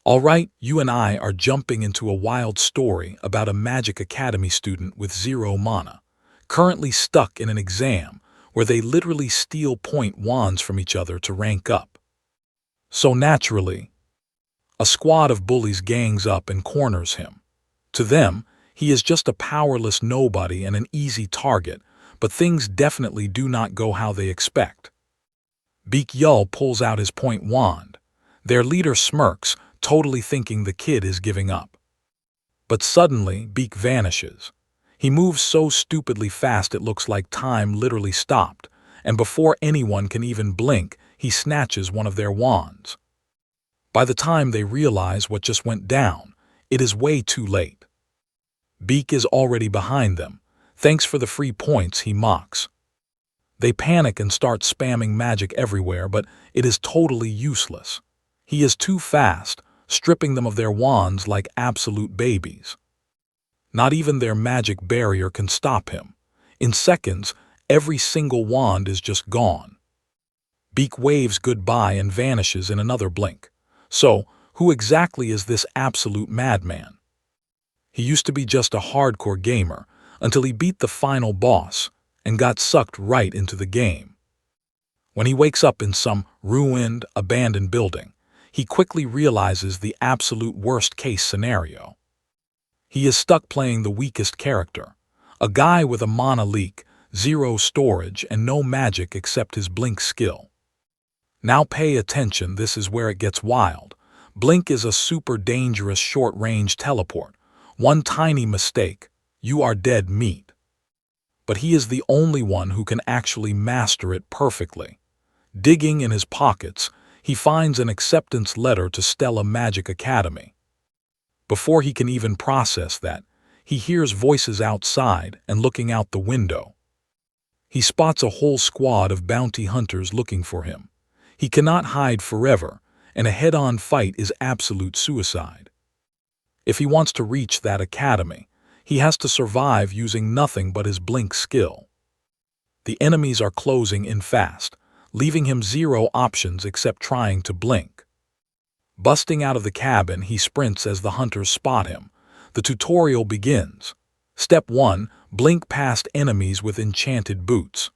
All right, you and I are jumping into a wild story about a Magic Academy student with zero mana, currently stuck in an exam where they literally steal point wands from each other to rank up. So naturally, a squad of bullies gangs up and corners him. To them, he is just a powerless nobody and an easy target, but things definitely do not go how they expect. Beak Yul pulls out his point wand. Their leader smirks, totally thinking the kid is giving up. But suddenly, Beak vanishes. He moves so stupidly fast it looks like time literally stopped, and before anyone can even blink, he snatches one of their wands. By the time they realize what just went down, it is way too late. Beak is already behind them. Thanks for the free points, he mocks. They panic and start spamming magic everywhere, but it is totally useless. He is too fast, stripping them of their wands like absolute babies. Not even their magic barrier can stop him. In seconds, every single wand is just gone. Beak waves goodbye and vanishes in another blink. So, who exactly is this absolute madman? He used to be just a hardcore gamer until he beat the final boss and got sucked right into the game. When he wakes up in some ruined, abandoned building, he quickly realizes the absolute worst-case scenario. He is stuck playing the weakest character, a guy with a mana leak, zero storage, and no magic except his blink skill. Now pay attention, this is where it gets wild. Blink is a super dangerous short-range teleport. One tiny mistake, you are dead meat. But he is the only one who can actually master it perfectly. Digging in his pockets, he finds an acceptance letter to Stella Magic Academy. Before he can even process that, he hears voices outside and looking out the window. He spots a whole squad of bounty hunters looking for him. He cannot hide forever, and a head-on fight is absolute suicide. If he wants to reach that academy, he has to survive using nothing but his blink skill. The enemies are closing in fast, leaving him zero options except trying to blink. Busting out of the cabin, he sprints as the hunters spot him. The tutorial begins. Step 1. Blink past enemies with enchanted boots.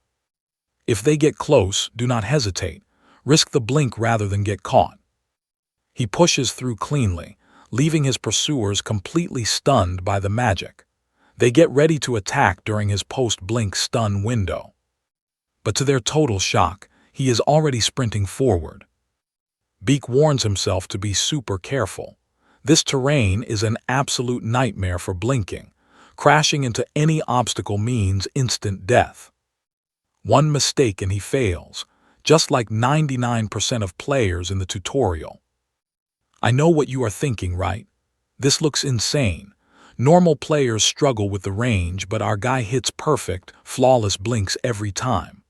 If they get close, do not hesitate. Risk the blink rather than get caught. He pushes through cleanly, leaving his pursuers completely stunned by the magic. They get ready to attack during his post-blink stun window. But to their total shock, he is already sprinting forward. Beak warns himself to be super careful. This terrain is an absolute nightmare for blinking. Crashing into any obstacle means instant death. One mistake and he fails, just like 99% of players in the tutorial. I know what you are thinking, right? This looks insane. Normal players struggle with the range, but our guy hits perfect, flawless blinks every time.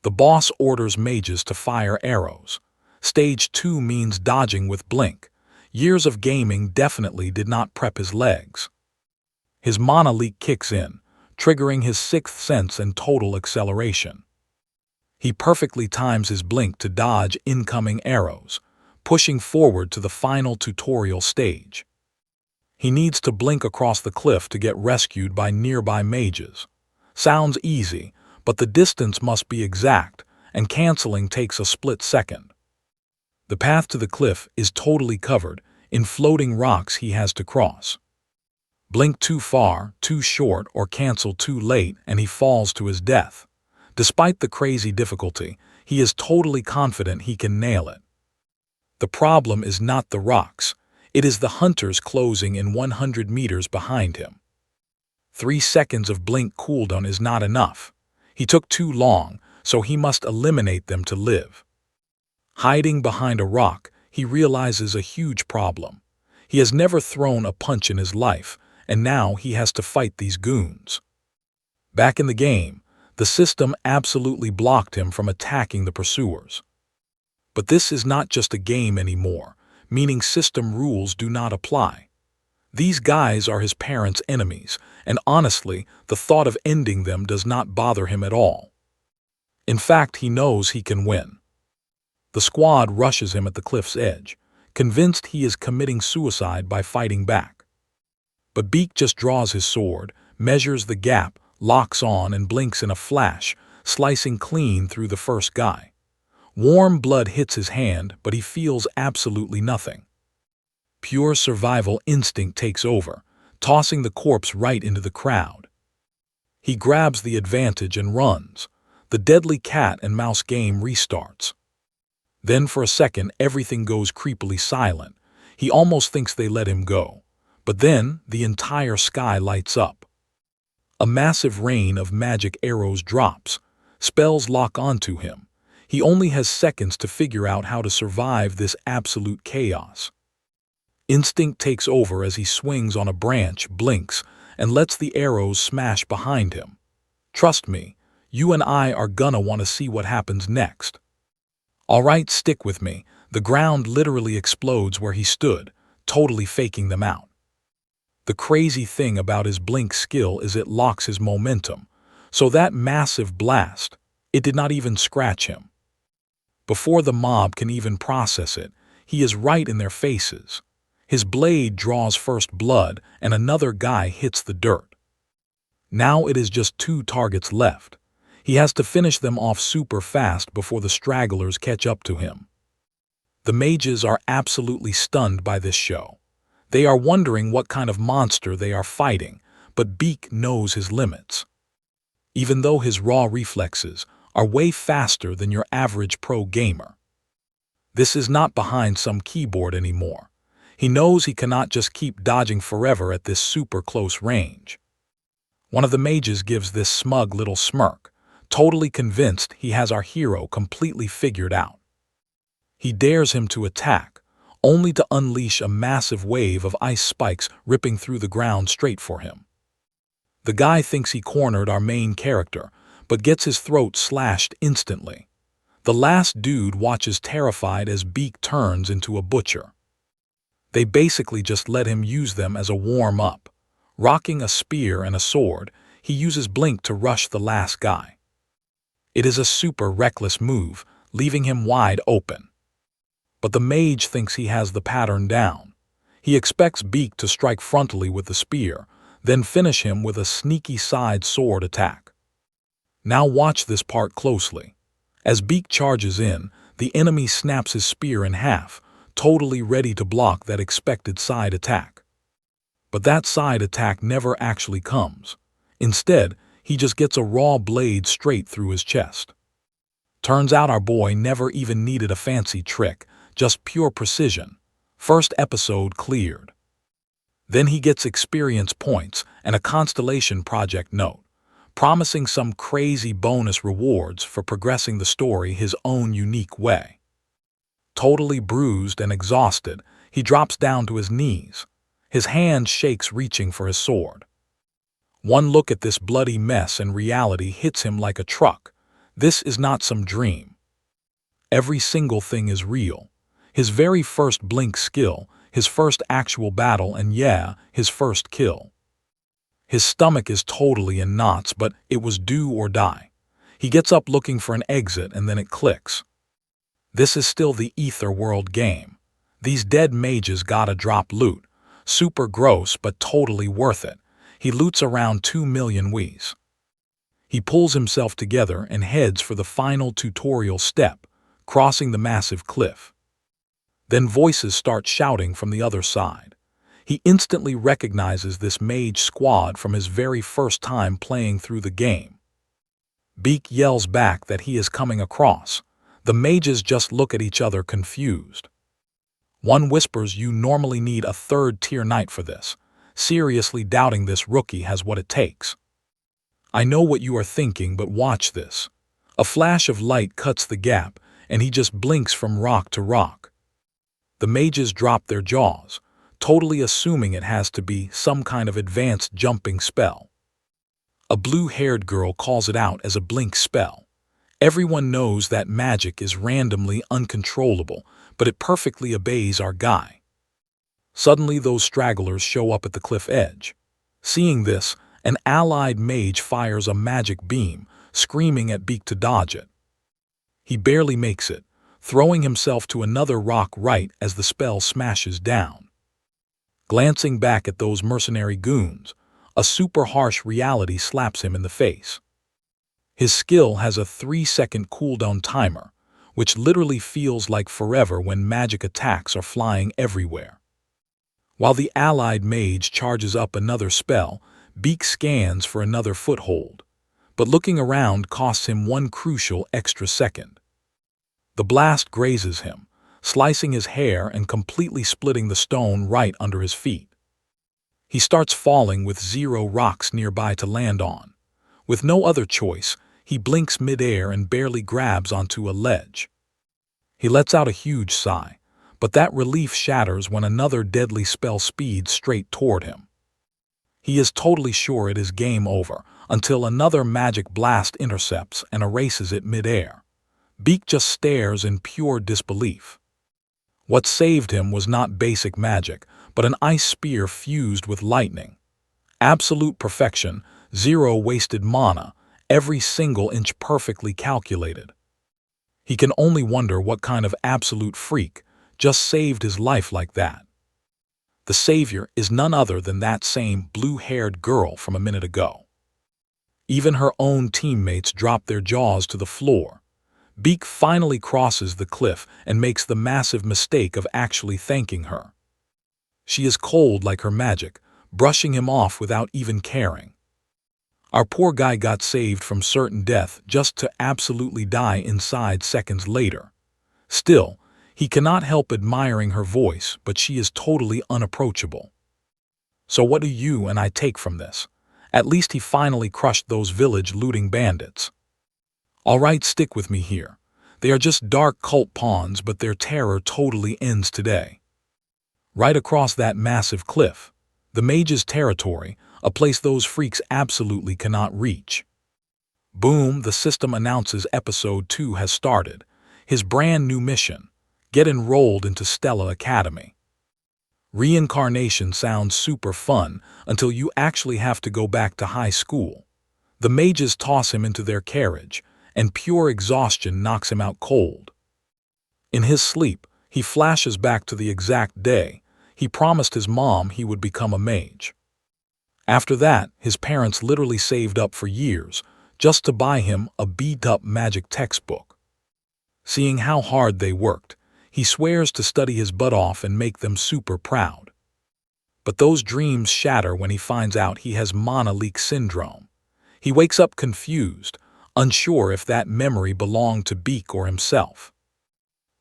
The boss orders mages to fire arrows. Stage 2 means dodging with blink. Years of gaming definitely did not prep his legs. His mana leak kicks in, triggering his sixth sense and total acceleration. He perfectly times his blink to dodge incoming arrows, pushing forward to the final tutorial stage. He needs to blink across the cliff to get rescued by nearby mages. Sounds easy, but the distance must be exact, and canceling takes a split second. The path to the cliff is totally covered in floating rocks he has to cross. Blink too far, too short, or cancel too late, and he falls to his death. Despite the crazy difficulty, he is totally confident he can nail it. The problem is not the rocks. It is the hunters closing in 100 meters behind him. 3 seconds of blink cooldown is not enough. He took too long, so he must eliminate them to live. Hiding behind a rock, he realizes a huge problem. He has never thrown a punch in his life, and now he has to fight these goons. Back in the game, the system absolutely blocked him from attacking the pursuers. But this is not just a game anymore, meaning system rules do not apply. These guys are his parents' enemies, and honestly, the thought of ending them does not bother him at all. In fact, he knows he can win. The squad rushes him at the cliff's edge. convinced he is committing suicide by fighting back. But Beak just draws his sword, measures the gap, locks on, and blinks in a flash, slicing clean through the first guy. Warm blood hits his hand, but he feels absolutely nothing. Pure survival instinct takes over, tossing the corpse right into the crowd. He grabs the advantage and runs. The deadly cat and mouse game restarts. Then for a second, everything goes creepily silent. He almost thinks they let him go. But then, the entire sky lights up. A massive rain of magic arrows drops. Spells lock onto him. He only has seconds to figure out how to survive this absolute chaos. Instinct takes over as he swings on a branch, blinks, and lets the arrows smash behind him. Trust me, you and I are gonna want to see what happens next. Alright, stick with me. The ground literally explodes where he stood, totally faking them out. The crazy thing about his blink skill is it locks his momentum, so that massive blast, it did not even scratch him. Before the mob can even process it, he is right in their faces. His blade draws first blood and another guy hits the dirt. Now it is just 2 targets left. He has to finish them off super fast before the stragglers catch up to him. The mages are absolutely stunned by this show. They are wondering what kind of monster they are fighting, but Beak knows his limits. Even though his raw reflexes are way faster than your average pro gamer. This is not behind some keyboard anymore. He knows he cannot just keep dodging forever at this super close range. One of the mages gives this smug little smirk, totally convinced he has our hero completely figured out. He dares him to attack, only to unleash a massive wave of ice spikes ripping through the ground straight for him. The guy thinks he cornered our main character, but gets his throat slashed instantly. The last dude watches terrified as Beak turns into a butcher. They basically just let him use them as a warm-up. Rocking a spear and a sword, he uses blink to rush the last guy. It is a super reckless move, leaving him wide open. But the mage thinks he has the pattern down. He expects Beak to strike frontally with the spear, then finish him with a sneaky side sword attack. Now watch this part closely. As Beak charges in, the enemy snaps his spear in half, totally ready to block that expected side attack. But that side attack never actually comes. Instead, he just gets a raw blade straight through his chest. Turns out our boy never even needed a fancy trick, just pure precision. First episode cleared. Then he gets experience points and a Constellation Project note, promising some crazy bonus rewards for progressing the story his own unique way. Totally bruised and exhausted, he drops down to his knees. His hand shakes reaching for his sword. One look at this bloody mess and reality hits him like a truck. This is not some dream. Every single thing is real. His very first blink skill, his first actual battle, and yeah, his first kill. His stomach is totally in knots, but it was do or die. He gets up looking for an exit and then it clicks. This is still the Ether World game. These dead mages gotta drop loot. Super gross, but totally worth it. He loots around 2 million Wiis. He pulls himself together and heads for the final tutorial step, crossing the massive cliff. Then voices start shouting from the other side. He instantly recognizes this mage squad from his very first time playing through the game. Beak yells back that he is coming across. The mages just look at each other confused. One whispers you normally need a 3rd tier knight for this, seriously doubting this rookie has what it takes. I know what you are thinking, but watch this. A flash of light cuts the gap, and he just blinks from rock to rock. The mages drop their jaws, totally assuming it has to be some kind of advanced jumping spell. A blue-haired girl calls it out as a blink spell. Everyone knows that magic is randomly uncontrollable, but it perfectly obeys our guy. Suddenly those stragglers show up at the cliff edge. Seeing this, an allied mage fires a magic beam, screaming at Beak to dodge it. He barely makes it, throwing himself to another rock right as the spell smashes down. Glancing back at those mercenary goons, a super harsh reality slaps him in the face. His skill has a 3-second cooldown timer, which literally feels like forever when magic attacks are flying everywhere. While the allied mage charges up another spell, Beak scans for another foothold, but looking around costs him one crucial extra second. The blast grazes him, slicing his hair and completely splitting the stone right under his feet. He starts falling with 0 rocks nearby to land on. With no other choice, he blinks midair and barely grabs onto a ledge. He lets out a huge sigh, but that relief shatters when another deadly spell speeds straight toward him. He is totally sure it is game over until another magic blast intercepts and erases it midair. Beak just stares in pure disbelief. What saved him was not basic magic, but an ice spear fused with lightning. Absolute perfection, 0 wasted mana, every single inch perfectly calculated. He can only wonder what kind of absolute freak just saved his life like that. The savior is none other than that same blue-haired girl from a minute ago. Even her own teammates drop their jaws to the floor. Beak finally crosses the cliff and makes the massive mistake of actually thanking her. She is cold like her magic, brushing him off without even caring. Our poor guy got saved from certain death just to absolutely die inside seconds later. Still, he cannot help admiring her voice, but she is totally unapproachable. So what do you and I take from this? At least he finally crushed those village looting bandits. Alright, stick with me here. They are just dark cult pawns, but their terror totally ends today. Right across that massive cliff, the mage's territory, a place those freaks absolutely cannot reach. Boom, the system announces episode 2 has started. His brand new mission: get enrolled into Stella Academy. Reincarnation sounds super fun until you actually have to go back to high school. The mages toss him into their carriage, and pure exhaustion knocks him out cold. In his sleep, he flashes back to the exact day he promised his mom he would become a mage. After that, his parents literally saved up for years just to buy him a beat-up magic textbook. Seeing how hard they worked, he swears to study his butt off and make them super proud. But those dreams shatter when he finds out he has mana leak syndrome. He wakes up confused, unsure if that memory belonged to Beak or himself.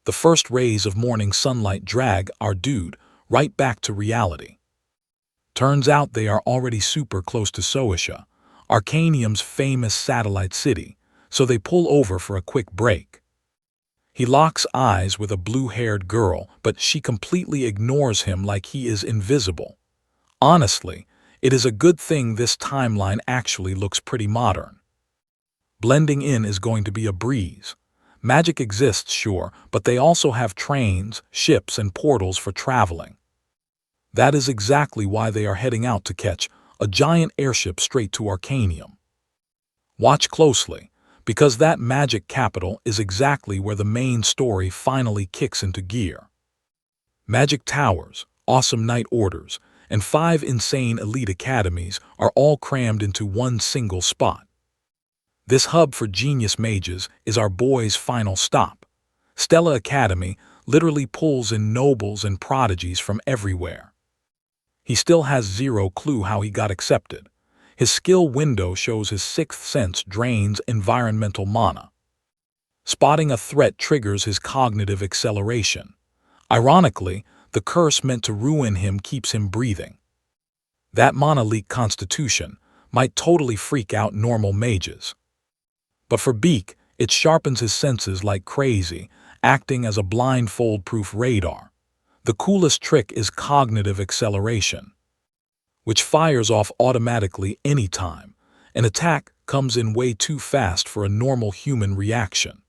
The first rays of morning sunlight drag our dude right back to reality. Turns out they are already super close to Soisha, Arcanium's famous satellite city, so they pull over for a quick break. He locks eyes with a blue-haired girl, but she completely ignores him like he is invisible. Honestly, it is a good thing this timeline actually looks pretty modern. Blending in is going to be a breeze. Magic exists, sure, but they also have trains, ships, and portals for traveling. That is exactly why they are heading out to catch a giant airship straight to Arcanium. Watch closely, because that magic capital is exactly where the main story finally kicks into gear. Magic towers, awesome night orders, and 5 insane elite academies are all crammed into one single spot. This hub for genius mages is our boy's final stop. Stella Academy literally pulls in nobles and prodigies from everywhere. He still has 0 clue how he got accepted. His skill window shows his 6th sense drains environmental mana. Spotting a threat triggers his cognitive acceleration. Ironically, the curse meant to ruin him keeps him breathing. That mana leak constitution might totally freak out normal mages. But for Beak, it sharpens his senses like crazy, acting as a blindfold-proof radar. The coolest trick is cognitive acceleration, which fires off automatically anytime an attack comes in way too fast for a normal human reaction.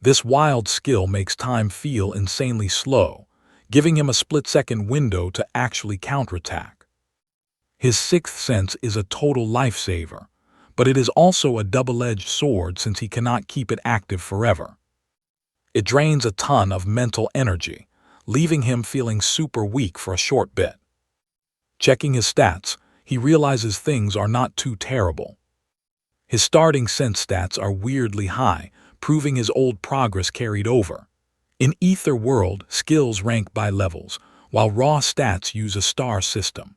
This wild skill makes time feel insanely slow, giving him a split-second window to actually counterattack. His 6th sense is a total lifesaver, but it is also a double-edged sword since he cannot keep it active forever. It drains a ton of mental energy, leaving him feeling super weak for a short bit. Checking his stats, he realizes things are not too terrible. His starting sense stats are weirdly high, proving his old progress carried over. In Ether World, skills rank by levels, while raw stats use a star system.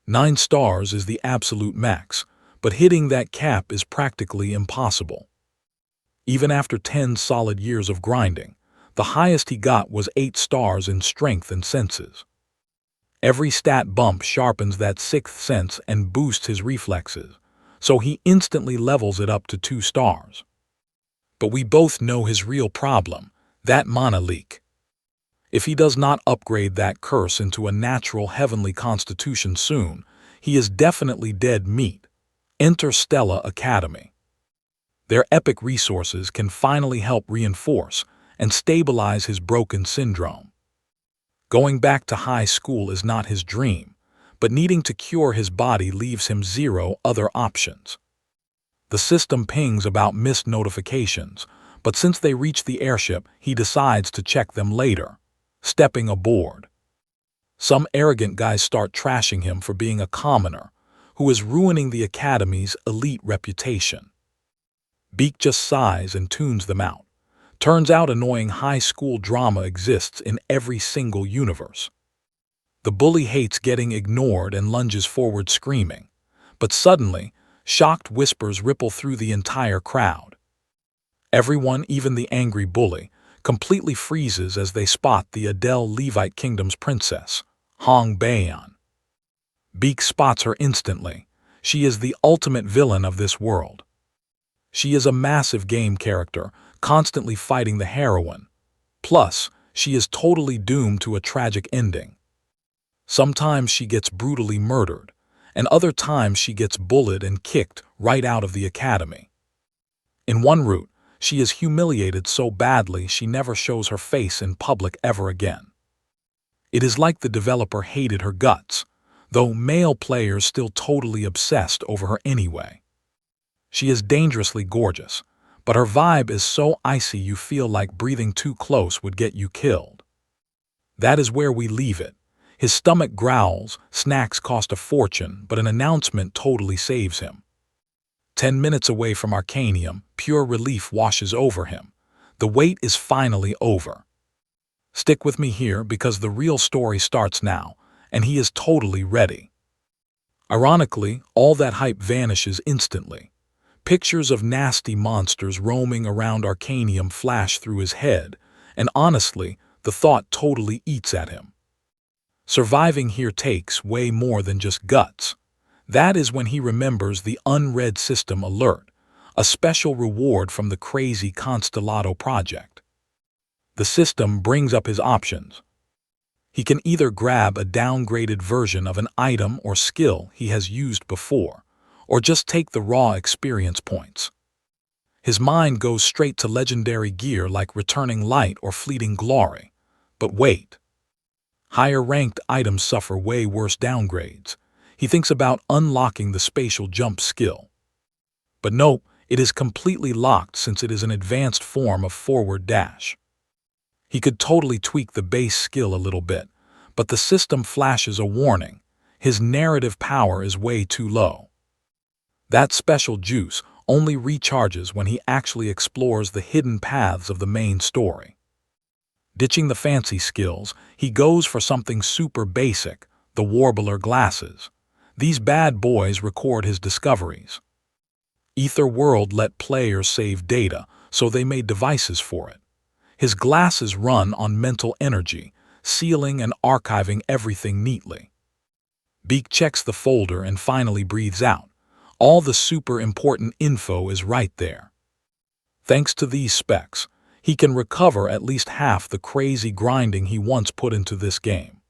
9 stars is the absolute max, but hitting that cap is practically impossible. Even after 10 solid years of grinding, the highest he got was 8 stars in strength and senses. Every stat bump sharpens that sixth sense and boosts his reflexes, so he instantly levels it up to 2 stars. But we both know his real problem, that mana leak. If he does not upgrade that curse into a natural heavenly constitution soon, he is definitely dead meat. Enter Stella Academy. Their epic resources can finally help reinforce and stabilize his broken syndrome. Going back to high school is not his dream, but needing to cure his body leaves him zero other options. The system pings about missed notifications, but since they reach the airship, he decides to check them later, stepping aboard. Some arrogant guys start trashing him for being a commoner, who is ruining the Academy's elite reputation. Beak just sighs and tunes them out. Turns out annoying high school drama exists in every single universe. The bully hates getting ignored and lunges forward screaming, but suddenly, shocked whispers ripple through the entire crowd. Everyone, even the angry bully, completely freezes as they spot the Adele Levite Kingdom's princess, Hong Baeon. Beak spots her instantly. She is the ultimate villain of this world. She is a massive game character, constantly fighting the heroine. Plus, she is totally doomed to a tragic ending. Sometimes she gets brutally murdered, and other times she gets bullied and kicked right out of the academy. In one route, she is humiliated so badly she never shows her face in public ever again. It is like the developer hated her guts, though male players still totally obsessed over her anyway. She is dangerously gorgeous, but her vibe is so icy you feel like breathing too close would get you killed. That is where we leave it. His stomach growls, snacks cost a fortune, but an announcement totally saves him. 10 minutes away from Arcanium, pure relief washes over him. The wait is finally over. Stick with me here because the real story starts now, and he is totally ready. Ironically, all that hype vanishes instantly. Pictures of nasty monsters roaming around Arcanium flash through his head, and honestly, the thought totally eats at him. Surviving here takes way more than just guts. That is when he remembers the unread system alert, a special reward from the crazy Constellato project. The system brings up his options. He can either grab a downgraded version of an item or skill he has used before, or just take the raw experience points. His mind goes straight to legendary gear like returning light or fleeting glory. But wait. Higher-ranked items suffer way worse downgrades. He thinks about unlocking the spatial jump skill. But nope, it is completely locked since it is an advanced form of forward dash. He could totally tweak the base skill a little bit, but the system flashes a warning. His narrative power is way too low. That special juice only recharges when he actually explores the hidden paths of the main story. Ditching the fancy skills, he goes for something super basic, the Warbler glasses. These bad boys record his discoveries. Ether World let players save data, so they made devices for it. His glasses run on mental energy, sealing and archiving everything neatly. Beak checks the folder and finally breathes out. All the super important info is right there. Thanks to these specs, he can recover at least half the crazy grinding he once put into this game.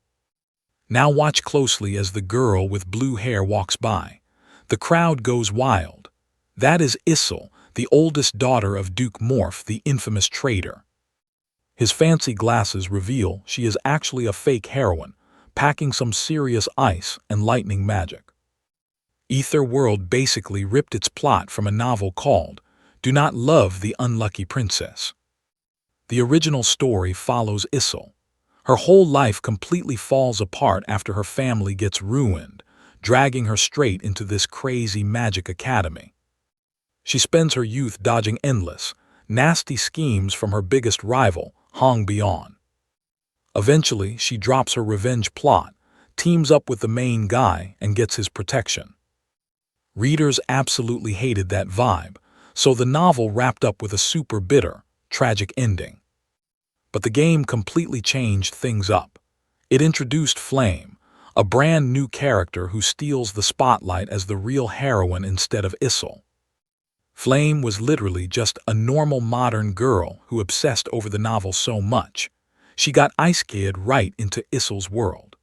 Now watch closely as the girl with blue hair walks by. The crowd goes wild. That is Issel, the oldest daughter of Duke Morph, the infamous traitor. His fancy glasses reveal she is actually a fake heroine, packing some serious ice and lightning magic. Ether World basically ripped its plot from a novel called Do Not Love the Unlucky Princess. The original story follows Issel. Her whole life completely falls apart after her family gets ruined, dragging her straight into this crazy magic academy. She spends her youth dodging endless, nasty schemes from her biggest rival, Hong Beyond. Eventually, she drops her revenge plot, teams up with the main guy, and gets his protection. Readers absolutely hated that vibe, so the novel wrapped up with a super bitter, tragic ending. But the game completely changed things up. It introduced Flame, a brand new character who steals the spotlight as the real heroine instead of Issel. Flame was literally just a normal modern girl who obsessed over the novel so much, she got Isekai right into Issel's world.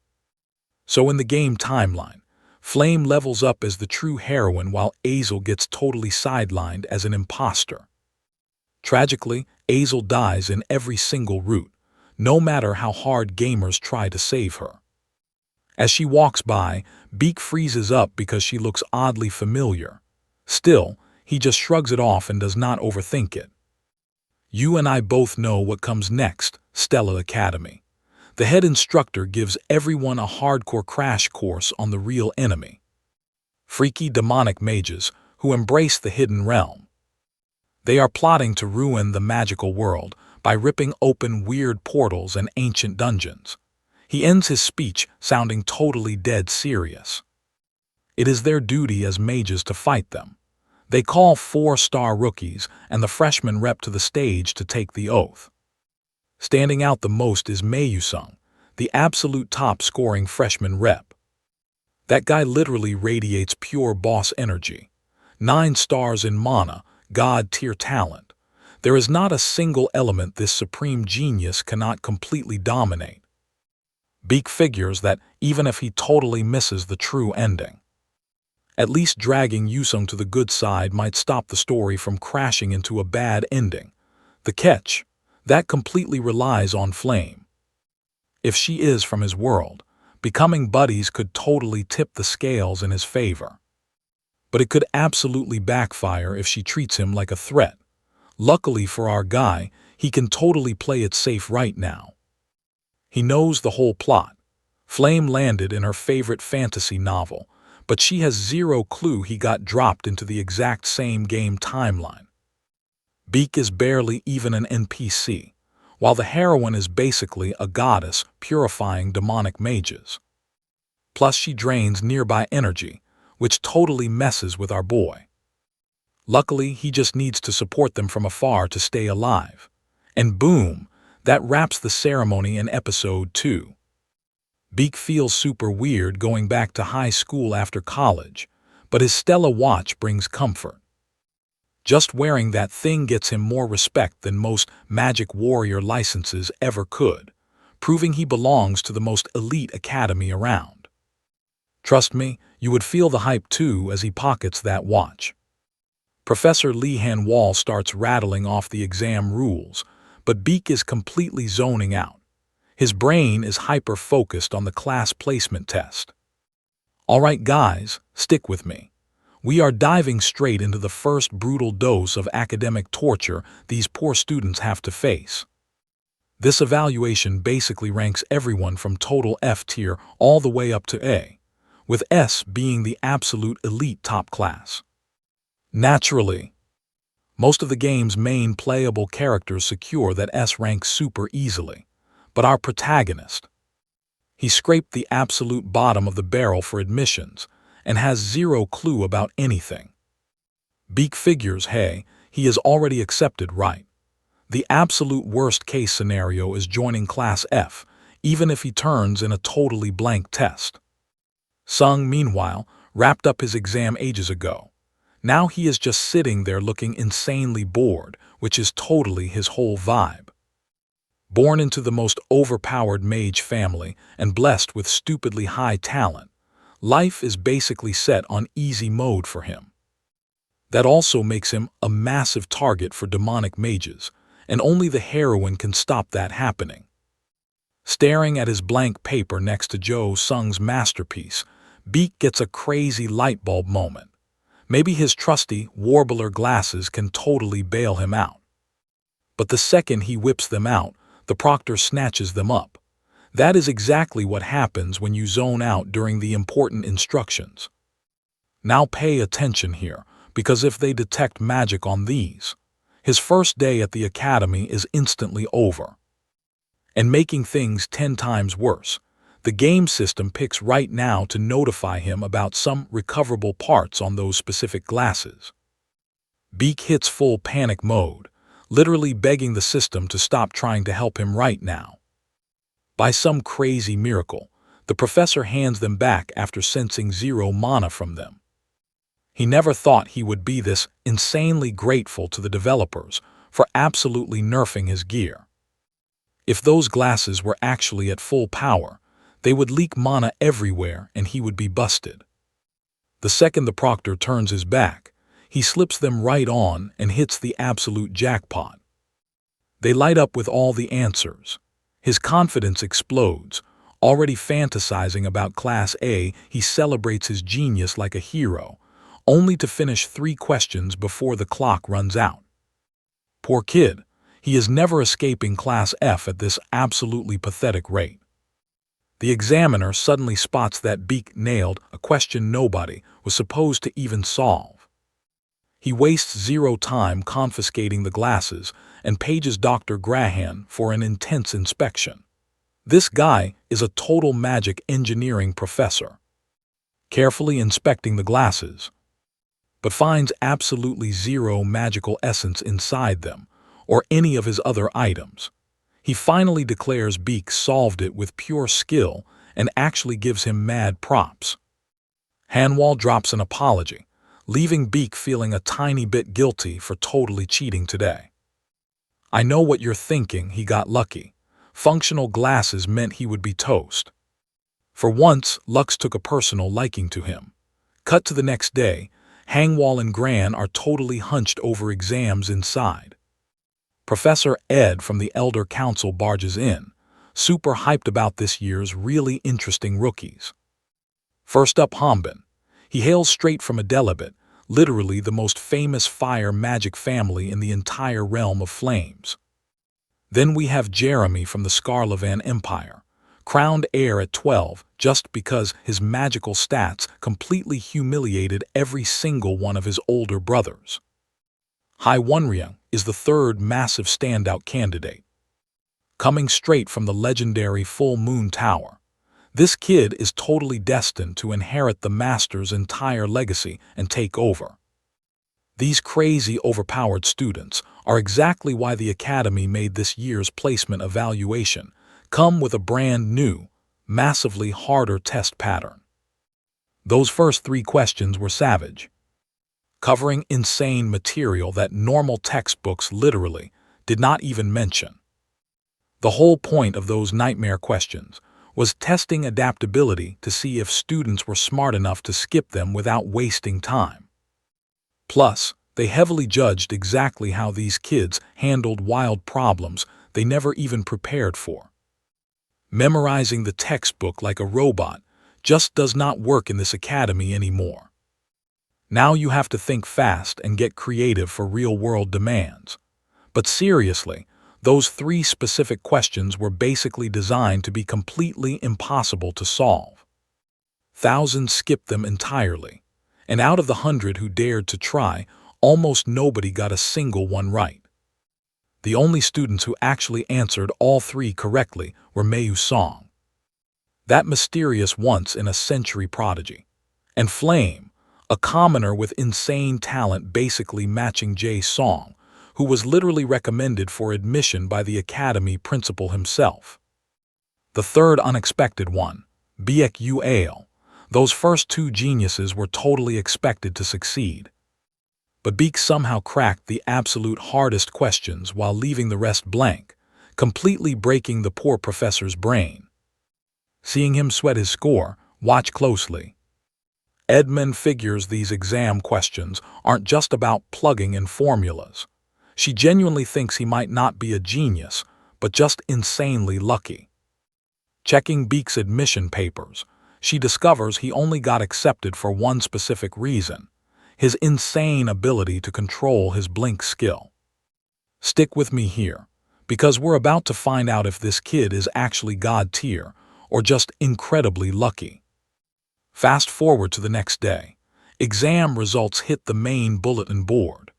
So in the game timeline, Flame levels up as the true heroine while Azel gets totally sidelined as an imposter. Tragically, Azel dies in every single route, no matter how hard gamers try to save her. As she walks by, Beak freezes up because she looks oddly familiar. Still, he just shrugs it off and does not overthink it. You and I both know what comes next, Stella Academy. The head instructor gives everyone a hardcore crash course on the real enemy. Freaky demonic mages who embrace the hidden realm. They are plotting to ruin the magical world by ripping open weird portals and ancient dungeons. He ends his speech sounding totally dead serious. It is their duty as mages to fight them. They call 4-star rookies and the freshman rep to the stage to take the oath. Standing out the most is Mayusung, the absolute top-scoring freshman rep. That guy literally radiates pure boss energy. 9 stars in mana, god-tier talent. There is not a single element this supreme genius cannot completely dominate. Beak figures that even if he totally misses the true ending, at least dragging Yusung to the good side might stop the story from crashing into a bad ending. The catch, that completely relies on Flame. If she is from his world, becoming buddies could totally tip the scales in his favor. But it could absolutely backfire if she treats him like a threat. Luckily for our guy, he can totally play it safe right now. He knows the whole plot. Flame landed in her favorite fantasy novel, but she has zero clue he got dropped into the exact same game timeline. Beak is barely even an NPC, while the heroine is basically a goddess purifying demonic mages. Plus she drains nearby energy, which totally messes with our boy. Luckily, he just needs to support them from afar to stay alive. And boom, that wraps the ceremony in episode 2. Beak feels super weird going back to high school after college, but his Stella watch brings comfort. Just wearing that thing gets him more respect than most Magic Warrior licenses ever could, proving he belongs to the most elite academy around. Trust me, you would feel the hype too as he pockets that watch. Professor Lee Han-wall starts rattling off the exam rules, but Beak is completely zoning out. His brain is hyper-focused on the class placement test. Alright guys, stick with me. We are diving straight into the first brutal dose of academic torture these poor students have to face. This evaluation basically ranks everyone from total F tier all the way up to A, with S being the absolute elite top class. Naturally, most of the game's main playable characters secure that S rank super easily, but our protagonist, he scraped the absolute bottom of the barrel for admissions and has zero clue about anything. Beak figures, hey, he is already accepted, right? The absolute worst case scenario is joining Class F, even if he turns in a totally blank test. Sung, meanwhile, wrapped up his exam ages ago. Now he is just sitting there looking insanely bored, which is totally his whole vibe. Born into the most overpowered mage family and blessed with stupidly high talent, life is basically set on easy mode for him. That also makes him a massive target for demonic mages, and only the heroine can stop that happening. Staring at his blank paper next to Jo Sung's masterpiece, Beak gets a crazy light bulb moment. Maybe his trusty Warbler glasses can totally bail him out. But the second he whips them out, the proctor snatches them up. That is exactly what happens when you zone out during the important instructions. Now pay attention here, because if they detect magic on these, his first day at the academy is instantly over. And making things 10 times worse, the game system picks right now to notify him about some recoverable parts on those specific glasses. Beak hits full panic mode, literally begging the system to stop trying to help him right now. By some crazy miracle, the professor hands them back after sensing 0 mana from them. He never thought he would be this insanely grateful to the developers for absolutely nerfing his gear. If those glasses were actually at full power, they would leak mana everywhere and he would be busted. The second the proctor turns his back, he slips them right on and hits the absolute jackpot. They light up with all the answers. His confidence explodes. Already fantasizing about Class A, he celebrates his genius like a hero, only to finish 3 questions before the clock runs out. Poor kid, he is never escaping Class F at this absolutely pathetic rate. The examiner suddenly spots that Beak nailed a question nobody was supposed to even solve. He wastes 0 time confiscating the glasses and pages Dr. Grahan for an intense inspection. This guy is a total magic engineering professor. Carefully inspecting the glasses, but finds absolutely 0 magical essence inside them or any of his other items. He finally declares Beak solved it with pure skill and actually gives him mad props. Hanwal drops an apology, leaving Beak feeling a tiny bit guilty for totally cheating today. I know what you're thinking, he got lucky. Functional glasses meant he would be toast. For once, Lux took a personal liking to him. Cut to the next day, Hangwall and Gran are totally hunched over exams inside. Professor Ed from the Elder Council barges in, super hyped about this year's really interesting rookies. First up, Hanbin. He hails straight from Adelibit, literally the most famous fire magic family in the entire realm of flames. Then we have Jeremy from the Skarlovan Empire, crowned heir at 12 just because his magical stats completely humiliated every single one of his older brothers. Hai Wonryung is the third massive standout candidate. Coming straight from the legendary Full Moon Tower, this kid is totally destined to inherit the master's entire legacy and take over. These crazy, overpowered students are exactly why the Academy made this year's placement evaluation come with a brand new, massively harder test pattern. Those first 3 questions were savage, covering insane material that normal textbooks literally did not even mention. The whole point of those nightmare questions was testing adaptability to see if students were smart enough to skip them without wasting time. Plus, they heavily judged exactly how these kids handled wild problems they never even prepared for. Memorizing the textbook like a robot just does not work in this academy anymore. Now you have to think fast and get creative for real-world demands. But seriously, those 3 specific questions were basically designed to be completely impossible to solve. Thousands skipped them entirely, and out of the 100 who dared to try, almost nobody got a single one right. The only students who actually answered all 3 correctly were Mayu Song, that mysterious once-in-a-century prodigy, and Flame, a commoner with insane talent basically matching Jae Song, who was literally recommended for admission by the Academy principal himself. The third unexpected one, Biek Yu Ale, those first 2 geniuses were totally expected to succeed. But Beak somehow cracked the absolute hardest questions while leaving the rest blank, completely breaking the poor professor's brain. Seeing him sweat his score, watch closely. Edmund figures these exam questions aren't just about plugging in formulas. She genuinely thinks he might not be a genius, but just insanely lucky. Checking Beak's admission papers, she discovers he only got accepted for one specific reason: his insane ability to control his blink skill. Stick with me here, because we're about to find out if this kid is actually God tier or just incredibly lucky. Fast forward to the next day. Exam results hit the main bulletin board.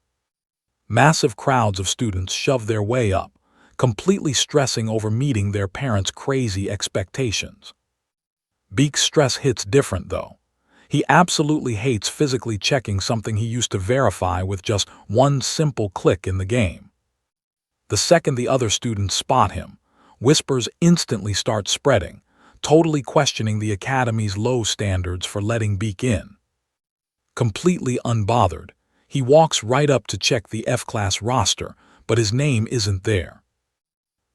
Massive crowds of students shove their way up, completely stressing over meeting their parents' crazy expectations. Beak's stress hits different, though. He absolutely hates physically checking something he used to verify with just one simple click in the game. The second the other students spot him, whispers instantly start spreading, totally questioning the Academy's low standards for letting Beak in. Completely unbothered, he walks right up to check the F-class roster, but his name isn't there.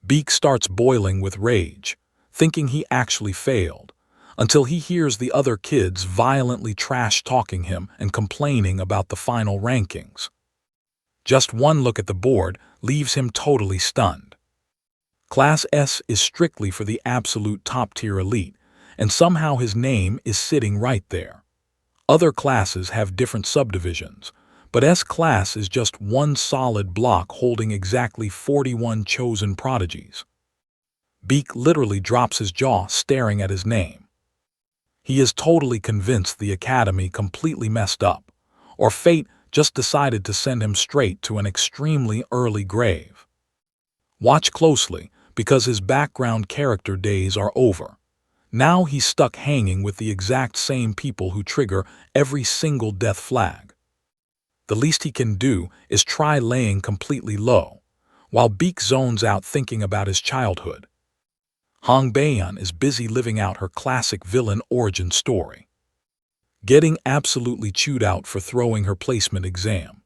Beak starts boiling with rage, thinking he actually failed, until he hears the other kids violently trash-talking him and complaining about the final rankings. Just one look at the board leaves him totally stunned. Class S is strictly for the absolute top-tier elite, and somehow his name is sitting right there. Other classes have different subdivisions, but S class is just one solid block holding exactly 41 chosen prodigies. Beak literally drops his jaw staring at his name. He is totally convinced the Academy completely messed up, or fate just decided to send him straight to an extremely early grave. Watch closely, because his background character days are over. Now he's stuck hanging with the exact same people who trigger every single death flag. The least he can do is try laying completely low, while Beak zones out thinking about his childhood. Hong Baeyeon is busy living out her classic villain origin story, getting absolutely chewed out for throwing her placement exam.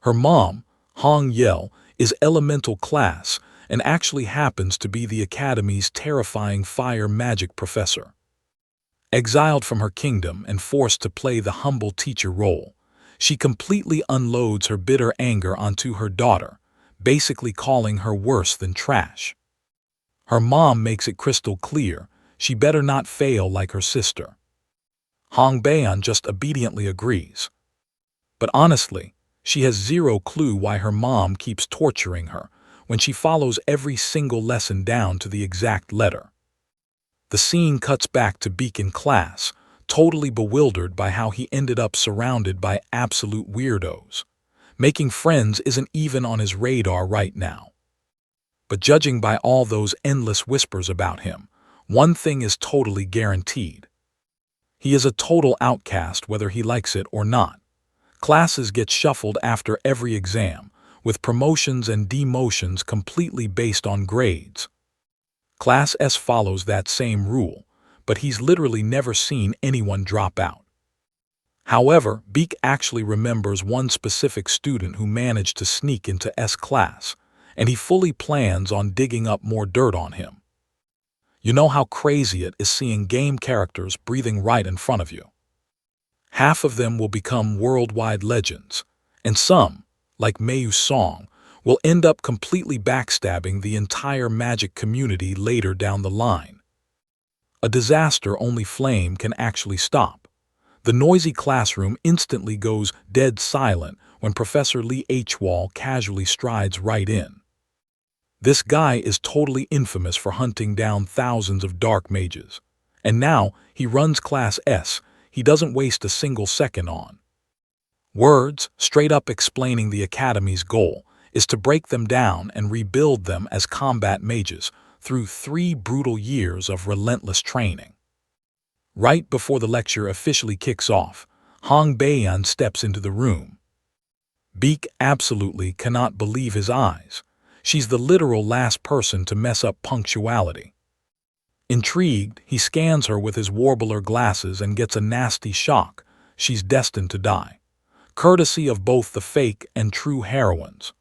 Her mom, Hong Yel, is elemental class and actually happens to be the Academy's terrifying fire magic professor. Exiled from her kingdom and forced to play the humble teacher role, she completely unloads her bitter anger onto her daughter, basically calling her worse than trash. Her mom makes it crystal clear she better not fail like her sister. Hong Baeyeon just obediently agrees. But honestly, she has zero clue why her mom keeps torturing her when she follows every single lesson down to the exact letter. The scene cuts back to Beak in class, totally bewildered by how he ended up surrounded by absolute weirdos. Making friends isn't even on his radar right now. But judging by all those endless whispers about him, one thing is totally guaranteed. He is a total outcast whether he likes it or not. Classes get shuffled after every exam, with promotions and demotions completely based on grades. Class S follows that same rule, but he's literally never seen anyone drop out. However, Beak actually remembers one specific student who managed to sneak into S class, and he fully plans on digging up more dirt on him. You know how crazy it is seeing game characters breathing right in front of you. Half of them will become worldwide legends, and some, like Mayu's song, will end up completely backstabbing the entire magic community later down the line. A disaster only Flame can actually stop. The noisy classroom instantly goes dead silent when Professor Lee H-Wall casually strides right in. This guy is totally infamous for hunting down thousands of dark mages, and now he runs Class S. He doesn't waste a single second on words, straight up explaining the Academy's goal is to break them down and rebuild them as combat mages through 3 brutal years of relentless training. Right before the lecture officially kicks off, Hong Baeyeon steps into the room. Beak absolutely cannot believe his eyes. She's the literal last person to mess up punctuality. Intrigued, he scans her with his warbler glasses and gets a nasty shock. She's destined to die, courtesy of both the fake and true heroines.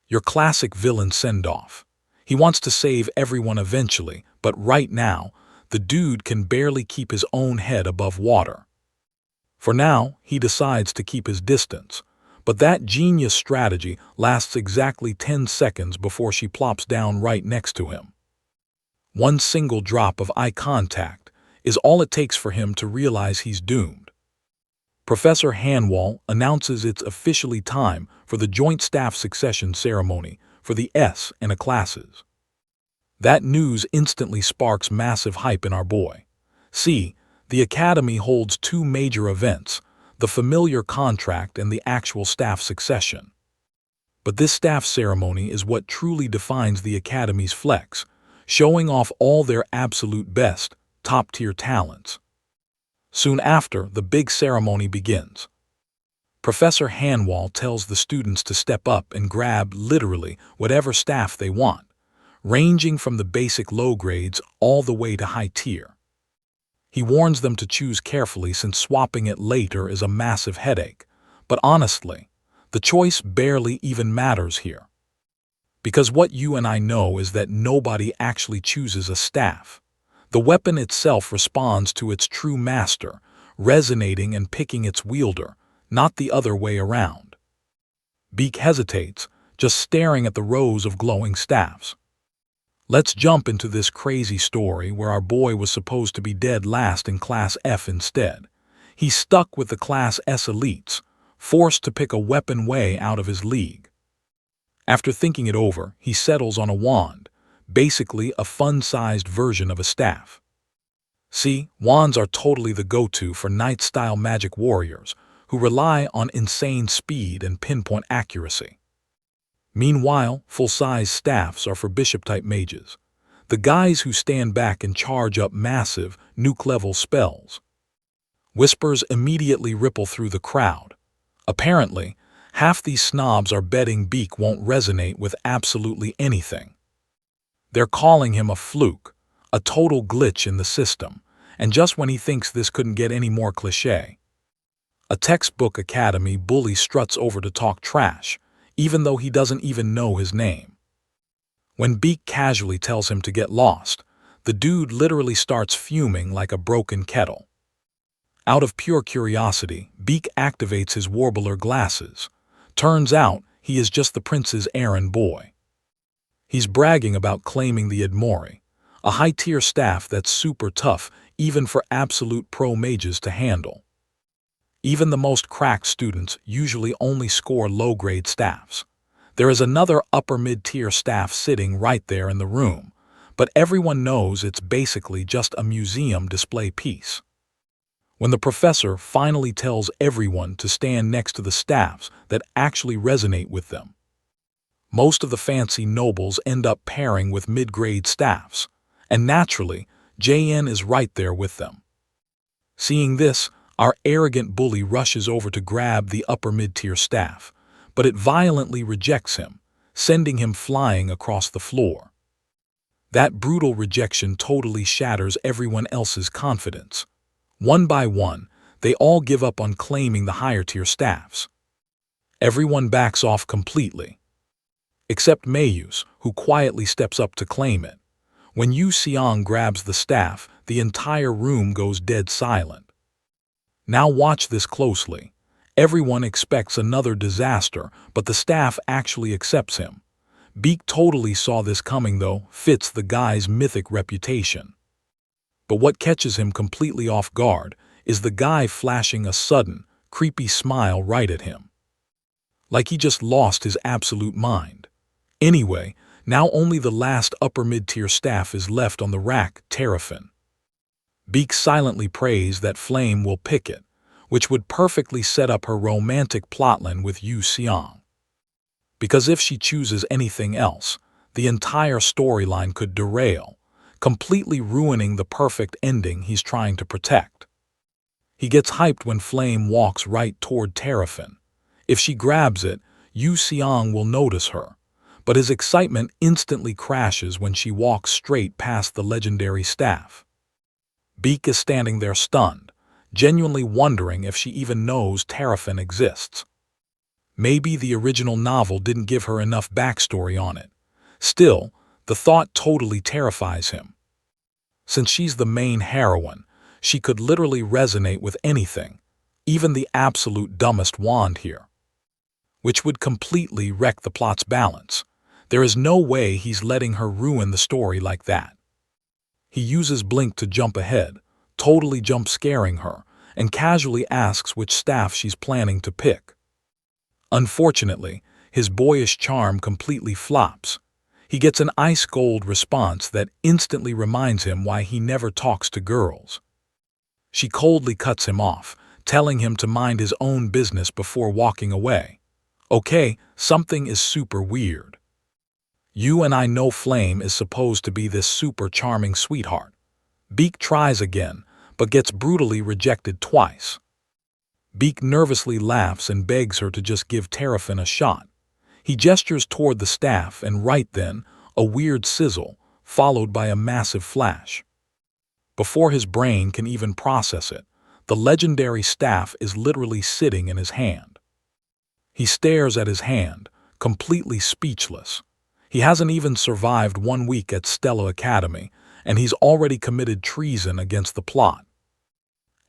Your classic villain send-off. He wants to save everyone eventually, but right now, the dude can barely keep his own head above water. For now, he decides to keep his distance, but that genius strategy lasts exactly 10 seconds before she plops down right next to him. One single drop of eye contact is all it takes for him to realize he's doomed. Professor Hanwall announces it's officially time for the Joint Staff Succession Ceremony, for the S in a classes. That news instantly sparks massive hype in our boy. See, the Academy holds two major events, the familiar contract and the actual staff succession. But this staff ceremony is what truly defines the Academy's flex, showing off all their absolute best, top-tier talents. Soon after, the big ceremony begins. Professor Manhwa tells the students to step up and grab literally whatever staff they want, ranging from the basic low grades all the way to high tier. He warns them to choose carefully since swapping it later is a massive headache, but honestly, the choice barely even matters here. Because what you and I know is that nobody actually chooses a staff. The weapon itself responds to its true master, resonating and picking its wielder, not the other way around. Beak hesitates, just staring at the rows of glowing staffs. Let's jump into this crazy story where our boy was supposed to be dead last in Class F instead. He's stuck with the Class S elites, forced to pick a weapon way out of his league. After thinking it over, he settles on a wand, basically a fun-sized version of a staff. See, wands are totally the go-to for knight-style magic warriors who rely on insane speed and pinpoint accuracy. Meanwhile, full-size staffs are for bishop-type mages, the guys who stand back and charge up massive, nuke-level spells. Whispers immediately ripple through the crowd. Apparently, half these snobs are betting Beak won't resonate with absolutely anything. They're calling him a fluke, a total glitch in the system, and just when he thinks this couldn't get any more cliché. A textbook Academy bully struts over to talk trash, even though he doesn't even know his name. When Beak casually tells him to get lost, the dude literally starts fuming like a broken kettle. Out of pure curiosity, Beak activates his warbler glasses. Turns out, he is just the prince's errand boy. He's bragging about claiming the Admori, a high-tier staff that's super tough even for absolute pro mages to handle. Even the most cracked students usually only score low-grade staffs. There is another upper-mid-tier staff sitting right there in the room, but everyone knows it's basically just a museum display piece. When the professor finally tells everyone to stand next to the staffs that actually resonate with them, most of the fancy nobles end up pairing with mid-grade staffs, and naturally, JN is right there with them. Seeing this, our arrogant bully rushes over to grab the upper mid-tier staff, but it violently rejects him, sending him flying across the floor. That brutal rejection totally shatters everyone else's confidence. One by one, they all give up on claiming the higher-tier staffs. Everyone backs off completely, except Mayus, who quietly steps up to claim it. When Yu Xiang grabs the staff, the entire room goes dead silent. Now watch this closely. Everyone expects another disaster, but the staff actually accepts him. Beak totally saw this coming though, fits the guy's mythic reputation. But what catches him completely off guard is the guy flashing a sudden, creepy smile right at him. Like he just lost his absolute mind. Anyway, now only the last upper mid-tier staff is left on the rack, Terrafin. Beak silently prays that Flame will pick it, which would perfectly set up her romantic plotline with Yu Xiang. Because if she chooses anything else, the entire storyline could derail, completely ruining the perfect ending he's trying to protect. He gets hyped when Flame walks right toward Terrafin. If she grabs it, Yu Xiang will notice her, but his excitement instantly crashes when she walks straight past the legendary staff. Beak is standing there stunned, genuinely wondering if she even knows Terrafin exists. Maybe the original novel didn't give her enough backstory on it. Still, the thought totally terrifies him. Since she's the main heroine, she could literally resonate with anything, even the absolute dumbest wand here, which would completely wreck the plot's balance. There is no way he's letting her ruin the story like that. He uses Blink to jump ahead, totally jump scaring her, and casually asks which staff she's planning to pick. Unfortunately, His boyish charm completely flops. He gets an ice-cold response that instantly reminds him why he never talks to girls. She coldly cuts him off, telling him to mind his own business before walking away. Okay, something is super weird. You and I know Flame is supposed to be this super charming sweetheart. Beak tries again, but gets brutally rejected twice. Beak nervously laughs and begs her to just give Terrafin a shot. He gestures toward the staff, and right then, a weird sizzle, followed by a massive flash. Before his brain can even process it, the legendary staff is literally sitting in his hand. He stares at his hand, completely speechless. He hasn't even survived 1 week at Stella Academy, and he's already committed treason against the plot.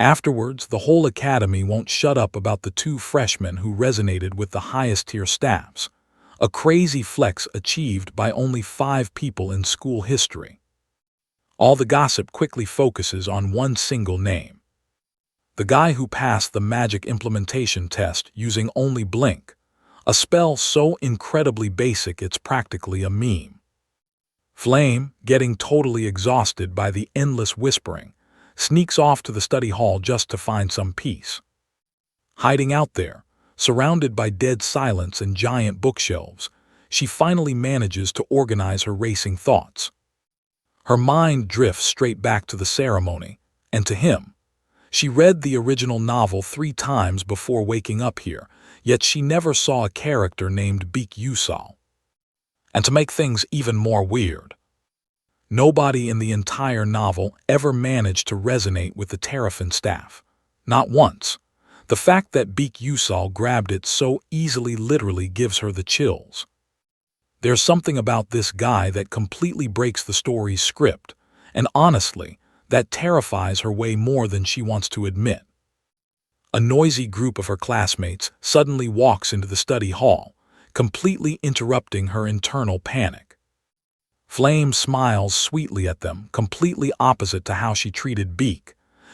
Afterwards, the whole academy won't shut up about the 2 freshmen who resonated with the highest-tier staffs, a crazy flex achieved by only 5 people in school history. All the gossip quickly focuses on one single name. The guy who passed the magic implementation test using only blink, a spell so incredibly basic it's practically a meme. Flame, getting totally exhausted by the endless whispering, sneaks off to the study hall just to find some peace. Hiding out there, surrounded by dead silence and giant bookshelves, she finally manages to organize her racing thoughts. Her mind drifts straight back to the ceremony, and to him. She read the original novel 3 times before waking up here, yet she never saw a character named Beak Yusal. And to make things even more weird, nobody in the entire novel ever managed to resonate with the Terrafin staff. Not once. The fact that Beak Yusal grabbed it so easily literally gives her the chills. There's something about this guy that completely breaks the story's script, and honestly, that terrifies her way more than she wants to admit. A noisy group of her classmates suddenly walks into the study hall, completely interrupting her internal panic. Flame smiles sweetly at them, completely opposite to how she treated Beak.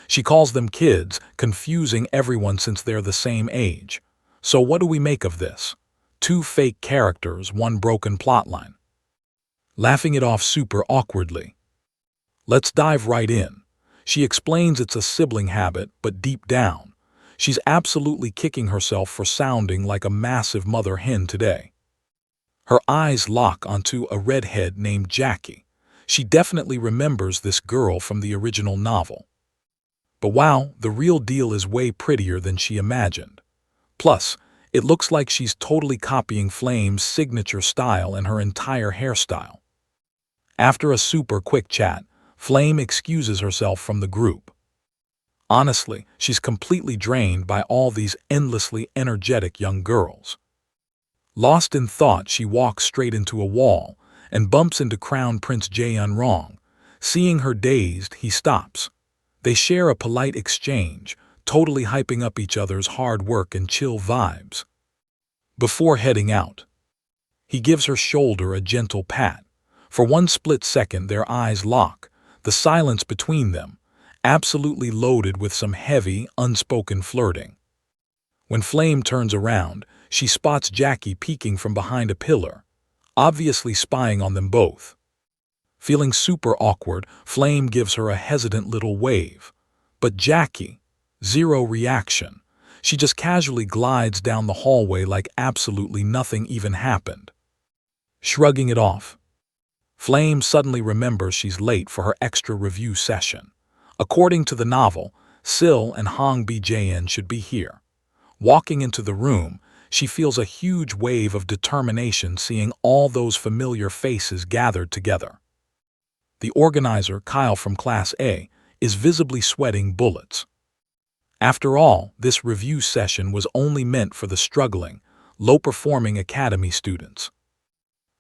She calls them kids, confusing everyone since they're the same age. So what do we make of this? 2 fake characters, 1 broken plotline. Laughing it off super awkwardly. Let's dive right in. She explains it's a sibling habit, but deep down, she's absolutely kicking herself for sounding like a massive mother hen today. Her eyes lock onto a redhead named Jackie. She definitely remembers this girl from the original novel. But wow, the real deal is way prettier than she imagined. Plus, it looks like she's totally copying Flame's signature style and her entire hairstyle. After a super quick chat, Flame excuses herself from the group. Honestly, she's completely drained by all these endlessly energetic young girls. Lost in thought, she walks straight into a wall and bumps into Crown Prince Jae-wrong. Seeing her dazed, he stops. They share a polite exchange, totally hyping up each other's hard work and chill vibes. Before heading out, he gives her shoulder a gentle pat. For 1 split second, their eyes lock, the silence between them, absolutely loaded with some heavy, unspoken flirting. When Flame turns around, she spots Jackie peeking from behind a pillar, obviously spying on them both. Feeling super awkward, Flame gives her a hesitant little wave. But Jackie, zero reaction. She just casually glides down the hallway like absolutely nothing even happened. Shrugging it off, Flame suddenly remembers she's late for her extra review session. According to the novel, Sil and Hong Bi-jaen should be here. Walking into the room, she feels a huge wave of determination seeing all those familiar faces gathered together. The organizer, Kyle from Class A, is visibly sweating bullets. After all, this review session was only meant for the struggling, low-performing academy students.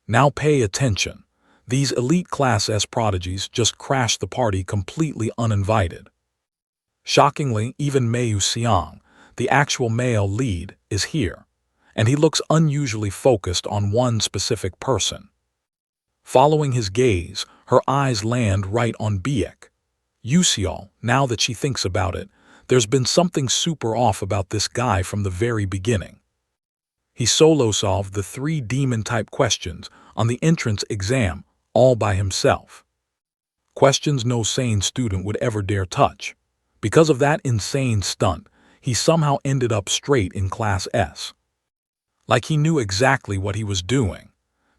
Now pay attention. These elite Class S prodigies just crashed the party completely uninvited. Shockingly, even Meiyu Seong, the actual male lead, is here, and he looks unusually focused on one specific person. Following his gaze, her eyes land right on Biek. Yuseol, now that she thinks about it, there's been something super off about this guy from the very beginning. He solo solved the 3 demon-type questions on the entrance exam all by himself. Questions no sane student would ever dare touch. Because of that insane stunt, he somehow ended up straight in Class S. Like he knew exactly what he was doing.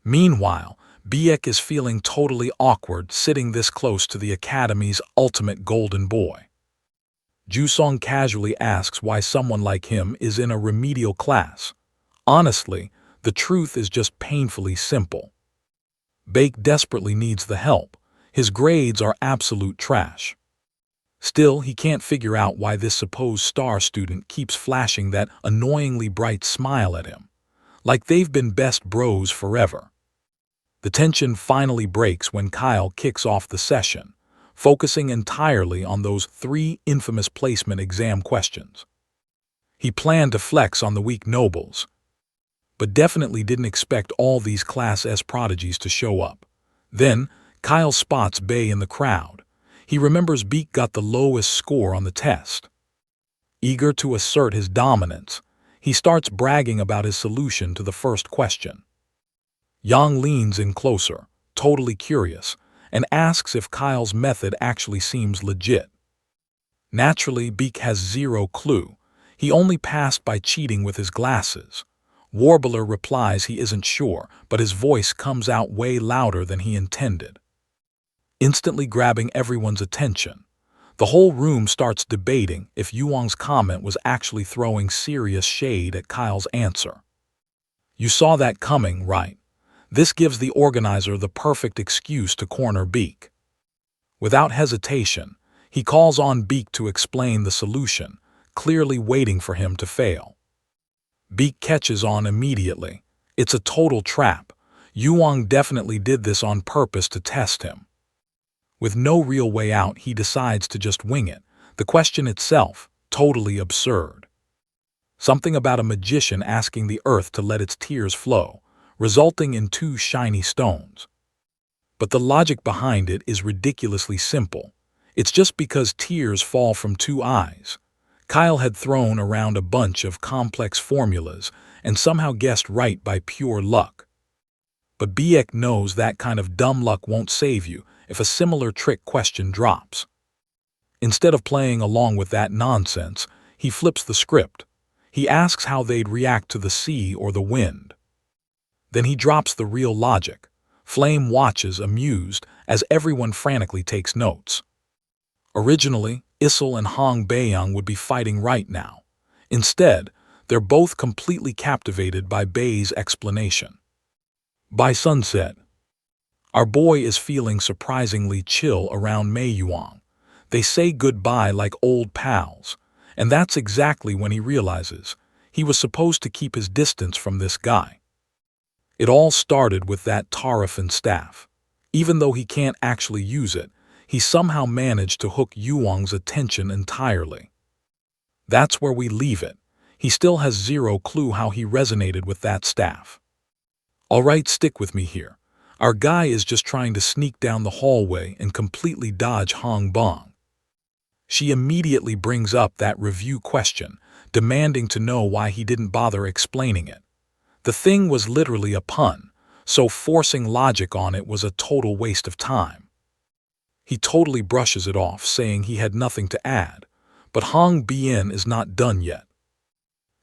Meanwhile, Biek is feeling totally awkward sitting this close to the Academy's ultimate golden boy. Jusong casually asks why someone like him is in a remedial class. Honestly, the truth is just painfully simple. Baek desperately needs the help. His grades are absolute trash. Still, he can't figure out why this supposed star student keeps flashing that annoyingly bright smile at him. Like they've been best bros forever. The tension finally breaks when Kyle kicks off the session, focusing entirely on those 3 infamous placement exam questions. He planned to flex on the weak nobles, but definitely didn't expect all these Class S prodigies to show up. Then, Kyle spots Bae in the crowd. He remembers Beak got the lowest score on the test. Eager to assert his dominance, he starts bragging about his solution to the first question. Yang leans in closer, totally curious, and asks if Kyle's method actually seems legit. Naturally, Beak has zero clue. He only passed by cheating with his glasses. Warbler replies he isn't sure, but his voice comes out way louder than he intended, instantly grabbing everyone's attention. The whole room starts debating if Yuang's comment was actually throwing serious shade at Kyle's answer. You saw that coming, right? This gives the organizer the perfect excuse to corner Beak. Without hesitation, he calls on Beak to explain the solution, clearly waiting for him to fail. Beak catches on immediately. It's a total trap. Yuang definitely did this on purpose to test him. With no real way out, he decides to just wing it. The question itself, totally absurd. Something about a magician asking the earth to let its tears flow, resulting in 2 shiny stones. But the logic behind it is ridiculously simple. It's just because tears fall from 2 eyes. Kyle had thrown around a bunch of complex formulas and somehow guessed right by pure luck. But Biek knows that kind of dumb luck won't save you if a similar trick question drops. Instead of playing along with that nonsense, he flips the script. He asks how they'd react to the sea or the wind. Then he drops the real logic. Flame watches, amused, as everyone frantically takes notes. Originally, Issel and Hong Baeyang would be fighting right now. Instead, they're both completely captivated by Bae's explanation. By sunset, our boy is feeling surprisingly chill around Mei Yuang. They say goodbye like old pals, and that's exactly when he realizes he was supposed to keep his distance from this guy. It all started with that Tarafin staff. Even though he can't actually use it, he somehow managed to hook Yuang's attention entirely. That's where we leave it. He still has zero clue how he resonated with that staff. Alright, stick with me here. Our guy is just trying to sneak down the hallway and completely dodge Hong Bong. She immediately brings up that review question, demanding to know why he didn't bother explaining it. The thing was literally a pun, so forcing logic on it was a total waste of time. He totally brushes it off, saying he had nothing to add, but Hong Bien is not done yet.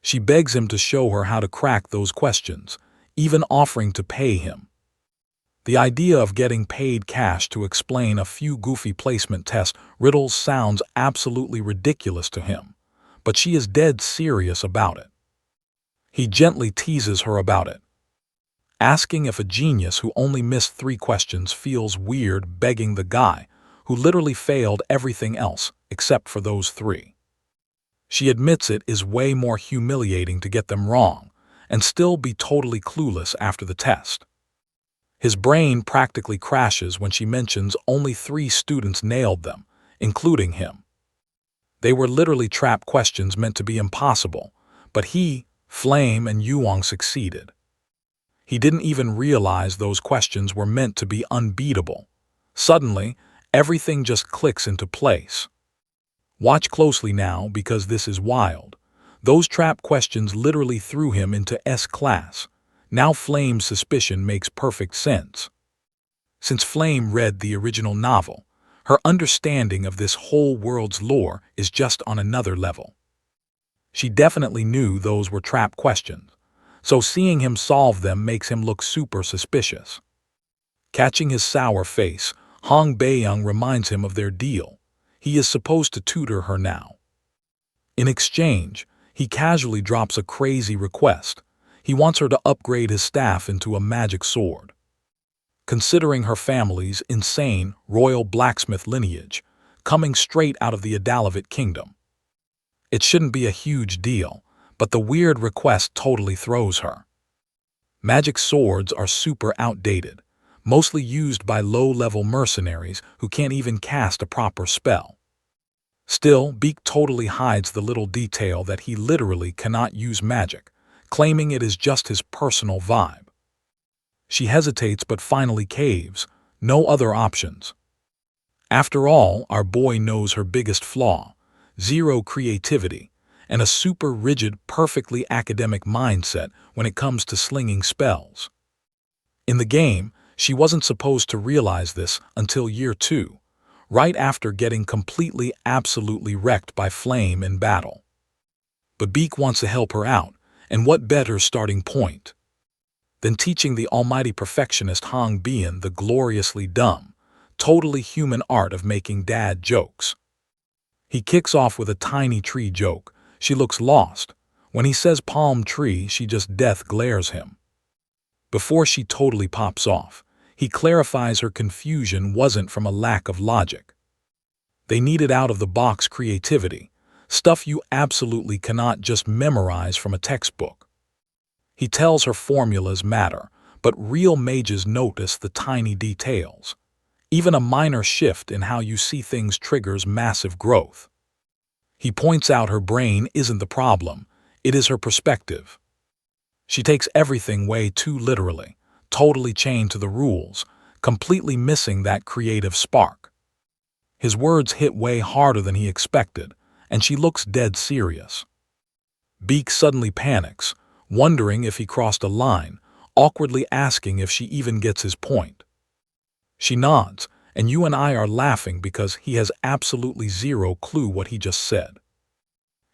She begs him to show her how to crack those questions, even offering to pay him. The idea of getting paid cash to explain a few goofy placement test riddles sounds absolutely ridiculous to him, but she is dead serious about it. He gently teases her about it, asking if a genius who only missed 3 questions feels weird begging the guy who literally failed everything else except for those 3. She admits it is way more humiliating to get them wrong and still be totally clueless after the test. His brain practically crashes when she mentions only 3 students nailed them, including him. They were literally trap questions meant to be impossible, but he, Flame, and Yuang succeeded. He didn't even realize those questions were meant to be unbeatable. Suddenly, everything just clicks into place. Watch closely now because this is wild. Those trap questions literally threw him into S class. Now Flame's suspicion makes perfect sense. Since Flame read the original novel, her understanding of this whole world's lore is just on another level. She definitely knew those were trap questions, so seeing him solve them makes him look super suspicious. Catching his sour face, Hong Baeyoung reminds him of their deal. He is supposed to tutor her now. In exchange, he casually drops a crazy request. He wants her to upgrade his staff into a magic sword. Considering her family's insane royal blacksmith lineage, coming straight out of the Adalavit kingdom, it shouldn't be a huge deal, but the weird request totally throws her. Magic swords are super outdated, mostly used by low-level mercenaries who can't even cast a proper spell. Still, Beak totally hides the little detail that he literally cannot use magic, claiming it is just his personal vibe. She hesitates but finally caves, no other options. After all, our boy knows her biggest flaw: zero creativity, and a super rigid, perfectly academic mindset when it comes to slinging spells. In the game, she wasn't supposed to realize this until year 2, right after getting completely absolutely wrecked by Flame in battle. But Beak wants to help her out, and what better starting point than teaching the almighty perfectionist Hong Bian the gloriously dumb, totally human art of making dad jokes. He kicks off with a tiny tree joke. She looks lost. When he says palm tree, she just death glares him. Before she totally pops off, he clarifies her confusion wasn't from a lack of logic. They needed out-of-the-box creativity, stuff you absolutely cannot just memorize from a textbook. He tells her formulas matter, but real mages notice the tiny details. Even a minor shift in how you see things triggers massive growth. He points out her brain isn't the problem, it is her perspective. She takes everything way too literally, totally chained to the rules, completely missing that creative spark. His words hit way harder than he expected, and she looks dead serious. Beak suddenly panics, wondering if he crossed a line, awkwardly asking if she even gets his point. She nods, and you and I are laughing because he has absolutely zero clue what he just said.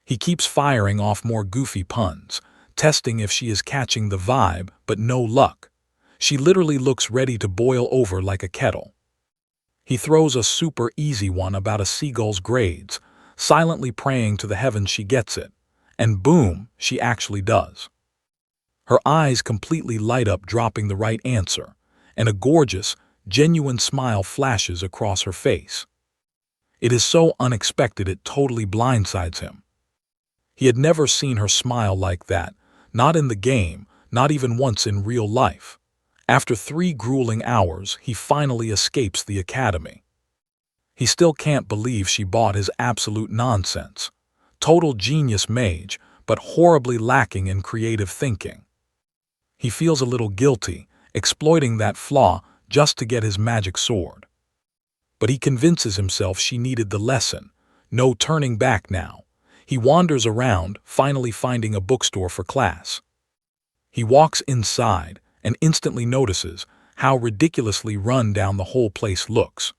He keeps firing off more goofy puns, testing if she is catching the vibe, but no luck. She literally looks ready to boil over like a kettle. He throws a super easy one about a seagull's grades, silently praying to the heavens she gets it, and boom, she actually does. Her eyes completely light up, dropping the right answer, and a gorgeous, genuine smile flashes across her face. It is so unexpected it totally blindsides him. He had never seen her smile like that, not in the game, not even once in real life. After 3 grueling hours, he finally escapes the academy. He still can't believe she bought his absolute nonsense. Total genius mage, but horribly lacking in creative thinking. He feels a little guilty, exploiting that flaw just to get his magic sword. But he convinces himself she needed the lesson. No turning back now. He wanders around, finally finding a bookstore for class. He walks inside and instantly notices how ridiculously run down the whole place looks.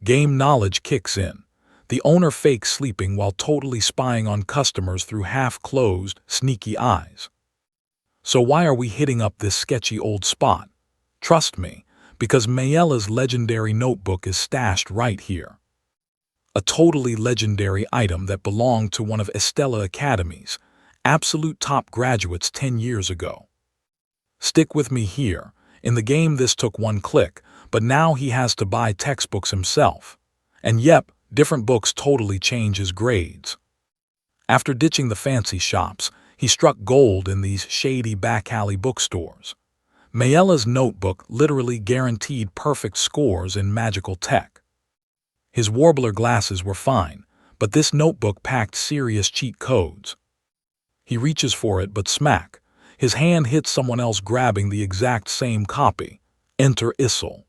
Game knowledge kicks in. The owner fakes sleeping while totally spying on customers through half-closed, sneaky eyes. So why are we hitting up this sketchy old spot? Trust me, because Mayella's legendary notebook is stashed right here. A totally legendary item that belonged to one of Stella Academy's absolute top graduates 10 years ago. Stick with me here. In the game this took one click, but now he has to buy textbooks himself. And yep, different books totally change his grades. After ditching the fancy shops, he struck gold in these shady back alley bookstores. Mayella's notebook literally guaranteed perfect scores in magical tech. His warbler glasses were fine, but this notebook packed serious cheat codes. He reaches for it, but smack, his hand hits someone else grabbing the exact same copy. Enter Issel.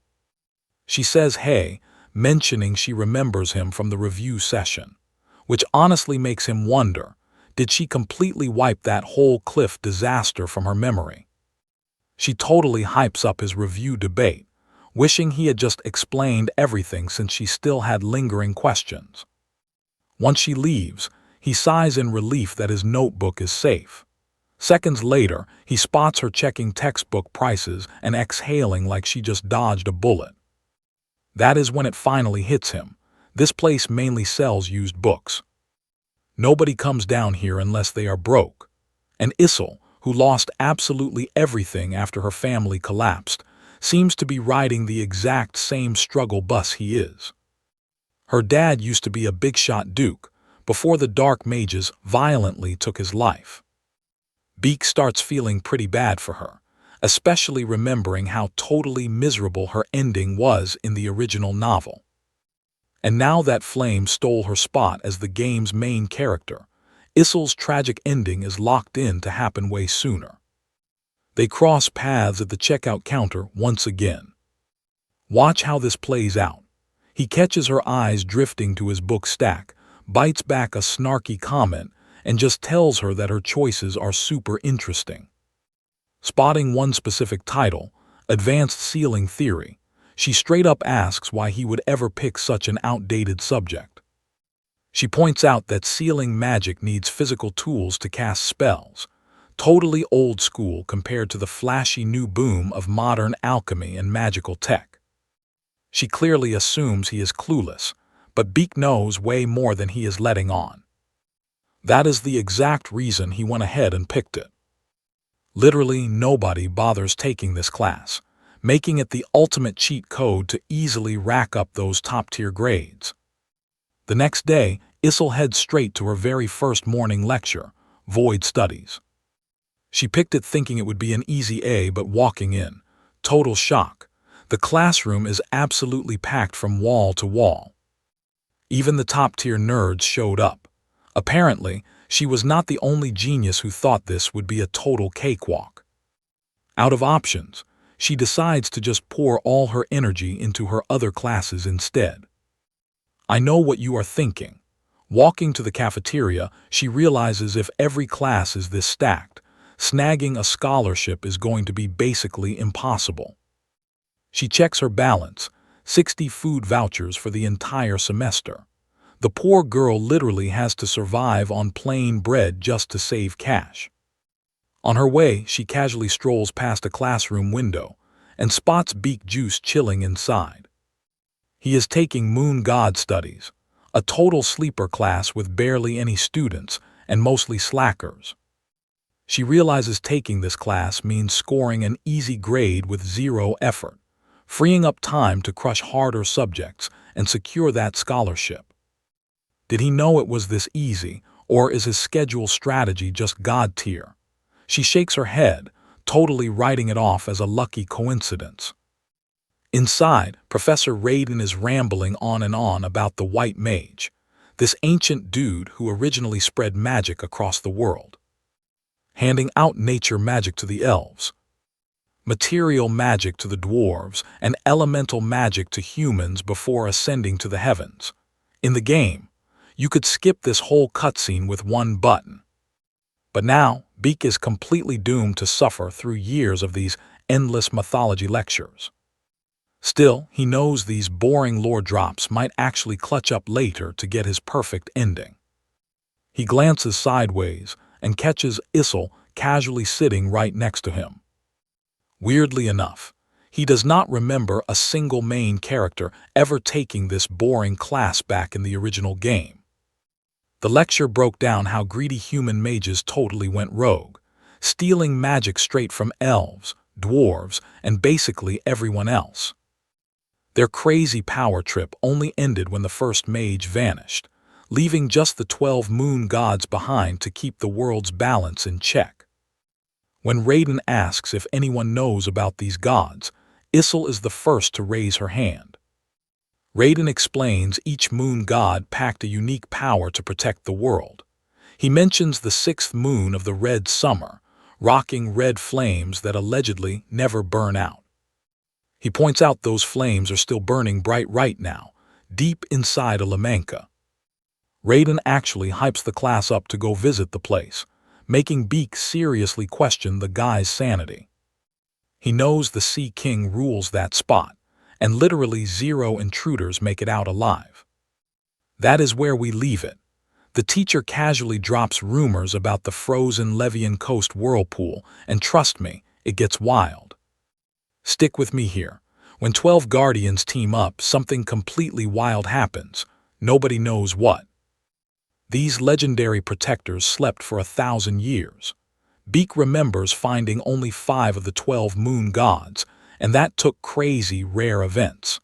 She says hey, mentioning she remembers him from the review session, which honestly makes him wonder, did she completely wipe that whole cliff disaster from her memory. She totally hypes up his review debate, wishing he had just explained everything since she still had lingering questions. Once she leaves, he sighs in relief that his notebook is safe. Seconds later, he spots her checking textbook prices and exhaling like she just dodged a bullet. That is when it finally hits him. This place mainly sells used books. Nobody comes down here unless they are broke. And Issel, who lost absolutely everything after her family collapsed, seems to be riding the exact same struggle bus he is. Her dad used to be a big-shot duke before the dark mages violently took his life. Beak starts feeling pretty bad for her, especially remembering how totally miserable her ending was in the original novel. And now that Flame stole her spot as the game's main character, Issel's tragic ending is locked in to happen way sooner. They cross paths at the checkout counter once again. Watch how this plays out. He catches her eyes drifting to his book stack, bites back a snarky comment, and just tells her that her choices are super interesting. Spotting one specific title, Advanced Sealing Theory, she straight up asks why he would ever pick such an outdated subject. She points out that sealing magic needs physical tools to cast spells, totally old school compared to the flashy new boom of modern alchemy and magical tech. She clearly assumes he is clueless, but Beak knows way more than he is letting on. That is the exact reason he went ahead and picked it. Literally nobody bothers taking this class, making it the ultimate cheat code to easily rack up those top-tier grades. The next day, Issel heads straight to her very first morning lecture, Void Studies. She picked it thinking it would be an easy A, but walking in, total shock. The classroom is absolutely packed from wall to wall. Even the top-tier nerds showed up. Apparently, she was not the only genius who thought this would be a total cakewalk. Out of options, she decides to just pour all her energy into her other classes instead. I know what you are thinking. Walking to the cafeteria, she realizes if every class is this stacked, snagging a scholarship is going to be basically impossible. She checks her balance, 60 food vouchers for the entire semester. The poor girl literally has to survive on plain bread just to save cash. On her way, she casually strolls past a classroom window and spots Beak Juice chilling inside. He is taking Moon God Studies, a total sleeper class with barely any students and mostly slackers. She realizes taking this class means scoring an easy grade with zero effort, freeing up time to crush harder subjects and secure that scholarship. Did he know it was this easy, or is his schedule strategy just God tier? She shakes her head, totally writing it off as a lucky coincidence. Inside, Professor Raiden is rambling on and on about the White Mage, this ancient dude who originally spread magic across the world, handing out nature magic to the elves, material magic to the dwarves, and elemental magic to humans before ascending to the heavens. In the game, you could skip this whole cutscene with one button. But now, Beak is completely doomed to suffer through years of these endless mythology lectures. Still, he knows these boring lore drops might actually clutch up later to get his perfect ending. He glances sideways and catches Issel casually sitting right next to him. Weirdly enough, he does not remember a single main character ever taking this boring class back in the original game. The lecture broke down how greedy human mages totally went rogue, stealing magic straight from elves, dwarves, and basically everyone else. Their crazy power trip only ended when the first mage vanished, leaving just the 12 moon gods behind to keep the world's balance in check. When Raiden asks if anyone knows about these gods, Issel is the first to raise her hand. Raiden explains each moon god packed a unique power to protect the world. He mentions the 6th moon of the red summer, rocking red flames that allegedly never burn out. He points out those flames are still burning bright right now, deep inside a Lamanca. Raiden actually hypes the class up to go visit the place, making Beak seriously question the guy's sanity. He knows the Sea King rules that spot, and literally 0 intruders make it out alive. That is where we leave it. The teacher casually drops rumors about the frozen Levian Coast whirlpool, and trust me, it gets wild. Stick with me here. When 12 Guardians team up, something completely wild happens. Nobody knows what. These legendary protectors slept for 1,000 years. Beak remembers finding only 5 of the 12 moon gods, and that took crazy, rare events.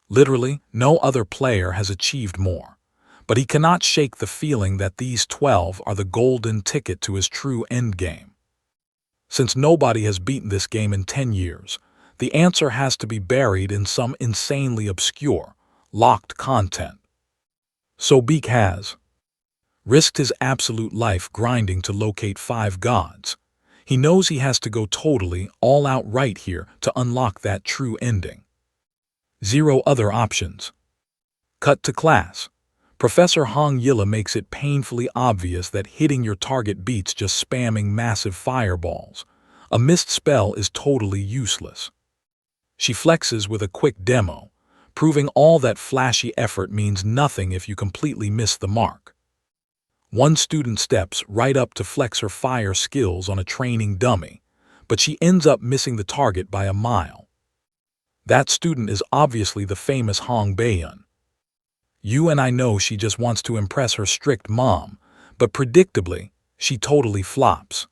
Literally, no other player has achieved more. But he cannot shake the feeling that these 12 are the golden ticket to his true endgame. Since nobody has beaten this game in 10 years, the answer has to be buried in some insanely obscure, locked content. So Beak has risked his absolute life grinding to locate 5 gods. He knows he has to go totally all out right here to unlock that true ending. 0 other options. Cut to class. Professor Hong Yilla makes it painfully obvious that hitting your target beats just spamming massive fireballs. A missed spell is totally useless. She flexes with a quick demo, proving all that flashy effort means nothing if you completely miss the mark. One student steps right up to flex her fire skills on a training dummy, but she ends up missing the target by a mile. That student is obviously the famous Hong Baeyeon. You and I know she just wants to impress her strict mom, but predictably, she totally flops.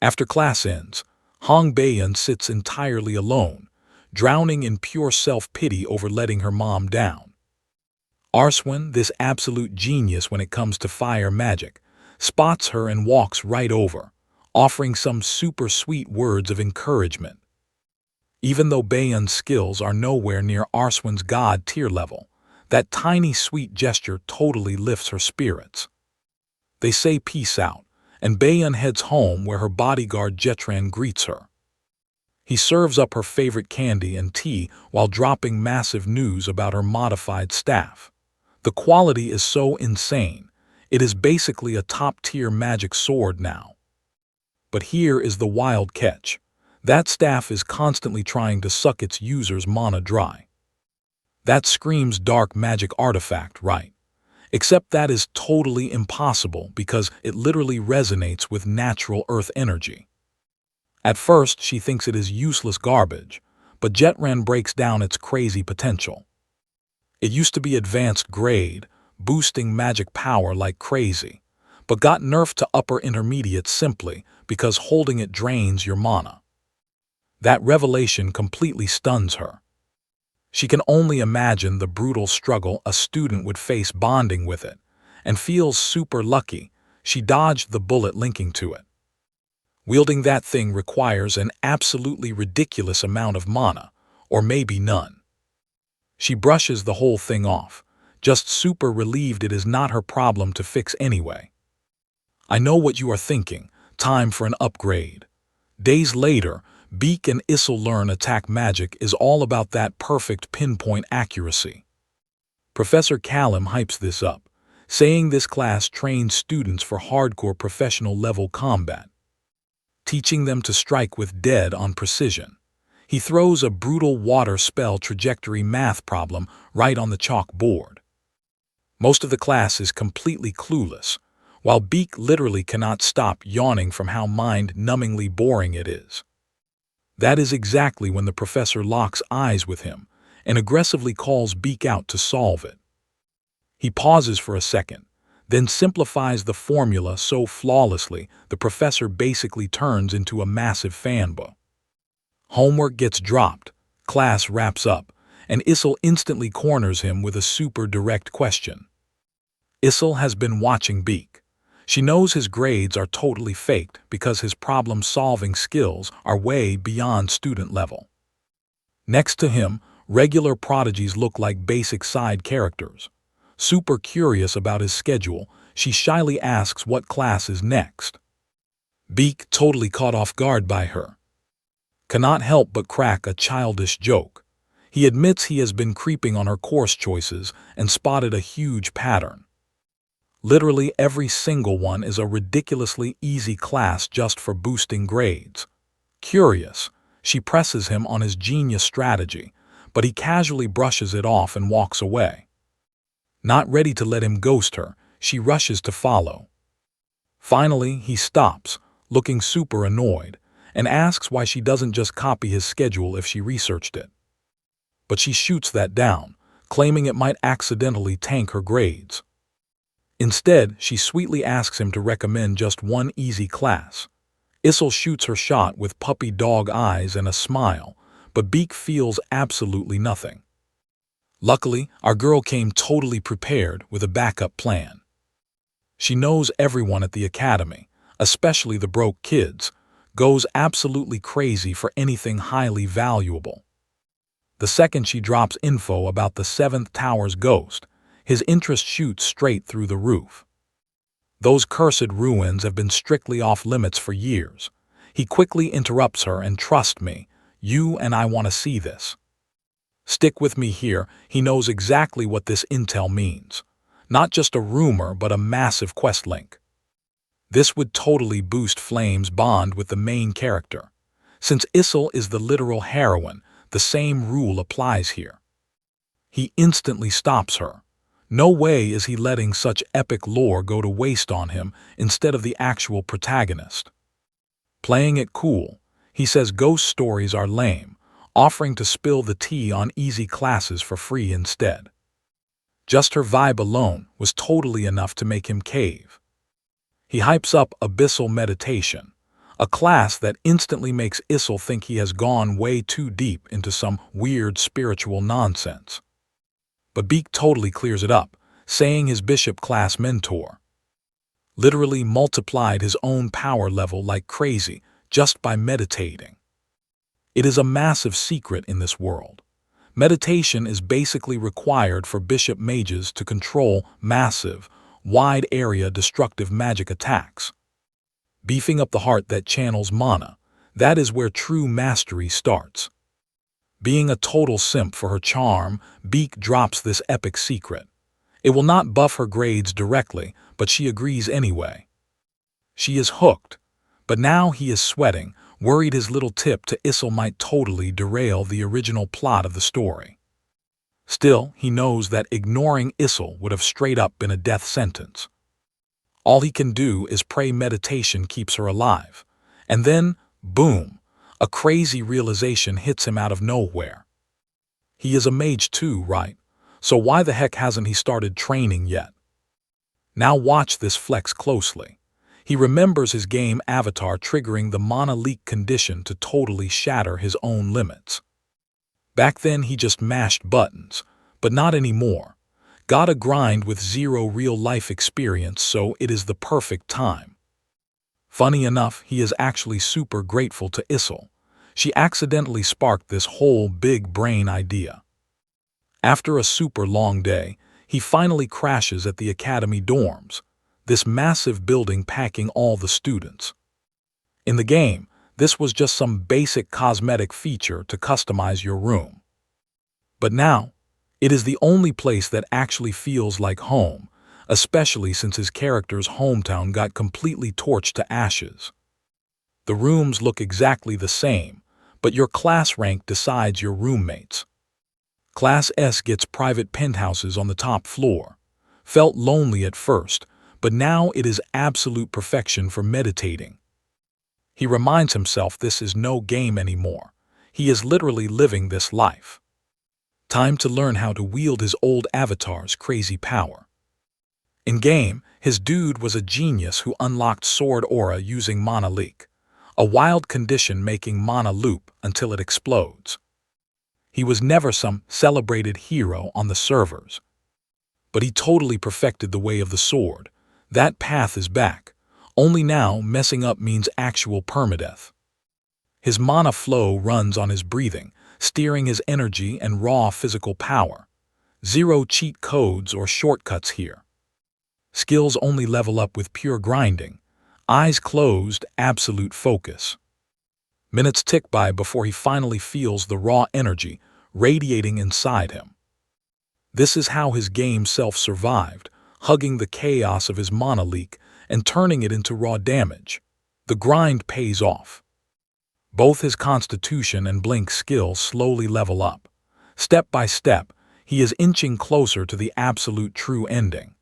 After class ends, Hong Baeyeon sits entirely alone, drowning in pure self-pity over letting her mom down. Arswin, this absolute genius when it comes to fire magic, spots her and walks right over, offering some super sweet words of encouragement. Even though Baeyeon's skills are nowhere near Arswin's god tier level, that tiny sweet gesture totally lifts her spirits. They say peace out, and Baeyeon heads home where her bodyguard Jetran greets her. He serves up her favorite candy and tea while dropping massive news about her modified staff. The quality is so insane, it is basically a top-tier magic sword now. But here is the wild catch. That staff is constantly trying to suck its users' mana dry. That screams dark magic artifact, right? Except that is totally impossible because it literally resonates with natural earth energy. At first, she thinks it is useless garbage, but Jetran breaks down its crazy potential. It used to be advanced grade, boosting magic power like crazy, but got nerfed to upper intermediate simply because holding it drains your mana. That revelation completely stuns her. She can only imagine the brutal struggle a student would face bonding with it, and feels super lucky she dodged the bullet linking to it. Wielding that thing requires an absolutely ridiculous amount of mana, or maybe none. She brushes the whole thing off, just super relieved it is not her problem to fix anyway. I know what you are thinking, time for an upgrade. Days later, Beak and Issel learn attack magic is all about that perfect pinpoint accuracy. Professor Callum hypes this up, saying this class trains students for hardcore professional level combat, teaching them to strike with dead-on precision. He throws a brutal water spell trajectory math problem right on the chalkboard. Most of the class is completely clueless, while Beak literally cannot stop yawning from how mind-numbingly boring it is. That is exactly when the professor locks eyes with him and aggressively calls Beak out to solve it. He pauses for a second, then simplifies the formula so flawlessly the professor basically turns into a massive fanboy. Homework gets dropped, class wraps up, and Issel instantly corners him with a super direct question. Issel has been watching Beak. She knows his grades are totally faked because his problem-solving skills are way beyond student level. Next to him, regular prodigies look like basic side characters. Super curious about his schedule, she shyly asks what class is next. Beak, totally caught off guard by her, cannot help but crack a childish joke. He admits he has been creeping on her course choices and spotted a huge pattern. Literally every single one is a ridiculously easy class just for boosting grades. Curious, she presses him on his genius strategy, but he casually brushes it off and walks away. Not ready to let him ghost her, she rushes to follow. Finally, he stops, looking super annoyed, and asks why she doesn't just copy his schedule if she researched it. But she shoots that down, claiming it might accidentally tank her grades. Instead, she sweetly asks him to recommend just one easy class. Issel shoots her shot with puppy dog eyes and a smile, but Beak feels absolutely nothing. Luckily, our girl came totally prepared with a backup plan. She knows everyone at the academy, especially the broke kids, goes absolutely crazy for anything highly valuable. The second she drops info about the Seventh Tower's ghost, his interest shoots straight through the roof. Those cursed ruins have been strictly off-limits for years. He quickly interrupts her and trust me, you and I want to see this. Stick with me here, he knows exactly what this intel means. Not just a rumor, but a massive quest link. This would totally boost Flame's bond with the main character. Since Issel is the literal heroine, the same rule applies here. He instantly stops her. No way is he letting such epic lore go to waste on him instead of the actual protagonist. Playing it cool, he says ghost stories are lame, offering to spill the tea on easy classes for free instead. Just her vibe alone was totally enough to make him cave. He hypes up Abyssal Meditation, a class that instantly makes Issel think he has gone way too deep into some weird spiritual nonsense. But Beak totally clears it up, saying his bishop class mentor literally multiplied his own power level like crazy just by meditating. It is a massive secret in this world. Meditation is basically required for bishop mages to control massive, wide-area destructive magic attacks. Beefing up the heart that channels mana, that is where true mastery starts. Being a total simp for her charm, Beak drops this epic secret. It will not buff her grades directly, but she agrees anyway. She is hooked, but now he is sweating, worried his little tip to Issel might totally derail the original plot of the story. Still, he knows that ignoring Issel would have straight up been a death sentence. All he can do is pray meditation keeps her alive. And then, boom, a crazy realization hits him out of nowhere. He is a mage too, right? So why the heck hasn't he started training yet? Now watch this flex closely. He remembers his game avatar triggering the mana leak condition to totally shatter his own limits. Back then he just mashed buttons, but not anymore. Gotta grind with zero real-life experience, so it is the perfect time. Funny enough, he is actually super grateful to Issel. She accidentally sparked this whole big brain idea. After a super long day, he finally crashes at the academy dorms, this massive building packing all the students. In the game, this was just some basic cosmetic feature to customize your room. But now, it is the only place that actually feels like home, especially since his character's hometown got completely torched to ashes. The rooms look exactly the same, but your class rank decides your roommates. Class S gets private penthouses on the top floor. Felt lonely at first, but now it is absolute perfection for meditating. He reminds himself this is no game anymore. He is literally living this life. Time to learn how to wield his old avatar's crazy power. In-game, his dude was a genius who unlocked Sword Aura using Mana Leak, a wild condition making mana loop until it explodes. He was never some celebrated hero on the servers. But he totally perfected the way of the sword. That path is back. Only now, messing up means actual permadeath. His mana flow runs on his breathing, steering his energy and raw physical power. Zero cheat codes or shortcuts here. Skills only level up with pure grinding. Eyes closed, absolute focus. Minutes tick by before he finally feels the raw energy radiating inside him. This is how his game self survived, hugging the chaos of his mana leak and turning it into raw damage. The grind pays off. Both his constitution and blink skills slowly level up. Step by step, he is inching closer to the absolute true ending.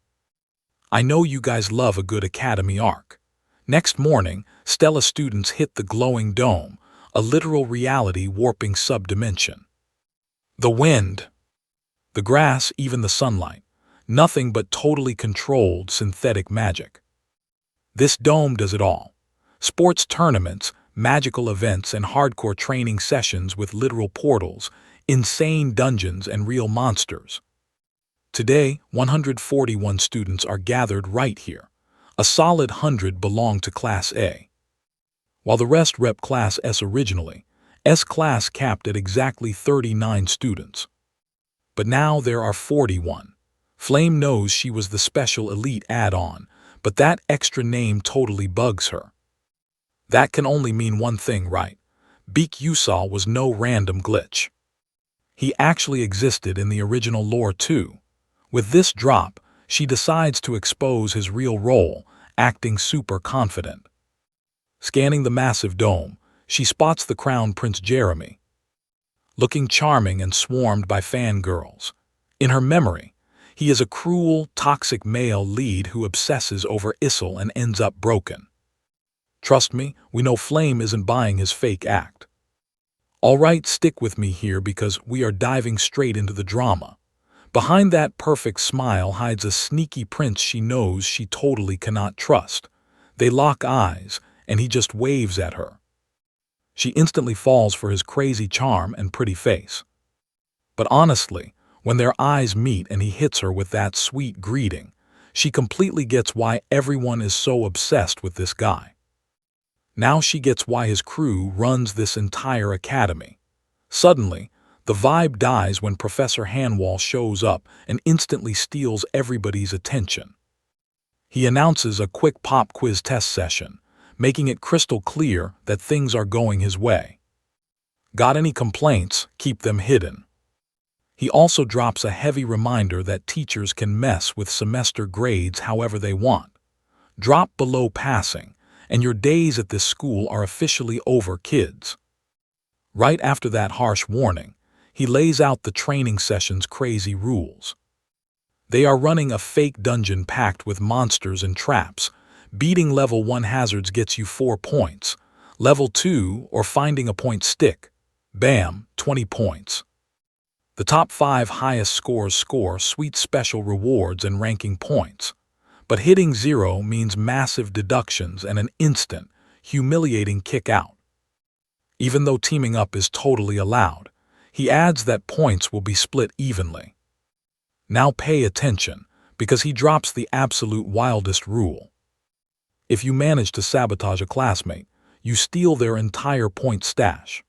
I know you guys love a good academy arc. Next morning, Stella students hit the glowing dome, a literal reality warping subdimension. The wind, the grass, even the sunlight, nothing but totally controlled synthetic magic. This dome does it all. Sports tournaments, magical events, and hardcore training sessions with literal portals, insane dungeons, and real monsters. Today, 141 students are gathered right here. A solid 100 belong to Class A. While the rest rep Class S originally, S-Class capped at exactly 39 students. But now there are 41. Flame knows she was the special elite add-on, but that extra name totally bugs her. That can only mean one thing, right? Beak Yusal was no random glitch. He actually existed in the original lore too. With this drop, she decides to expose his real role, acting super confident. Scanning the massive dome, she spots the Crown Prince Jeremy, looking charming and swarmed by fangirls. In her memory, he is a cruel, toxic male lead who obsesses over Issel and ends up broken. Trust me, we know Flame isn't buying his fake act. Alright, stick with me here because we are diving straight into the drama. Behind that perfect smile hides a sneaky prince she knows she totally cannot trust. They lock eyes, and he just waves at her. She instantly falls for his crazy charm and pretty face. But honestly, when their eyes meet and he hits her with that sweet greeting, she completely gets why everyone is so obsessed with this guy. Now she gets why his crew runs this entire academy. Suddenly, the vibe dies when Professor Hanwall shows up and instantly steals everybody's attention. He announces a quick pop quiz test session, making it crystal clear that things are going his way. Got any complaints? Keep them hidden. He also drops a heavy reminder that teachers can mess with semester grades however they want. Drop below passing, and your days at this school are officially over, kids. Right after that harsh warning, he lays out the training session's crazy rules. They are running a fake dungeon packed with monsters and traps. Beating level 1 hazards gets you 4 points. Level 2, or finding a point stick, bam, 20 points. The top 5 highest scores score sweet special rewards and ranking points. But hitting 0 means massive deductions and an instant, humiliating kick out. Even though teaming up is totally allowed, he adds that points will be split evenly. Now pay attention, because he drops the absolute wildest rule. If you manage to sabotage a classmate, you steal their entire point stash.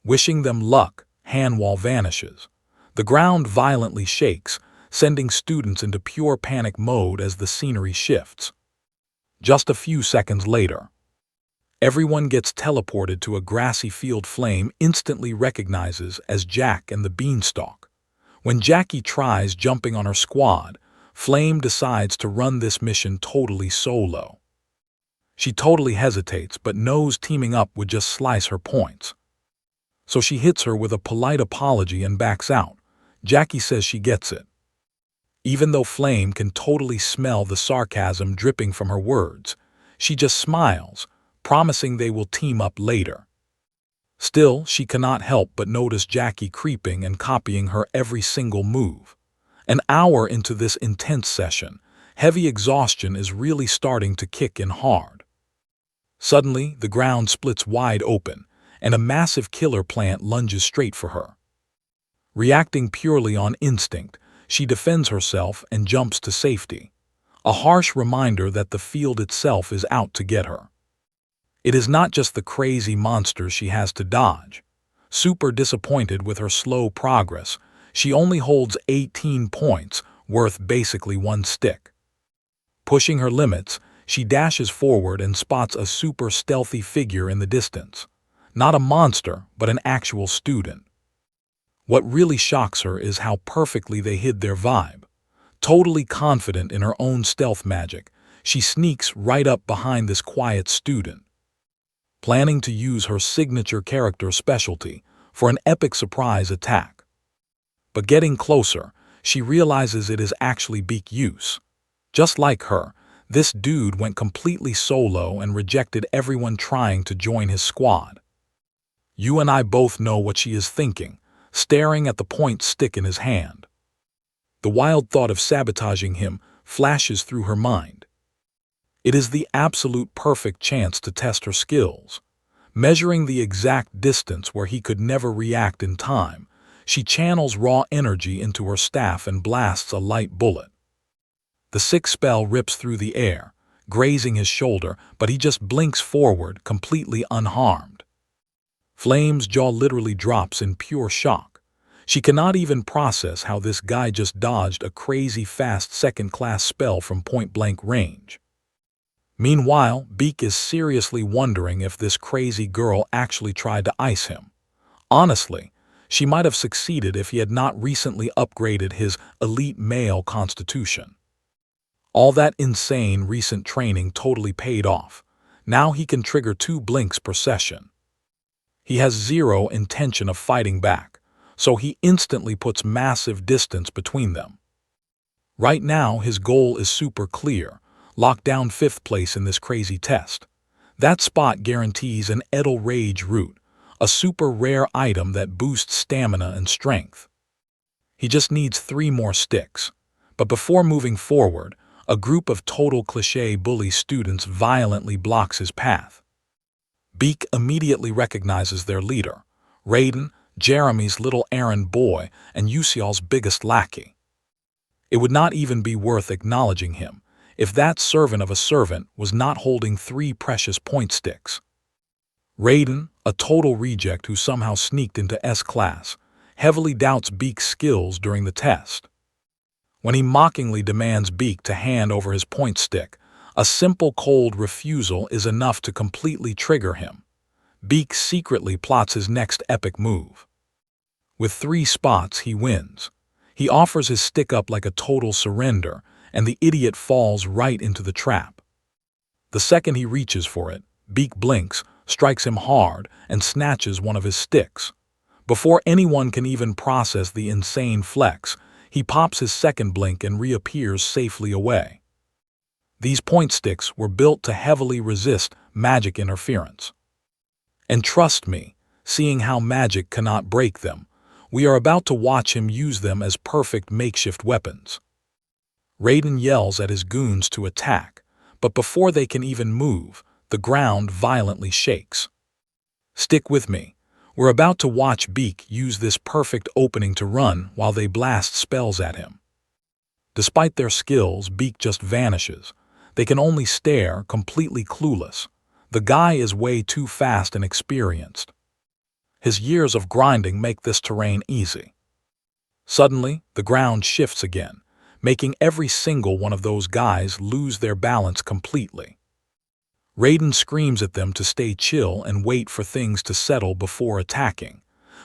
Wishing them luck, Hanwall vanishes. The ground violently shakes, sending students into pure panic mode as the scenery shifts. Just a few seconds later, everyone gets teleported to a grassy field Flame instantly recognizes as Jack and the Beanstalk. When Jackie tries jumping on her squad, Flame decides to run this mission totally solo. She totally hesitates but knows teaming up would just slice her points. So she hits her with a polite apology and backs out. Jackie says she gets it. Even though Flame can totally smell the sarcasm dripping from her words, she just smiles, promising they will team up later. Still, she cannot help but notice Jackie creeping and copying her every single move. An hour into this intense session, heavy exhaustion is really starting to kick in hard. Suddenly, the ground splits wide open, and a massive killer plant lunges straight for her. Reacting purely on instinct, she defends herself and jumps to safety, a harsh reminder that the field itself is out to get her. It is not just the crazy monsters she has to dodge. Super disappointed with her slow progress, she only holds 18 points, worth basically 1 stick. Pushing her limits, she dashes forward and spots a super stealthy figure in the distance. Not a monster, but an actual student. What really shocks her is how perfectly they hid their vibe. Totally confident in her own stealth magic, she sneaks right up behind this quiet student, planning to use her signature character specialty for an epic surprise attack. But getting closer, she realizes it is actually Beak use. Just like her, this dude went completely solo and rejected everyone trying to join his squad. You and I both know what she is thinking, staring at the point stick in his hand. The wild thought of sabotaging him flashes through her mind. It is the absolute perfect chance to test her skills. Measuring the exact distance where he could never react in time, she channels raw energy into her staff and blasts a light bullet. The sick spell rips through the air, grazing his shoulder, but he just blinks forward, completely unharmed. Flame's jaw literally drops in pure shock. She cannot even process how this guy just dodged a crazy fast second-class spell from point-blank range. Meanwhile, Beak is seriously wondering if this crazy girl actually tried to ice him. Honestly, she might have succeeded if he had not recently upgraded his elite male constitution. All that insane recent training totally paid off. Now he can trigger 2 blinks per session. He has zero intention of fighting back, so he instantly puts massive distance between them. Right now, his goal is super clear: lock down 5th place in this crazy test. That spot guarantees an Edel Rage root, a super rare item that boosts stamina and strength. He just needs 3 more sticks. But before moving forward, a group of total cliché bully students violently blocks his path. Beak immediately recognizes their leader, Raiden, Jeremy's little errand boy and Yusial's biggest lackey. It would not even be worth acknowledging him if that servant of a servant was not holding 3 precious point sticks. Raiden, a total reject who somehow sneaked into S-class, heavily doubts Beak's skills during the test. When he mockingly demands Beak to hand over his point stick, a simple cold refusal is enough to completely trigger him. Beak secretly plots his next epic move. With 3 spots, he wins. He offers his stick up like a total surrender, and the idiot falls right into the trap. The second he reaches for it, Beak blinks, strikes him hard, and snatches one of his sticks. Before anyone can even process the insane flex, he pops his second blink and reappears safely away. These point sticks were built to heavily resist magic interference. And trust me, seeing how magic cannot break them, we are about to watch him use them as perfect makeshift weapons. Raiden yells at his goons to attack, but before they can even move, the ground violently shakes. Stick with me. We're about to watch Beak use this perfect opening to run while they blast spells at him. Despite their skills, Beak just vanishes. They can only stare, completely clueless. The guy is way too fast and experienced. His years of grinding make this terrain easy. Suddenly, the ground shifts again, making every single one of those guys lose their balance completely. Raiden screams at them to stay chill and wait for things to settle before attacking.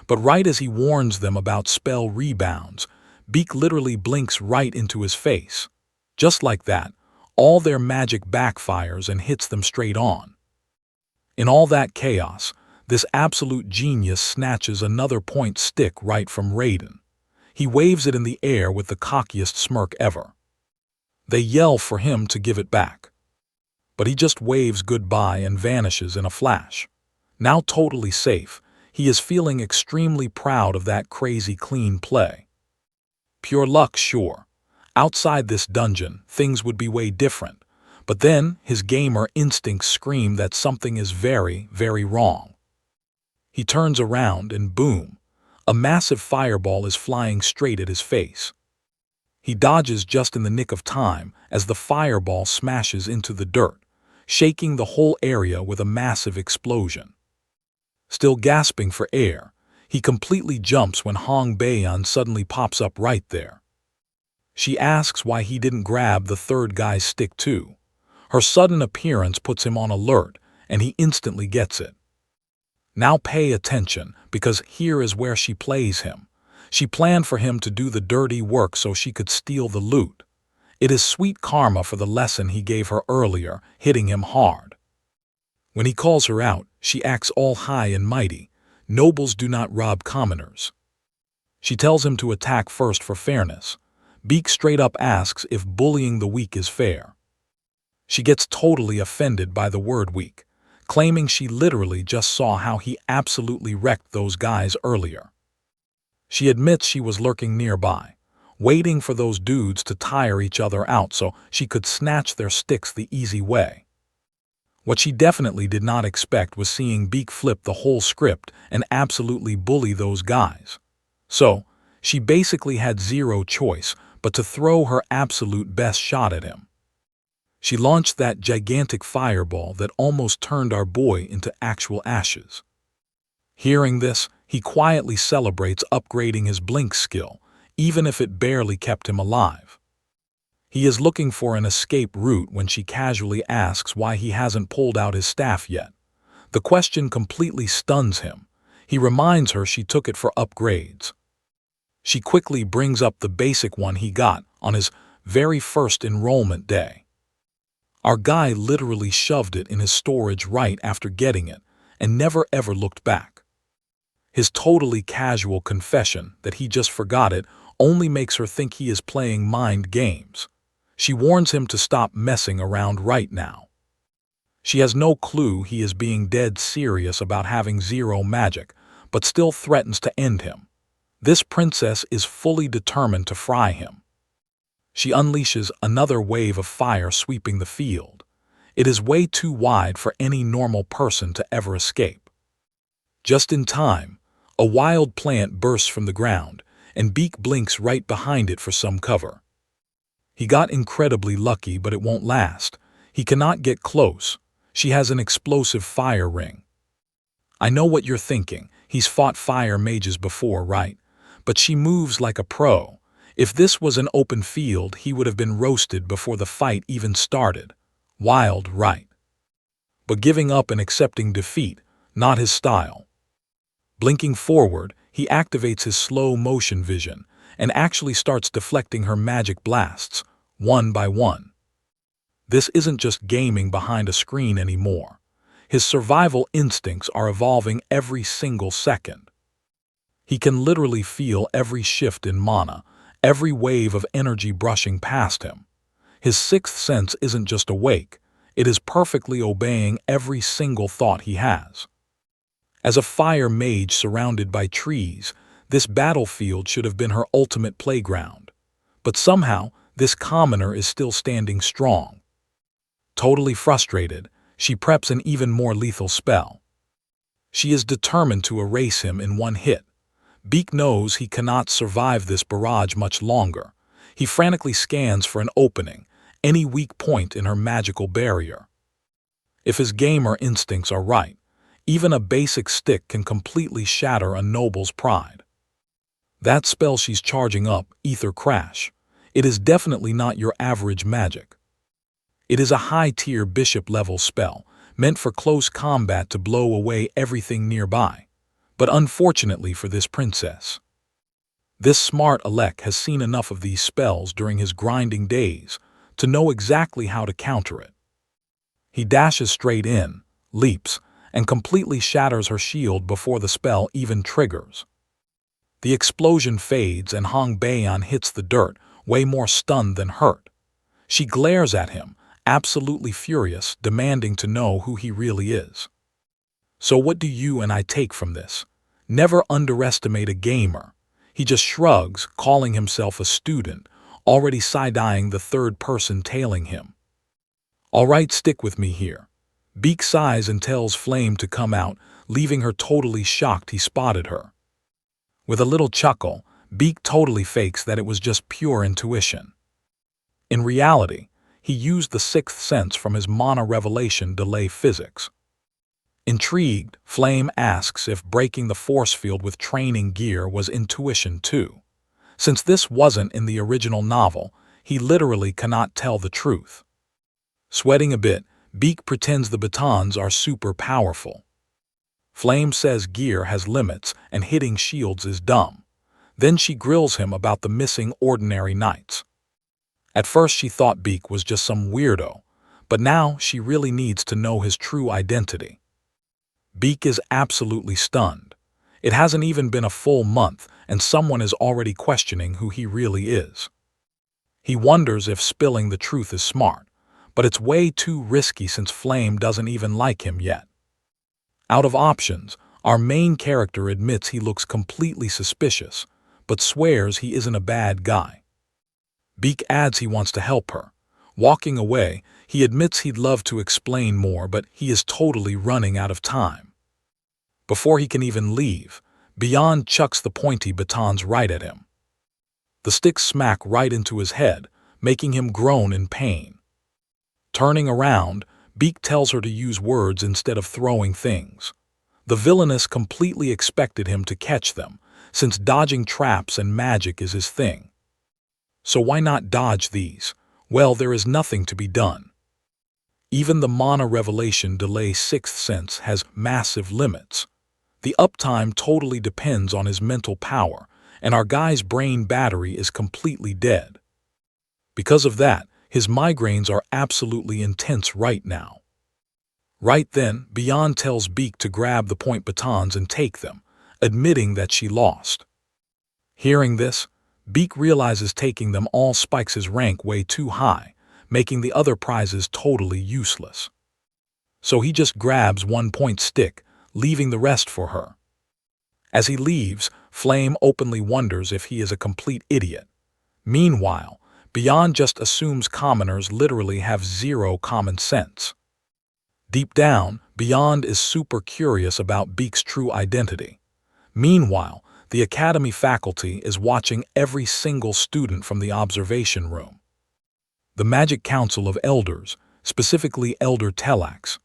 But right as he warns them about spell rebounds, Beak literally blinks right into his face. Just like that, all their magic backfires and hits them straight on. In all that chaos, this absolute genius snatches another point stick right from Raiden. He waves it in the air with the cockiest smirk ever. They yell for him to give it back. But he just waves goodbye and vanishes in a flash. Now totally safe, he is feeling extremely proud of that crazy clean play. Pure luck, sure. Outside this dungeon, things would be way different. But then, his gamer instincts scream that something is very, very wrong. He turns around and boom, a massive fireball is flying straight at his face. He dodges just in the nick of time as the fireball smashes into the dirt, shaking the whole area with a massive explosion. Still gasping for air, he completely jumps when Hong Baeyeon suddenly pops up right there. She asks why he didn't grab the third guy's stick too. Her sudden appearance puts him on alert, and he instantly gets it. Now pay attention, because here is where she plays him. She planned for him to do the dirty work so she could steal the loot. It is sweet karma for the lesson he gave her earlier, hitting him hard. When he calls her out, she acts all high and mighty. Nobles do not rob commoners. She tells him to attack first for fairness. Beak straight up asks if bullying the weak is fair. She gets totally offended by the word weak, claiming she literally just saw how he absolutely wrecked those guys earlier. She admits she was lurking nearby, waiting for those dudes to tire each other out so she could snatch their sticks the easy way. What she definitely did not expect was seeing Beak flip the whole script and absolutely bully those guys. So, she basically had zero choice but to throw her absolute best shot at him. She launched that gigantic fireball that almost turned our boy into actual ashes. Hearing this, he quietly celebrates upgrading his blink skill, even if it barely kept him alive. He is looking for an escape route when she casually asks why he hasn't pulled out his staff yet. The question completely stuns him. He reminds her she took it for upgrades. She quickly brings up the basic one he got on his very first enrollment day. Our guy literally shoved it in his storage right after getting it and never ever looked back. His totally casual confession that he just forgot it only makes her think he is playing mind games. She warns him to stop messing around right now. She has no clue he is being dead serious about having zero magic, but still threatens to end him. This princess is fully determined to fry him. She unleashes another wave of fire sweeping the field. It is way too wide for any normal person to ever escape. Just in time, a wild plant bursts from the ground, and Beak blinks right behind it for some cover. He got incredibly lucky, but it won't last. He cannot get close. She has an explosive fire ring. I know what you're thinking. He's fought fire mages before, right? But she moves like a pro. If this was an open field, he would have been roasted before the fight even started. Wild, right? But giving up and accepting defeat, not his style. Blinking forward, he activates his slow-motion vision and actually starts deflecting her magic blasts, one by one. This isn't just gaming behind a screen anymore. His survival instincts are evolving every single second. He can literally feel every shift in mana, every wave of energy brushing past him. His sixth sense isn't just awake, it is perfectly obeying every single thought he has. As a fire mage surrounded by trees, this battlefield should have been her ultimate playground. But somehow, this commoner is still standing strong. Totally frustrated, she preps an even more lethal spell. She is determined to erase him in one hit. Beak knows he cannot survive this barrage much longer. He frantically scans for an opening, any weak point in her magical barrier. If his gamer instincts are right, even a basic stick can completely shatter a noble's pride. That spell she's charging up, Ether Crash, it is definitely not your average magic. It is a high-tier bishop-level spell, meant for close combat to blow away everything nearby. But unfortunately for this princess, this smart Alec has seen enough of these spells during his grinding days to know exactly how to counter it. He dashes straight in, leaps, and completely shatters her shield before the spell even triggers. The explosion fades and Hong Baeon hits the dirt, way more stunned than hurt. She glares at him, absolutely furious, demanding to know who he really is. So what do you and I take from this? Never underestimate a gamer. He just shrugs, calling himself a student, already side-eyeing the third person tailing him. All right, stick with me here. Beak sighs and tells Flame to come out, leaving her totally shocked he spotted her. With a little chuckle, Beak totally fakes that it was just pure intuition. In reality, he used the sixth sense from his mana revelation delay physics. Intrigued, Flame asks if breaking the force field with training gear was intuition too. Since this wasn't in the original novel, he literally cannot tell the truth. Sweating a bit, Beak pretends the batons are super powerful. Flame says gear has limits and hitting shields is dumb. Then she grills him about the missing ordinary knights. At first she thought Beak was just some weirdo, but now she really needs to know his true identity. Beak is absolutely stunned. It hasn't even been a full month, and someone is already questioning who he really is. He wonders if spilling the truth is smart, but it's way too risky since Flame doesn't even like him yet. Out of options, our main character admits he looks completely suspicious, but swears he isn't a bad guy. Beak adds he wants to help her. Walking away, he admits he'd love to explain more, but he is totally running out of time. Before he can even leave, Beyond chucks the pointy batons right at him. The sticks smack right into his head, making him groan in pain. Turning around, Beak tells her to use words instead of throwing things. The villainess completely expected him to catch them, since dodging traps and magic is his thing. So why not dodge these? Well, there is nothing to be done. Even the Mana Revelation Delay Sixth Sense has massive limits. The uptime totally depends on his mental power, and our guy's brain battery is completely dead. Because of that, his migraines are absolutely intense right now. Right then, Beyond tells Beak to grab the point batons and take them, admitting that she lost. Hearing this, Beak realizes taking them all spikes his rank way too high, making the other prizes totally useless. So he just grabs 1-point stick, leaving the rest for her. As he leaves, Flame openly wonders if he is a complete idiot. Meanwhile, Beyond just assumes commoners literally have zero common sense. Deep down, Beyond is super curious about Beak's true identity. Meanwhile, the Academy faculty is watching every single student from the observation room. The Magic Council of Elders, specifically Elder Telax,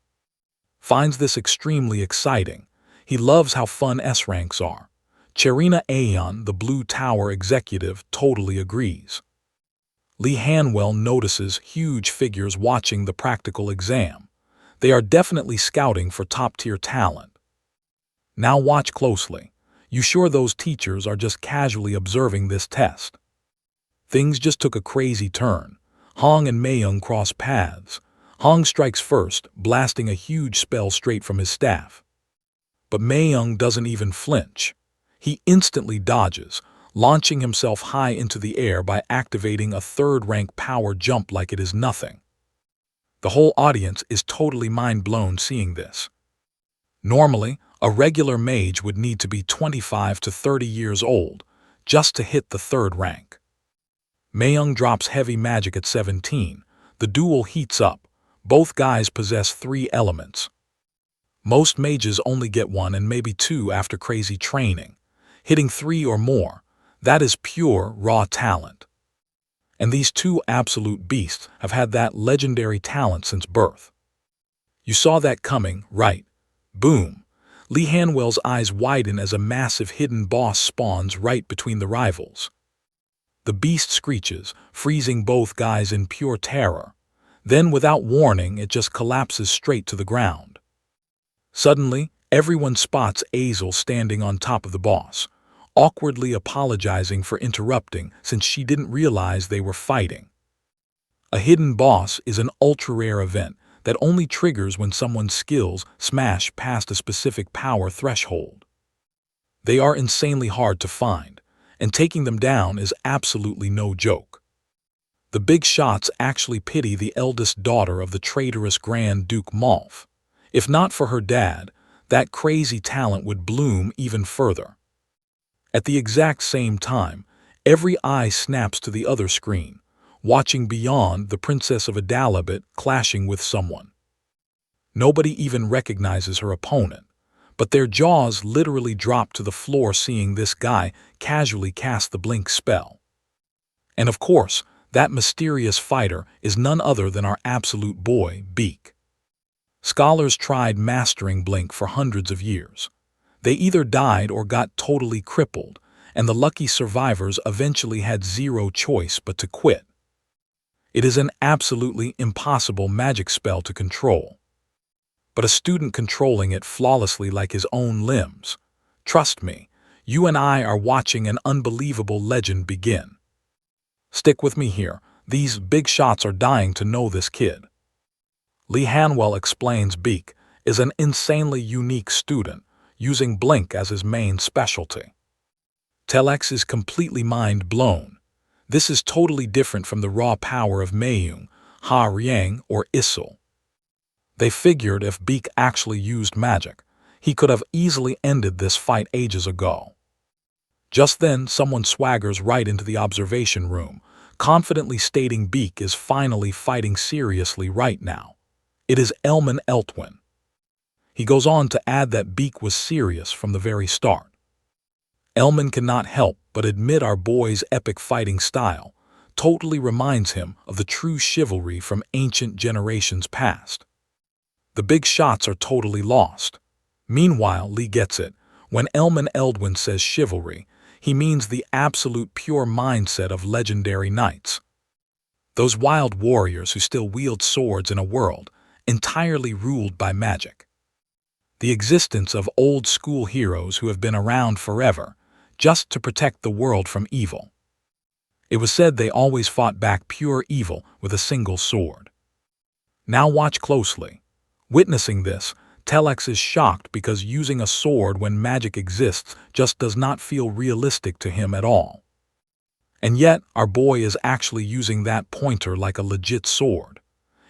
finds this extremely exciting. He loves how fun S-ranks are. Cherina Aeon, the Blue Tower executive, totally agrees. Lee Hanwell notices huge figures watching the practical exam. They are definitely scouting for top-tier talent. Now watch closely. You sure those teachers are just casually observing this test? Things just took a crazy turn. Hong and Mayung cross paths. Hong strikes first, blasting a huge spell straight from his staff. But Mayung doesn't even flinch. He instantly dodges, launching himself high into the air by activating a third-rank power jump like it is nothing. The whole audience is totally mind-blown seeing this. Normally, a regular mage would need to be 25 to 30 years old just to hit the third rank. Mayung drops heavy magic at 17. The duel heats up. Both guys possess 3 elements. Most mages only get 1 and maybe 2 after crazy training. Hitting 3 or more, that is pure, raw talent. And these 2 absolute beasts have had that legendary talent since birth. You saw that coming, right? Boom! Lee Hanwell's eyes widen as a massive hidden boss spawns right between the rivals. The beast screeches, freezing both guys in pure terror. Then, without warning, it just collapses straight to the ground. Suddenly, everyone spots Azel standing on top of the boss, awkwardly apologizing for interrupting since she didn't realize they were fighting. A hidden boss is an ultra-rare event that only triggers when someone's skills smash past a specific power threshold. They are insanely hard to find, and taking them down is absolutely no joke. The big shots actually pity the eldest daughter of the traitorous Grand Duke Malf. If not for her dad, that crazy talent would bloom even further. At the exact same time, every eye snaps to the other screen, watching Beyond the Princess of Adalabit clashing with someone. Nobody even recognizes her opponent, but their jaws literally drop to the floor seeing this guy casually cast the blink spell. And of course, that mysterious fighter is none other than our absolute boy, Beak. Scholars tried mastering blink for hundreds of years. They either died or got totally crippled, and the lucky survivors eventually had zero choice but to quit. It is an absolutely impossible magic spell to control. But a student controlling it flawlessly like his own limbs. Trust me, you and I are watching an unbelievable legend begin. Stick with me here. These big shots are dying to know this kid. Lee Hanwell explains Beak is an insanely unique student, using blink as his main specialty. Telex is completely mind-blown. This is totally different from the raw power of Mayung, Ha Riang, or Isil. They figured if Beak actually used magic, he could have easily ended this fight ages ago. Just then, someone swaggers right into the observation room, confidently stating Beak is finally fighting seriously right now. It is Elman Eltwin. He goes on to add that Beak was serious from the very start. Elman cannot help but admit our boy's epic fighting style totally reminds him of the true chivalry from ancient generations past. The big shots are totally lost. Meanwhile, Lee gets it. When Elman Eldwin says chivalry, he means the absolute pure mindset of legendary knights. Those wild warriors who still wield swords in a world entirely ruled by magic. The existence of old-school heroes who have been around forever, just to protect the world from evil. It was said they always fought back pure evil with a single sword. Now watch closely. Witnessing this, Telex is shocked because using a sword when magic exists just does not feel realistic to him at all. And yet, our boy is actually using that pointer like a legit sword.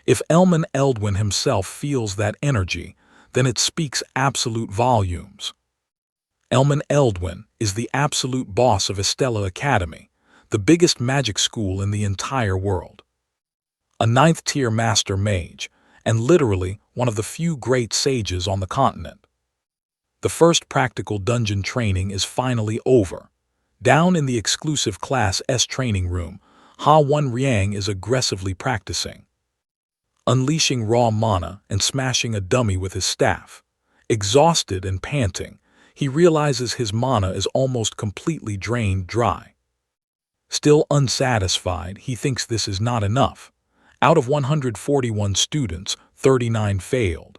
If Elman Eldwin himself feels that energy, then it speaks absolute volumes. Elman Eldwin is the absolute boss of Stella Academy, the biggest magic school in the entire world. A 9th-tier master mage, and literally one of the few great sages on the continent. The first practical dungeon training is finally over. Down in the exclusive Class S training room, Ha-Won Riang is aggressively practicing. Unleashing raw mana and smashing a dummy with his staff. Exhausted and panting, he realizes his mana is almost completely drained dry. Still unsatisfied, he thinks this is not enough. Out of 141 students, 39 failed.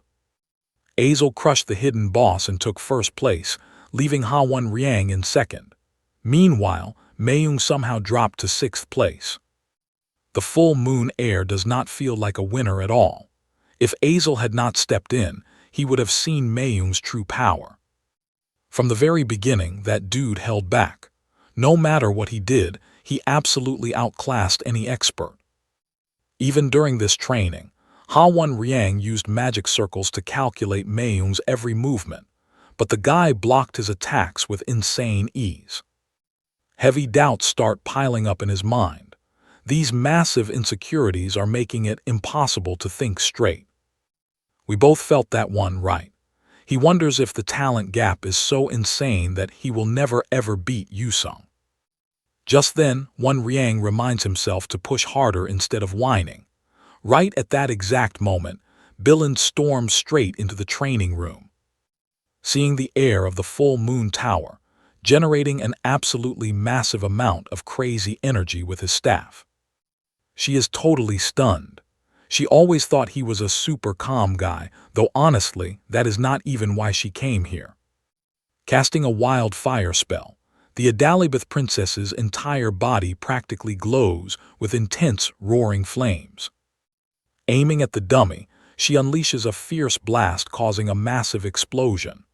Azel crushed the hidden boss and took first place, leaving Ha-Won Riang in second. Meanwhile, Mayung somehow dropped to 6th place. The full moon heir does not feel like a winner at all. If Azel had not stepped in, he would have seen Mayung's true power. From the very beginning, that dude held back. No matter what he did, he absolutely outclassed any expert. Even during this training, Ha-Won Riang used magic circles to calculate Mayung's every movement, but the guy blocked his attacks with insane ease. Heavy doubts start piling up in his mind. These massive insecurities are making it impossible to think straight. We both felt that one right. He wonders if the talent gap is so insane that he will never ever beat Yusung. Just then, Won Riang reminds himself to push harder instead of whining. Right at that exact moment, Billin storms straight into the training room. Seeing the air of the full moon tower, generating an absolutely massive amount of crazy energy with his staff. She is totally stunned. She always thought he was a super calm guy, though honestly, that is not even why she came here. Casting a wild fire spell, the Adalibeth princess's entire body practically glows with intense roaring flames. Aiming at the dummy, she unleashes a fierce blast causing a massive explosion.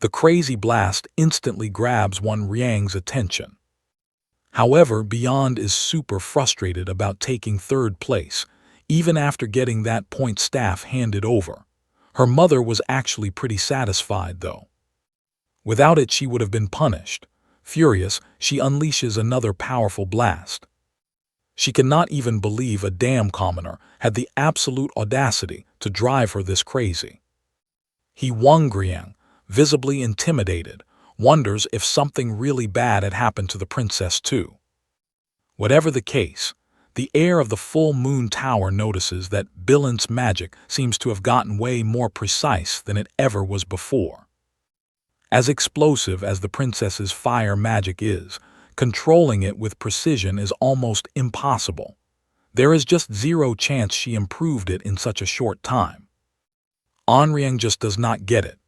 The crazy blast instantly grabs Won Riang's attention. However, Beyond is super frustrated about taking 3rd place, even after getting that point staff handed over. Her mother was actually pretty satisfied, though. Without it, she would have been punished. Furious, she unleashes another powerful blast. She cannot even believe a damn commoner had the absolute audacity to drive her this crazy. Won Riang, visibly intimidated, wonders if something really bad had happened to the princess too. Whatever the case, the heir of the full moon tower notices that Billin's magic seems to have gotten way more precise than it ever was before. As explosive as the princess's fire magic is, controlling it with precision is almost impossible. There is just zero chance she improved it in such a short time. Onriang just does not get it.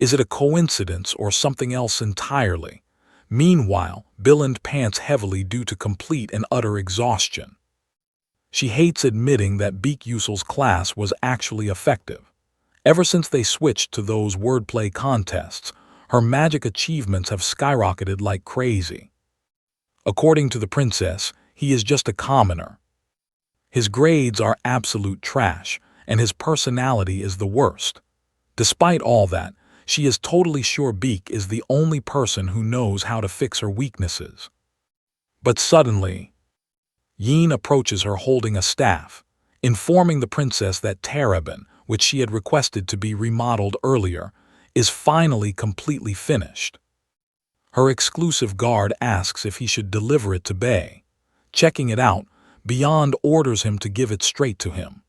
Is it a coincidence or something else entirely? Meanwhile, Billand pants heavily due to complete and utter exhaustion. She hates admitting that Beak Yusul's class was actually effective. Ever since they switched to those wordplay contests, her magic achievements have skyrocketed like crazy. According to the princess, he is just a commoner. His grades are absolute trash, and his personality is the worst. Despite all that, she is totally sure Beak is the only person who knows how to fix her weaknesses. But suddenly, Yin approaches her holding a staff, informing the princess that Terabin, which she had requested to be remodeled earlier, is finally completely finished. Her exclusive guard asks if he should deliver it to Bei. Checking it out, Beyond orders him to give it straight to him.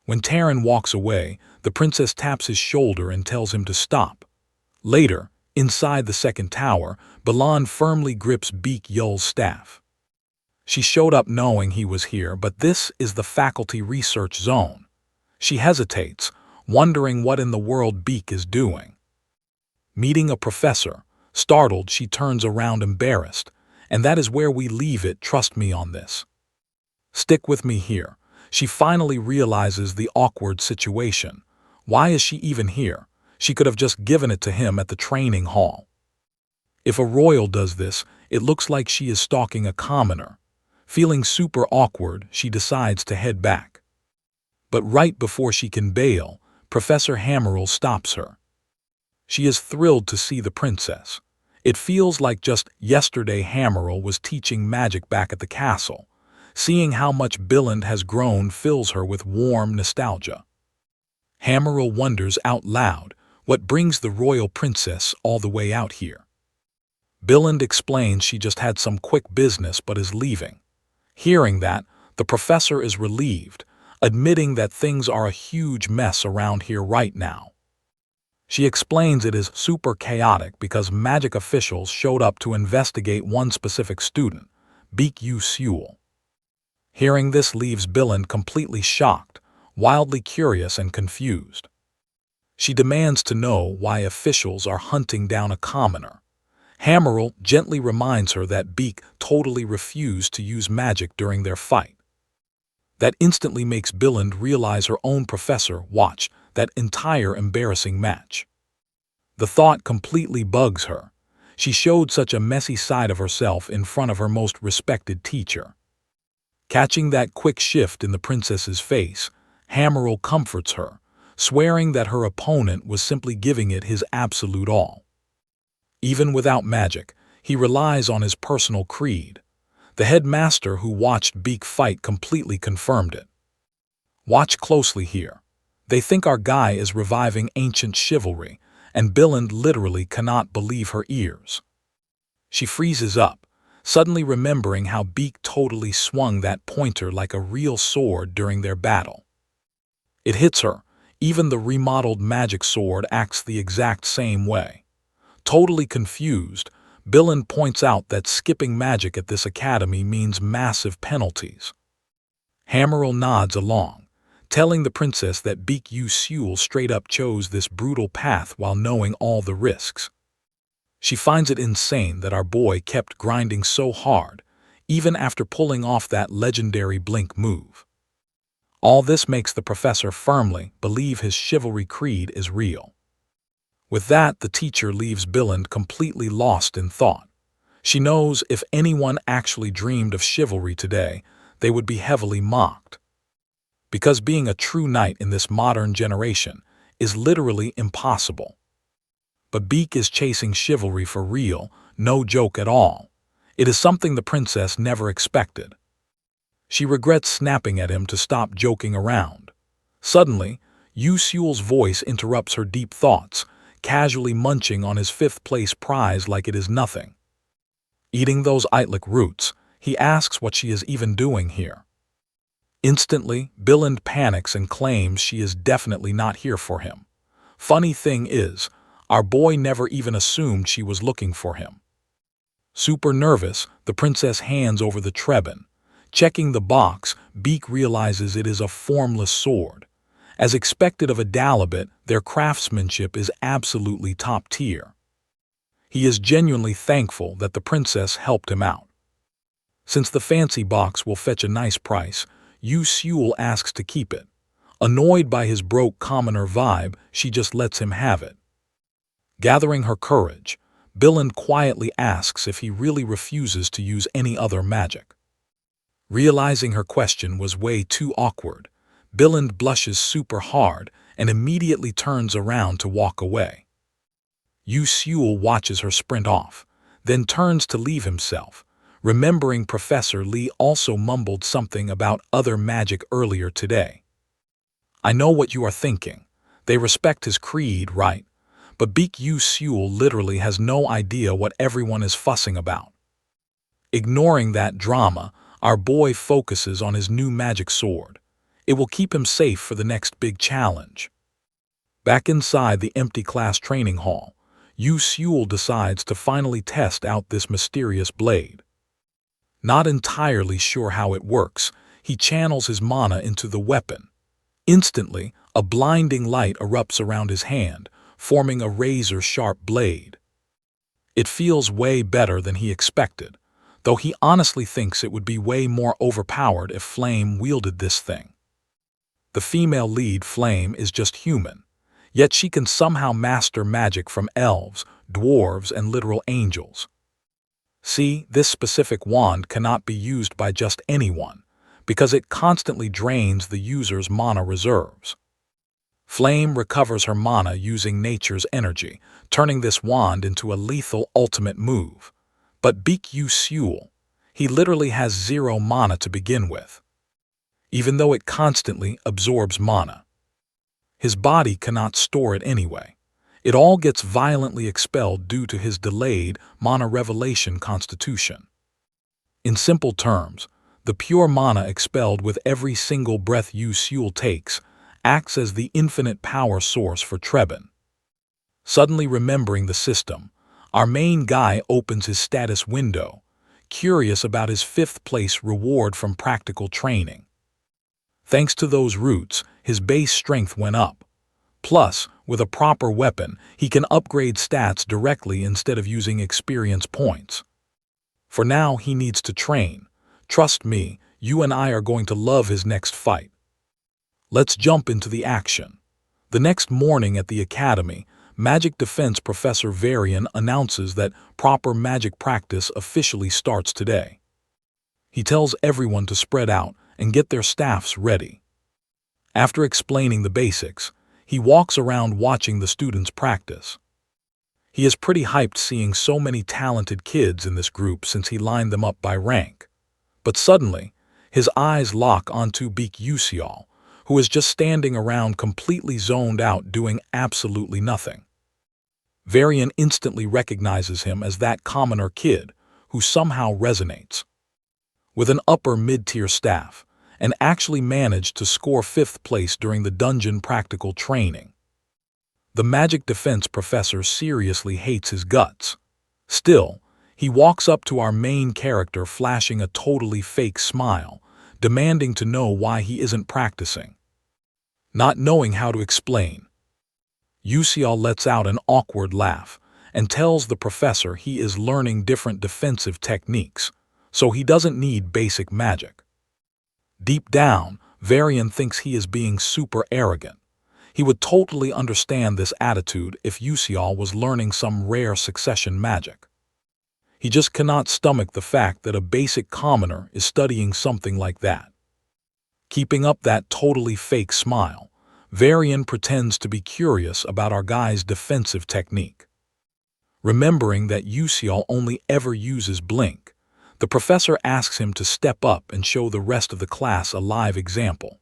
When Taran walks away, the princess taps his shoulder and tells him to stop. Later, inside the second tower, Balan firmly grips Beak Yul's staff. She showed up knowing he was here, but this is the faculty research zone. She hesitates, wondering what in the world Beak is doing. Meeting a professor, startled, she turns around embarrassed, and that is where we leave it, trust me on this. Stick with me here. She finally realizes the awkward situation. Why is she even here? She could have just given it to him at the training hall. If a royal does this, it looks like she is stalking a commoner. Feeling super awkward, she decides to head back. But right before she can bail, Professor Hammerl stops her. She is thrilled to see the princess. It feels like just yesterday Hammerl was teaching magic back at the castle. Seeing how much Billund has grown fills her with warm nostalgia. Hammerl wonders out loud what brings the royal princess all the way out here. Billund explains she just had some quick business but is leaving. Hearing that, the professor is relieved, admitting that things are a huge mess around here right now. She explains it is super chaotic because magic officials showed up to investigate one specific student, Beak Yusul. Hearing this leaves Billund completely shocked, wildly curious and confused. She demands to know why officials are hunting down a commoner. Hammerl gently reminds her that Beak totally refused to use magic during their fight. That instantly makes Billund realize her own professor watched that entire embarrassing match. The thought completely bugs her. She showed such a messy side of herself in front of her most respected teacher. Catching that quick shift in the princess's face, Hammerl comforts her, swearing that her opponent was simply giving it his absolute all. Even without magic, he relies on his personal creed. The headmaster who watched Beak fight completely confirmed it. Watch closely here. They think our guy is reviving ancient chivalry, and Billund literally cannot believe her ears. She freezes up, suddenly remembering how Beak totally swung that pointer like a real sword during their battle. It hits her. Even the remodeled magic sword acts the exact same way. Totally confused, Billund points out that skipping magic at this academy means massive penalties. Hammerl nods along, telling the princess that Beak Yusul straight up chose this brutal path while knowing all the risks. She finds it insane that our boy kept grinding so hard, even after pulling off that legendary blink move. All this makes the professor firmly believe his chivalry creed is real. With that, the teacher leaves Billund completely lost in thought. She knows if anyone actually dreamed of chivalry today, they would be heavily mocked. Because being a true knight in this modern generation is literally impossible. But Beak is chasing chivalry for real, no joke at all. It is something the princess never expected. She regrets snapping at him to stop joking around. Suddenly, Yusul's voice interrupts her deep thoughts, casually munching on his fifth-place prize like it is nothing. Eating those Itlic roots, he asks what she is even doing here. Instantly, Billund panics and claims she is definitely not here for him. Funny thing is, our boy never even assumed she was looking for him. Super nervous, the princess hands over the trebon. Checking the box, Beak realizes it is a formless sword. As expected of a Dalabit, their craftsmanship is absolutely top tier. He is genuinely thankful that the princess helped him out. Since the fancy box will fetch a nice price, Yu Seul asks to keep it. Annoyed by his broke commoner vibe, she just lets him have it. Gathering her courage, Billund quietly asks if he really refuses to use any other magic. Realizing her question was way too awkward, Billund blushes super hard and immediately turns around to walk away. Yu Seul watches her sprint off, then turns to leave himself, remembering Professor Lee also mumbled something about other magic earlier today. I know what you are thinking. They respect his creed, right? But Beak Yu Seul literally has no idea what everyone is fussing about. Ignoring that drama, our boy focuses on his new magic sword. It will keep him safe for the next big challenge. Back inside the empty class training hall, Yu Seul decides to finally test out this mysterious blade. Not entirely sure how it works, he channels his mana into the weapon. Instantly, a blinding light erupts around his hand, forming a razor-sharp blade. It feels way better than he expected, though he honestly thinks it would be way more overpowered if Flame wielded this thing. The female lead, Flame, is just human, yet she can somehow master magic from elves, dwarves, and literal angels. See, this specific wand cannot be used by just anyone, because it constantly drains the user's mana reserves. Flame recovers her mana using nature's energy, turning this wand into a lethal ultimate move. But Beak Yu Seul, he literally has 0 mana to begin with, even though it constantly absorbs mana. His body cannot store it anyway. It all gets violently expelled due to his delayed mana revelation constitution. In simple terms, the pure mana expelled with every single breath Yu Seul takes acts as the infinite power source for Trebin. Suddenly remembering the system, our main guy opens his status window, curious about his 5th place reward from practical training. Thanks to those roots, his base strength went up. Plus, with a proper weapon, he can upgrade stats directly instead of using experience points. For now, he needs to train. Trust me, you and I are going to love his next fight. Let's jump into the action. The next morning at the academy, Magic Defense Professor Varian announces that proper magic practice officially starts today. He tells everyone to spread out and get their staffs ready. After explaining the basics, he walks around watching the students practice. He is pretty hyped seeing so many talented kids in this group since he lined them up by rank. But suddenly, his eyes lock onto Beak Yu Seul, who is just standing around completely zoned out doing absolutely nothing. Varian instantly recognizes him as that commoner kid who somehow resonates. With an upper mid-tier staff, and actually managed to score 5th place during the dungeon practical training. The Magic Defense Professor seriously hates his guts. Still, he walks up to our main character flashing a totally fake smile, demanding to know why he isn't practicing. Not knowing how to explain, Yu Seul lets out an awkward laugh and tells the professor he is learning different defensive techniques, so he doesn't need basic magic. Deep down, Varian thinks he is being super arrogant. He would totally understand this attitude if Yu Seul was learning some rare succession magic. He just cannot stomach the fact that a basic commoner is studying something like that. Keeping up that totally fake smile, Varian pretends to be curious about our guy's defensive technique. Remembering that Yu Seul only ever uses blink, the professor asks him to step up and show the rest of the class a live example.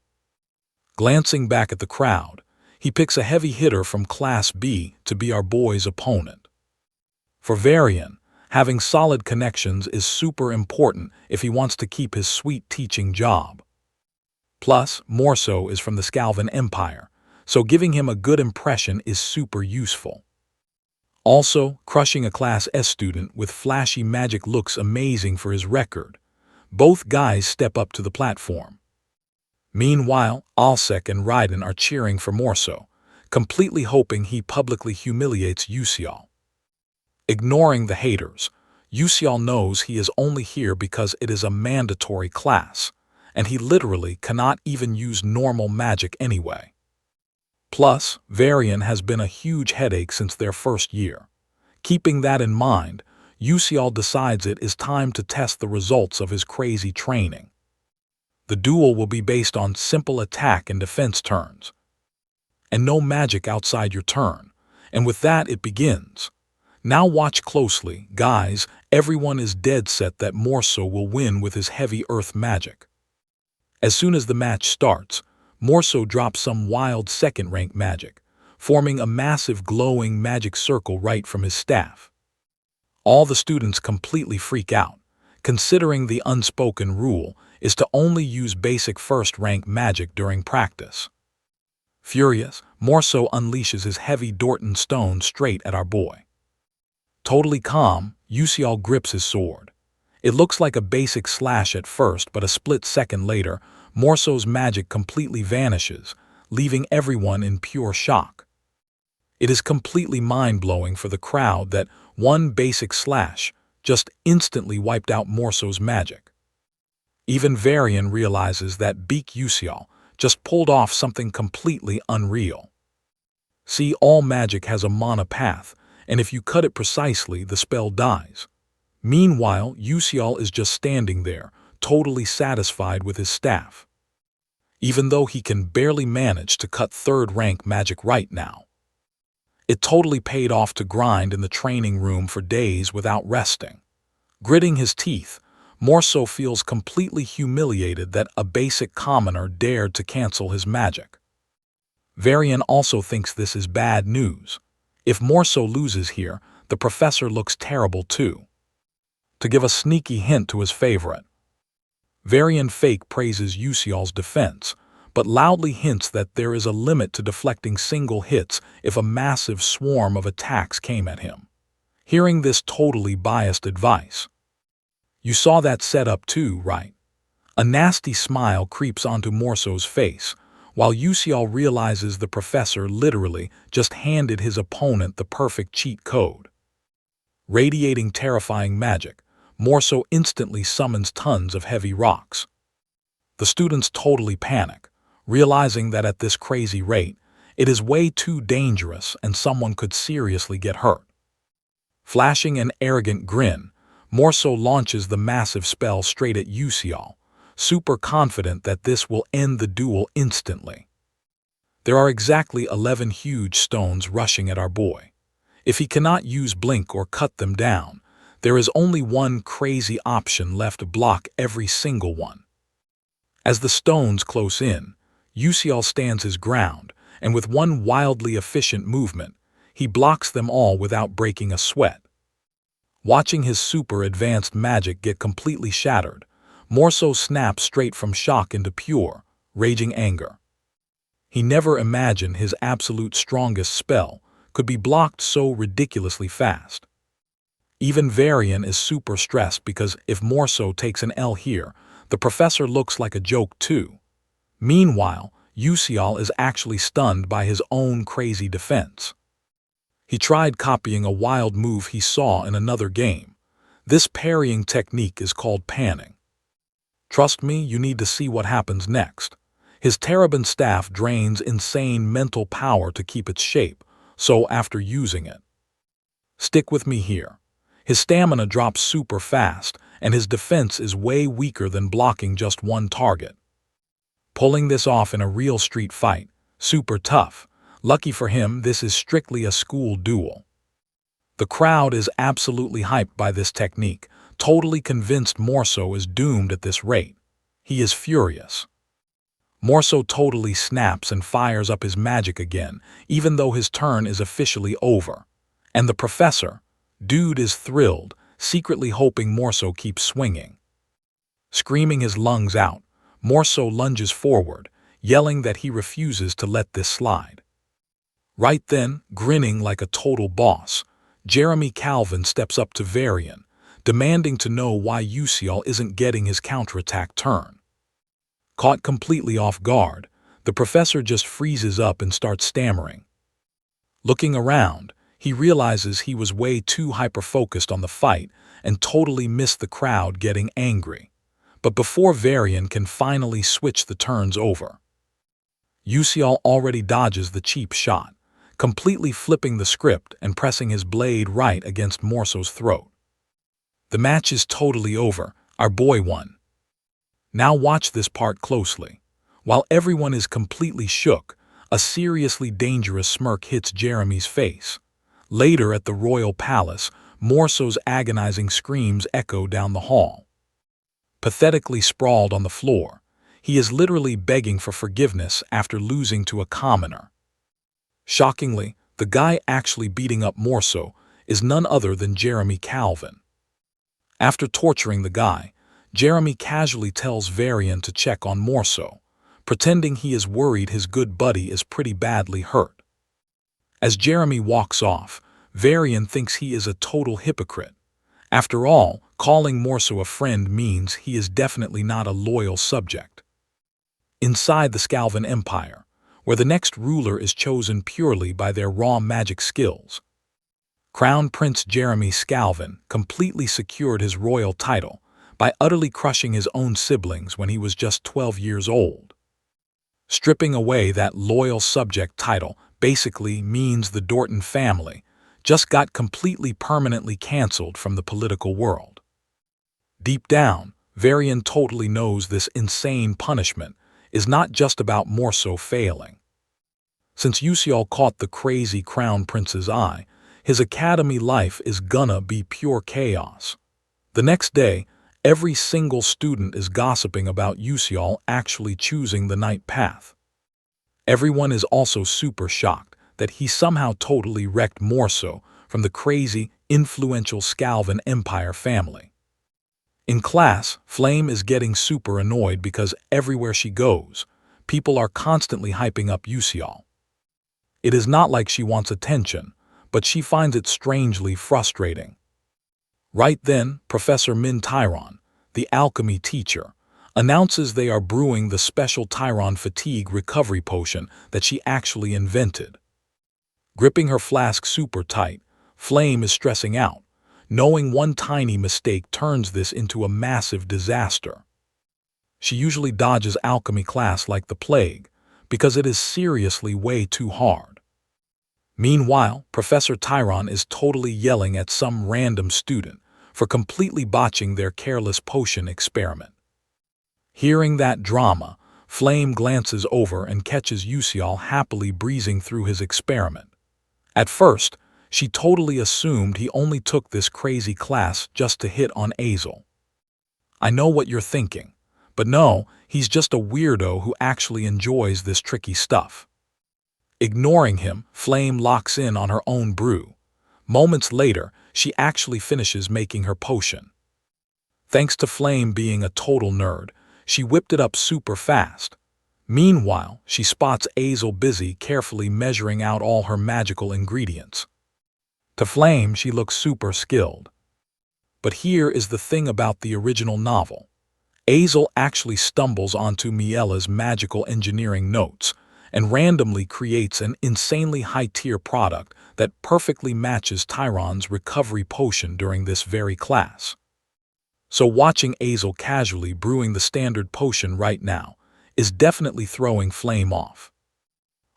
Glancing back at the crowd, he picks a heavy hitter from Class B to be our boy's opponent. For Varian, having solid connections is super important if he wants to keep his sweet teaching job. Plus, Morso is from the Scalvan Empire, so giving him a good impression is super useful. Also, crushing a Class S student with flashy magic looks amazing for his record. Both guys step up to the platform. Meanwhile, Alsek and Raiden are cheering for Morso, completely hoping he publicly humiliates Yu Seul. Ignoring the haters, Yu Seul knows he is only here because it is a mandatory class, and he literally cannot even use normal magic anyway. Plus, Varian has been a huge headache since their first year. Keeping that in mind, Yusial decides it is time to test the results of his crazy training. The duel will be based on simple attack and defense turns, and no magic outside your turn. And with that, it begins. Now watch closely, guys. Everyone is dead set that Morso will win with his heavy earth magic. As soon as the match starts, Morso drops some wild second-rank magic, forming a massive glowing magic circle right from his staff. All the students completely freak out, considering the unspoken rule is to only use basic first-rank magic during practice. Furious, Morso unleashes his heavy Dorton stone straight at our boy. Totally calm, Yusial grips his sword. It looks like a basic slash at first, but a split second later, Morso's magic completely vanishes, leaving everyone in pure shock. It is completely mind-blowing for the crowd that one basic slash just instantly wiped out Morso's magic. Even Varian realizes that Beak Yusial just pulled off something completely unreal. See, all magic has a mana path, and if you cut it precisely, the spell dies. Meanwhile, Yusial is just standing there, totally satisfied with his staff. Even though he can barely manage to cut third-rank magic right now. It totally paid off to grind in the training room for days without resting. Gritting his teeth, Morso feels completely humiliated that a basic commoner dared to cancel his magic. Varian also thinks this is bad news. If Morso loses here, the professor looks terrible too. To give a sneaky hint to his favorite, Varian fake praises Yusial's defense, but loudly hints that there is a limit to deflecting single hits if a massive swarm of attacks came at him. Hearing this totally biased advice, "You saw that setup too, right?" A nasty smile creeps onto Morso's face, while Yusial realizes the professor literally just handed his opponent the perfect cheat code. Radiating terrifying magic, Morso instantly summons tons of heavy rocks. The students totally panic, realizing that at this crazy rate, it is way too dangerous and someone could seriously get hurt. Flashing an arrogant grin, Morso launches the massive spell straight at Yusial, super confident that this will end the duel instantly. There are exactly 11 huge stones rushing at our boy. If he cannot use blink or cut them down, there is only one crazy option left to block every single one. As the stones close in, Yusial stands his ground, and with one wildly efficient movement, he blocks them all without breaking a sweat. Watching his super advanced magic get completely shattered, Morso snaps straight from shock into pure, raging anger. He never imagined his absolute strongest spell could be blocked so ridiculously fast. Even Varian is super stressed because if Morso takes an L here, the professor looks like a joke too. Meanwhile, Yusial is actually stunned by his own crazy defense. He tried copying a wild move he saw in another game. This parrying technique is called panning. Trust me, you need to see what happens next. His Terabin staff drains insane mental power to keep its shape, so after using it, stick with me here. His stamina drops super fast, and his defense is way weaker than blocking just one target. Pulling this off in a real street fight, super tough. Lucky for him, this is strictly a school duel. The crowd is absolutely hyped by this technique, totally convinced Morso is doomed at this rate. He is furious. Morso totally snaps and fires up his magic again, even though his turn is officially over. And the professor, dude, is thrilled, secretly hoping Morso keeps swinging. Screaming his lungs out, Morso lunges forward, yelling that he refuses to let this slide. Right then, grinning like a total boss, Jeremy Calvin steps up to Varian, demanding to know why Yusial isn't getting his counterattack turn. Caught completely off guard, the professor just freezes up and starts stammering. Looking around, he realizes he was way too hyper-focused on the fight and totally missed the crowd getting angry. But before Varian can finally switch the turns over, Yusial already dodges the cheap shot, completely flipping the script and pressing his blade right against Morso's throat. The match is totally over. Our boy won. Now watch this part closely. While everyone is completely shook, a seriously dangerous smirk hits Jeremy's face. Later at the royal palace, Morso's agonizing screams echo down the hall. Pathetically sprawled on the floor, he is literally begging for forgiveness after losing to a commoner. Shockingly, the guy actually beating up Morso is none other than Jeremy Calvin. After torturing the guy, Jeremy casually tells Varian to check on Morso, pretending he is worried his good buddy is pretty badly hurt. As Jeremy walks off, Varian thinks he is a total hypocrite. After all, calling Morso a friend means he is definitely not a loyal subject. Inside the Scalvan Empire, where the next ruler is chosen purely by their raw magic skills, Crown Prince Jeremy Scalvan completely secured his royal title by utterly crushing his own siblings when he was just 12 years old. Stripping away that loyal subject title basically means the Dorton family just got completely permanently cancelled from the political world. Deep down, Varian totally knows this insane punishment is not just about Morso failing. Since Yusial caught the crazy Crown Prince's eye, his academy life is gonna be pure chaos. The next day, every single student is gossiping about Yusial actually choosing the night path. Everyone is also super shocked that he somehow totally wrecked Morso from the crazy, influential Scalvan Empire family. In class, Flame is getting super annoyed because everywhere she goes, people are constantly hyping up Yusial. It is not like she wants attention, but she finds it strangely frustrating. Right then, Professor Min Tyron, the alchemy teacher, announces they are brewing the special Tyron fatigue recovery potion that she actually invented. Gripping her flask super tight, Flame is stressing out, knowing one tiny mistake turns this into a massive disaster. She usually dodges alchemy class like the plague, because it is seriously way too hard. Meanwhile, Professor Tyron is totally yelling at some random student for completely botching their careless potion experiment. Hearing that drama, Flame glances over and catches Yusial happily breezing through his experiment. At first, she totally assumed he only took this crazy class just to hit on Azel. I know what you're thinking, but no, he's just a weirdo who actually enjoys this tricky stuff. Ignoring him, Flame locks in on her own brew. Moments later, she actually finishes making her potion. Thanks to Flame being a total nerd, she whipped it up super fast. Meanwhile, she spots Azel busy carefully measuring out all her magical ingredients. To Flame, she looks super skilled. But here is the thing about the original novel. Azel actually stumbles onto Miela's magical engineering notes and randomly creates an insanely high-tier product that perfectly matches Tyron's recovery potion during this very class. So watching Azel casually brewing the standard potion right now is definitely throwing Flame off.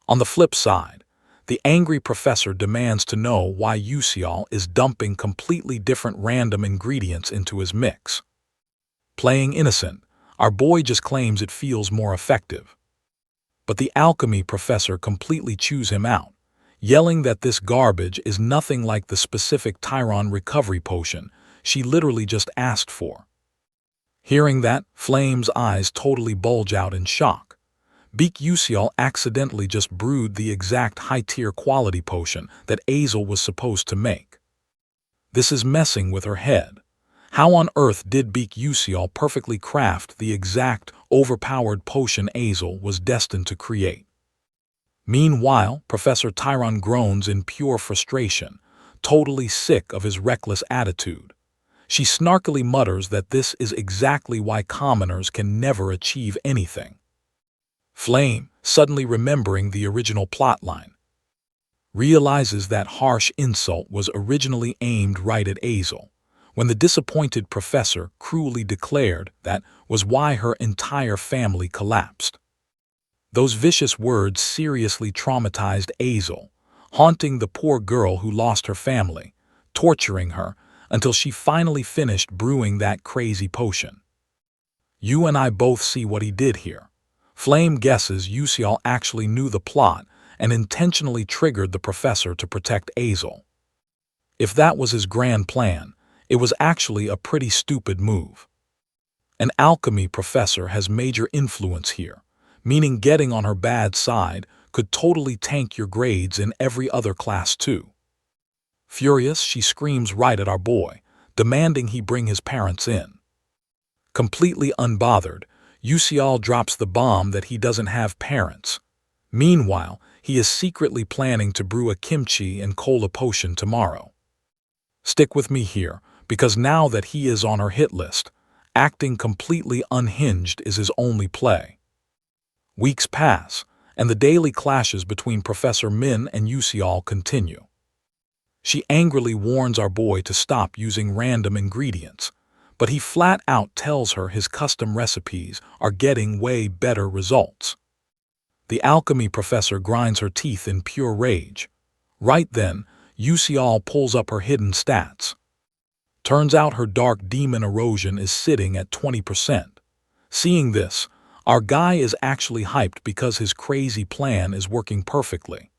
On the flip side, the angry professor demands to know why Yusial is dumping completely different random ingredients into his mix. Playing innocent, our boy just claims it feels more effective. But the alchemy professor completely chews him out, yelling that this garbage is nothing like the specific Tyron recovery potion she literally just asked for. Hearing that, Flame's eyes totally bulge out in shock. Beak Yusial accidentally just brewed the exact high-tier quality potion that Azel was supposed to make. This is messing with her head. How on earth did Beak Yusial perfectly craft the exact, overpowered potion Azel was destined to create? Meanwhile, Professor Tyron groans in pure frustration, totally sick of his reckless attitude. She snarkily mutters that this is exactly why commoners can never achieve anything. Flame, suddenly remembering the original plotline, realizes that harsh insult was originally aimed right at Azel, when the disappointed professor cruelly declared that was why her entire family collapsed. Those vicious words seriously traumatized Azel, haunting the poor girl who lost her family, torturing her until she finally finished brewing that crazy potion. You and I both see what he did here. Flame guesses Yusial actually knew the plot and intentionally triggered the professor to protect Azel. If that was his grand plan, it was actually a pretty stupid move. An alchemy professor has major influence here, meaning getting on her bad side could totally tank your grades in every other class too. Furious, she screams right at our boy, demanding he bring his parents in. Completely unbothered, Yusial drops the bomb that he doesn't have parents. Meanwhile, he is secretly planning to brew a kimchi and cola potion tomorrow. Stick with me here, because now that he is on her hit list, acting completely unhinged is his only play. Weeks pass, and the daily clashes between Professor Min and Yusial continue. She angrily warns our boy to stop using random ingredients, but he flat out tells her his custom recipes are getting way better results. The alchemy professor grinds her teeth in pure rage. Right then, Yusial pulls up her hidden stats. Turns out her dark demon erosion is sitting at 20%. Seeing this, our guy is actually hyped because his crazy plan is working perfectly.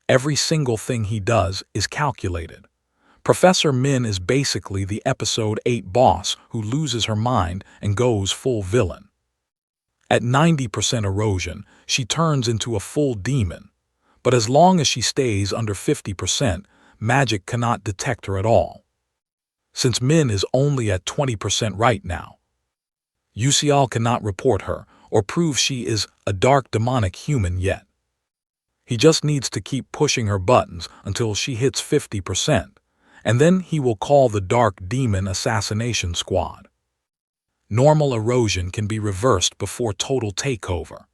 Every single thing he does is calculated. Professor Min is basically the episode 8 boss who loses her mind and goes full villain. At 90% erosion, she turns into a full demon, but as long as she stays under 50%, magic cannot detect her at all. Since Min is only at 20% right now, Yusial cannot report her or prove she is a dark demonic human yet. He just needs to keep pushing her buttons until she hits 50%, and then he will call the Dark Demon Assassination Squad. Normal erosion can be reversed before total takeover,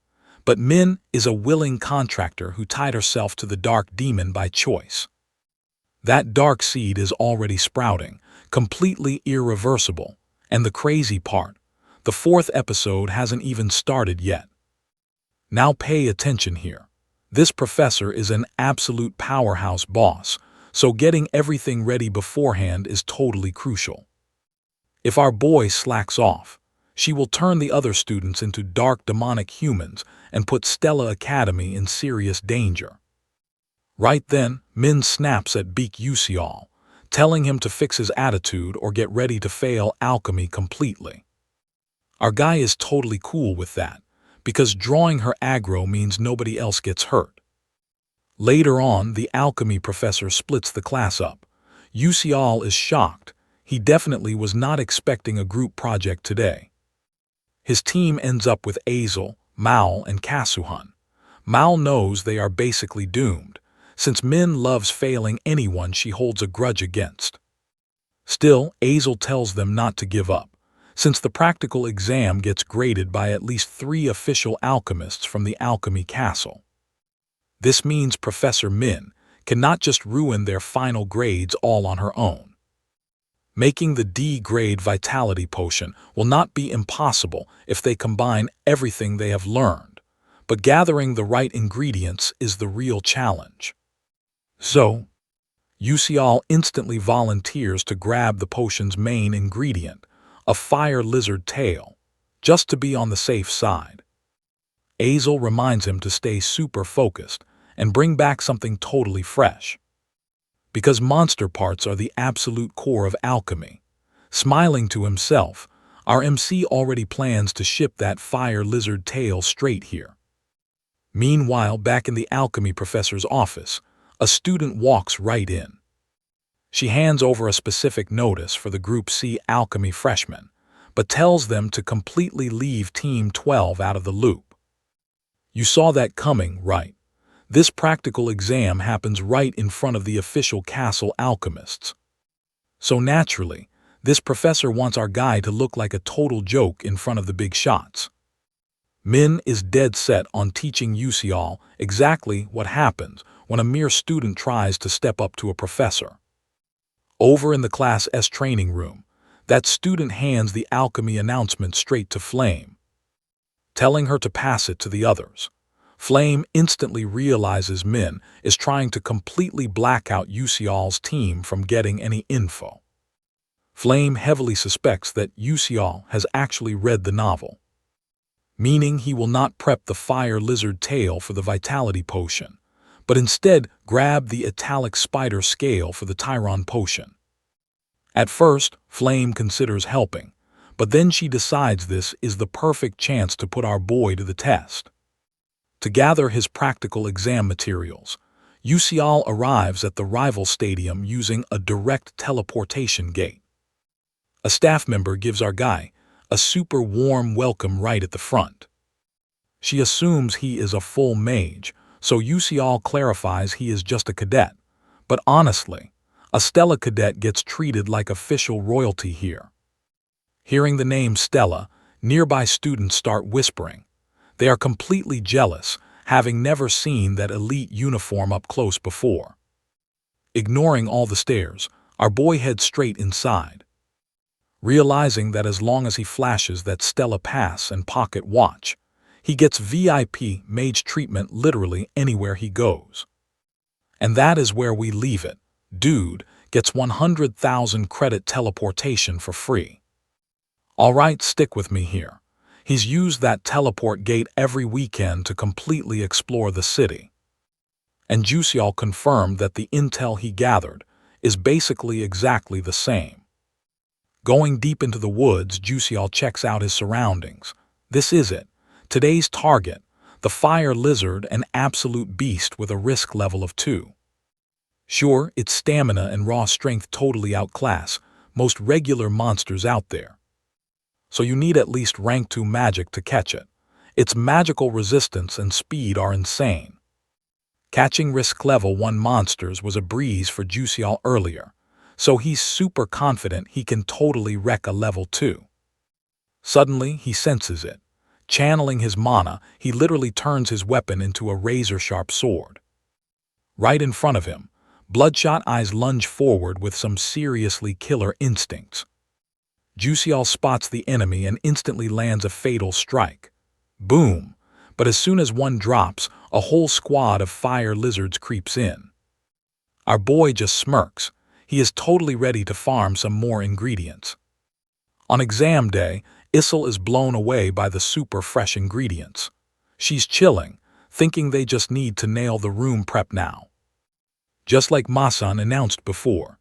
but Min is a willing contractor who tied herself to the Dark Demon by choice. That dark seed is already sprouting, completely irreversible, and the crazy part, the 4th episode hasn't even started yet. Now pay attention here. This professor is an absolute powerhouse boss, so getting everything ready beforehand is totally crucial. If our boy slacks off, she will turn the other students into dark demonic humans and put Stella Academy in serious danger. Right then, Min snaps at Beak Yusial, telling him to fix his attitude or get ready to fail alchemy completely. Our guy is totally cool with that, because drawing her aggro means nobody else gets hurt. Later on, the alchemy professor splits the class up. Yusial is shocked. He definitely was not expecting a group project today. His team ends up with Azel, Mal, and Kasuhan. Mal knows they are basically doomed, since Min loves failing anyone she holds a grudge against. Still, Azel tells them not to give up, since the practical exam gets graded by at least 3 official alchemists from the Alchemy Castle. This means Professor Min cannot just ruin their final grades all on her own. Making the D-grade Vitality Potion will not be impossible if they combine everything they have learned, but gathering the right ingredients is the real challenge. So, Yusial instantly volunteers to grab the potion's main ingredient, a fire lizard tail, just to be on the safe side. Azel reminds him to stay super focused and bring back something totally fresh. Because monster parts are the absolute core of alchemy. Smiling to himself, our MC already plans to ship that fire lizard tail straight here. Meanwhile, back in the alchemy professor's office, a student walks right in. She hands over a specific notice for the Group C alchemy freshmen, but tells them to completely leave Team 12 out of the loop. You saw that coming, right? This practical exam happens right in front of the official castle alchemists. So naturally, this professor wants our guy to look like a total joke in front of the big shots. Min is dead set on teaching Yusial exactly what happens when a mere student tries to step up to a professor. Over in the Class S training room, that student hands the alchemy announcement straight to Flame, telling her to pass it to the others. Flame instantly realizes Min is trying to completely black out Yusial's team from getting any info. Flame heavily suspects that Yusial has actually read the novel, meaning he will not prep the fire lizard tail for the vitality potion, but instead grab the italic spider scale for the Tyron potion. At first, Flame considers helping, but then she decides this is the perfect chance to put our boy to the test. To gather his practical exam materials, Yusial arrives at the rival stadium using a direct teleportation gate. A staff member gives our guy a super warm welcome right at the front. She assumes he is a full mage, so Yusial clarifies he is just a cadet. But honestly, a Stella cadet gets treated like official royalty here. Hearing the name Stella, nearby students start whispering. They are completely jealous, having never seen that elite uniform up close before. Ignoring all the stares, our boy heads straight inside. Realizing that as long as he flashes that Stella pass and pocket watch, he gets VIP mage treatment literally anywhere he goes. And that is where we leave it. Dude gets 100,000 credit teleportation for free. Alright, stick with me here. He's used that teleport gate every weekend to completely explore the city. And Yusial confirmed that the intel he gathered is basically exactly the same. Going deep into the woods, Yusial checks out his surroundings. This is it. Today's target, the fire lizard, an absolute beast with a risk level of 2. Sure, its stamina and raw strength totally outclass most regular monsters out there. So you need at least rank 2 magic to catch it. Its magical resistance and speed are insane. Catching risk level 1 monsters was a breeze for Yusial earlier, so he's super confident he can totally wreck a level 2. Suddenly, he senses it. Channeling his mana, he literally turns his weapon into a razor-sharp sword. Right in front of him, Bloodshot Eyes lunge forward with some seriously killer instincts. Yusial spots the enemy and instantly lands a fatal strike. Boom! But as soon as one drops, a whole squad of fire lizards creeps in. Our boy just smirks. He is totally ready to farm some more ingredients. On exam day, Issel is blown away by the super fresh ingredients. She's chilling, thinking they just need to nail the room prep now. Just like Masan announced before.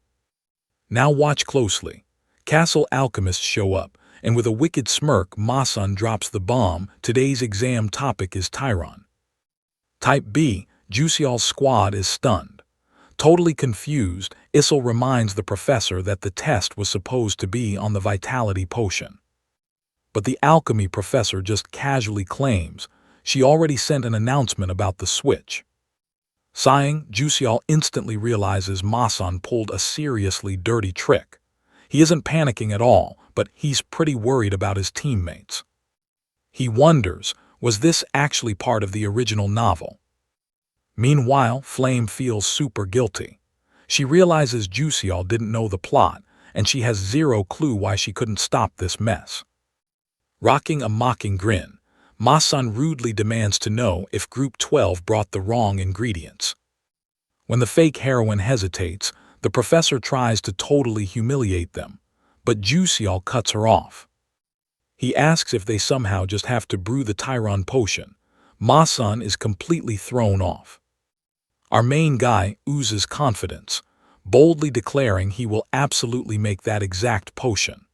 Now watch closely. Castle alchemists show up, and with a wicked smirk, Masan drops the bomb. Today's exam topic is Tyron. Type B, Yusial's squad is stunned. Totally confused, Issel reminds the professor that the test was supposed to be on the vitality potion. But the alchemy professor just casually claims she already sent an announcement about the switch. Sighing, Yusial instantly realizes Masan pulled a seriously dirty trick. He isn't panicking at all, but he's pretty worried about his teammates. He wonders, was this actually part of the original novel? Meanwhile, Flame feels super guilty. She realizes Yusial didn't know the plot, and she has zero clue why she couldn't stop this mess. Rocking a mocking grin, Masan rudely demands to know if Group 12 brought the wrong ingredients. When the fake heroine hesitates, the professor tries to totally humiliate them, but Yusial cuts her off. He asks if they somehow just have to brew the Tyron potion. Masan is completely thrown off. Our main guy oozes confidence, boldly declaring he will absolutely make that exact potion.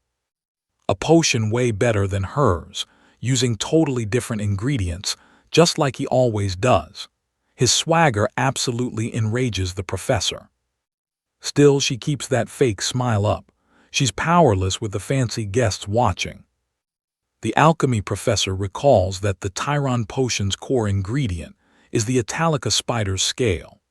A potion way better than hers, using totally different ingredients, just like he always does. His swagger absolutely enrages the professor. Still, she keeps that fake smile up. She's powerless with the fancy guests watching. The alchemy professor recalls that the Tyron potion's core ingredient is the Italica spider scale.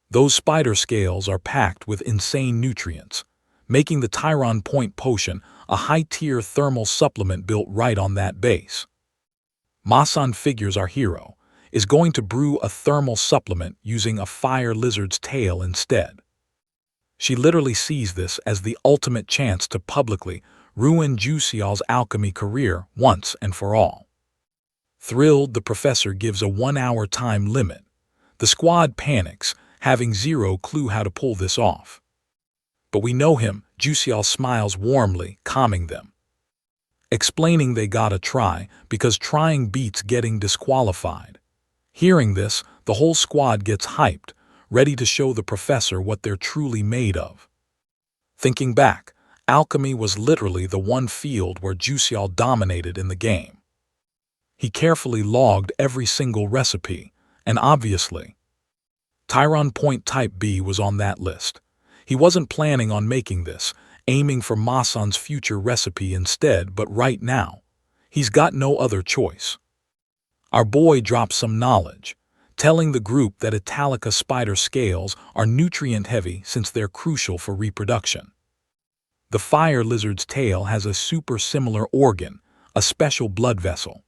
Those spider scales are packed with insane nutrients, making the Tyron Point potion a high-tier thermal supplement built right on that base. Masan figures our hero is going to brew a thermal supplement using a fire lizard's tail instead. She literally sees this as the ultimate chance to publicly ruin Jusial's alchemy career once and for all. Thrilled, the professor gives a 1-hour time limit. The squad panics, having zero clue how to pull this off. But we know him. Jusial smiles warmly, calming them, explaining they gotta try because trying beats getting disqualified. Hearing this, the whole squad gets hyped, ready to show the professor what they're truly made of. Thinking back, alchemy was literally the one field where Jusial dominated in the game. He carefully logged every single recipe, and obviously, Tyron Point Type B was on that list. He wasn't planning on making this, aiming for Masan's future recipe instead, but right now, he's got no other choice. Our boy drops some knowledge, telling the group that Italica spider scales are nutrient-heavy since they're crucial for reproduction. The fire lizard's tail has a super similar organ, a special blood vessel.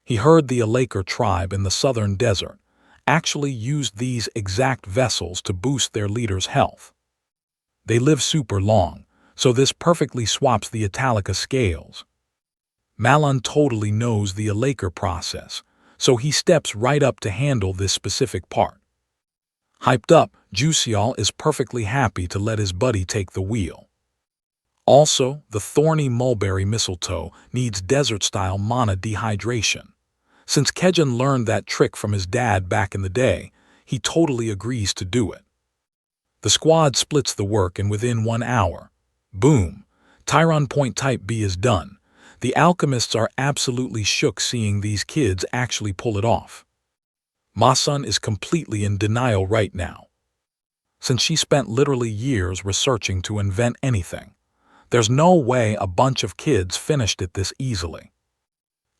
He heard the Alaker tribe in the southern desert actually used these exact vessels to boost their leader's health. They live super long, so this perfectly swaps the Italica scales. Malon totally knows the Alaker process, so he steps right up to handle this specific part. Hyped up, Jusial is perfectly happy to let his buddy take the wheel. Also, the thorny mulberry mistletoe needs desert-style mana dehydration. Since Kejun learned that trick from his dad back in the day, he totally agrees to do it. The squad splits the work, and within 1 hour, boom, Tyron Point Type B is done. The alchemists are absolutely shook seeing these kids actually pull it off. Masan is completely in denial right now. Since she spent literally years researching to invent anything, there's no way a bunch of kids finished it this easily.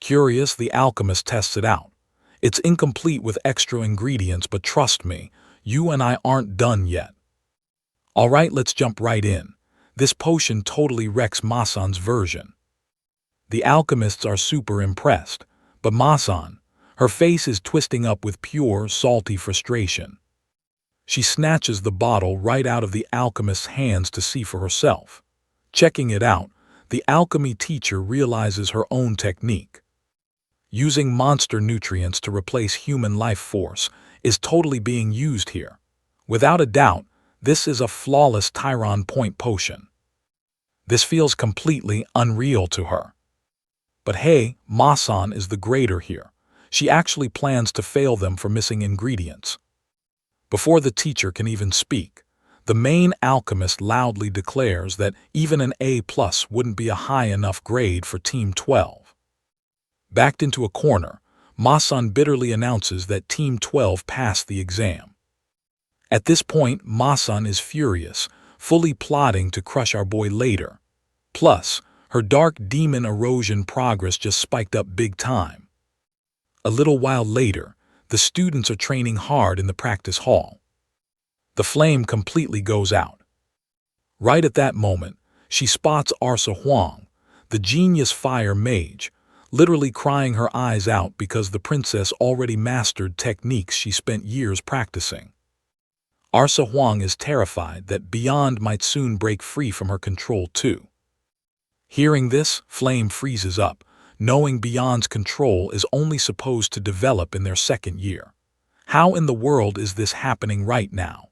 Curious, the alchemist tests it out. It's incomplete with extra ingredients, but trust me, you and I aren't done yet. Alright, let's jump right in. This potion totally wrecks Masan's version. The alchemists are super impressed, but Masan, her face is twisting up with pure, salty frustration. She snatches the bottle right out of the alchemist's hands to see for herself. Checking it out, the alchemy teacher realizes her own technique. Using monster nutrients to replace human life force is totally being used here. Without a doubt, this is a flawless Tyron Point potion. This feels completely unreal to her. But hey, Masan is the greater here. She actually plans to fail them for missing ingredients. Before the teacher can even speak, the main alchemist loudly declares that even an A+ wouldn't be a high enough grade for Team 12. Backed into a corner, Masan bitterly announces that Team 12 passed the exam. At this point, Masan is furious, fully plotting to crush our boy later. Plus, her dark demon erosion progress just spiked up big time. A little while later, the students are training hard in the practice hall. The flame completely goes out. Right at that moment, she spots Arsa Huang, the genius fire mage, literally crying her eyes out because the princess already mastered techniques she spent years practicing. Arsa Huang is terrified that Beyond might soon break free from her control too. Hearing this, Flame freezes up, knowing Beyond's control is only supposed to develop in their second year. How in the world is this happening right now?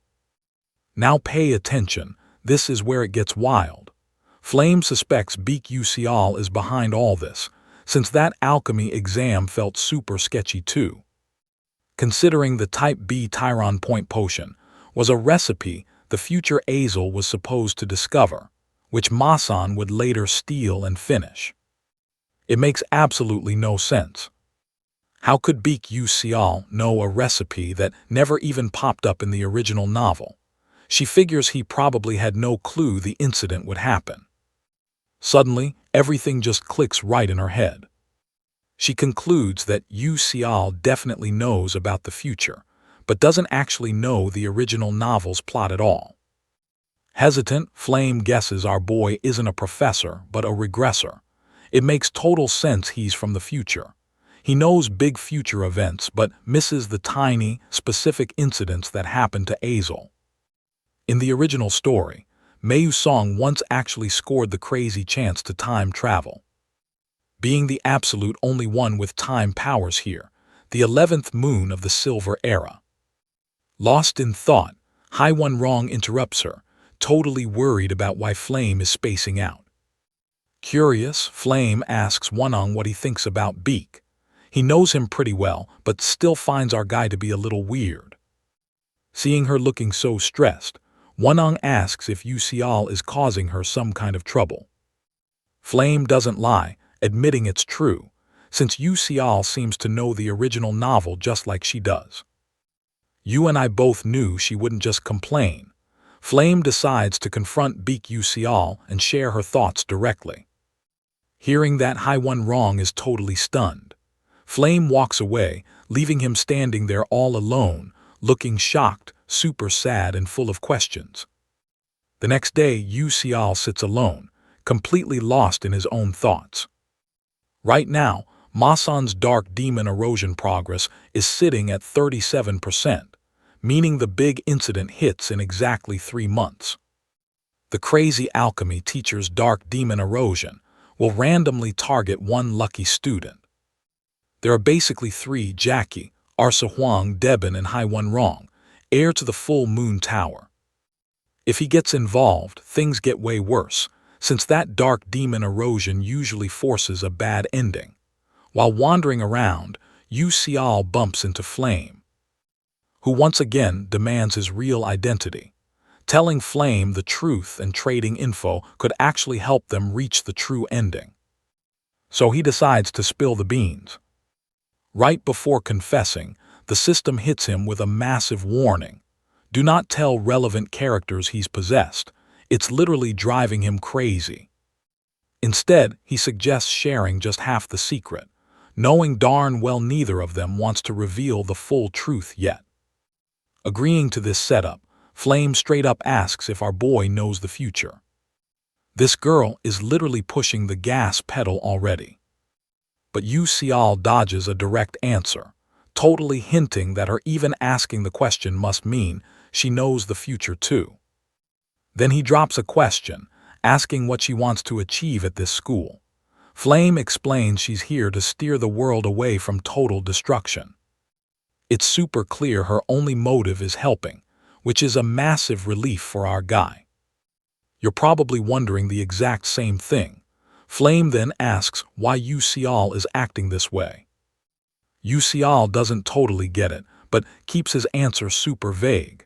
Now pay attention, this is where it gets wild. Flame suspects Beak Ucial is behind all this, since that alchemy exam felt super sketchy too. Considering the Type B Tyron Point potion was a recipe the future Azel was supposed to discover, which Masan would later steal and finish. It makes absolutely no sense. How could Beak Ucial know a recipe that never even popped up in the original novel? She figures he probably had no clue the incident would happen. Suddenly, everything just clicks right in her head. She concludes that Ucial definitely knows about the future, but doesn't actually know the original novel's plot at all. Hesitant, Flame guesses our boy isn't a professor, but a regressor. It makes total sense he's from the future. He knows big future events, but misses the tiny, specific incidents that happen to Azel. In the original story, Mayu Song once actually scored the crazy chance to time travel. Being the absolute only one with time powers here, the 11th moon of the Silver Era. Lost in thought, Haiwan Rong interrupts her, totally worried about why Flame is spacing out. Curious, Flame asks Wonong what he thinks about Beak. He knows him pretty well, but still finds our guy to be a little weird. Seeing her looking so stressed, Wonong asks if Yusial is causing her some kind of trouble. Flame doesn't lie, admitting it's true, since Yusial seems to know the original novel just like she does. You and I both knew she wouldn't just complain. Flame decides to confront Beak Yusial and share her thoughts directly. Hearing that, Haiwan Rong is totally stunned. Flame walks away, leaving him standing there all alone, looking shocked, super sad, and full of questions. The next day, Yusial sits alone, completely lost in his own thoughts. Right now, Masan's dark demon erosion progress is sitting at 37%, meaning the big incident hits in exactly 3 months. The crazy alchemy teacher's dark demon erosion will randomly target one lucky student. There are basically 3: Jackie, Arsa Huang, Deben, and Haiwan Rong, heir to the full moon tower. If he gets involved, things get way worse, since that dark demon erosion usually forces a bad ending. While wandering around, Yu Xiao bumps into Flame, who once again demands his real identity. Telling Flame the truth and trading info could actually help them reach the true ending. So he decides to spill the beans. Right before confessing, the system hits him with a massive warning. Do not tell relevant characters he's possessed. It's literally driving him crazy. Instead, he suggests sharing just half the secret, knowing darn well neither of them wants to reveal the full truth yet. Agreeing to this setup, Flame straight up asks if our boy knows the future. This girl is literally pushing the gas pedal already. But Yu Xiao dodges a direct answer, totally hinting that her even asking the question must mean she knows the future too. Then he drops a question, asking what she wants to achieve at this school. Flame explains she's here to steer the world away from total destruction. It's super clear her only motive is helping, which is a massive relief for our guy. You're probably wondering the exact same thing. Flame then asks why Yu Xiao is acting this way. Yu Xiao doesn't totally get it, but keeps his answer super vague.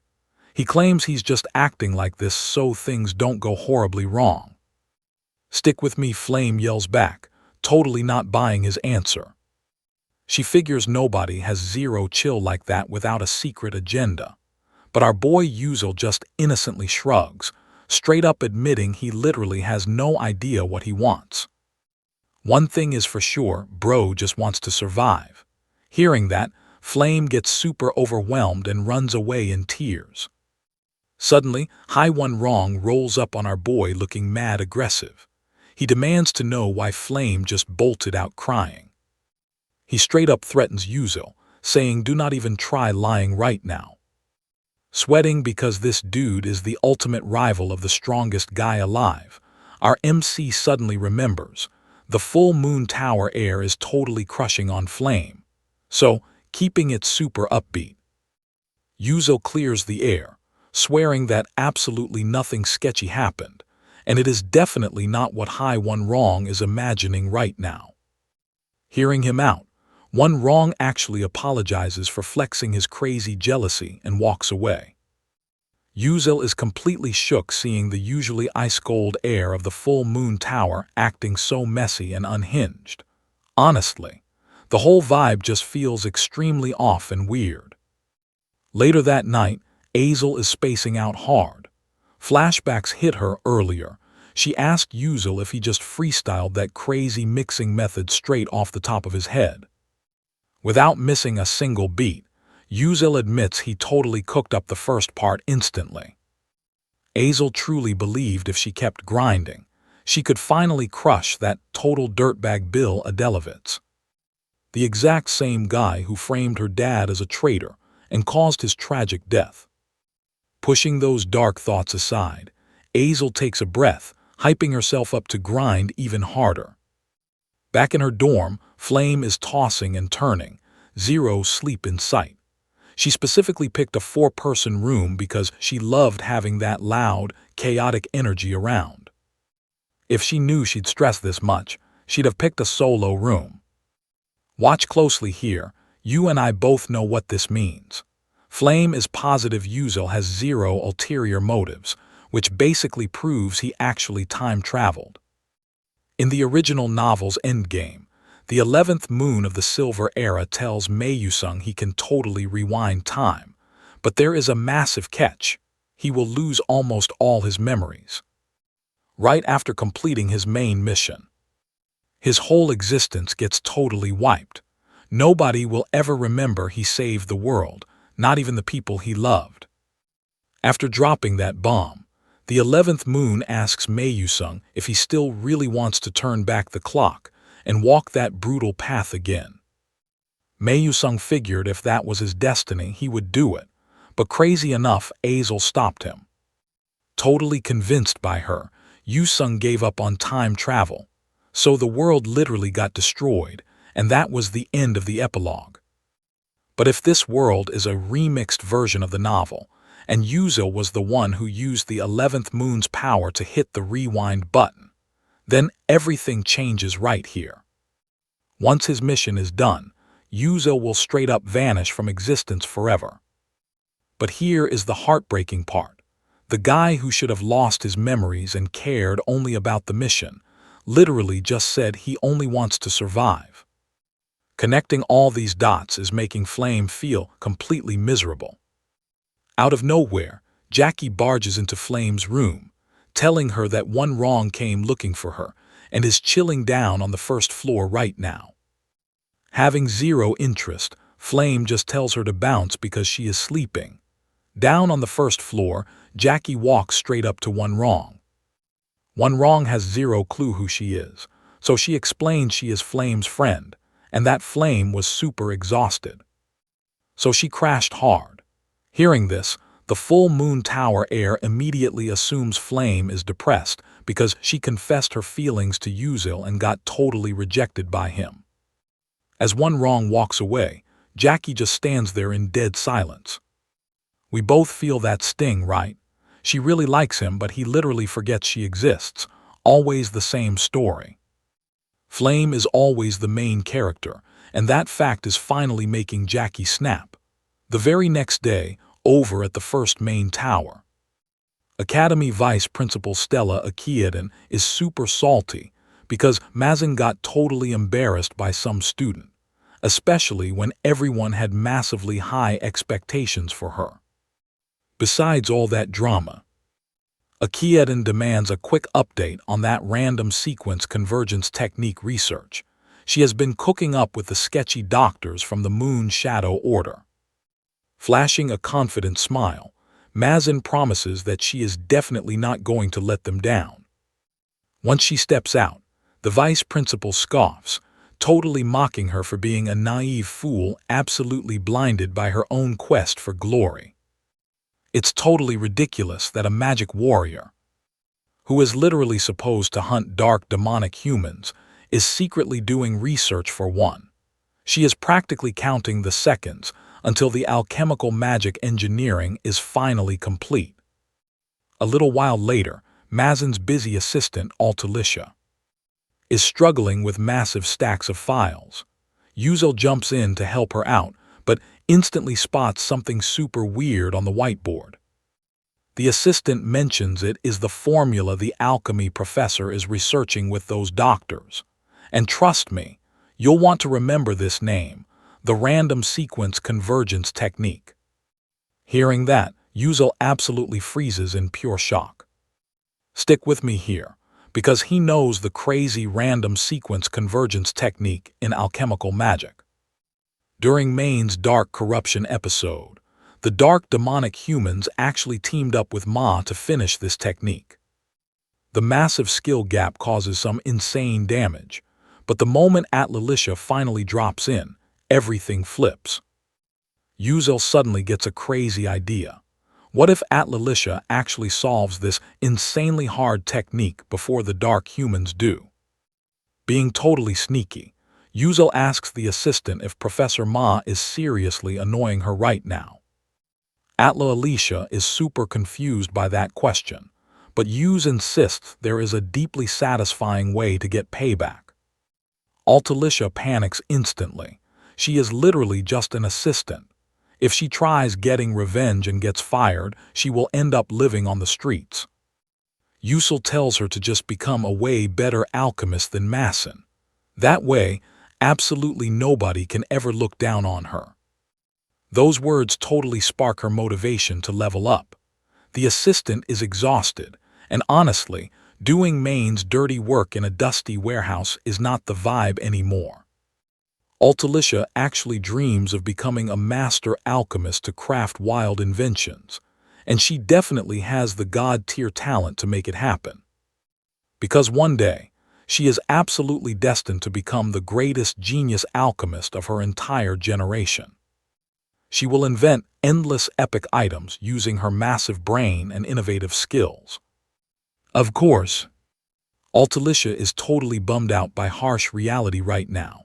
He claims he's just acting like this so things don't go horribly wrong. Stick with me, Flame yells back, totally not buying his answer. She figures nobody has zero chill like that without a secret agenda. But our boy Yuzel just innocently shrugs, straight up admitting he literally has no idea what he wants. One thing is for sure, bro just wants to survive. Hearing that, Flame gets super overwhelmed and runs away in tears. Suddenly, Haiwan Rong rolls up on our boy looking mad aggressive. He demands to know why Flame just bolted out crying. He straight up threatens Yuzel, saying do not even try lying right now. Sweating because this dude is the ultimate rival of the strongest guy alive, our MC suddenly remembers the full moon tower air is totally crushing on Flame, so keeping it super upbeat. Yuzel clears the air, swearing that absolutely nothing sketchy happened, and it is definitely not what Haiwan Rong is imagining right now. Hearing him out, One Wrong actually apologizes for flexing his crazy jealousy and walks away. Yuzel is completely shook seeing the usually ice-cold air of the full moon tower acting so messy and unhinged. Honestly, the whole vibe just feels extremely off and weird. Later that night, Azel is spacing out hard. Flashbacks hit her earlier. She asked Yuzel if he just freestyled that crazy mixing method straight off the top of his head. Without missing a single beat, Yuzel admits he totally cooked up the first part instantly. Azel truly believed if she kept grinding, she could finally crush that total dirtbag Bill Adelovitz. The exact same guy who framed her dad as a traitor and caused his tragic death. Pushing those dark thoughts aside, Azel takes a breath, hyping herself up to grind even harder. Back in her dorm, Flame is tossing and turning, zero sleep in sight. She specifically picked a 4-person room because she loved having that loud, chaotic energy around. If she knew she'd stress this much, she'd have picked a solo room. Watch closely here, you and I both know what this means. Flame is positive Yuzel has zero ulterior motives, which basically proves he actually time-traveled. In the original novel's endgame, the 11th moon of the Silver Era tells Mayusung he can totally rewind time, but there is a massive catch. He will lose almost all his memories. Right after completing his main mission, his whole existence gets totally wiped. Nobody will ever remember he saved the world, not even the people he loved. After dropping that bomb, the 11th moon asks Mayusung if he still really wants to turn back the clock and walk that brutal path again. Mayusung figured if that was his destiny, he would do it, but crazy enough, Azel stopped him. Totally convinced by her, Yusung gave up on time travel, so the world literally got destroyed, and that was the end of the epilogue. But if this world is a remixed version of the novel, and Yuzel was the one who used the 11th moon's power to hit the rewind button, then everything changes right here. Once his mission is done, Yuzel will straight up vanish from existence forever. But here is the heartbreaking part. The guy who should have lost his memories and cared only about the mission, literally just said he only wants to survive. Connecting all these dots is making Flame feel completely miserable. Out of nowhere, Jackie barges into Flame's room, telling her that one wrong came looking for her and is chilling down on the first floor right now. Having zero interest, Flame just tells her to bounce because she is sleeping. Down on the first floor, Jackie walks straight up to One Wrong. One Wrong has zero clue who she is, so she explains she is Flame's friend, and that Flame was super exhausted. So she crashed hard. Hearing this, the full moon tower heir immediately assumes Flame is depressed because she confessed her feelings to Yuzel and got totally rejected by him. As One Wrong walks away, Jackie just stands there in dead silence. We both feel that sting, right? She really likes him, but he literally forgets she exists. Always the same story. Flame is always the main character, and that fact is finally making Jackie snap. The very next day, over at the first main tower, Academy Vice Principal Stella Academy is super salty because Mazin got totally embarrassed by some student, especially when everyone had massively high expectations for her. Besides all that drama, Academy demands a quick update on that random sequence convergence technique research. She has been cooking up with the sketchy doctors from the Moon Shadow Order. Flashing a confident smile, Mazin promises that she is definitely not going to let them down. Once she steps out, the vice principal scoffs, totally mocking her for being a naive fool absolutely blinded by her own quest for glory. It's totally ridiculous that a magic warrior, who is literally supposed to hunt dark demonic humans, is secretly doing research for one. She is practically counting the seconds until the alchemical magic engineering is finally complete. A little while later, Mazin's busy assistant, Altalicia, is struggling with massive stacks of files. Yuzel jumps in to help her out, but instantly spots something super weird on the whiteboard. The assistant mentions it is the formula the alchemy professor is researching with those doctors. And trust me, you'll want to remember this name, the random sequence convergence technique. Hearing that, Yuzel absolutely freezes in pure shock. Stick with me here, because he knows the crazy random sequence convergence technique in alchemical magic. During Main's Dark Corruption episode, the dark demonic humans actually teamed up with Ma to finish this technique. The massive skill gap causes some insane damage, but the moment Atlalicia finally drops in, everything flips. Yuzel suddenly gets a crazy idea. What if Atlalisha actually solves this insanely hard technique before the dark humans do? Being totally sneaky, Yuzel asks the assistant if Professor Ma is seriously annoying her right now. Atlalisha is super confused by that question, but Yuz insists there is a deeply satisfying way to get payback. Altalisha panics instantly. She is literally just an assistant. If she tries getting revenge and gets fired, she will end up living on the streets. Yuzel tells her to just become a way better alchemist than Masson. That way, absolutely nobody can ever look down on her. Those words totally spark her motivation to level up. The assistant is exhausted, and honestly, doing Main's dirty work in a dusty warehouse is not the vibe anymore. Altalisha actually dreams of becoming a master alchemist to craft wild inventions, and she definitely has the god-tier talent to make it happen. Because one day, she is absolutely destined to become the greatest genius alchemist of her entire generation. She will invent endless epic items using her massive brain and innovative skills. Of course, Altalisha is totally bummed out by harsh reality right now,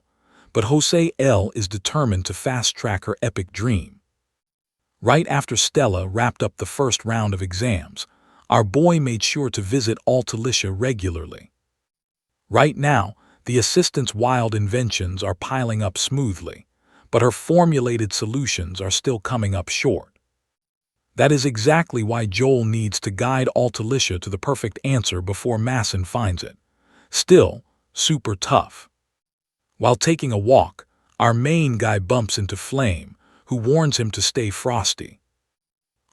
but Jose L. is determined to fast-track her epic dream. Right after Stella wrapped up the first round of exams, our boy made sure to visit Altalisha regularly. Right now, the assistant's wild inventions are piling up smoothly, but her formulated solutions are still coming up short. That is exactly why Joel needs to guide Altalisha to the perfect answer before Masson finds it. Still, super tough. While taking a walk, our main guy bumps into Flame, who warns him to stay frosty.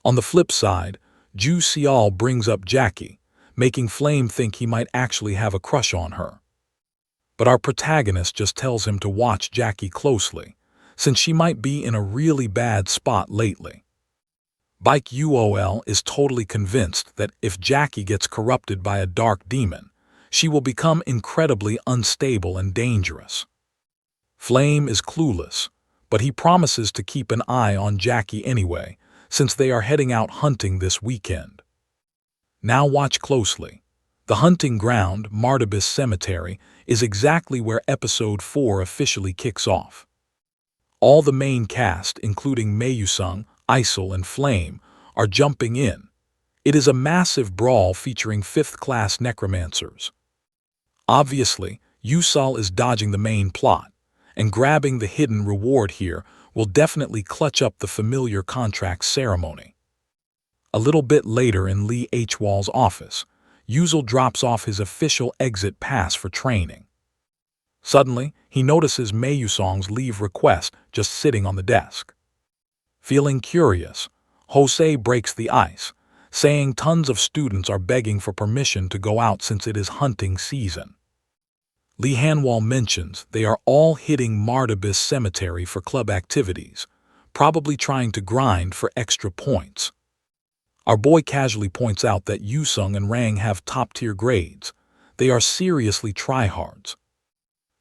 On the flip side, Ju Seol brings up Jackie, making Flame think he might actually have a crush on her. But our protagonist just tells him to watch Jackie closely, since she might be in a really bad spot lately. Bike UOL is totally convinced that if Jackie gets corrupted by a dark demon, she will become incredibly unstable and dangerous. Flame is clueless, but he promises to keep an eye on Jackie anyway, since they are heading out hunting this weekend. Now watch closely. The hunting ground, Martabus Cemetery, is exactly where Episode 4 officially kicks off. All the main cast, including Mayusung, Isol, and Flame, are jumping in. It is a massive brawl featuring fifth-class necromancers. Obviously, Yusal is dodging the main plot, and grabbing the hidden reward here will definitely clutch up the familiar contract ceremony. A little bit later in Lee Hwall's office, Yuzel drops off his official exit pass for training. Suddenly, he notices Mayusong's leave request just sitting on the desk. Feeling curious, Jose breaks the ice, saying tons of students are begging for permission to go out since it is hunting season. Lee Hanwall mentions they are all hitting Martabus Cemetery for club activities, probably trying to grind for extra points. Our boy casually points out that Yusung and Rang have top-tier grades. They are seriously tryhards.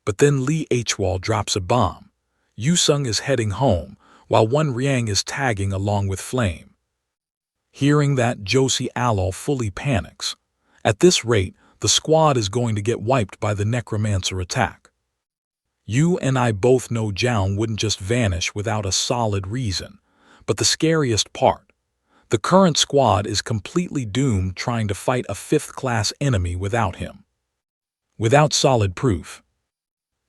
But then Lee Hwall drops a bomb. Yusung is heading home, while one Riang is tagging along with Flame. Hearing that, Josie Alol fully panics. At this rate, the squad is going to get wiped by the necromancer attack. You and I both know Jown wouldn't just vanish without a solid reason. But the scariest part, the current squad is completely doomed trying to fight a fifth-class enemy without him. Without solid proof,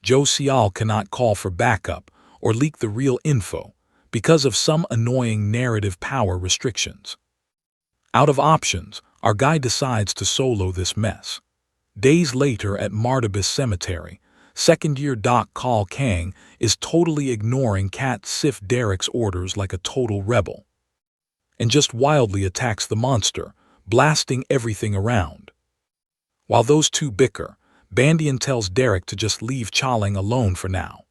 Jo Seol cannot call for backup or leak the real info because of some annoying narrative power restrictions. Out of options, our guy decides to solo this mess. Days later at Martabus Cemetery, second-year Doc Call Kang is totally ignoring Cat Sif Derek's orders like a total rebel, and just wildly attacks the monster, blasting everything around. While those two bicker, Bandian tells Derek to just leave Chaling alone for now.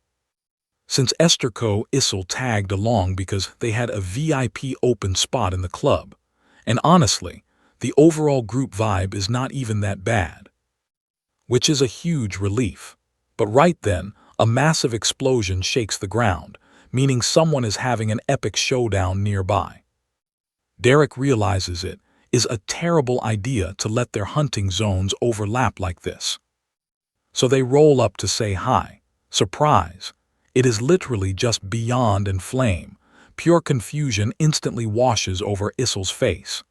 Since Esther Ko Isol tagged along because they had a VIP open spot in the club, and honestly, the overall group vibe is not even that bad. Which is a huge relief. But right then, a massive explosion shakes the ground, meaning someone is having an epic showdown nearby. Derek realizes it is a terrible idea to let their hunting zones overlap like this. So they roll up to say hi. Surprise! It is literally just Beyond and Flame. Pure confusion instantly washes over Issel's face.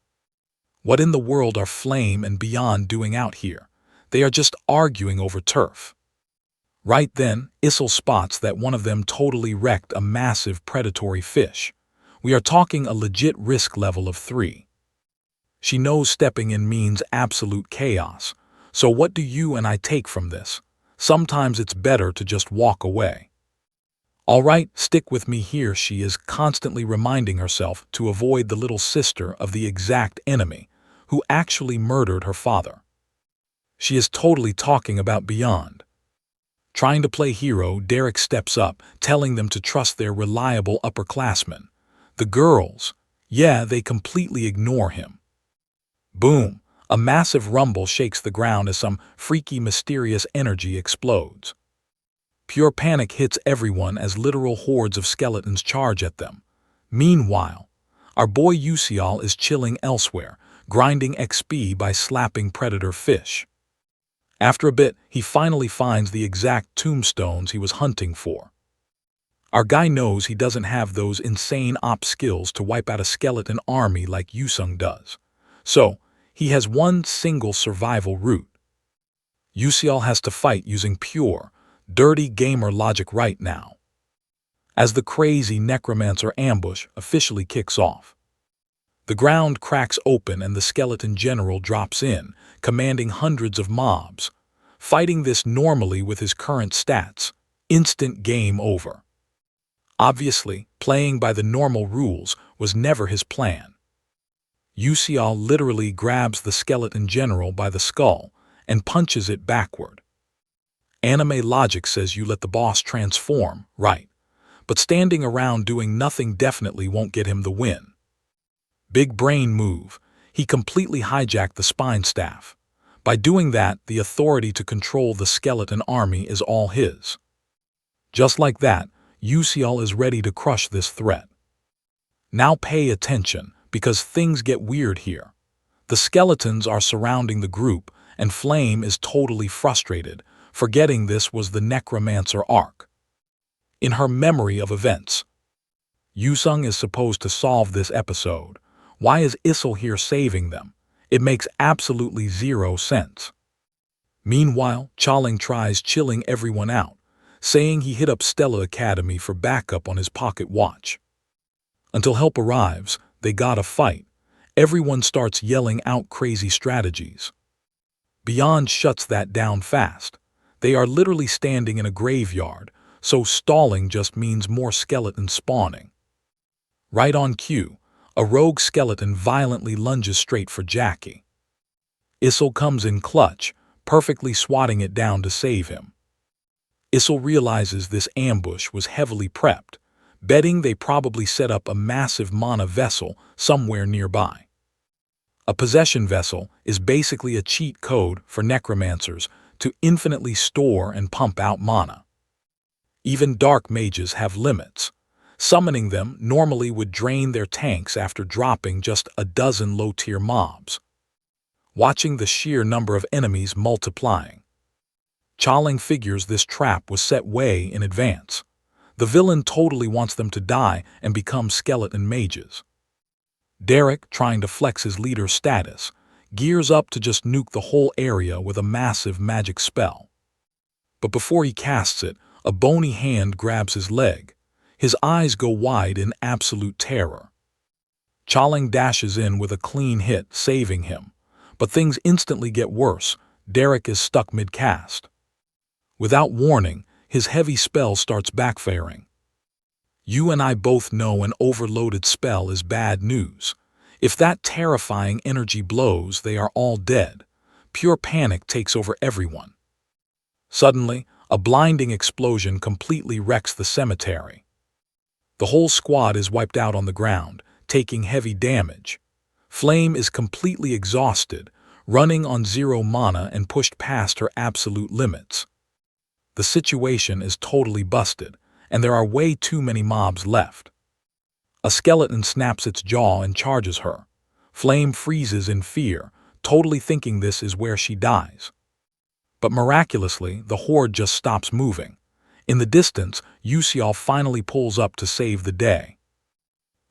What in the world are Flame and Beyond doing out here? They are just arguing over turf. Right then, Issel spots that one of them totally wrecked a massive predatory fish. We are talking a legit risk level of 3. She knows stepping in means absolute chaos. So what do you and I take from this? Sometimes it's better to just walk away. All right, stick with me here. She is constantly reminding herself to avoid the little sister of the exact enemy, who actually murdered her father. She is totally talking about Beyond. Trying to play hero, Derek steps up, telling them to trust their reliable upperclassmen. The girls, yeah, they completely ignore him. Boom! A massive rumble shakes the ground as some freaky, mysterious energy explodes. Pure panic hits everyone as literal hordes of skeletons charge at them. Meanwhile, our boy Usial is chilling elsewhere, grinding XP by slapping predator fish. After a bit, he finally finds the exact tombstones he was hunting for. Our guy knows he doesn't have those insane op skills to wipe out a skeleton army like Yusung does. So, he has one single survival route. Usial has to fight using pure, dirty gamer logic right now. As the crazy necromancer ambush officially kicks off, the ground cracks open and the skeleton general drops in, commanding hundreds of mobs. Fighting this normally with his current stats, instant game over. Obviously, playing by the normal rules was never his plan. Usial literally grabs the skeleton general by the skull and punches it backward. Anime logic says you let the boss transform, right? But standing around doing nothing definitely won't get him the win. Big brain move. He completely hijacked the spine staff. By doing that, the authority to control the skeleton army is all his. Just like that, Usial is ready to crush this threat. Now pay attention, because things get weird here. The skeletons are surrounding the group, and Flame is totally frustrated, forgetting this was the necromancer arc. In her memory of events, Yusung is supposed to solve this episode. Why is Issel here saving them? It makes absolutely zero sense. Meanwhile, Chaling tries chilling everyone out, saying he hit up Stella Academy for backup on his pocket watch. Until help arrives, they gotta fight. Everyone starts yelling out crazy strategies. Beyond shuts that down fast. They are literally standing in a graveyard, so stalling just means more skeletons spawning. Right on cue, a rogue skeleton violently lunges straight for Jackie. Issel comes in clutch, perfectly swatting it down to save him. Issel realizes this ambush was heavily prepped, betting they probably set up a massive mana vessel somewhere nearby. A possession vessel is basically a cheat code for necromancers to infinitely store and pump out mana. Even dark mages have limits. Summoning them normally would drain their tanks after dropping just a dozen low-tier mobs. Watching the sheer number of enemies multiplying, Chaling figures this trap was set way in advance. The villain totally wants them to die and become skeleton mages. Derek, trying to flex his leader status, gears up to just nuke the whole area with a massive magic spell. But before he casts it, a bony hand grabs his leg. His eyes go wide in absolute terror. Chaling dashes in with a clean hit, saving him. But things instantly get worse. Derek is stuck mid-cast. Without warning, his heavy spell starts backfiring. You and I both know an overloaded spell is bad news. If that terrifying energy blows, they are all dead. Pure panic takes over everyone. Suddenly, a blinding explosion completely wrecks the cemetery. The whole squad is wiped out on the ground, taking heavy damage. Flame is completely exhausted, running on 0 mana and pushed past her absolute limits. The situation is totally busted, and there are way too many mobs left. A skeleton snaps its jaw and charges her. Flame freezes in fear, totally thinking this is where she dies. But miraculously, the horde just stops moving. In the distance, Yusial finally pulls up to save the day.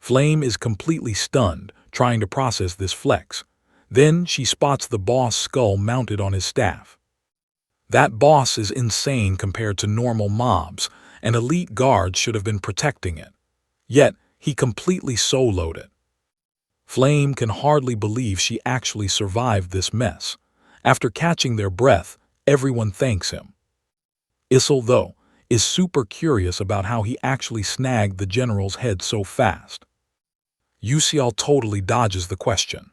Flame is completely stunned, trying to process this flex. Then she spots the boss' skull mounted on his staff. That boss is insane compared to normal mobs, and elite guards should have been protecting it. Yet, he completely soloed it. Flame can hardly believe she actually survived this mess. After catching their breath, everyone thanks him. Isel, though, is super curious about how he actually snagged the general's head so fast. Yusial totally dodges the question.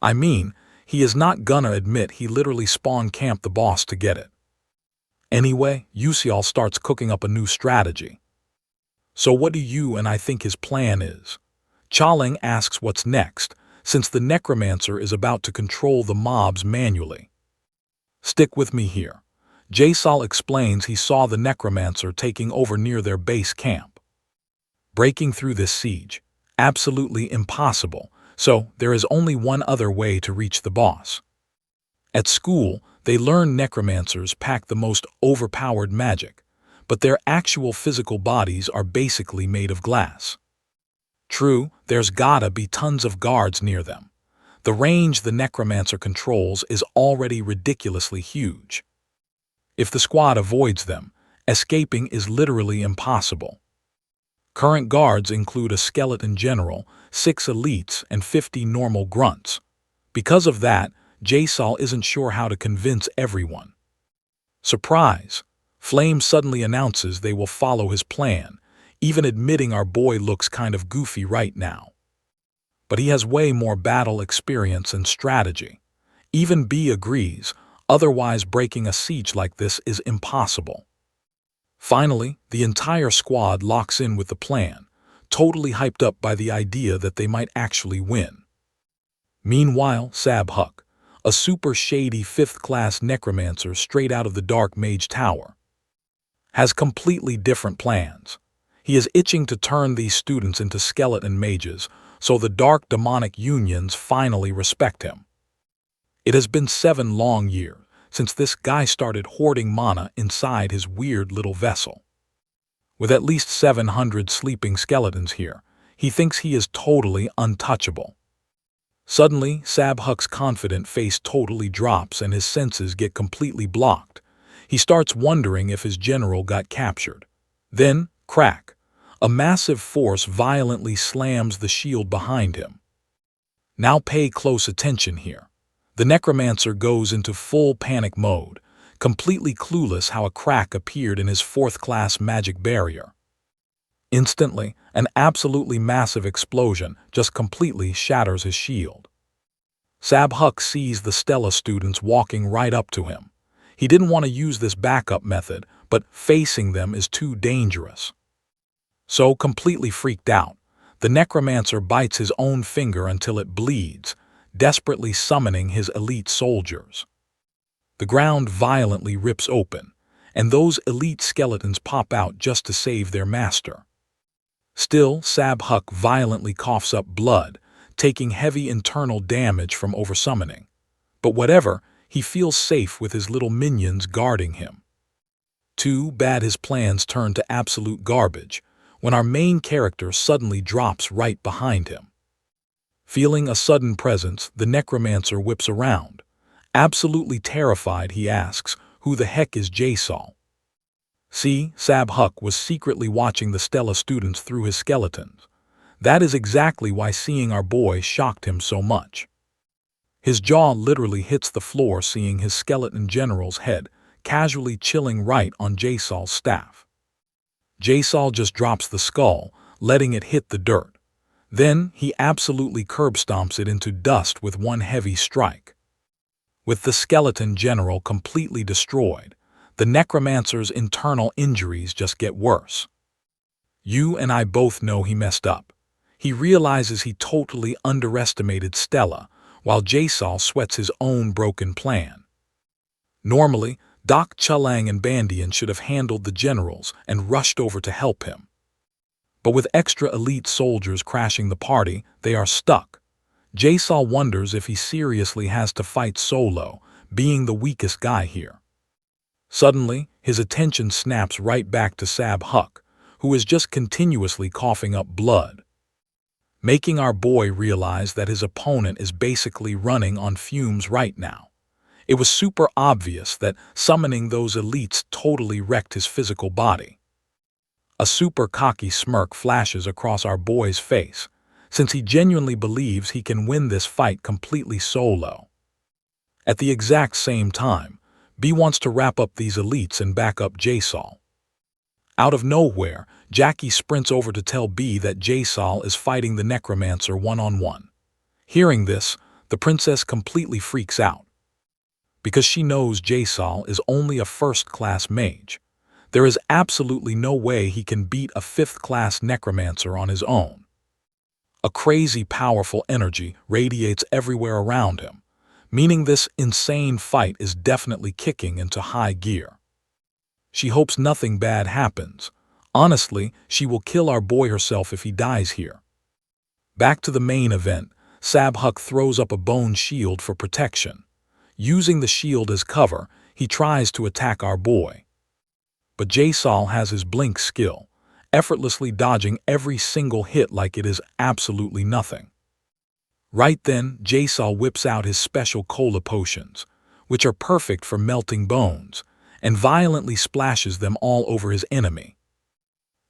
I mean, he is not gonna admit he literally spawn-camped the boss to get it. Anyway, Yusial starts cooking up a new strategy. So what do you and I think his plan is? Chaling asks what's next, since the necromancer is about to control the mobs manually. Stick with me here. Jaisal explains he saw the necromancer taking over near their base camp. Breaking through this siege, absolutely impossible, so there is only one other way to reach the boss. At school, they learn necromancers pack the most overpowered magic, but their actual physical bodies are basically made of glass. True, there's gotta be tons of guards near them. The range the necromancer controls is already ridiculously huge. If the squad avoids them, escaping is literally impossible. Current guards include a skeleton general, 6 elites, and 50 normal grunts. Because of that, Jaisal isn't sure how to convince everyone. Surprise! Flame suddenly announces they will follow his plan, even admitting our boy looks kind of goofy right now. But he has way more battle experience and strategy. Even B agrees, otherwise breaking a siege like this is impossible. Finally, the entire squad locks in with the plan, totally hyped up by the idea that they might actually win. Meanwhile, Sabhuk, a super shady 5th-class necromancer straight out of the Dark Mage Tower, has completely different plans. He is itching to turn these students into skeleton mages, so the dark demonic unions finally respect him. It has been 7 long years since this guy started hoarding mana inside his weird little vessel. With at least 700 sleeping skeletons here, he thinks he is totally untouchable. Suddenly, Sabhuk's confident face totally drops and his senses get completely blocked. He starts wondering if his general got captured. Then, crack! A massive force violently slams the shield behind him. Now pay close attention here. The necromancer goes into full panic mode, completely clueless how a crack appeared in his 4th-class magic barrier. Instantly, an absolutely massive explosion just completely shatters his shield. Sabhuk sees the Stella students walking right up to him. He didn't want to use this backup method, but facing them is too dangerous. So, completely freaked out, the necromancer bites his own finger until it bleeds, desperately summoning his elite soldiers. The ground violently rips open, and those elite skeletons pop out just to save their master. Still, Sabhuk violently coughs up blood, taking heavy internal damage from oversummoning. But whatever, he feels safe with his little minions guarding him. Too bad his plans turn to absolute garbage when our main character suddenly drops right behind him. Feeling a sudden presence, the necromancer whips around. Absolutely terrified, he asks, "Who the heck is Jaisal?" See, Sabhuk was secretly watching the Stella students through his skeletons. That is exactly why seeing our boy shocked him so much. His jaw literally hits the floor seeing his skeleton general's head casually chilling right on Jaisal's staff. Jaisal just drops the skull, letting it hit the dirt. Then he absolutely curb stomps it into dust with one heavy strike. With the skeleton general completely destroyed, the necromancer's internal injuries just get worse. You and I both know he messed up. He realizes he totally underestimated Stella, while Jaisal sweats his own broken plan. Normally, Doc Chulang and Bandian should have handled the generals and rushed over to help him. But with extra elite soldiers crashing the party, they are stuck. Jae-sol wonders if he seriously has to fight solo, being the weakest guy here. Suddenly, his attention snaps right back to Sab-Huk, who is just continuously coughing up blood, making our boy realize that his opponent is basically running on fumes right now. It was super obvious that summoning those elites totally wrecked his physical body. A super cocky smirk flashes across our boy's face, since he genuinely believes he can win this fight completely solo. At the exact same time, B wants to wrap up these elites and back up Jae-sol. Out of nowhere, Jackie sprints over to tell B that Jae-sol is fighting the necromancer one-on-one. Hearing this, the princess completely freaks out. Because she knows Jae-sol is only a first-class mage, there is absolutely no way he can beat a fifth-class necromancer on his own. A crazy powerful energy radiates everywhere around him, meaning this insane fight is definitely kicking into high gear. She hopes nothing bad happens. Honestly, she will kill our boy herself if he dies here. Back to the main event, Sab-Huk throws up a bone shield for protection. Using the shield as cover, he tries to attack our boy. But Jae-sol has his blink skill, effortlessly dodging every single hit like it is absolutely nothing. Right then, Jae-sol whips out his special cola potions, which are perfect for melting bones, and violently splashes them all over his enemy.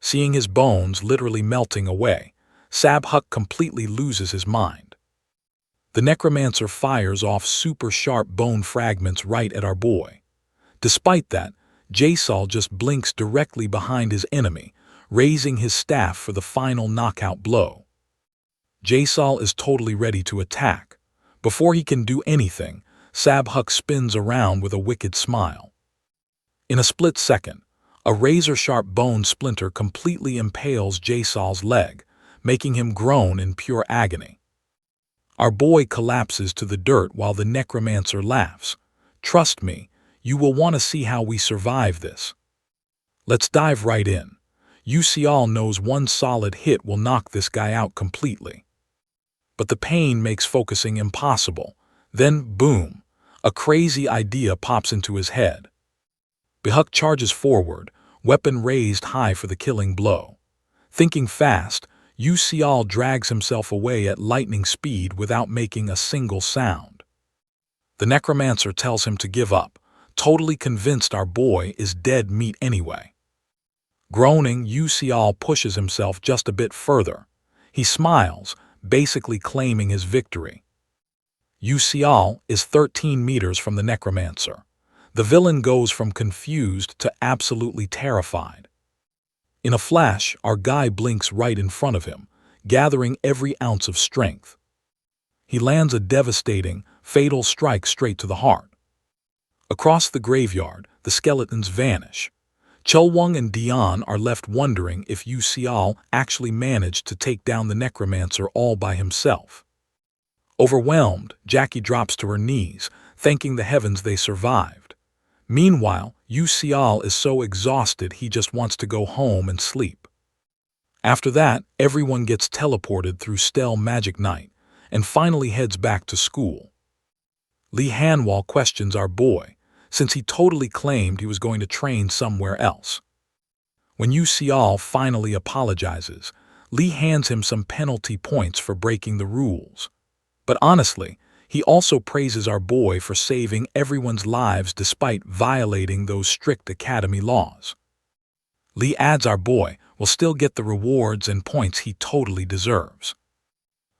Seeing his bones literally melting away, Sab-Huk completely loses his mind. The necromancer fires off super sharp bone fragments right at our boy. Despite that, Jae-sol just blinks directly behind his enemy, raising his staff for the final knockout blow. Jae-sol is totally ready to attack. Before he can do anything, Sab-Huk spins around with a wicked smile. In a split second, a razor-sharp bone splinter completely impales Jae-sol's leg, making him groan in pure agony. Our boy collapses to the dirt while the necromancer laughs. "Trust me, you will want to see how we survive this." Let's dive right in. Ucial knows one solid hit will knock this guy out completely. But the pain makes focusing impossible. Then, boom, a crazy idea pops into his head. Sab-Huk charges forward, weapon raised high for the killing blow. Thinking fast, Ucial drags himself away at lightning speed without making a single sound. The necromancer tells him to give up, totally convinced our boy is dead meat anyway. Groaning, Ucial pushes himself just a bit further. He smiles, basically claiming his victory. Ucial is 13 meters from the necromancer. The villain goes from confused to absolutely terrified. In a flash, our guy blinks right in front of him, gathering every ounce of strength. He lands a devastating, fatal strike straight to the heart. Across the graveyard, the skeletons vanish. Chulwung and Dion are left wondering if Ucial actually managed to take down the necromancer all by himself. Overwhelmed, Jackie drops to her knees, thanking the heavens they survived. Meanwhile, Ucial is so exhausted he just wants to go home and sleep. After that, everyone gets teleported through Stella Magic Night and finally heads back to school. Lee Hanwol questions our boy, since he totally claimed he was going to train somewhere else. When Ucial finally apologizes, Lee hands him some penalty points for breaking the rules. But honestly, he also praises our boy for saving everyone's lives despite violating those strict academy laws. Lee adds our boy will still get the rewards and points he totally deserves.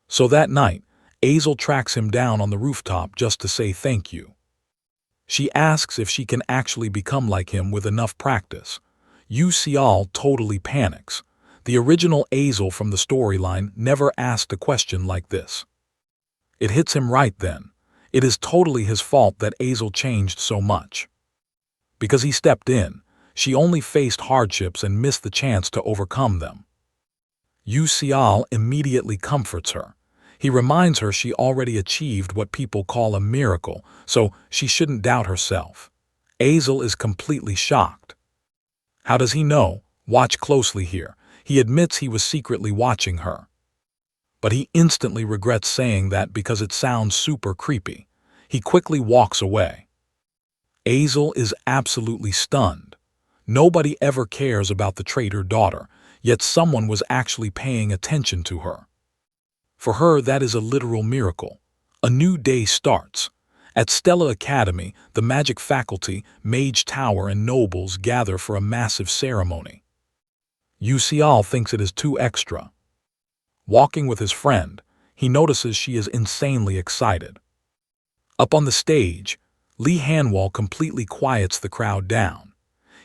So that night, Azel tracks him down on the rooftop just to say thank you. She asks if she can actually become like him with enough practice. Ucial totally panics. The original Azel from the storyline never asked a question like this. It hits him right then. It is totally his fault that Azel changed so much. Because he stepped in, she only faced hardships and missed the chance to overcome them. Ucial immediately comforts her. He reminds her she already achieved what people call a miracle, so she shouldn't doubt herself. Azel is completely shocked. How does he know? Watch closely here. He admits he was secretly watching her. But he instantly regrets saying that because it sounds super creepy. He quickly walks away. Azel is absolutely stunned. Nobody ever cares about the traitor daughter, yet someone was actually paying attention to her. For her, that is a literal miracle. A new day starts. At Stella Academy, the magic faculty, mage tower, and nobles gather for a massive ceremony. Yusial thinks it is too extra. Walking with his friend, he notices she is insanely excited. Up on the stage, Lee Hanwol completely quiets the crowd down.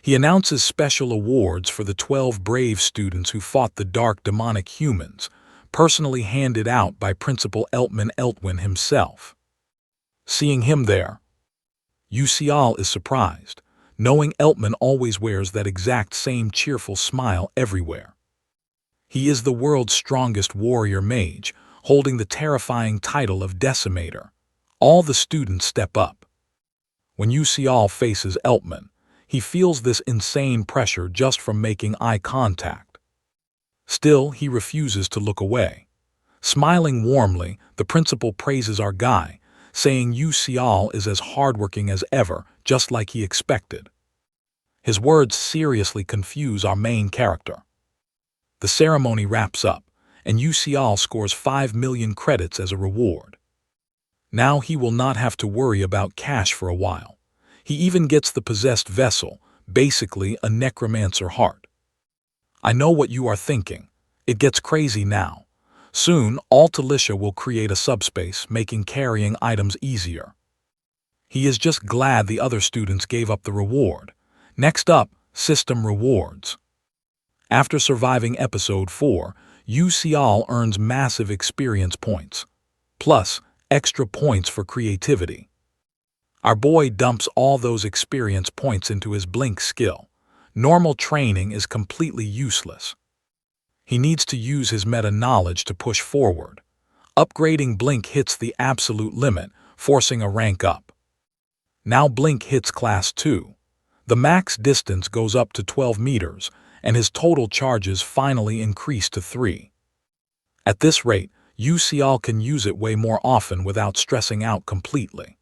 He announces special awards for the 12 brave students who fought the dark demonic humans, personally handed out by Principal Eltwin himself. Seeing him there, Yusial is surprised, knowing Eltman always wears that exact same cheerful smile everywhere. He is the world's strongest warrior mage, holding the terrifying title of Decimator. All the students step up. When Yusial faces Eltman, he feels this insane pressure just from making eye contact. Still, he refuses to look away. Smiling warmly, the principal praises our guy, saying Yusial is as hardworking as ever, just like he expected. His words seriously confuse our main character. The ceremony wraps up, and Yusial scores 5 million credits as a reward. Now he will not have to worry about cash for a while. He even gets the possessed vessel, basically a necromancer heart. I know what you are thinking. It gets crazy now. Soon, Altalicia will create a subspace, making carrying items easier. He is just glad the other students gave up the reward. Next up, system rewards. After surviving Episode 4, Yusial earns massive experience points, plus extra points for creativity. Our boy dumps all those experience points into his blink skill. Normal training is completely useless. He needs to use his meta-knowledge to push forward. Upgrading blink hits the absolute limit, forcing a rank up. Now blink hits Class 2. The max distance goes up to 12 meters, and his total charges finally increase to 3. At this rate, Yusial can use it way more often without stressing out completely.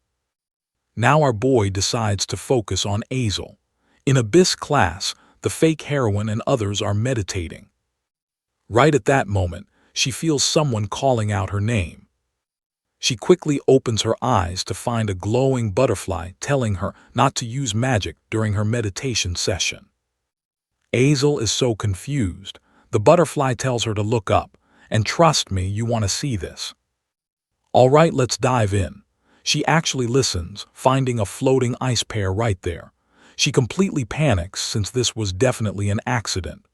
Now our boy decides to focus on Azel. In Abyss class, the fake heroine and others are meditating. Right at that moment, she feels someone calling out her name. She quickly opens her eyes to find a glowing butterfly telling her not to use magic during her meditation session. Azel is so confused. The butterfly tells her to look up, and trust me, you want to see this. All right, let's dive in. She actually listens, finding a floating ice pear right there. She completely panics since this was definitely an accident.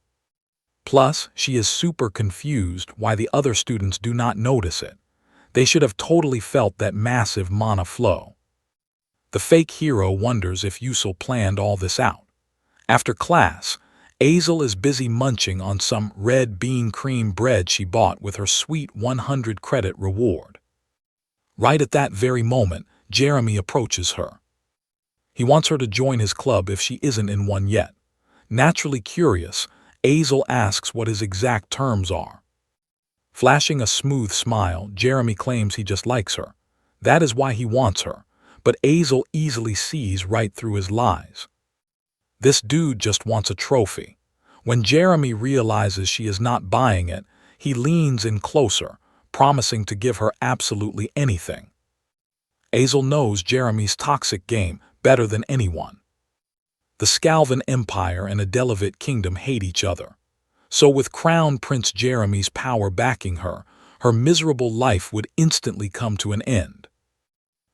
Plus, she is super confused why the other students do not notice it. They should have totally felt that massive mana flow. The fake hero wonders if Yusil planned all this out. After class, Azel is busy munching on some red bean cream bread she bought with her sweet 100 credit reward. Right at that very moment, Jeremy approaches her. He wants her to join his club if she isn't in one yet. Naturally curious, Azel asks what his exact terms are. Flashing a smooth smile, Jeremy claims he just likes her. That is why he wants her, but Azel easily sees right through his lies. This dude just wants a trophy. When Jeremy realizes she is not buying it, he leans in closer, promising to give her absolutely anything. Azel knows Jeremy's toxic game better than anyone. The Scalvan Empire and Adelevit Kingdom hate each other. So with Crown Prince Jeremy's power backing her, her miserable life would instantly come to an end.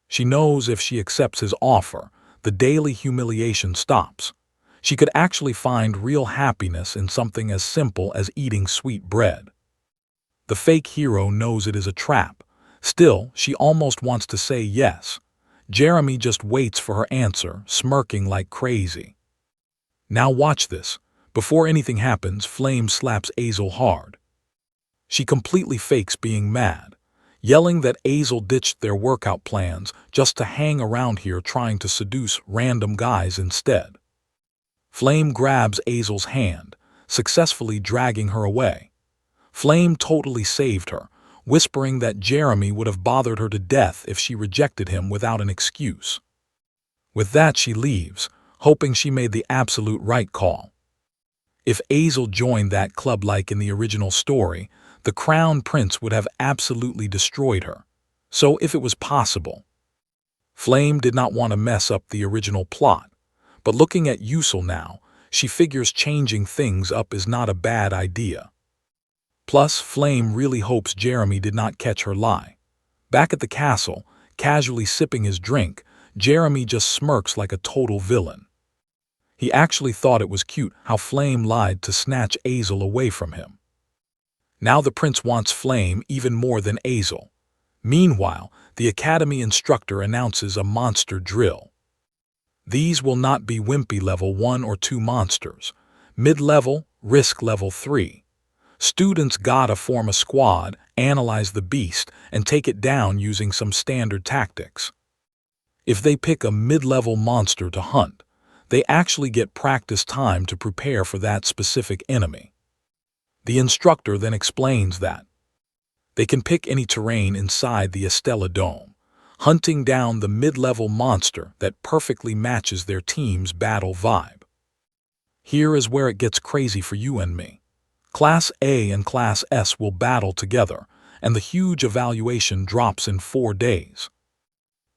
She knows if she accepts his offer, the daily humiliation stops. She could actually find real happiness in something as simple as eating sweet bread. The fake hero knows it is a trap. Still, she almost wants to say yes. Jeremy just waits for her answer, smirking like crazy. Now watch this. Before anything happens, Flame slaps Azel hard. She completely fakes being mad, yelling that Azel ditched their workout plans just to hang around here trying to seduce random guys instead. Flame grabs Azel's hand, successfully dragging her away. Flame totally saved her, whispering that Jeremy would have bothered her to death if she rejected him without an excuse. With that, she leaves, hoping she made the absolute right call. If Azel joined that club like in the original story, the Crown Prince would have absolutely destroyed her. So if it was possible, Flame did not want to mess up the original plot, but looking at Usul now, she figures changing things up is not a bad idea. Plus, Flame really hopes Jeremy did not catch her lie. Back at the castle, casually sipping his drink, Jeremy just smirks like a total villain. He actually thought it was cute how Flame lied to snatch Azel away from him. Now the prince wants Flame even more than Azel. Meanwhile, the academy instructor announces a monster drill. These will not be wimpy level 1 or 2 monsters. Mid-level, risk level 3. Students gotta form a squad, analyze the beast, and take it down using some standard tactics. If they pick a mid-level monster to hunt, they actually get practice time to prepare for that specific enemy. The instructor then explains that they can pick any terrain inside the Stella Dome, hunting down the mid-level monster that perfectly matches their team's battle vibe. Here is where it gets crazy for you and me. Class A and Class S will battle together, and the huge evaluation drops in 4 days.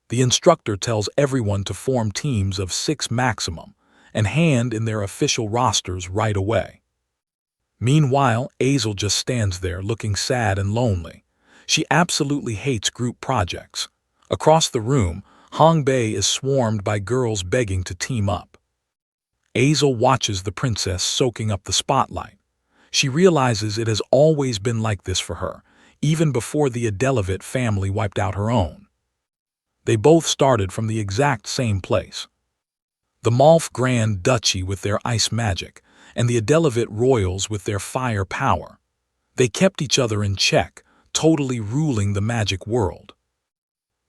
The instructor tells everyone to form teams of 6 maximum and hand in their official rosters right away. Meanwhile, Azel just stands there looking sad and lonely. She absolutely hates group projects. Across the room, Hongbei is swarmed by girls begging to team up. Azel watches the princess soaking up the spotlight. She realizes it has always been like this for her, even before the Adelevit family wiped out her own. They both started from the exact same place. The Malf Grand Duchy with their ice magic, and the Adelevit royals with their fire power. They kept each other in check, totally ruling the magic world.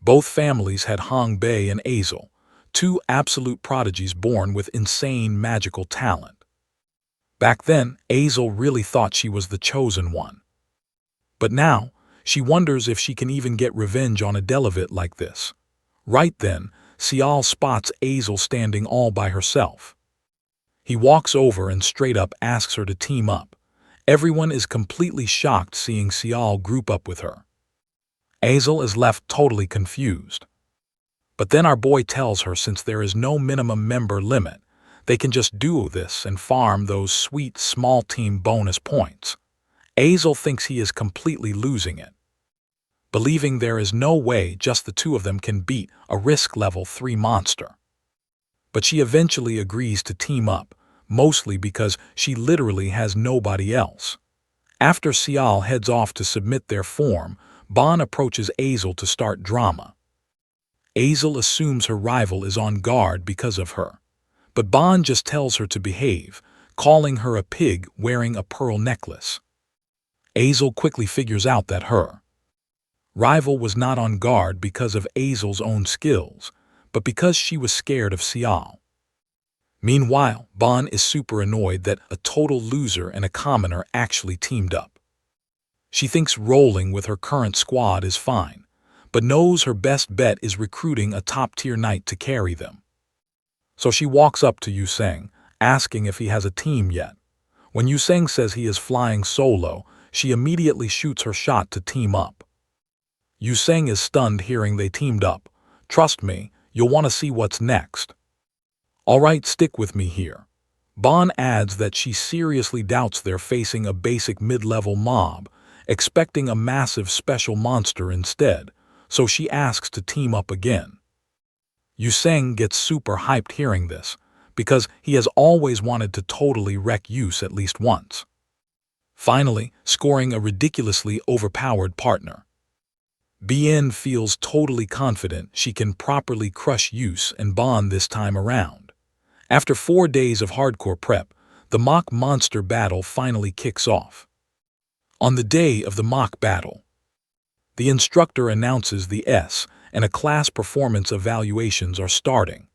Both families had Hongbei and Azel, 2 absolute prodigies born with insane magical talent. Back then, Azel really thought she was the chosen one. But now, she wonders if she can even get revenge on Adelevit like this. Right then, Sial spots Azel standing all by herself. He walks over and straight up asks her to team up. Everyone is completely shocked seeing Sial group up with her. Azel is left totally confused. But then our boy tells her since there is no minimum member limit, they can just do this and farm those sweet small team bonus points. Azel thinks he is completely losing it, believing there is no way just the 2 of them can beat a risk level 3 monster. But she eventually agrees to team up, mostly because she literally has nobody else. After Sial heads off to submit their form, Bon approaches Azel to start drama. Azel assumes her rival is on guard because of her, but Bon just tells her to behave, calling her a pig wearing a pearl necklace. Azel quickly figures out that her rival was not on guard because of Azel's own skills, but because she was scared of Sial. Meanwhile, Bon is super annoyed that a total loser and a commoner actually teamed up. She thinks rolling with her current squad is fine, but knows her best bet is recruiting a top-tier knight to carry them. So she walks up to Yuseng, asking if he has a team yet. When Yuseng says he is flying solo, she immediately shoots her shot to team up. Yuseng is stunned hearing they teamed up. Trust me, you'll want to see what's next. Alright, stick with me here. Bon adds that she seriously doubts they're facing a basic mid-level mob, expecting a massive special monster instead, so she asks to team up again. Yuseng gets super hyped hearing this, because he has always wanted to totally wreck Yus at least once. Finally, scoring a ridiculously overpowered partner. Bien feels totally confident she can properly crush Yus and Bon this time around. After 4 days of hardcore prep, the mock monster battle finally kicks off. On the day of the mock battle, the instructor announces the S and a class performance evaluations are starting.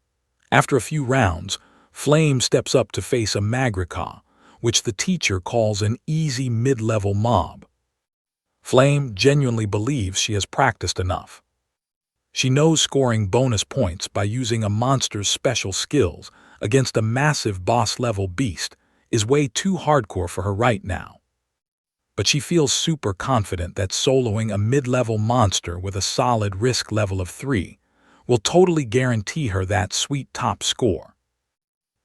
After a few rounds, Flame steps up to face a Magrika, which the teacher calls an easy mid-level mob. Flame genuinely believes she has practiced enough. She knows scoring bonus points by using a monster's special skills against a massive boss-level beast is way too hardcore for her right now. But she feels super confident that soloing a mid-level monster with a solid risk level of 3 will totally guarantee her that sweet top score.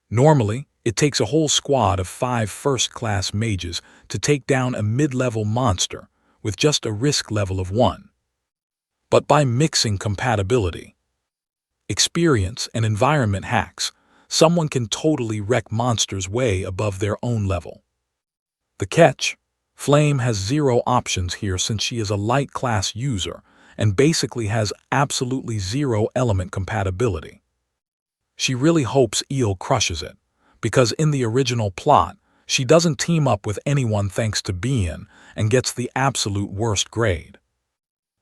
Normally, it takes a whole squad of 5 first-class mages to take down a mid-level monster with just a risk level of 1. But by mixing compatibility, experience, and environment hacks, someone can totally wreck monsters way above their own level. The catch? Flame has 0 options here since she is a light class user and basically has absolutely 0 element compatibility. She really hopes Eel crushes it, because in the original plot, she doesn't team up with anyone thanks to Bien and gets the absolute worst grade.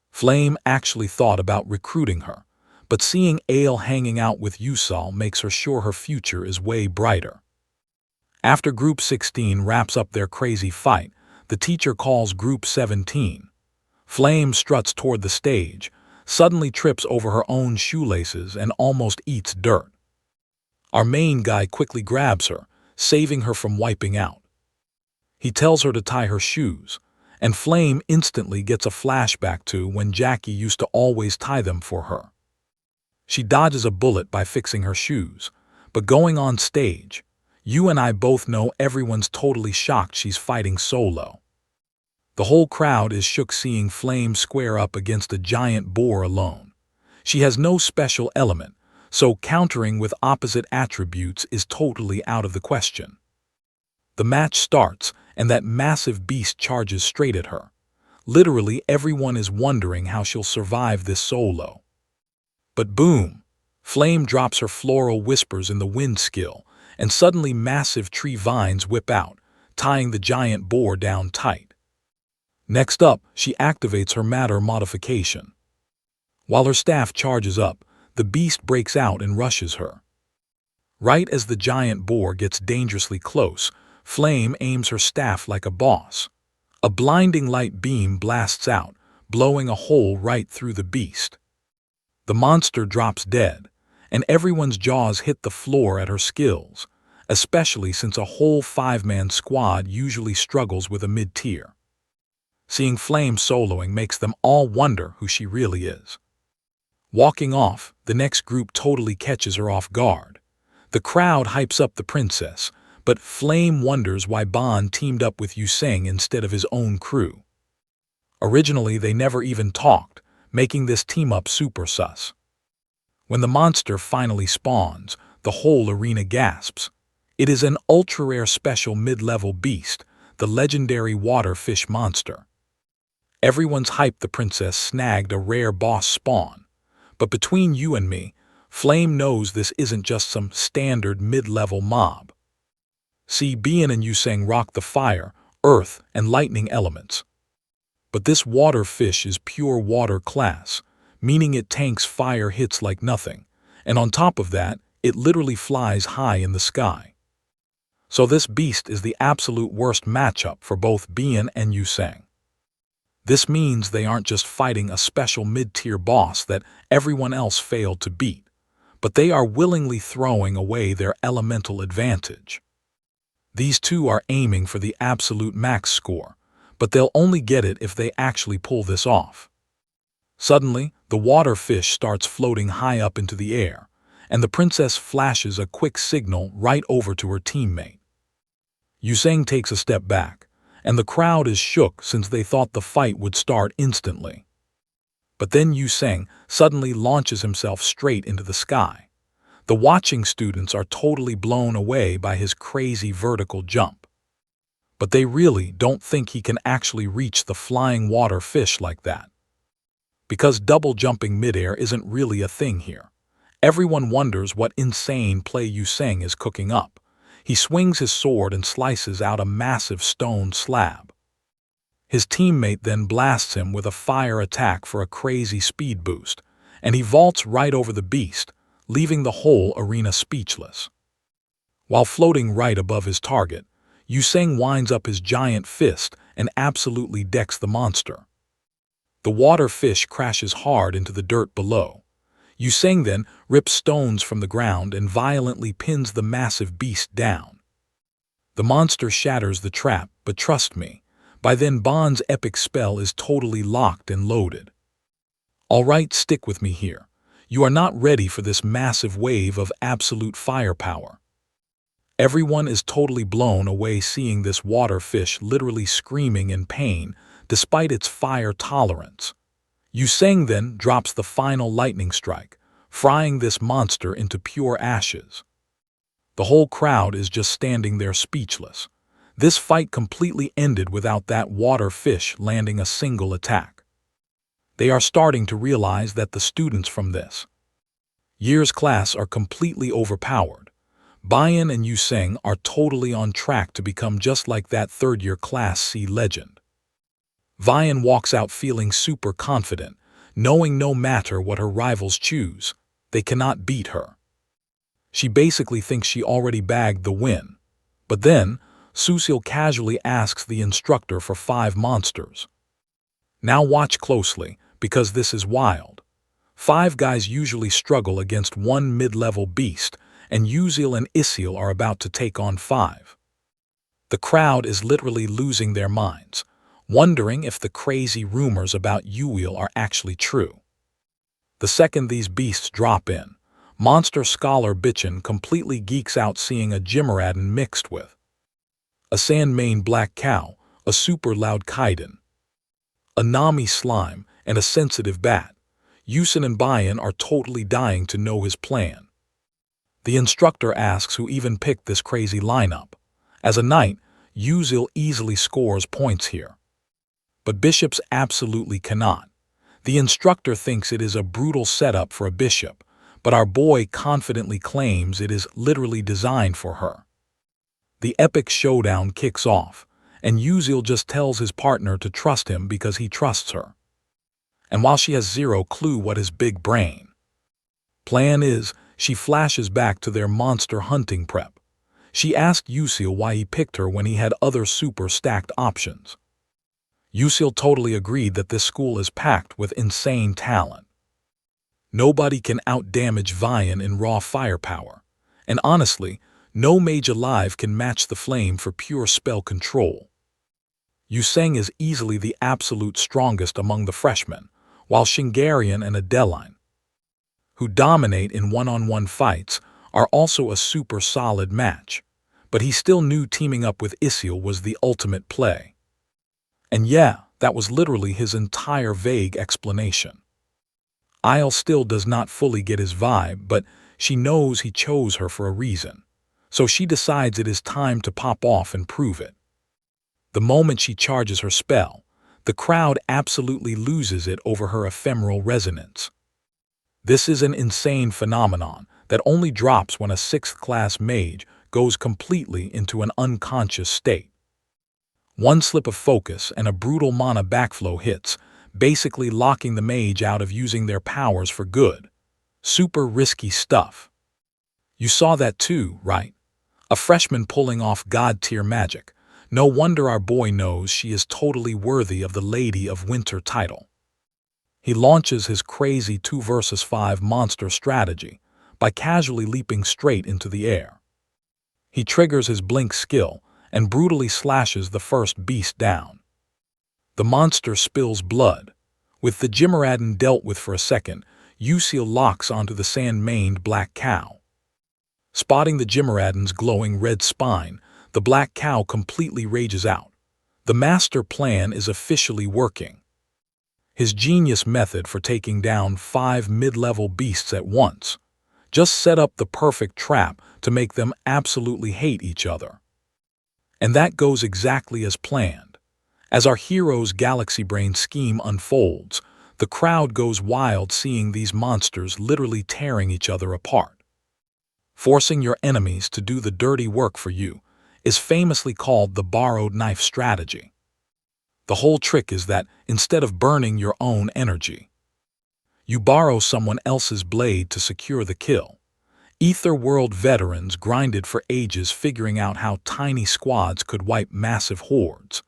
Flame actually thought about recruiting her, but seeing Ale hanging out with Yusal makes her sure her future is way brighter. After Group 16 wraps up their crazy fight, the teacher calls Group 17. Flame struts toward the stage, suddenly trips over her own shoelaces and almost eats dirt. Our main guy quickly grabs her, saving her from wiping out. He tells her to tie her shoes, and Flame instantly gets a flashback to when Jackie used to always tie them for her. She dodges a bullet by fixing her shoes, but going on stage, you and I both know everyone's totally shocked she's fighting solo. The whole crowd is shook seeing Flame square up against a giant boar alone. She has no special element, so countering with opposite attributes is totally out of the question. The match starts, and that massive beast charges straight at her. Literally everyone is wondering how she'll survive this solo. But boom! Flame drops her floral whispers in the wind skill, and suddenly massive tree vines whip out, tying the giant boar down tight. Next up, she activates her matter modification. While her staff charges up, the beast breaks out and rushes her. Right as the giant boar gets dangerously close, Flame aims her staff like a boss. A blinding light beam blasts out, blowing a hole right through the beast. The monster drops dead, and everyone's jaws hit the floor at her skills, especially since a whole 5-man squad usually struggles with a mid-tier. Seeing Flame soloing makes them all wonder who she really is. Walking off, the next group totally catches her off guard. The crowd hypes up the princess, but Flame wonders why Ban teamed up with Yuseng instead of his own crew. Originally, they never even talked, making this team-up super sus. When the monster finally spawns, the whole arena gasps. It is an ultra-rare special mid-level beast, the legendary water fish monster. Everyone's hyped the princess snagged a rare boss spawn. But between you and me, Flame knows this isn't just some standard mid-level mob. See, Bien and Yuseng rock the fire, earth, and lightning elements. But this water fish is pure water class, meaning it tanks fire hits like nothing, and on top of that, it literally flies high in the sky. So this beast is the absolute worst matchup for both Bien and Yuseng. This means they aren't just fighting a special mid-tier boss that everyone else failed to beat, but they are willingly throwing away their elemental advantage. These two are aiming for the absolute max score, but they'll only get it if they actually pull this off. Suddenly, the water fish starts floating high up into the air, and the princess flashes a quick signal right over to her teammate. Yuseng takes a step back, and the crowd is shook since they thought the fight would start instantly. But then Yuseng suddenly launches himself straight into the sky. The watching students are totally blown away by his crazy vertical jump. But they really don't think he can actually reach the flying water fish like that. Because double jumping midair isn't really a thing here. Everyone wonders what insane play Yuseng is cooking up. He swings his sword and slices out a massive stone slab. His teammate then blasts him with a fire attack for a crazy speed boost, and he vaults right over the beast, leaving the whole arena speechless. While floating right above his target, Yuseng winds up his giant fist and absolutely decks the monster. The water fish crashes hard into the dirt below. Yuseng then rips stones from the ground and violently pins the massive beast down. The monster shatters the trap, but trust me, by then Bond's epic spell is totally locked and loaded. Alright, stick with me here. You are not ready for this massive wave of absolute firepower. Everyone is totally blown away seeing this water fish literally screaming in pain despite its fire tolerance. Yuseng then drops the final lightning strike, frying this monster into pure ashes. The whole crowd is just standing there speechless. This fight completely ended without that water fish landing a single attack. They are starting to realize that the students from this year's class are completely overpowered. Bayan and Yuseng are totally on track to become just like that third-year Class C legend. Bayan walks out feeling super confident, knowing no matter what her rivals choose, they cannot beat her. She basically thinks she already bagged the win. But then, Susil casually asks the instructor for 5 monsters. Now watch closely, because this is wild. 5 guys usually struggle against 1 mid-level beast, and Yuzil and Isil are about to take on 5. The crowd is literally losing their minds, wondering if the crazy rumors about Yuil are actually true. The second these beasts drop in, Monster Scholar Bitchin completely geeks out seeing a Jimmeradin mixed with a sand-maned black cow, a super loud Kaiden, a Nami slime, and a sensitive bat. Yusin and Bayan are totally dying to know his plan. The instructor asks who even picked this crazy lineup. As a knight, Yuzil easily scores points here. But bishops absolutely cannot. The instructor thinks it is a brutal setup for a bishop, but our boy confidently claims it is literally designed for her. The epic showdown kicks off, and Yuzil just tells his partner to trust him because he trusts her. And while she has zero clue what his big brain plan is, she flashes back to their monster hunting prep. She asked Yuzil why he picked her when he had other super stacked options. Yuzil totally agreed that this school is packed with insane talent. Nobody can outdamage Vian in raw firepower, and honestly, no mage alive can match the flame for pure spell control. Yuseng is easily the absolute strongest among the freshmen, while Shingarian and Adeline, who dominate in one-on-one fights, are also a super solid match, but he still knew teaming up with Isil was the ultimate play. And yeah, that was literally his entire vague explanation. Isle still does not fully get his vibe, but she knows he chose her for a reason. So she decides it is time to pop off and prove it. The moment she charges her spell, the crowd absolutely loses it over her ephemeral resonance. This is an insane phenomenon that only drops when a 6th class mage goes completely into an unconscious state. One slip of focus and a brutal mana backflow hits, basically locking the mage out of using their powers for good. Super risky stuff. You saw that too, right? A freshman pulling off god-tier magic. No wonder our boy knows she is totally worthy of the Lady of Winter title. He launches his crazy 2 versus 5 monster strategy by casually leaping straight into the air. He triggers his blink skill and brutally slashes the first beast down. The monster spills blood. With the Jimmeradin dealt with for a second, Yuzil locks onto the sand-maned black cow. Spotting the Jimmeradin's glowing red spine, the black cow completely rages out. The master plan is officially working. His genius method for taking down 5 mid-level beasts at once just set up the perfect trap to make them absolutely hate each other. And that goes exactly as planned. As our hero's galaxy brain scheme unfolds, the crowd goes wild seeing these monsters literally tearing each other apart. Forcing your enemies to do the dirty work for you is famously called the borrowed knife strategy. The whole trick is that instead of burning your own energy, you borrow someone else's blade to secure the kill. Ether World veterans grinded for ages figuring out how tiny squads could wipe massive hordes.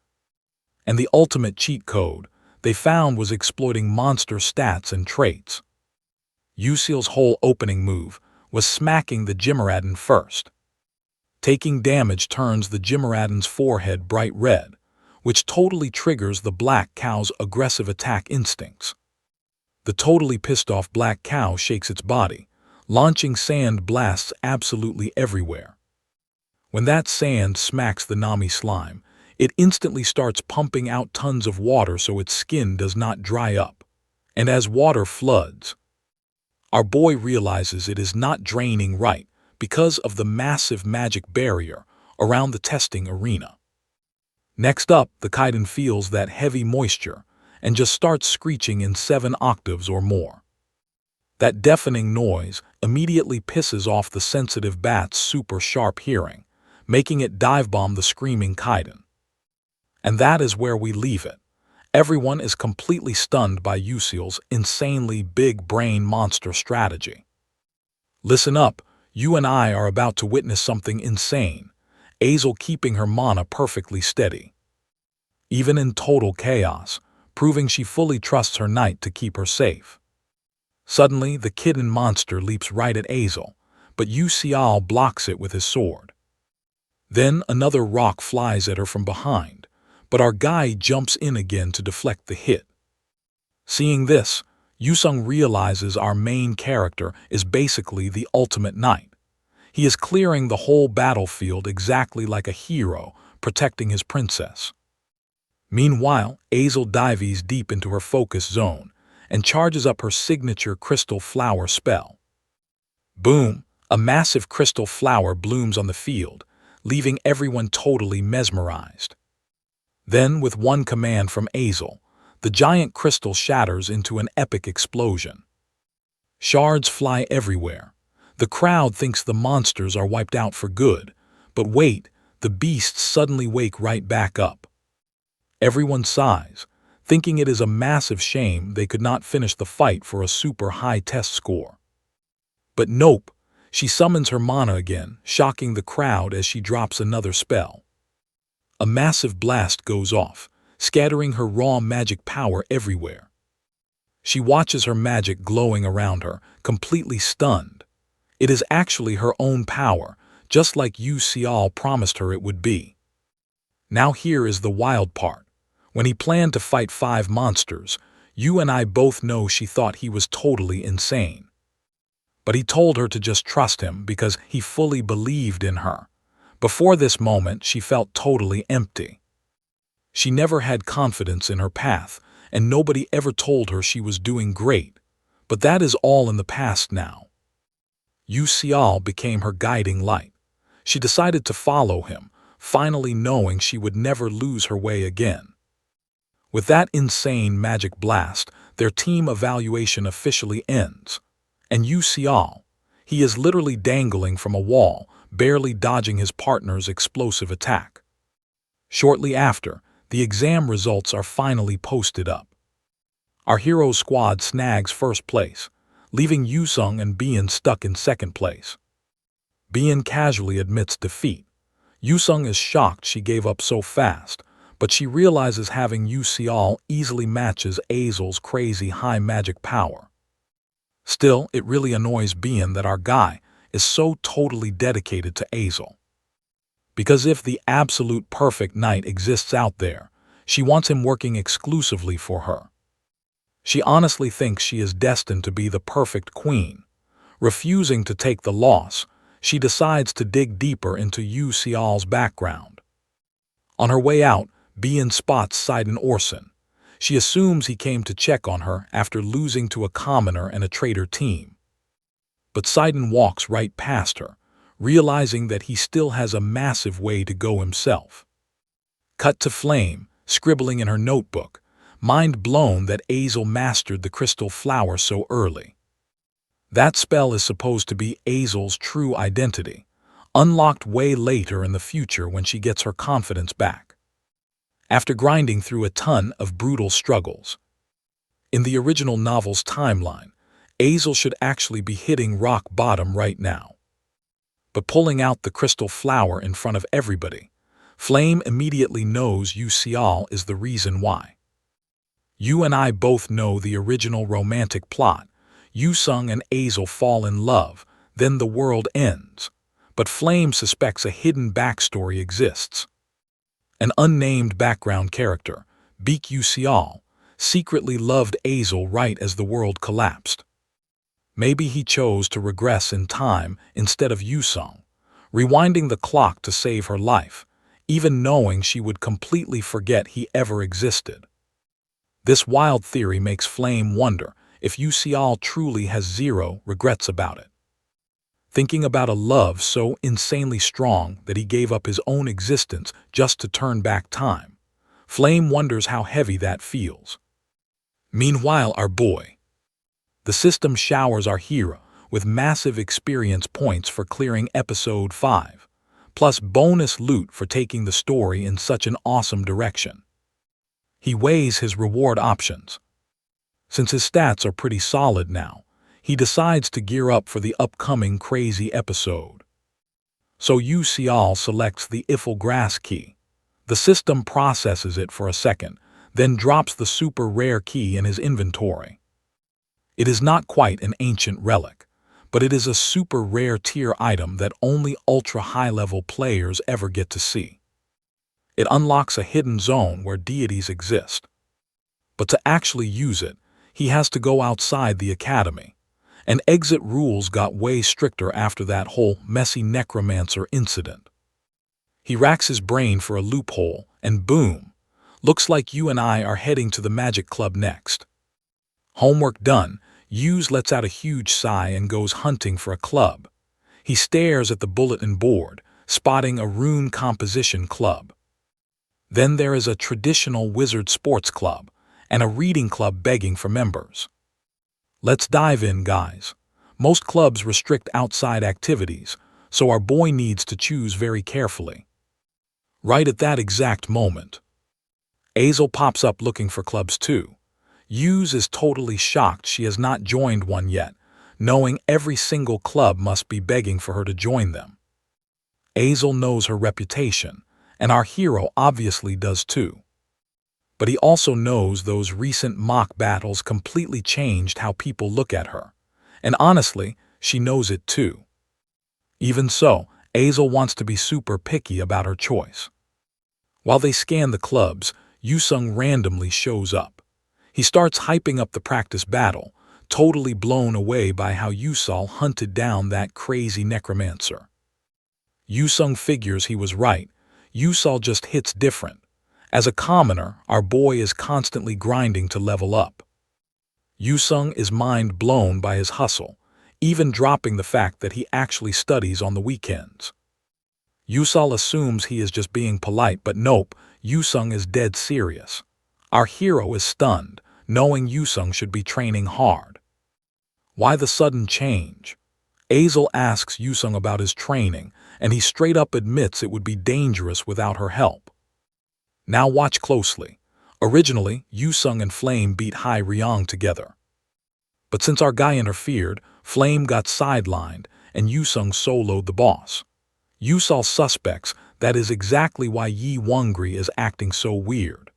And the ultimate cheat code they found was exploiting monster stats and traits. Useel's whole opening move was smacking the Jimaradan first. Taking damage turns the Jimaradan's forehead bright red, which totally triggers the black cow's aggressive attack instincts. The totally pissed off black cow shakes its body, launching sand blasts absolutely everywhere. When that sand smacks the Nami slime, it instantly starts pumping out tons of water so its skin does not dry up. And as water floods, our boy realizes it is not draining right because of the massive magic barrier around the testing arena. Next up, the Kaiden feels that heavy moisture and just starts screeching in 7 octaves or more. That deafening noise immediately pisses off the sensitive bat's super sharp hearing, making it dive-bomb the screaming Kaiden. And that is where we leave it. Everyone is completely stunned by Useel's insanely big brain monster strategy. Listen up, you and I are about to witness something insane, Azel keeping her mana perfectly steady. Even in total chaos, proving she fully trusts her knight to keep her safe. Suddenly, the kitten monster leaps right at Azel, but Useel blocks it with his sword. Then another rock flies at her from behind, but our guy jumps in again to deflect the hit. Seeing this, Yusung realizes our main character is basically the ultimate knight. He is clearing the whole battlefield exactly like a hero, protecting his princess. Meanwhile, Azel dives deep into her focus zone and charges up her signature crystal flower spell. Boom! A massive crystal flower blooms on the field, leaving everyone totally mesmerized. Then, with one command from Azel, the giant crystal shatters into an epic explosion. Shards fly everywhere. The crowd thinks the monsters are wiped out for good, but wait, the beasts suddenly wake right back up. Everyone sighs, thinking it is a massive shame they could not finish the fight for a super high test score. But nope, she summons her mana again, shocking the crowd as she drops another spell. A massive blast goes off, scattering her raw magic power everywhere. She watches her magic glowing around her, completely stunned. It is actually her own power, just like Useel promised her it would be. Now here is the wild part. When he planned to fight 5 monsters, you and I both know she thought he was totally insane. But he told her to just trust him because he fully believed in her. Before this moment, she felt totally empty. She never had confidence in her path, and nobody ever told her she was doing great. But that is all in the past now. Useel became her guiding light. She decided to follow him, finally knowing she would never lose her way again. With that insane magic blast, their team evaluation officially ends. And Useel, he is literally dangling from a wall, barely dodging his partner's explosive attack. Shortly after, the exam results are finally posted up. Our hero squad snags first place, leaving Yusung and Bien stuck in second place. Bien casually admits defeat. Yusung is shocked she gave up so fast, but she realizes having Useel easily matches Azel's crazy high magic power. Still, it really annoys Bien that our guy is so totally dedicated to Azel. Because if the absolute perfect knight exists out there, she wants him working exclusively for her. She honestly thinks she is destined to be the perfect queen. Refusing to take the loss, she decides to dig deeper into Useel's background. On her way out, Bien spots Sidon Orson. She assumes he came to check on her after losing to a commoner and a traitor team. But Sidon walks right past her, realizing that he still has a massive way to go himself. Cut to Flame, scribbling in her notebook, mind blown that Azel mastered the crystal flower so early. That spell is supposed to be Azel's true identity, unlocked way later in the future when she gets her confidence back. After grinding through a ton of brutal struggles. In the original novel's timeline, Azel should actually be hitting rock bottom right now. but pulling out the crystal flower in front of everybody. Flame immediately knows Yu Seol is the reason why. You and I both know the original romantic plot. Yu-sung and Azel fall in love, then the world ends. But Flame suspects a hidden backstory exists. An unnamed background character, Baek Yu-seol, secretly loved Azel right as the world collapsed. Maybe he chose to regress in time instead of Yu-sung, rewinding the clock to save her life, even knowing she would completely forget he ever existed. This wild theory makes Flame wonder if Yu Seol truly has zero regrets about it. Thinking about a love so insanely strong that he gave up his own existence just to turn back time, Flame wonders how heavy that feels. Meanwhile, our boy. The system showers our hero with massive experience points for clearing episode 5, plus bonus loot for taking the story in such an awesome direction. He weighs his reward options. Since his stats are pretty solid now, he decides to gear up for the upcoming crazy episode. So Yu Seol selects the Eiffel Grass key. The system processes it for a second, then drops the super rare key in his inventory. It is not quite an ancient relic, but it is a super rare tier item that only ultra high-level players ever get to see. It unlocks a hidden zone where deities exist. But to actually use it, he has to go outside the academy, and exit rules got way stricter after that whole messy necromancer incident. He racks his brain for a loophole, and boom, looks like you and I are heading to the Magic Club next. Homework done, Yuz lets out a huge sigh and goes hunting for a club. He stares at the bulletin board, spotting a rune composition club. Then there is a traditional wizard sports club, and a reading club begging for members. Let's dive in, guys. Most clubs restrict outside activities, so our boy needs to choose very carefully. Right at that exact moment, Azel pops up looking for clubs too. Yuz is totally shocked she has not joined one yet, knowing every single club must be begging for her to join them. Azel knows her reputation, and our hero obviously does too. But he also knows those recent mock battles completely changed how people look at her, and honestly, she knows it too. Even so, Azel wants to be super picky about her choice. While they scan the clubs, Yusung randomly shows up. He starts hyping up the practice battle, totally blown away by how Yusol hunted down that crazy necromancer. Yusung figures he was right. Yusol just hits different. As a commoner, our boy is constantly grinding to level up. Yusung is mind blown by his hustle, even dropping the fact that he actually studies on the weekends. Yusol assumes he is just being polite, but nope, Yusung is dead serious. Our hero is stunned, knowing Yusung should be training hard. Why the sudden change? Azel asks Yusung about his training, and he straight up admits it would be dangerous without her help. Now watch closely. Originally, Yusung and Flame beat Hai Ryong together. But since our guy interfered, Flame got sidelined, and Yusung soloed the boss. Yusol suspects that is exactly why Yi Wongri is acting so weird.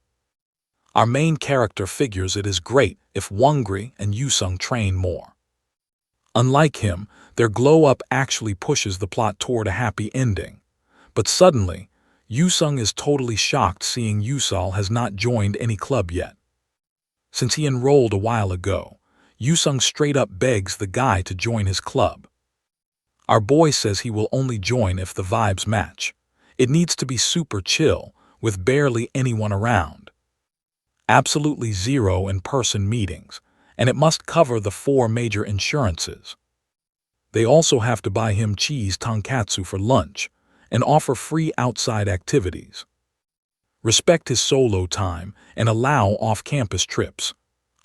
Our main character figures it is great if Wongri and Yusung train more. Unlike him, their glow-up actually pushes the plot toward a happy ending. But suddenly, Yusung is totally shocked seeing Yusol has not joined any club yet. Since he enrolled a while ago, Yusung straight up begs the guy to join his club. Our boy says he will only join if the vibes match. It needs to be super chill, with barely anyone around. Absolutely zero in-person meetings, and it must cover the 4 major insurances. They also have to buy him cheese tonkatsu for lunch, and offer free outside activities. Respect his solo time and allow off-campus trips.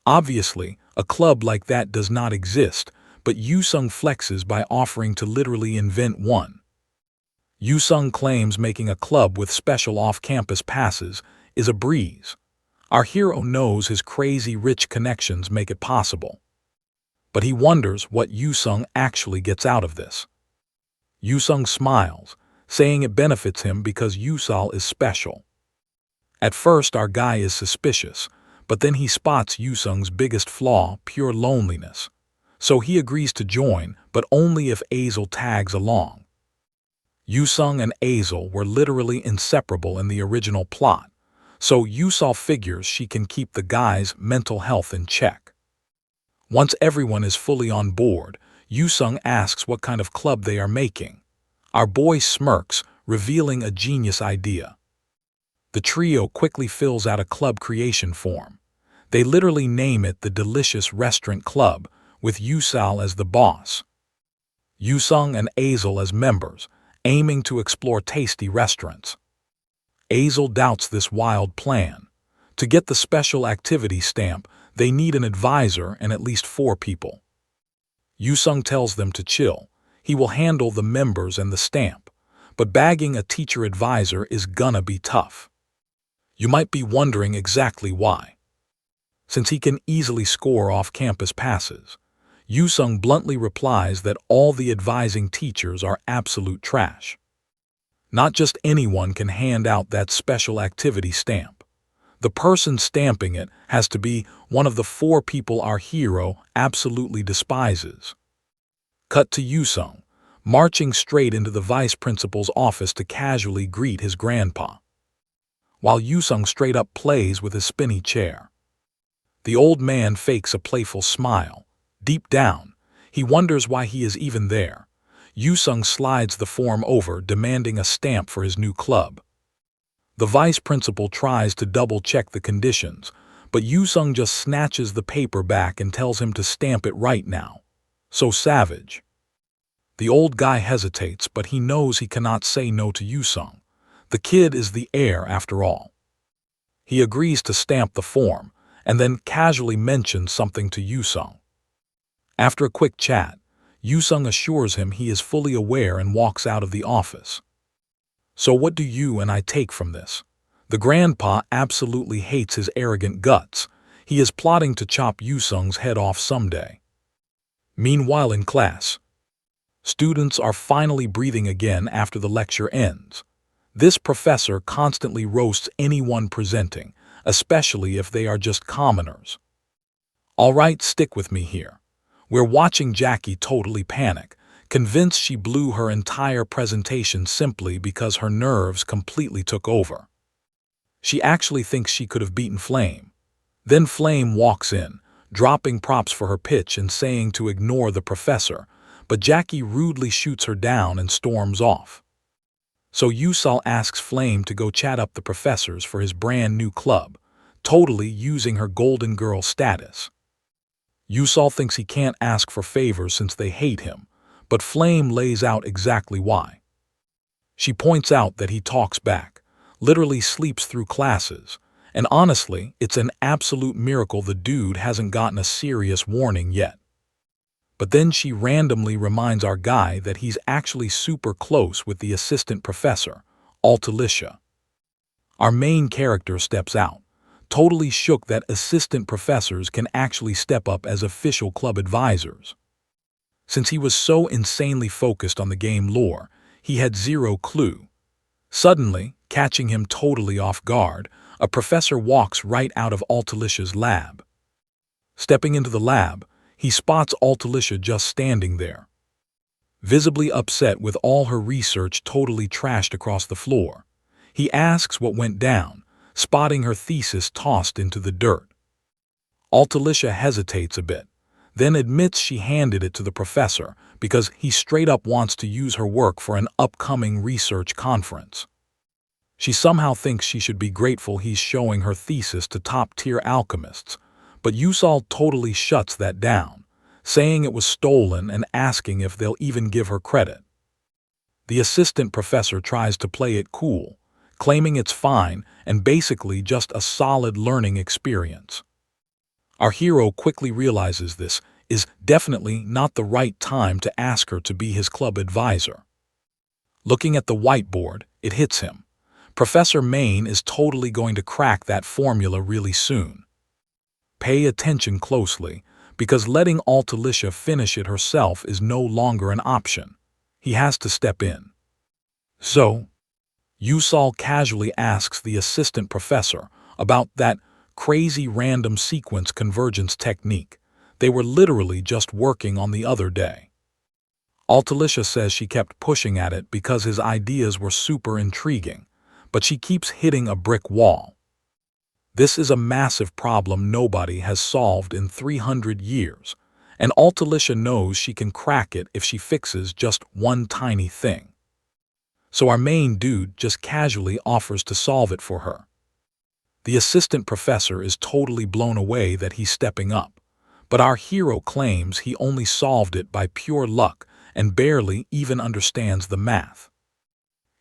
Obviously, a club like that does not exist, but Yusung flexes by offering to literally invent one. Yusung claims making a club with special off-campus passes is a breeze. Our hero knows his crazy rich connections make it possible. But he wonders what Yusung actually gets out of this. Yusung smiles, saying it benefits him because Yusal is special. At first, our guy is suspicious, but then he spots Yusung's biggest flaw, pure loneliness. So he agrees to join, but only if Azel tags along. Yusung and Azel were literally inseparable in the original plot, so Yusal figures she can keep the guy's mental health in check. Once everyone is fully on board, Yusung asks what kind of club they are making. Our boy smirks, revealing a genius idea. The trio quickly fills out a club creation form. They literally name it the Delicious Restaurant Club, with Yusal as the boss. Yusung and Azel as members, aiming to explore tasty restaurants. Azel doubts this wild plan. To get the special activity stamp, they need an advisor and at least 4 people. Yusung tells them to chill. He will handle the members and the stamp, but bagging a teacher advisor is gonna be tough. You might be wondering exactly why. Since he can easily score off-campus passes, Yusung bluntly replies that all the advising teachers are absolute trash. Not just anyone can hand out that special activity stamp. The person stamping it has to be one of the 4 people our hero absolutely despises. Cut to Yusung, marching straight into the vice principal's office to casually greet his grandpa. While Yusung straight up plays with his spinny chair. The old man fakes a playful smile. Deep down, he wonders why he is even there. Yusung slides the form over, demanding a stamp for his new club. The vice principal tries to double-check the conditions, but Yusung just snatches the paper back and tells him to stamp it right now. So savage. The old guy hesitates, but he knows he cannot say no to Yusung. The kid is the heir after all. He agrees to stamp the form, and then casually mentions something to Yusung. After a quick chat, Yusung assures him he is fully aware and walks out of the office. So what do you and I take from this? The grandpa absolutely hates his arrogant guts. He is plotting to chop Yusung's head off someday. Meanwhile in class, students are finally breathing again after the lecture ends. This professor constantly roasts anyone presenting, especially if they are just commoners. All right, stick with me here. We're watching Jackie totally panic, convinced she blew her entire presentation simply because her nerves completely took over. She actually thinks she could have beaten Flame. Then Flame walks in, dropping props for her pitch and saying to ignore the professor, but Jackie rudely shoots her down and storms off. So Yusal asks Flame to go chat up the professors for his brand new club, totally using her golden girl status. Yusal thinks he can't ask for favors since they hate him, but Flame lays out exactly why. She points out that he talks back, literally sleeps through classes, and honestly, it's an absolute miracle the dude hasn't gotten a serious warning yet. But then she randomly reminds our guy that he's actually super close with the assistant professor, Altalicia. Our main character steps out, totally shook that assistant professors can actually step up as official club advisors. Since he was so insanely focused on the game lore, he had zero clue. Suddenly, catching him totally off guard, a professor walks right out of Altalicia's lab. Stepping into the lab, he spots Altalicia just standing there, visibly upset with all her research totally trashed across the floor. He asks what went down, spotting her thesis tossed into the dirt. Altalicia hesitates a bit, then admits she handed it to the professor because he straight up wants to use her work for an upcoming research conference. She somehow thinks she should be grateful he's showing her thesis to top-tier alchemists, but Yusal totally shuts that down, saying it was stolen and asking if they'll even give her credit. The assistant professor tries to play it cool, claiming it's fine and basically just a solid learning experience. Our hero quickly realizes this is definitely not the right time to ask her to be his club advisor. Looking at the whiteboard, it hits him. Professor Main is totally going to crack that formula really soon. Pay attention closely, because letting Altalicia finish it herself is no longer an option. He has to step in. So, Yusal casually asks the assistant professor about that crazy random sequence convergence technique they were literally just working on the other day. Altalicia says she kept pushing at it because his ideas were super intriguing, but she keeps hitting a brick wall. This is a massive problem nobody has solved in 300 years, and Altalicia knows she can crack it if she fixes just one tiny thing. So our main dude just casually offers to solve it for her. The assistant professor is totally blown away that he's stepping up, but our hero claims he only solved it by pure luck and barely even understands the math.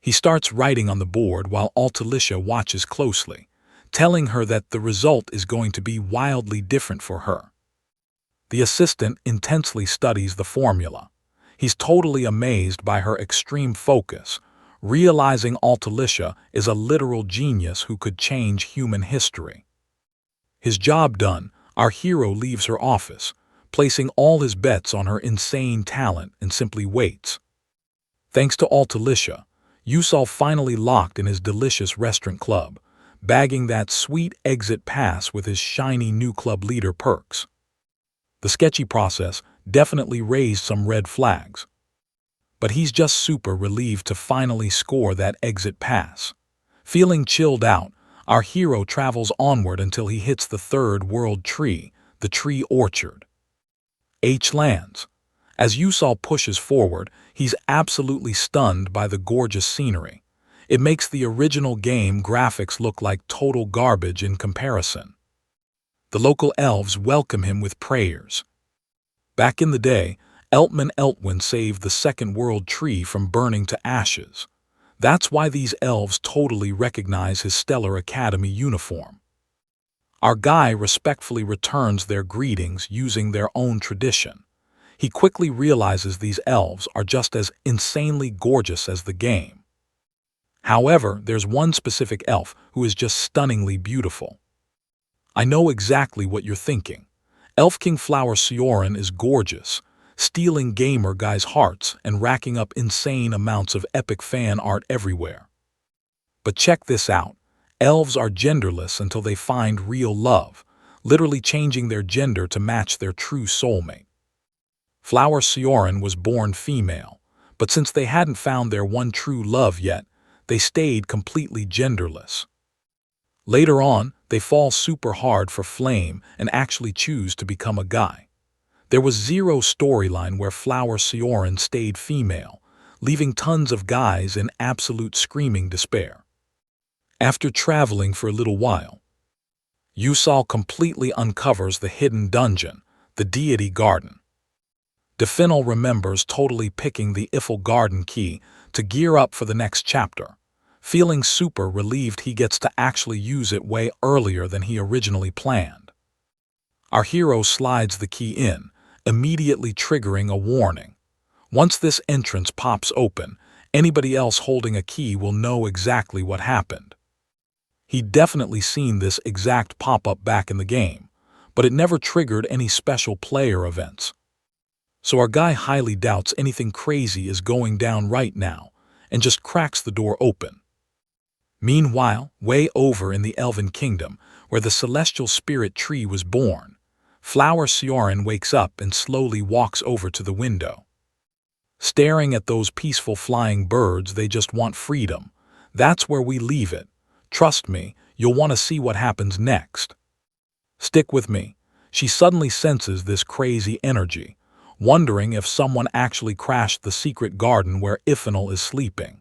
He starts writing on the board while Altalicia watches closely, telling her that the result is going to be wildly different for her. The assistant intensely studies the formula. He's totally amazed by her extreme focus, realizing Altalicia is a literal genius who could change human history. His job done, our hero leaves her office, placing all his bets on her insane talent and simply waits. Thanks to Altalicia, Yusal finally locked in his delicious restaurant club, bagging that sweet exit pass with his shiny new club leader perks. The sketchy process definitely raised some red flags, but he's just super relieved to finally score that exit pass. Feeling chilled out, our hero travels onward until he hits the third world tree, the tree orchard. H lands. As Yusal pushes forward, he's absolutely stunned by the gorgeous scenery. It makes the original game graphics look like total garbage in comparison. The local elves welcome him with prayers. Back in the day, Eltman Eltwin saved the second world tree from burning to ashes. That's why these elves totally recognize his Stella Academy uniform. Our guy respectfully returns their greetings using their own tradition. He quickly realizes these elves are just as insanely gorgeous as the game. However, there's one specific elf who is just stunningly beautiful. I know exactly what you're thinking. Elf King Flower Sioran is gorgeous, stealing gamer guys' hearts and racking up insane amounts of epic fan art everywhere. But check this out. Elves are genderless until they find real love, literally changing their gender to match their true soulmate. Flower Sioran was born female, but since they hadn't found their one true love yet, they stayed completely genderless. Later on, they fall super hard for Flame and actually choose to become a guy. There was zero storyline where Flower Sioran stayed female, leaving tons of guys in absolute screaming despair. After traveling for a little while, Yusal completely uncovers the hidden dungeon, the Deity Garden. Definal remembers totally picking the Eiffel Garden key to gear up for the next chapter, feeling super relieved he gets to actually use it way earlier than he originally planned. Our hero slides the key in, immediately triggering a warning. Once this entrance pops open, anybody else holding a key will know exactly what happened. He'd definitely seen this exact pop-up back in the game, but it never triggered any special player events. So our guy highly doubts anything crazy is going down right now, and just cracks the door open. Meanwhile, way over in the Elven Kingdom, where the celestial spirit tree was born, Flower Sioran wakes up and slowly walks over to the window. Staring at those peaceful flying birds, they just want freedom. That's where we leave it. Trust me, you'll want to see what happens next. Stick with me. She suddenly senses this crazy energy, wondering if someone actually crashed the secret garden where Iphanel is sleeping.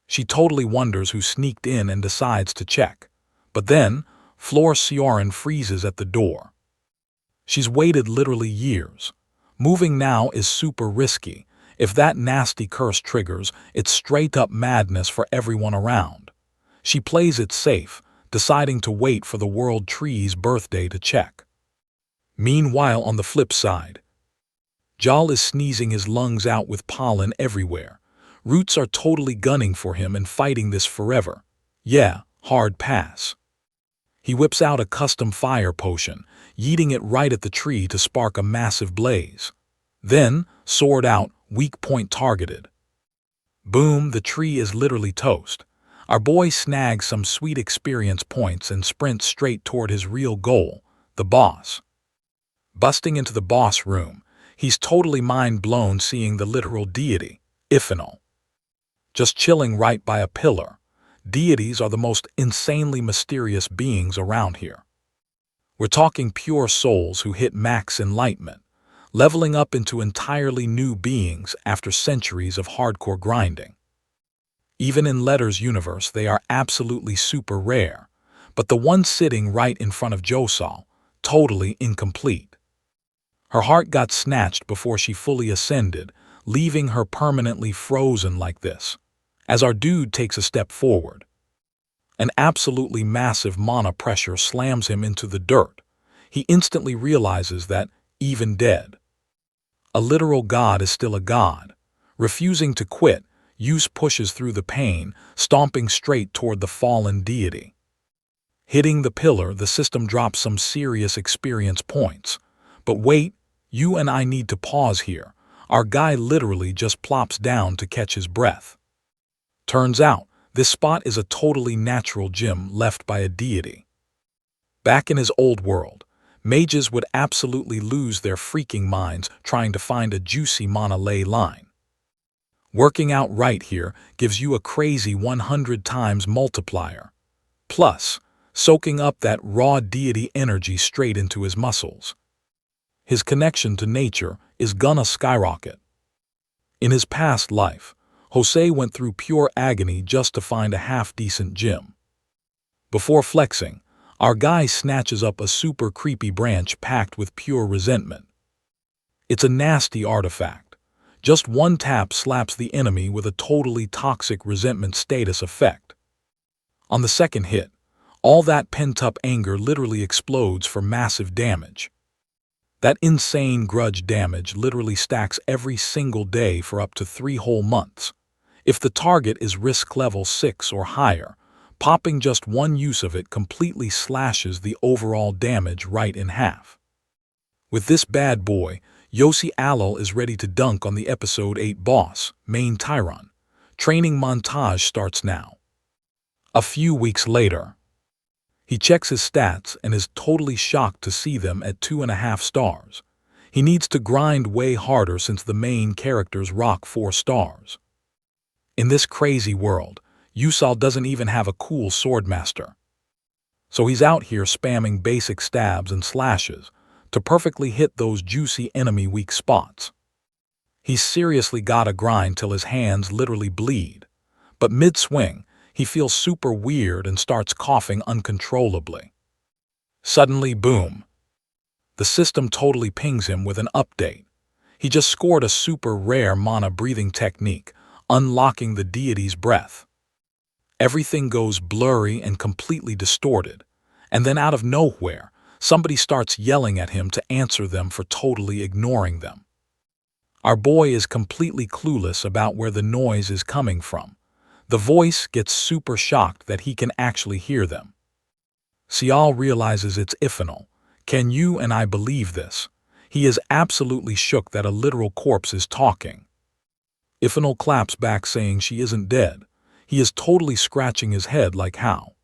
She totally wonders who sneaked in and decides to check. But then, Flower Sioran freezes at the door. She's waited literally years. Moving now is super risky. If that nasty curse triggers, it's straight up madness for everyone around. She plays it safe, deciding to wait for the World Tree's birthday to check. Meanwhile, on the flip side, Jal is sneezing his lungs out with pollen everywhere. Roots are totally gunning for him and fighting this forever. Yeah, hard pass. He whips out a custom fire potion, yeeting it right at the tree to spark a massive blaze. Then, sword out, weak point targeted. Boom, the tree is literally toast. Our boy snags some sweet experience points and sprints straight toward his real goal, the boss. Busting into the boss room, he's totally mind-blown seeing the literal deity, Ifanal, just chilling right by a pillar. Deities are the most insanely mysterious beings around here. We're talking pure souls who hit max enlightenment, leveling up into entirely new beings after centuries of hardcore grinding. Even in Letter's universe, they are absolutely super rare, but the one sitting right in front of Josal, totally incomplete. Her heart got snatched before she fully ascended, leaving her permanently frozen like this, as our dude takes a step forward. An absolutely massive mana pressure slams him into the dirt. He instantly realizes that, even dead, a literal god is still a god. Refusing to quit, Yus pushes through the pain, stomping straight toward the fallen deity. Hitting the pillar, the system drops some serious experience points. But wait, you and I need to pause here. Our guy literally just plops down to catch his breath. Turns out, this spot is a totally natural gem left by a deity. Back in his old world, mages would absolutely lose their freaking minds trying to find a juicy mana ley line. Working out right here gives you a crazy 100 times multiplier. Plus, soaking up that raw deity energy straight into his muscles. His connection to nature is gonna skyrocket. In his past life, Jose went through pure agony just to find a half-decent gem. Before flexing, our guy snatches up a super creepy branch packed with pure resentment. It's a nasty artifact. Just one tap slaps the enemy with a totally toxic resentment status effect. On the second hit, all that pent-up anger literally explodes for massive damage. That insane grudge damage literally stacks every single day for up to 3 whole months. If the target is risk level 6 or higher, popping just one use of it completely slashes the overall damage right in half. With this bad boy, Yossi Alal is ready to dunk on the episode 8 boss, main Tyron. Training montage starts now. A few weeks later, he checks his stats and is totally shocked to see them at 2.5 stars. He needs to grind way harder since the main characters rock 4 stars. In this crazy world, Yusal doesn't even have a cool swordmaster. So he's out here spamming basic stabs and slashes to perfectly hit those juicy enemy weak spots. He's seriously gotta grind till his hands literally bleed. But mid-swing, he feels super weird and starts coughing uncontrollably. Suddenly, boom. The system totally pings him with an update. He just scored a super rare mana breathing technique, unlocking the deity's breath. Everything goes blurry and completely distorted, and then out of nowhere, somebody starts yelling at him to answer them for totally ignoring them. Our boy is completely clueless about where the noise is coming from. The voice gets super shocked that he can actually hear them. Sial realizes it's Ifanal. Can you and I believe this? He is absolutely shook that a literal corpse is talking. Ifanal claps back saying she isn't dead. He is totally scratching his head like how.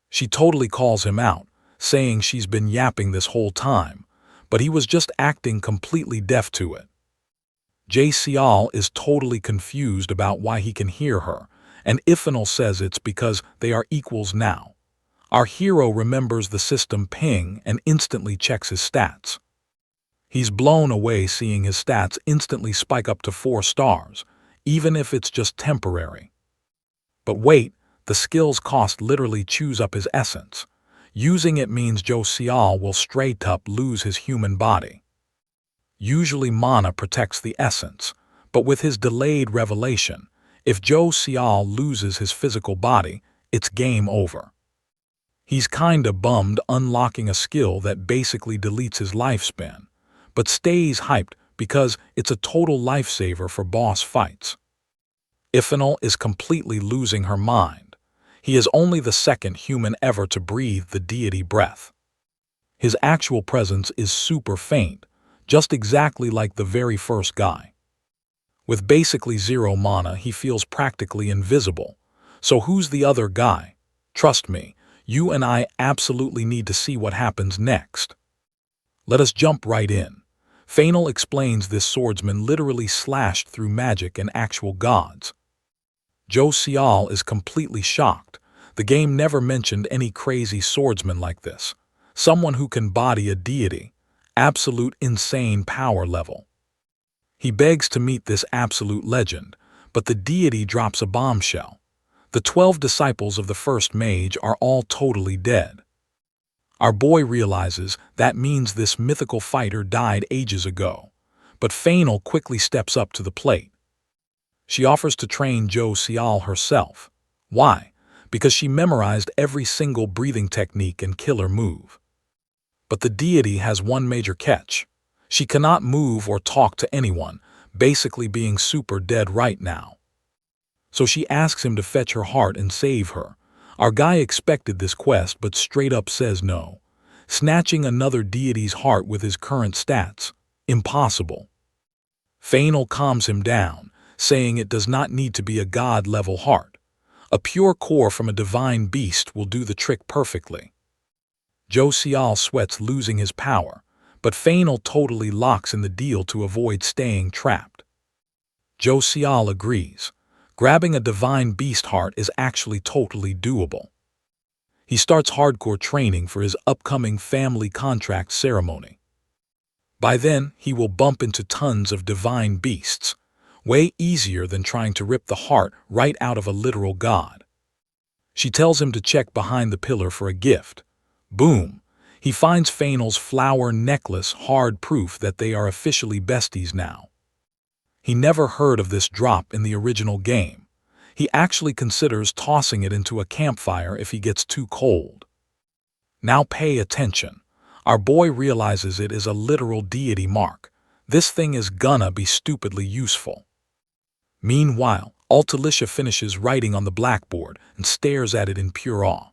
She totally calls him out, saying she's been yapping this whole time, but he was just acting completely deaf to it. Sial is totally confused about why he can hear her, and Ifanal says it's because they are equals now. Our hero remembers the system ping and instantly checks his stats. He's blown away seeing his stats instantly spike up to 4 stars, even if it's just temporary. But wait, the skill's cost literally chews up his essence. Using it means Josial will straight up lose his human body. Usually mana protects the essence, but with his delayed revelation, if Josial loses his physical body, it's game over. He's kinda bummed unlocking a skill that basically deletes his lifespan, but stays hyped because it's a total lifesaver for boss fights. Ifanal is completely losing her mind. He is only the second human ever to breathe the deity breath. His actual presence is super faint, just exactly like the very first guy. With basically zero mana, he feels practically invisible. So who's the other guy? Trust me, you and I absolutely need to see what happens next. Let us jump right in. Fainal explains this swordsman literally slashed through magic and actual gods. Joe Sial is completely shocked. The game never mentioned any crazy swordsman like this. Someone who can body a deity. Absolute insane power level. He begs to meet this absolute legend, but the deity drops a bombshell. The 12 disciples of the first mage are all totally dead. Our boy realizes that means this mythical fighter died ages ago, but Fainal quickly steps up to the plate. She offers to train Joe Sial herself. Why? Because she memorized every single breathing technique and killer move. But the deity has one major catch. She cannot move or talk to anyone, basically being super dead right now. So she asks him to fetch her heart and save her. Our guy expected this quest but straight up says no. Snatching another deity's heart with his current stats. Impossible. Fainal calms him down, saying it does not need to be a god-level heart. A pure core from a divine beast will do the trick perfectly. Joe Sial sweats losing his power, but Fainal totally locks in the deal to avoid staying trapped. Joe Sial agrees. Grabbing a divine beast heart is actually totally doable. He starts hardcore training for his upcoming family contract ceremony. By then, he will bump into tons of divine beasts, way easier than trying to rip the heart right out of a literal god. She tells him to check behind the pillar for a gift. Boom! He finds Fainal's flower necklace, hard proof that they are officially besties now. He never heard of this drop in the original game. He actually considers tossing it into a campfire if he gets too cold. Now pay attention. Our boy realizes it is a literal deity mark. This thing is gonna be stupidly useful. Meanwhile, Altalicia finishes writing on the blackboard and stares at it in pure awe.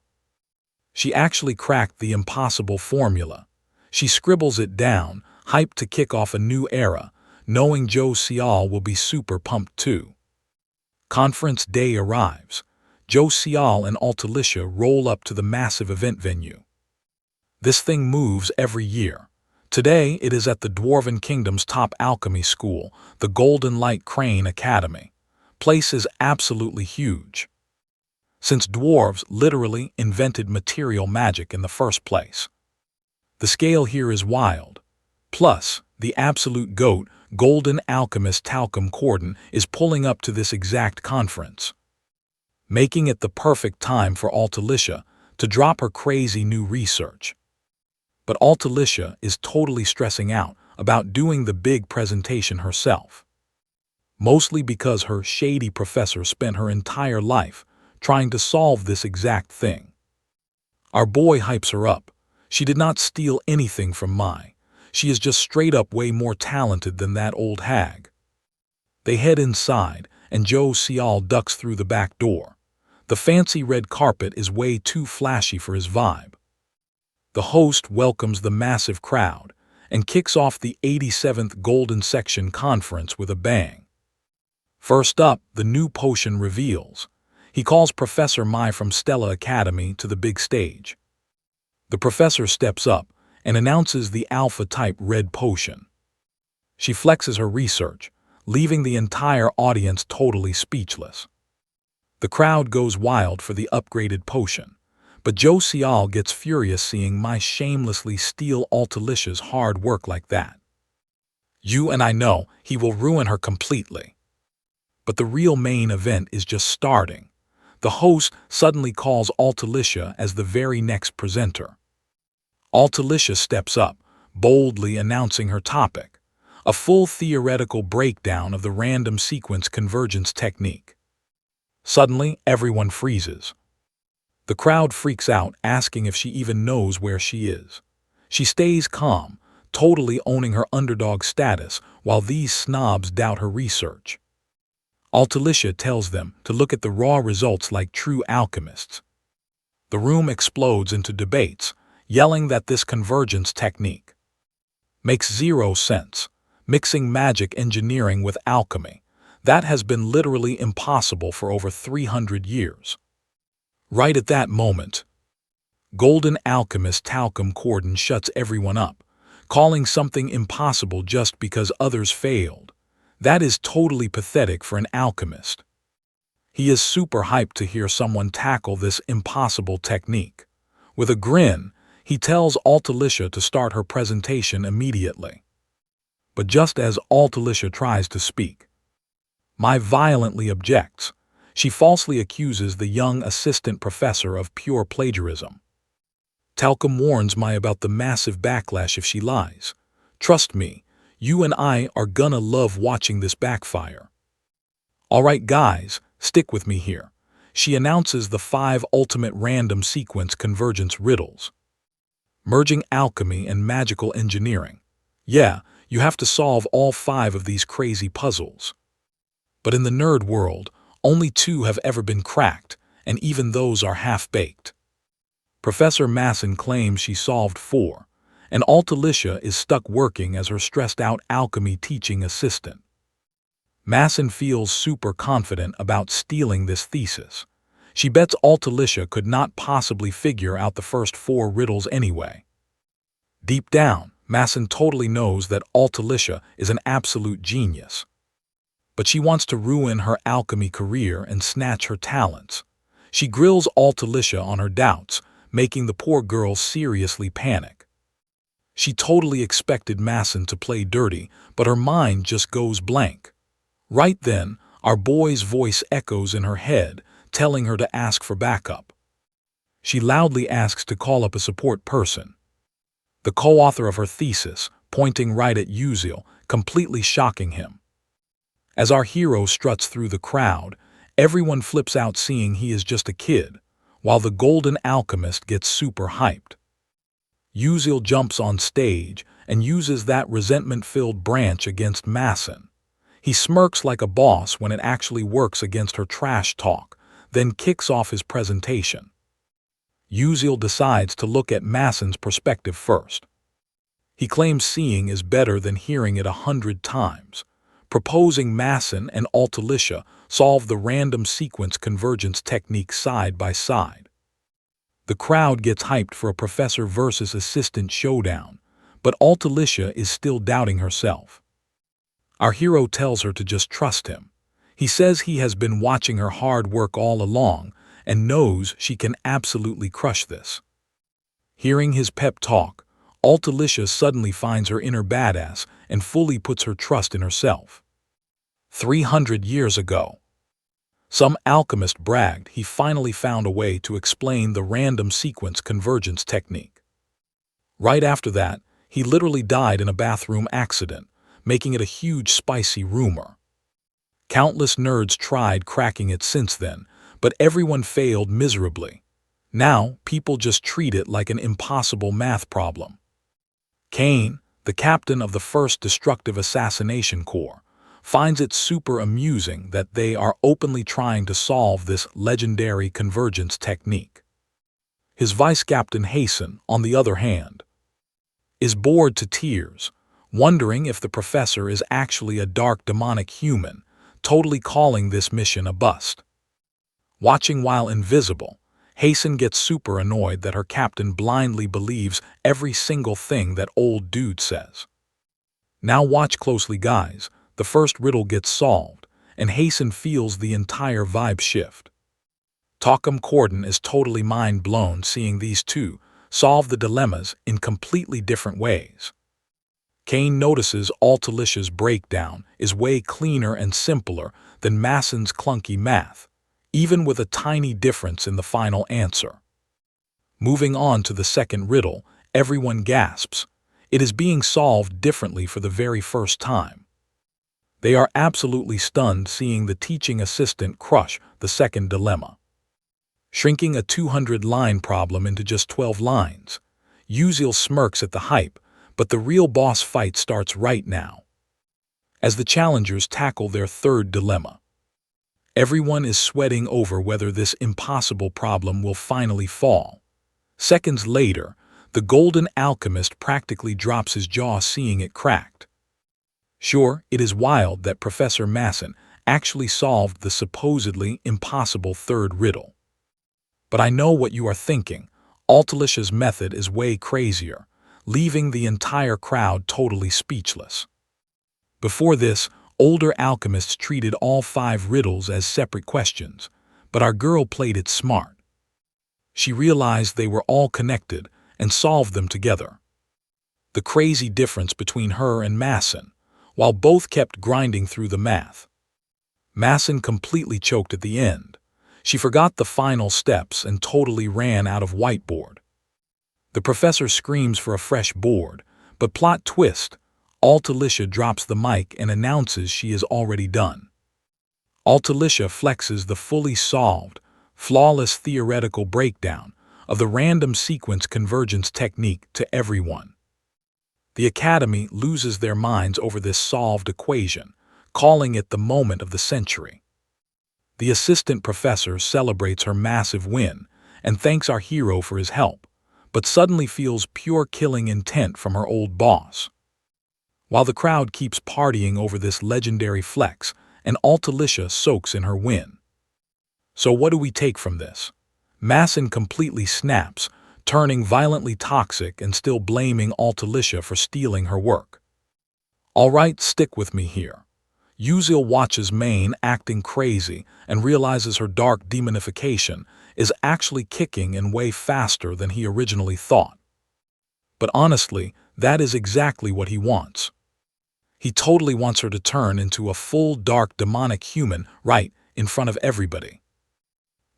She actually cracked the impossible formula. She scribbles it down, hyped to kick off a new era, knowing Joe Sial will be super pumped too. Conference day arrives. Joe Sial and Altalicia roll up to the massive event venue. This thing moves every year. Today it is at the Dwarven Kingdom's top alchemy school, the Golden Light Crane Academy. Place is absolutely huge. Since dwarves literally invented material magic in the first place. The scale here is wild. Plus, the absolute GOAT, Golden Alchemist Talcum Corden, is pulling up to this exact conference, making it the perfect time for Altalicia to drop her crazy new research. But Altalicia is totally stressing out about doing the big presentation herself. Mostly because her shady professor spent her entire life trying to solve this exact thing. Our boy hypes her up. She did not steal anything from Mai. She is just straight up way more talented than that old hag. They head inside, and Joe Sial ducks through the back door. The fancy red carpet is way too flashy for his vibe. The host welcomes the massive crowd and kicks off the 87th Golden Section Conference with a bang. First up, the new potion reveals. He calls Professor Mai from Stella Academy to the big stage. The professor steps up and announces the alpha-type red potion. She flexes her research, leaving the entire audience totally speechless. The crowd goes wild for the upgraded potion, but Joe Sial gets furious seeing Mai shamelessly steal Altalicia's hard work like that. You and I know he will ruin her completely. But the real main event is just starting. The host suddenly calls Altalicia as the very next presenter. Altalicia steps up, boldly announcing her topic, a full theoretical breakdown of the random sequence convergence technique. Suddenly, everyone freezes. The crowd freaks out, asking if she even knows where she is. She stays calm, totally owning her underdog status, while these snobs doubt her research. Altalicia tells them to look at the raw results like true alchemists. The room explodes into debates, yelling that this convergence technique makes zero sense, mixing magic engineering with alchemy. That has been literally impossible for over 300 years. Right at that moment, Golden Alchemist Talcum Corden shuts everyone up, calling something impossible just because others failed. That is totally pathetic for an alchemist. He is super hyped to hear someone tackle this impossible technique. With a grin, he tells Altalicia to start her presentation immediately. But just as Altalicia tries to speak, Mai violently objects. She falsely accuses the young assistant professor of pure plagiarism. Talcum warns Mai about the massive backlash if she lies. Trust me, you and I are gonna love watching this backfire. Alright guys, stick with me here. She announces the 5 ultimate random sequence convergence riddles. Merging alchemy and magical engineering. Yeah, you have to solve all 5 of these crazy puzzles. But in the nerd world, only 2 have ever been cracked, and even those are half-baked. Professor Masson claims she solved 4, and Altalicia is stuck working as her stressed-out alchemy teaching assistant. Masson feels super confident about stealing this thesis. She bets Altalicia could not possibly figure out the first 4 riddles anyway. Deep down, Masson totally knows that Altalicia is an absolute genius. But she wants to ruin her alchemy career and snatch her talents. She grills Altalicia on her doubts, making the poor girl seriously panic. She totally expected Masson to play dirty, but her mind just goes blank. Right then, our boy's voice echoes in her head, telling her to ask for backup. She loudly asks to call up a support person. The co-author of her thesis, pointing right at Uziel, completely shocking him. As our hero struts through the crowd, everyone flips out seeing he is just a kid, while the Golden Alchemist gets super hyped. Uziel jumps on stage and uses that resentment-filled branch against Masson. He smirks like a boss when it actually works against her trash talk, then kicks off his presentation. Uziel decides to look at Masson's perspective first. He claims seeing is better than hearing it 100 times, proposing Masson and Altalicia solve the random sequence convergence technique side by side. The crowd gets hyped for a professor versus assistant showdown, but Altalicia is still doubting herself. Our hero tells her to just trust him. He says he has been watching her hard work all along and knows she can absolutely crush this. Hearing his pep talk, Altalicia suddenly finds her inner badass and fully puts her trust in herself. 300 years ago, some alchemist bragged he finally found a way to explain the random sequence convergence technique. Right after that, he literally died in a bathroom accident, making it a huge spicy rumor. Countless nerds tried cracking it since then, but everyone failed miserably. Now, people just treat it like an impossible math problem. Kane, the captain of the first destructive assassination corps, finds it super amusing that they are openly trying to solve this legendary convergence technique. His vice-captain Hasten, on the other hand, is bored to tears, wondering if the professor is actually a dark demonic human, totally calling this mission a bust. Watching while invisible, Hasten gets super annoyed that her captain blindly believes every single thing that old dude says. Now watch closely guys, the first riddle gets solved, and Hasten feels the entire vibe shift. Talcum Corden is totally mind-blown seeing these two solve the dilemmas in completely different ways. Kane notices Altalicia's breakdown is way cleaner and simpler than Masson's clunky math, even with a tiny difference in the final answer. Moving on to the second riddle, everyone gasps. It is being solved differently for the very first time. They are absolutely stunned seeing the teaching assistant crush the second dilemma. Shrinking a 200-line problem into just 12 lines, Uziel smirks at the hype, but the real boss fight starts right now. As the challengers tackle their third dilemma, everyone is sweating over whether this impossible problem will finally fall. Seconds later, the Golden Alchemist practically drops his jaw seeing it cracked. Sure, it is wild that Professor Masson actually solved the supposedly impossible third riddle. But I know what you are thinking. Altalicia's method is way crazier, leaving the entire crowd totally speechless. Before this, older alchemists treated all 5 riddles as separate questions, but our girl played it smart. She realized they were all connected and solved them together. The crazy difference between her and Masson, while both kept grinding through the math. Masson completely choked at the end. She forgot the final steps and totally ran out of whiteboard. The professor screams for a fresh board, but plot twist, Altalicia drops the mic and announces she is already done. Altalicia flexes the fully solved, flawless theoretical breakdown of the random sequence convergence technique to everyone. The Academy loses their minds over this solved equation, calling it the moment of the century. The assistant professor celebrates her massive win and thanks our hero for his help, but suddenly feels pure killing intent from her old boss. While the crowd keeps partying over this legendary flex, and Altalicia soaks in her win. So what do we take from this? Masson completely snaps, turning violently toxic and still blaming Altalicia for stealing her work. Alright, stick with me here. Uzil watches Maine acting crazy and realizes her dark demonification is actually kicking in way faster than he originally thought. But honestly, that is exactly what he wants. He totally wants her to turn into a full dark demonic human right in front of everybody.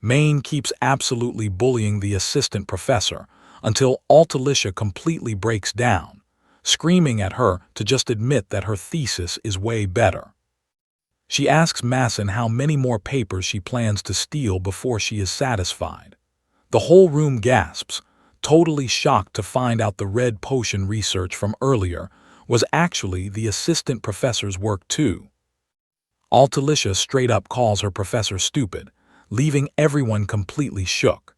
Maine keeps absolutely bullying the assistant professor until Altalicia completely breaks down, screaming at her to just admit that her thesis is way better. She asks Masson how many more papers she plans to steal before she is satisfied. The whole room gasps, totally shocked to find out the red potion research from earlier was actually the assistant professor's work too. Altalicia straight up calls her professor stupid, leaving everyone completely shook.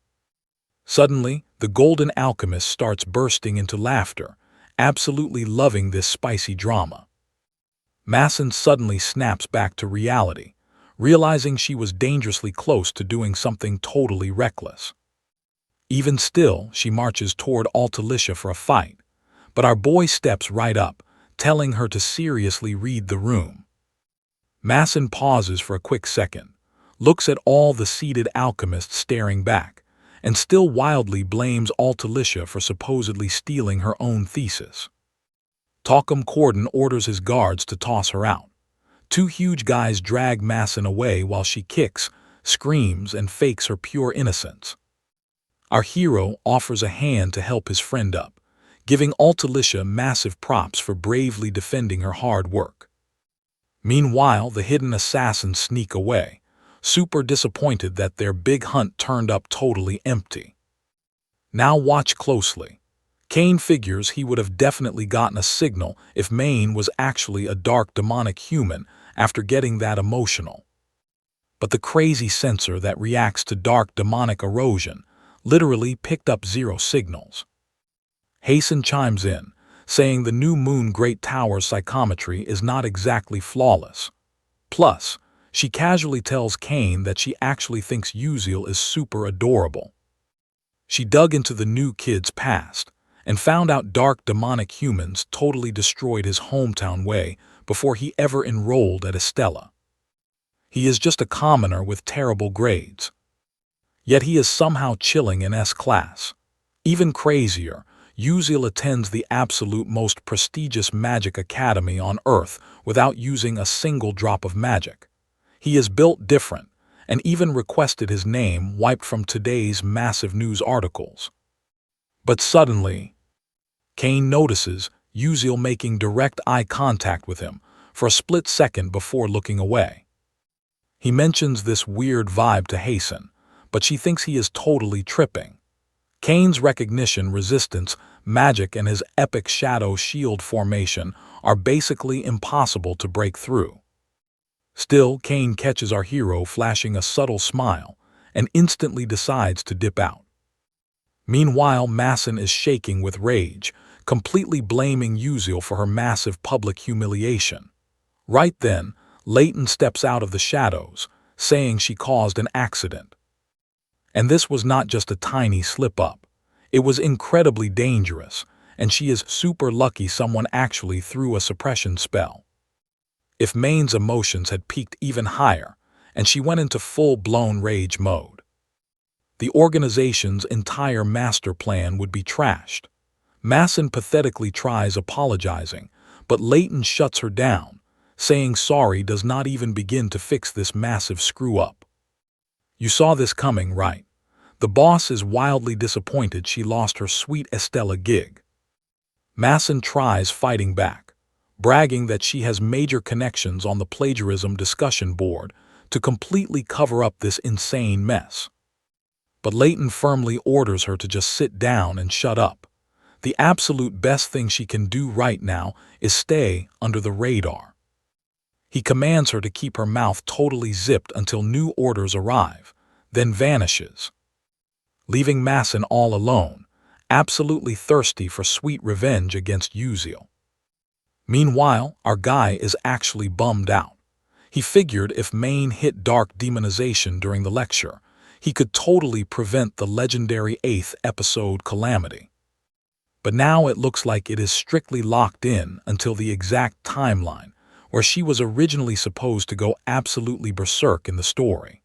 Suddenly, the golden alchemist starts bursting into laughter, absolutely loving this spicy drama. Masson suddenly snaps back to reality, realizing she was dangerously close to doing something totally reckless. Even still, she marches toward Altalicia for a fight, but our boy steps right up, telling her to seriously read the room. Masson pauses for a quick second, looks at all the seated alchemists staring back, and still wildly blames Altalicia for supposedly stealing her own thesis. Talcum Corden orders his guards to toss her out. 2 huge guys drag Masson away while she kicks, screams, and fakes her pure innocence. Our hero offers a hand to help his friend up, giving Altalicia massive props for bravely defending her hard work. Meanwhile, the hidden assassins sneak away, super disappointed that their big hunt turned up totally empty. Now watch closely. Kane figures he would have definitely gotten a signal if Maine was actually a dark demonic human after getting that emotional. But the crazy sensor that reacts to dark demonic erosion literally picked up 0 signals. Hasten chimes in, saying the new Moon Great Tower's psychometry is not exactly flawless. Plus, she casually tells Kane that she actually thinks Uzil is super adorable. She dug into the new kid's past and found out dark demonic humans totally destroyed his hometown way before he ever enrolled at Estella. He is just a commoner with terrible grades. Yet he is somehow chilling in S class. Even crazier, Uzil attends the absolute most prestigious magic academy on Earth without using a single drop of magic. He is built different, and even requested his name wiped from today's massive news articles. But suddenly, Kane notices Uzil making direct eye contact with him for a split second before looking away. He mentions this weird vibe to Hasten, but she thinks he is totally tripping. Kane's recognition resistance, magic, and his epic shadow shield formation are basically impossible to break through. Still, Kane catches our hero flashing a subtle smile and instantly decides to dip out. Meanwhile, Masson is shaking with rage, completely blaming Uzil for her massive public humiliation. Right then, Leighton steps out of the shadows, saying she caused an accident. And this was not just a tiny slip-up. It was incredibly dangerous, and she is super lucky someone actually threw a suppression spell. If Main's emotions had peaked even higher, and she went into full-blown rage mode, the organization's entire master plan would be trashed. Masson pathetically tries apologizing, but Leighton shuts her down, saying sorry does not even begin to fix this massive screw-up. You saw this coming, right? The boss is wildly disappointed she lost her sweet Estella gig. Masson tries fighting back, bragging that she has major connections on the plagiarism discussion board to completely cover up this insane mess. But Leighton firmly orders her to just sit down and shut up. The absolute best thing she can do right now is stay under the radar. He commands her to keep her mouth totally zipped until new orders arrive, then vanishes, leaving Masson all alone, absolutely thirsty for sweet revenge against Uziel. Meanwhile, our guy is actually bummed out. He figured if Main hit dark demonization during the lecture, he could totally prevent the legendary 8th episode calamity. But now it looks like it is strictly locked in until the exact timeline where she was originally supposed to go absolutely berserk in the story.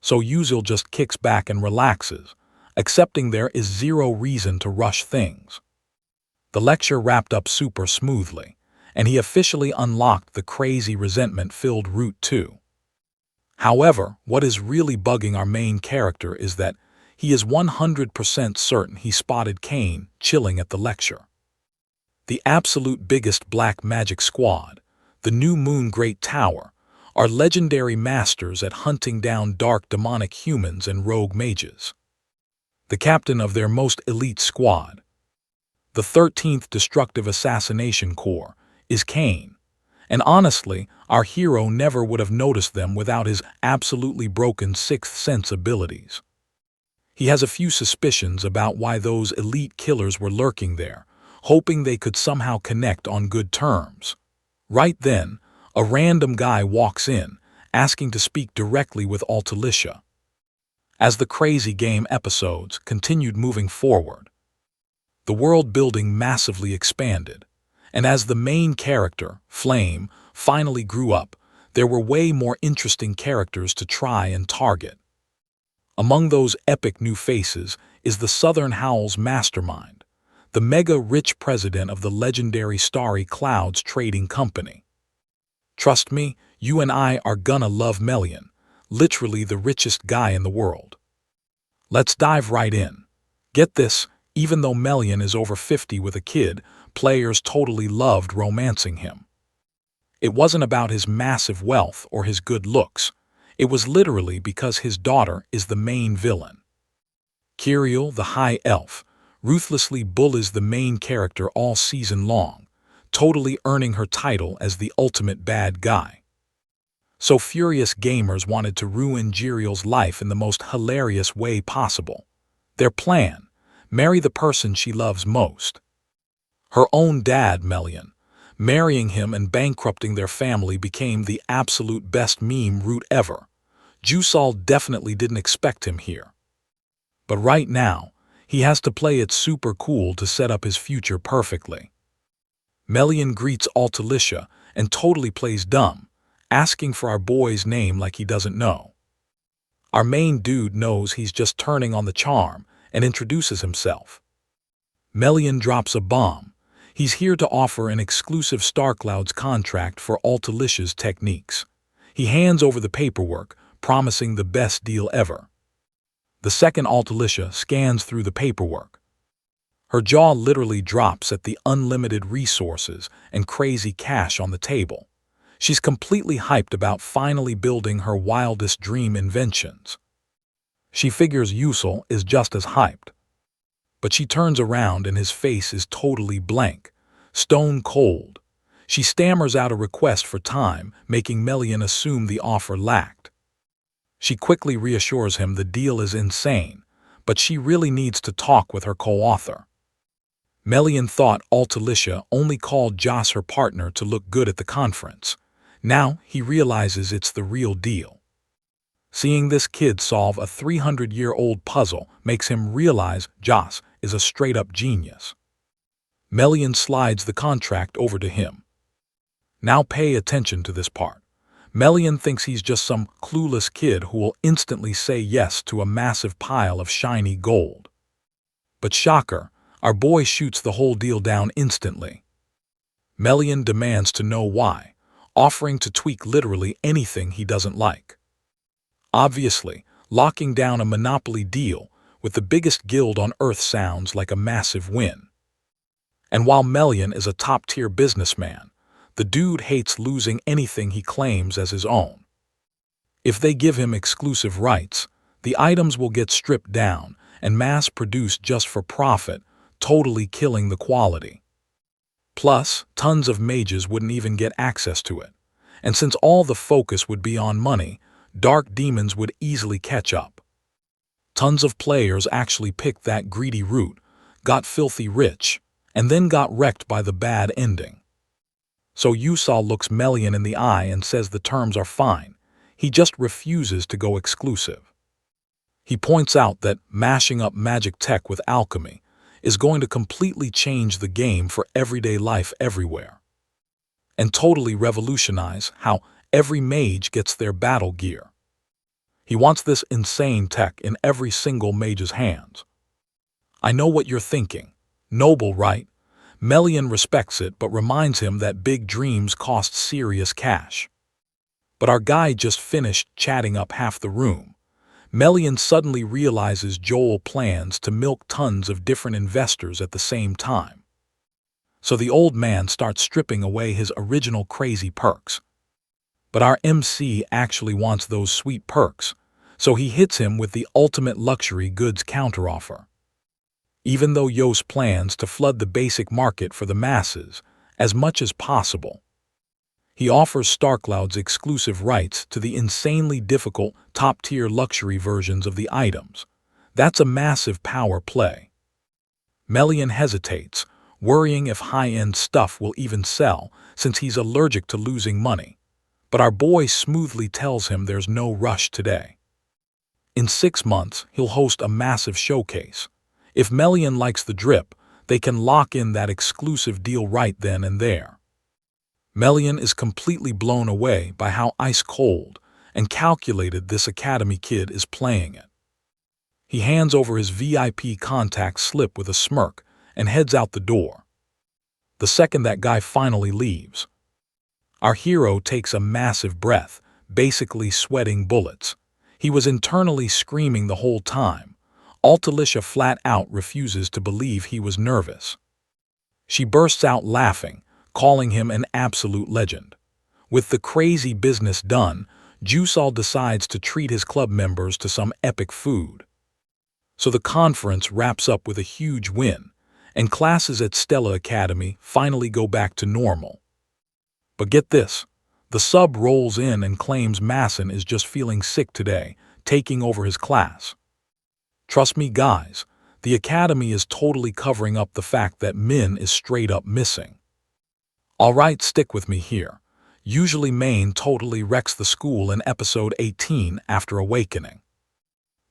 So Uziel just kicks back and relaxes, accepting there is zero reason to rush things. The lecture wrapped up super smoothly, and he officially unlocked the crazy resentment-filled Route 2. However, what is really bugging our main character is that he is 100% certain he spotted Kane chilling at the lecture. The absolute biggest black magic squad, the New Moon Great Tower, are legendary masters at hunting down dark demonic humans and rogue mages. The captain of their most elite squad, the 13th Destructive Assassination Corps, is Kane, and honestly, our hero never would have noticed them without his absolutely broken sixth sense abilities. He has a few suspicions about why those elite killers were lurking there, hoping they could somehow connect on good terms. Right then, a random guy walks in, asking to speak directly with Altalicia. As the Crazy Game episodes continued moving forward, the world building massively expanded, and as the main character, Flame, finally grew up, there were way more interesting characters to try and target. Among those epic new faces is the Southern Howl's mastermind, the mega-rich president of the legendary Starry Clouds Trading Company. Trust me, you and I are gonna love Melian, literally the richest guy in the world. Let's dive right in. Get this, even though Melian is over 50 with a kid, players totally loved romancing him. It wasn't about his massive wealth or his good looks. It was literally because his daughter is the main villain. Kiriel, the High Elf, ruthlessly bullies the main character all season long, totally earning her title as the ultimate bad guy. So furious gamers wanted to ruin Jiriel's life in the most hilarious way possible. Their plan: marry the person she loves most. Her own dad, Melian. Marrying him and bankrupting their family became the absolute best meme route ever. Jusal definitely didn't expect him here. But right now, he has to play it super cool to set up his future perfectly. Melian greets Altalicia and totally plays dumb, asking for our boy's name like he doesn't know. Our main dude knows he's just turning on the charm and introduces himself. Melian drops a bomb. He's here to offer an exclusive StarClouds contract for Altalicia's techniques. He hands over the paperwork, promising the best deal ever. The second Altalicia scans through the paperwork. Her jaw literally drops at the unlimited resources and crazy cash on the table. She's completely hyped about finally building her wildest dream inventions. She figures Uziel is just as hyped. But she turns around and his face is totally blank, stone cold. She stammers out a request for time, making Melian assume the offer lacked. She quickly reassures him the deal is insane, but she really needs to talk with her co-author. Melian thought Altalicia only called Joss her partner to look good at the conference. Now he realizes it's the real deal. Seeing this kid solve a 300-year-old puzzle makes him realize Joss is a straight-up genius. Melian slides the contract over to him. Now pay attention to this part. Melian thinks he's just some clueless kid who will instantly say yes to a massive pile of shiny gold. But shocker, our boy shoots the whole deal down instantly. Melian demands to know why, offering to tweak literally anything he doesn't like. Obviously, locking down a monopoly deal with the biggest guild on Earth sounds like a massive win. And while Melian is a top-tier businessman, the dude hates losing anything he claims as his own. If they give him exclusive rights, the items will get stripped down and mass-produced just for profit, totally killing the quality. Plus, tons of mages wouldn't even get access to it. And since all the focus would be on money, dark demons would easily catch up. Tons of players actually picked that greedy route, got filthy rich, and then got wrecked by the bad ending. So Yusal looks Melian in the eye and says the terms are fine. He just refuses to go exclusive. He points out that mashing up magic tech with alchemy is going to completely change the game for everyday life everywhere, and totally revolutionize how every mage gets their battle gear. He wants this insane tech in every single mage's hands. I know what you're thinking. Noble, right? Melian respects it but reminds him that big dreams cost serious cash. But our guy just finished chatting up half the room. Melian suddenly realizes Joel plans to milk tons of different investors at the same time. So the old man starts stripping away his original crazy perks. But our MC actually wants those sweet perks, so he hits him with the ultimate luxury goods counteroffer. Even though Yos plans to flood the basic market for the masses as much as possible, he offers Starcloud's exclusive rights to the insanely difficult top-tier luxury versions of the items. That's a massive power play. Melian hesitates, worrying if high-end stuff will even sell since he's allergic to losing money. But our boy smoothly tells him there's no rush today. In 6 months, he'll host a massive showcase. If Melian likes the drip, they can lock in that exclusive deal right then and there. Melian is completely blown away by how ice-cold and calculated this Academy kid is playing it. He hands over his VIP contact slip with a smirk and heads out the door. The second that guy finally leaves, our hero takes a massive breath, basically sweating bullets. He was internally screaming the whole time. Altalicia flat out refuses to believe he was nervous. She bursts out laughing, calling him an absolute legend. With the crazy business done, Jusal decides to treat his club members to some epic food. So the conference wraps up with a huge win, and classes at Stella Academy finally go back to normal. But get this, the sub rolls in and claims Masson is just feeling sick today, taking over his class. Trust me guys, the Academy is totally covering up the fact that Min is straight up missing. Alright, stick with me here. Usually Maine totally wrecks the school in episode 18 after awakening.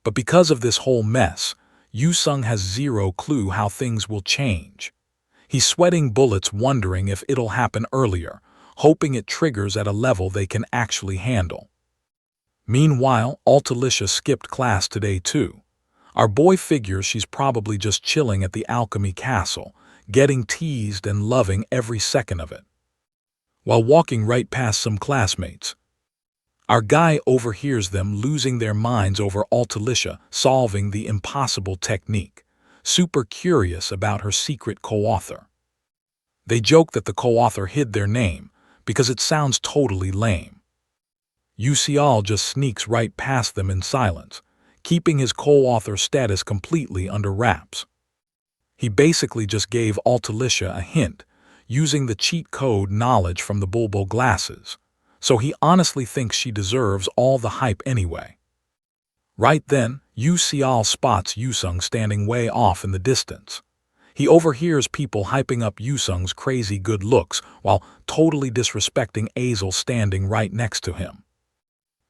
But because of this whole mess, Yu-sung has zero clue how things will change. He's sweating bullets wondering if it'll happen earlier, hoping it triggers at a level they can actually handle. Meanwhile, Altalicia skipped class today too. Our boy figures she's probably just chilling at the Alchemy Castle, getting teased and loving every second of it. While walking right past some classmates, our guy overhears them losing their minds over Altalicia solving the impossible technique, super curious about her secret co-author. They joke that the co-author hid their name, because it sounds totally lame. Yusial just sneaks right past them in silence, keeping his co-author status completely under wraps. He basically just gave Altalicia a hint, using the cheat code knowledge from the Bulbul glasses, so he honestly thinks she deserves all the hype anyway. Right then, Yusial spots Yusung standing way off in the distance. He overhears people hyping up Yusung's crazy good looks while totally disrespecting Azel standing right next to him.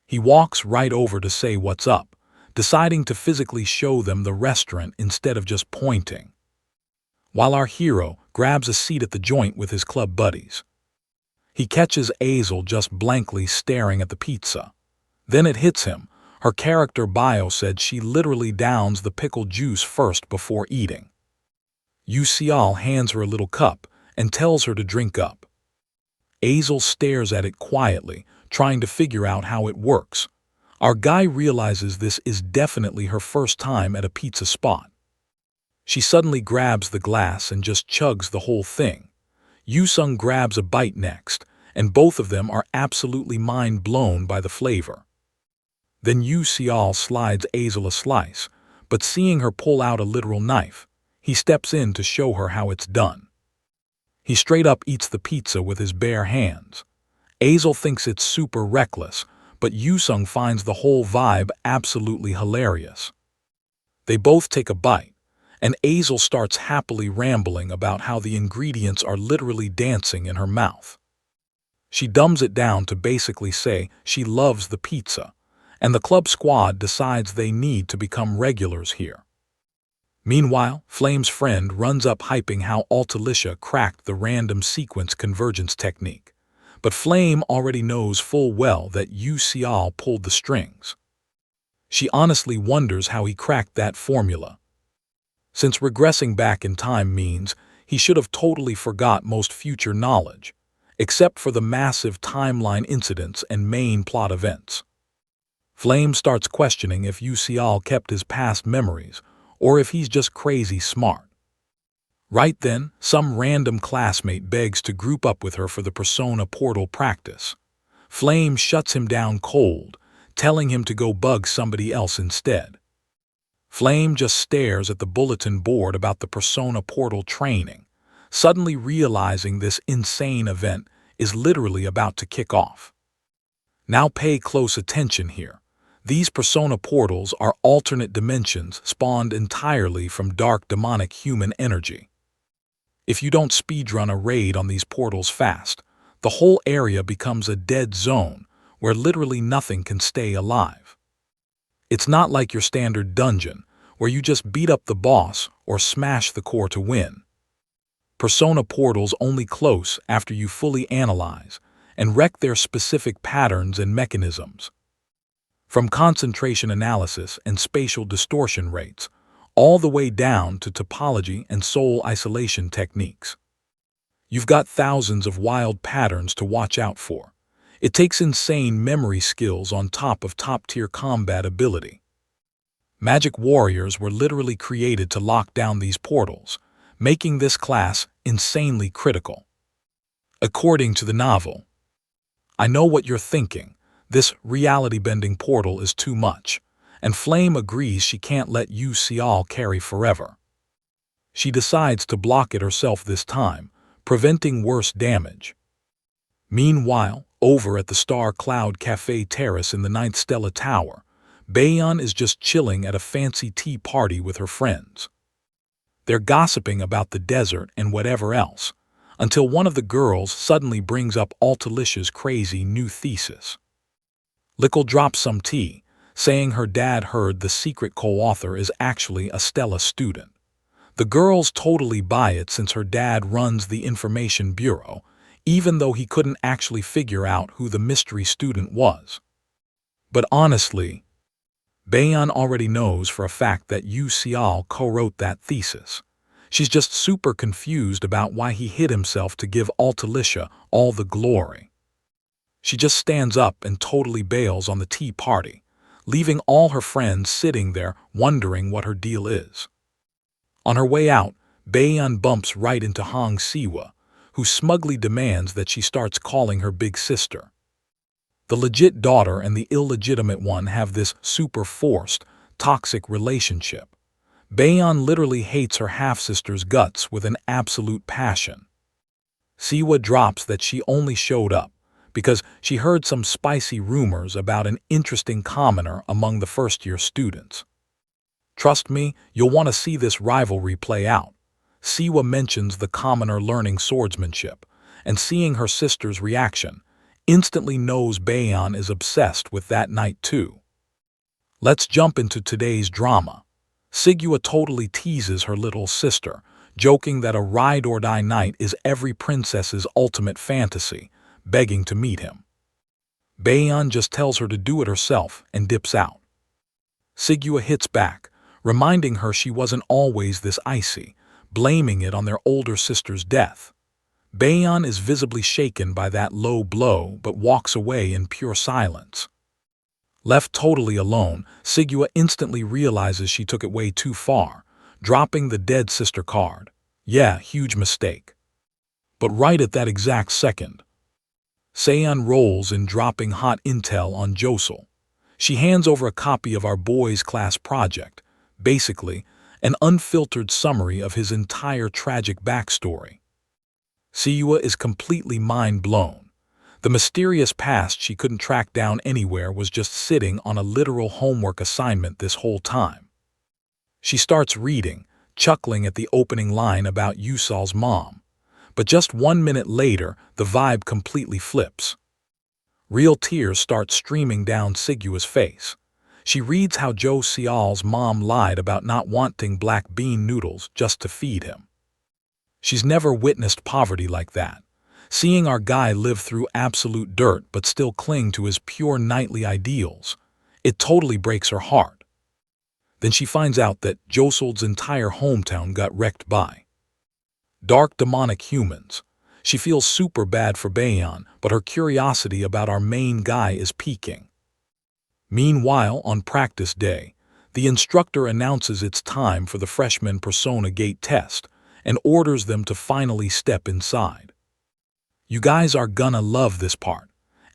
He walks right over to say what's up, deciding to physically show them the restaurant instead of just pointing, while our hero grabs a seat at the joint with his club buddies. He catches Azel just blankly staring at the pizza. Then it hits him. Her character bio said she literally downs the pickle juice first before eating. Yusial hands her a little cup and tells her to drink up. Azel stares at it quietly, trying to figure out how it works. Our guy realizes this is definitely her first time at a pizza spot. She suddenly grabs the glass and just chugs the whole thing. Yusung grabs a bite next, and both of them are absolutely mind-blown by the flavor. Then Yusial slides Azel a slice, but seeing her pull out a literal knife, he steps in to show her how it's done. He straight up eats the pizza with his bare hands. Azel thinks it's super reckless, but Yusung finds the whole vibe absolutely hilarious. They both take a bite, and Azel starts happily rambling about how the ingredients are literally dancing in her mouth. She dumbs it down to basically say she loves the pizza, and the club squad decides they need to become regulars here. Meanwhile, Flame's friend runs up hyping how Altalicia cracked the random sequence convergence technique, but Flame already knows full well that Yusial pulled the strings. She honestly wonders how he cracked that formula, since regressing back in time means he should have totally forgot most future knowledge, except for the massive timeline incidents and main plot events. Flame starts questioning if Yusial kept his past memories, or if he's just crazy smart. Right then, some random classmate begs to group up with her for the Persona Portal practice. Flame shuts him down cold, telling him to go bug somebody else instead. Flame just stares at the bulletin board about the Persona Portal training, suddenly realizing this insane event is literally about to kick off. Now pay close attention here. These Persona portals are alternate dimensions spawned entirely from dark demonic human energy. If you don't speedrun a raid on these portals fast, the whole area becomes a dead zone where literally nothing can stay alive. It's not like your standard dungeon, where you just beat up the boss or smash the core to win. Persona portals only close after you fully analyze and wreck their specific patterns and mechanisms. From concentration analysis and spatial distortion rates, all the way down to topology and soul isolation techniques. You've got thousands of wild patterns to watch out for. It takes insane memory skills on top of top-tier combat ability. Magic warriors were literally created to lock down these portals, making this class insanely critical. According to the novel, I know what you're thinking. This reality-bending portal is too much, and Flame agrees she can't let Yusial carry forever. She decides to block it herself this time, preventing worse damage. Meanwhile, over at the Star Cloud Cafe Terrace in the 9th Stella Tower, Baeyeon is just chilling at a fancy tea party with her friends. They're gossiping about the desert and whatever else, until one of the girls suddenly brings up Altalicia's crazy new thesis. Lickle drops some tea, saying her dad heard the secret co-author is actually a Stella student. The girls totally buy it since her dad runs the information bureau, even though he couldn't actually figure out who the mystery student was. But honestly, Baeyeon already knows for a fact that Yusial co-wrote that thesis. She's just super confused about why he hid himself to give Altalicia all the glory. She just stands up and totally bails on the tea party, leaving all her friends sitting there wondering what her deal is. On her way out, Baeyeon bumps right into Hong Siwa, who smugly demands that she starts calling her big sister. The legit daughter and the illegitimate one have this super forced, toxic relationship. Baeyeon literally hates her half-sister's guts with an absolute passion. Siwa drops that she only showed up because she heard some spicy rumors about an interesting commoner among the first-year students. Trust me, you'll want to see this rivalry play out. Siwa mentions the commoner learning swordsmanship, and seeing her sister's reaction, instantly knows Baeon is obsessed with that night too. Let's jump into today's drama. Sigua totally teases her little sister, joking that a ride-or-die night is every princess's ultimate fantasy, begging to meet him. Baeon just tells her to do it herself and dips out. Sigua hits back, reminding her she wasn't always this icy, blaming it on their older sister's death. Baeon is visibly shaken by that low blow but walks away in pure silence. Left totally alone, Sigua instantly realizes she took it way too far, dropping the dead sister card. Yeah, huge mistake. But right at that exact second, Seon rolls in dropping hot intel on Josel. She hands over a copy of our boys' class project, basically an unfiltered summary of his entire tragic backstory. Siwa is completely mind-blown. The mysterious past she couldn't track down anywhere was just sitting on a literal homework assignment this whole time. She starts reading, chuckling at the opening line about Yusal's mom. But just 1 minute later, the vibe completely flips. Real tears start streaming down Sigua's face. She reads how Jo Seol's mom lied about not wanting black bean noodles just to feed him. She's never witnessed poverty like that. Seeing our guy live through absolute dirt but still cling to his pure knightly ideals, it totally breaks her heart. Then she finds out that Joseld's entire hometown got wrecked by dark demonic humans. She feels super bad for Baeon, but her curiosity about our main guy is peaking. Meanwhile, on practice day, the instructor announces it's time for the freshman Persona Gate test and orders them to finally step inside. You guys are gonna love this part.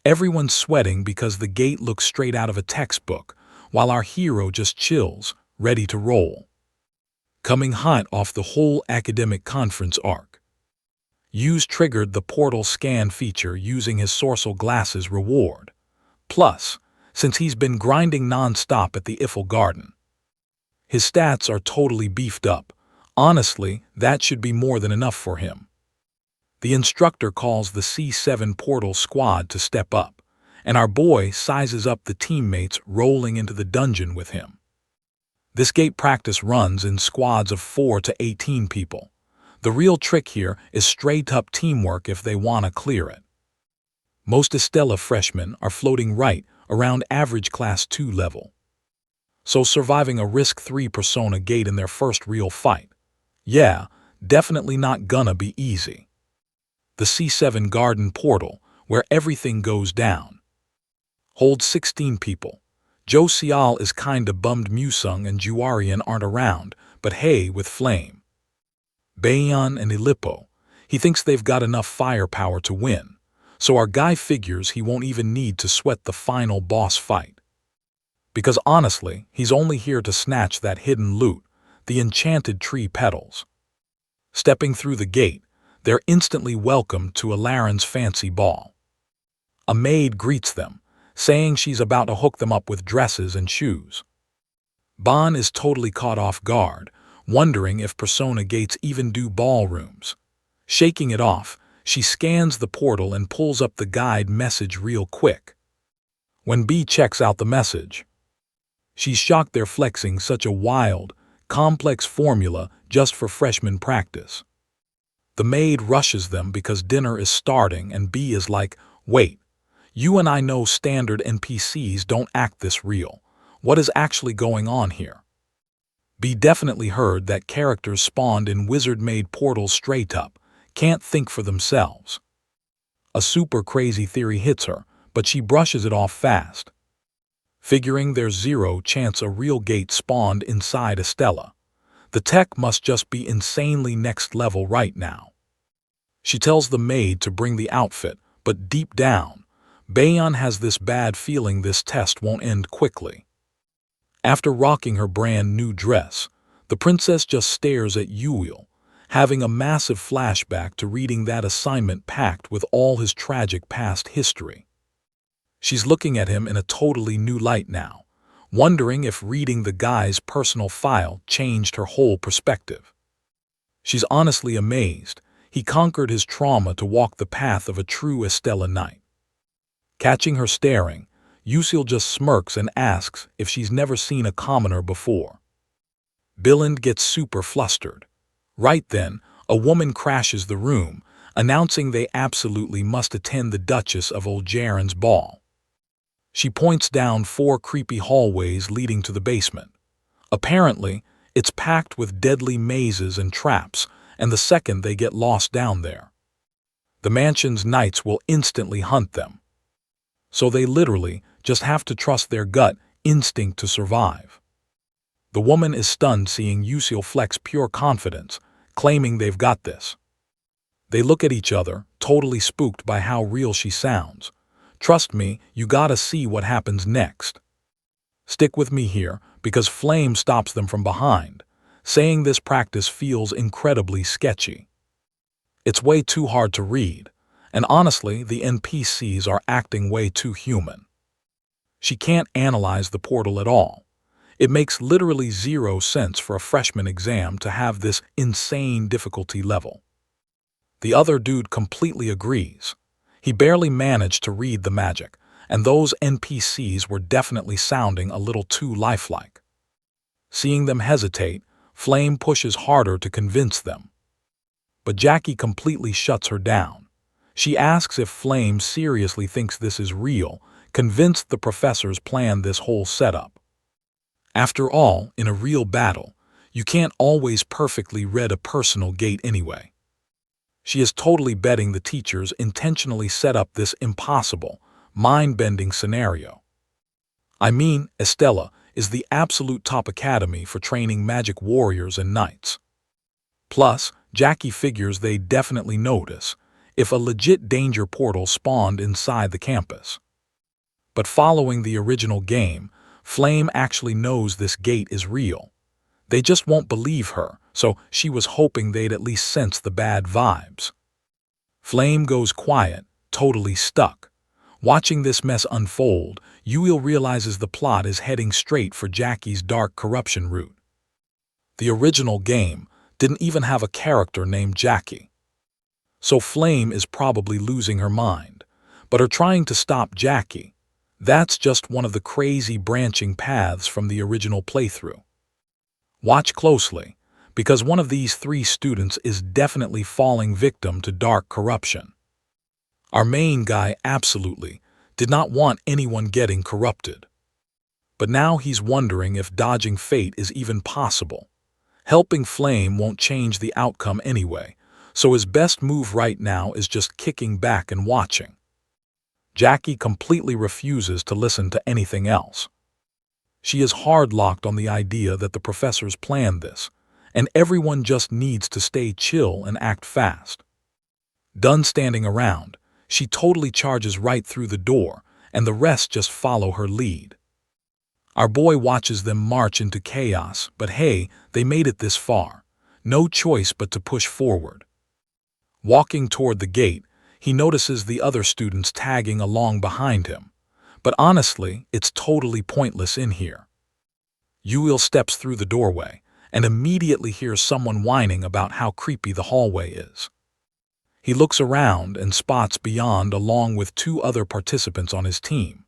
Everyone's sweating because the gate looks straight out of a textbook, while our hero just chills, ready to roll. Coming hot off the whole academic conference arc, Hughes triggered the portal scan feature using his Sorcel Glasses reward. Plus, since he's been grinding non-stop at the Eiffel Garden, his stats are totally beefed up. Honestly, that should be more than enough for him. The instructor calls the C7 portal squad to step up, and our boy sizes up the teammates rolling into the dungeon with him. This gate practice runs in squads of 4 to 18 people. The real trick here is straight-up teamwork if they want to clear it. Most Stella freshmen are floating right around average Class 2 level, so surviving a Risk 3 Persona Gate in their first real fight, yeah, definitely not gonna be easy. The C7 Garden portal, where everything goes down, holds 16 people. Jo Seol is kinda bummed Musung and Juarian aren't around, but hey, with Flame, Baeon and Ilippo, he thinks they've got enough firepower to win, so our guy figures he won't even need to sweat the final boss fight. Because honestly, he's only here to snatch that hidden loot, the enchanted tree petals. Stepping through the gate, they're instantly welcomed to Alarin's fancy ball. A maid greets them, saying she's about to hook them up with dresses and shoes. Ban is totally caught off guard, wondering if Persona Gates even do ballrooms. Shaking it off, she scans the portal and pulls up the guide message real quick. When B checks out the message, she's shocked they're flexing such a wild, complex formula just for freshman practice. The maid rushes them because dinner is starting and B is like, wait, you and I know standard NPCs don't act this real. What is actually going on here? B definitely heard that characters spawned in wizard-made portals straight up, can't think for themselves. A super crazy theory hits her, but she brushes it off fast, figuring there's zero chance a real gate spawned inside Stella. The tech must just be insanely next level right now. She tells the maid to bring the outfit, but deep down, Baeon has this bad feeling this test won't end quickly. After rocking her brand new dress, the princess just stares at Yuil, having a massive flashback to reading that assignment packed with all his tragic past history. She's looking at him in a totally new light now, wondering if reading the guy's personal file changed her whole perspective. She's honestly amazed. He conquered his trauma to walk the path of a true Stella knight. Catching her staring, Yusil just smirks and asks if she's never seen a commoner before. Billund gets super flustered. Right then, a woman crashes the room, announcing they absolutely must attend the Duchess of Oljaren's ball. She points down 4 creepy hallways leading to the basement. Apparently, it's packed with deadly mazes and traps, and the second they get lost down there, the mansion's knights will instantly hunt them. So they literally just have to trust their gut instinct to survive. The woman is stunned seeing Yusil flex pure confidence, claiming they've got this. They look at each other, totally spooked by how real she sounds. Trust me, you gotta see what happens next. Stick with me here, because Flame stops them from behind, saying this practice feels incredibly sketchy. It's way too hard to read, and honestly, the NPCs are acting way too human. She can't analyze the portal at all. It makes literally 0 sense for a freshman exam to have this insane difficulty level. The other dude completely agrees. He barely managed to read the magic, and those NPCs were definitely sounding a little too lifelike. Seeing them hesitate, Flame pushes harder to convince them. But Jackie completely shuts her down. She asks if Flame seriously thinks this is real, convinced the professors planned this whole setup. After all, in a real battle, you can't always perfectly read a personal gate anyway. She is totally betting the teachers intentionally set up this impossible, mind-bending scenario. I mean, Stella is the absolute top academy for training magic warriors and knights. Plus, Jackie figures they'd definitely notice if a legit danger portal spawned inside the campus. But following the original game, Flame actually knows this gate is real. They just won't believe her, so she was hoping they'd at least sense the bad vibes. Flame goes quiet, totally stuck. Watching this mess unfold, Yuil realizes the plot is heading straight for Jackie's dark corruption route. The original game didn't even have a character named Jackie. So Flame is probably losing her mind, but are trying to stop Jackie. That's just one of the crazy branching paths from the original playthrough. Watch closely, because one of these 3 students is definitely falling victim to dark corruption. Our main guy absolutely did not want anyone getting corrupted. But now he's wondering if dodging fate is even possible. Helping Flame won't change the outcome anyway, so his best move right now is just kicking back and watching. Jackie completely refuses to listen to anything else. She is hard-locked on the idea that the professors planned this, and everyone just needs to stay chill and act fast. Done standing around, she totally charges right through the door, and the rest just follow her lead. Our boy watches them march into chaos, but hey, they made it this far. No choice but to push forward. Walking toward the gate, he notices the other students tagging along behind him. But honestly, it's totally pointless in here. Yuil steps through the doorway and immediately hears someone whining about how creepy the hallway is. He looks around and spots Beyond along with 2 other participants on his team.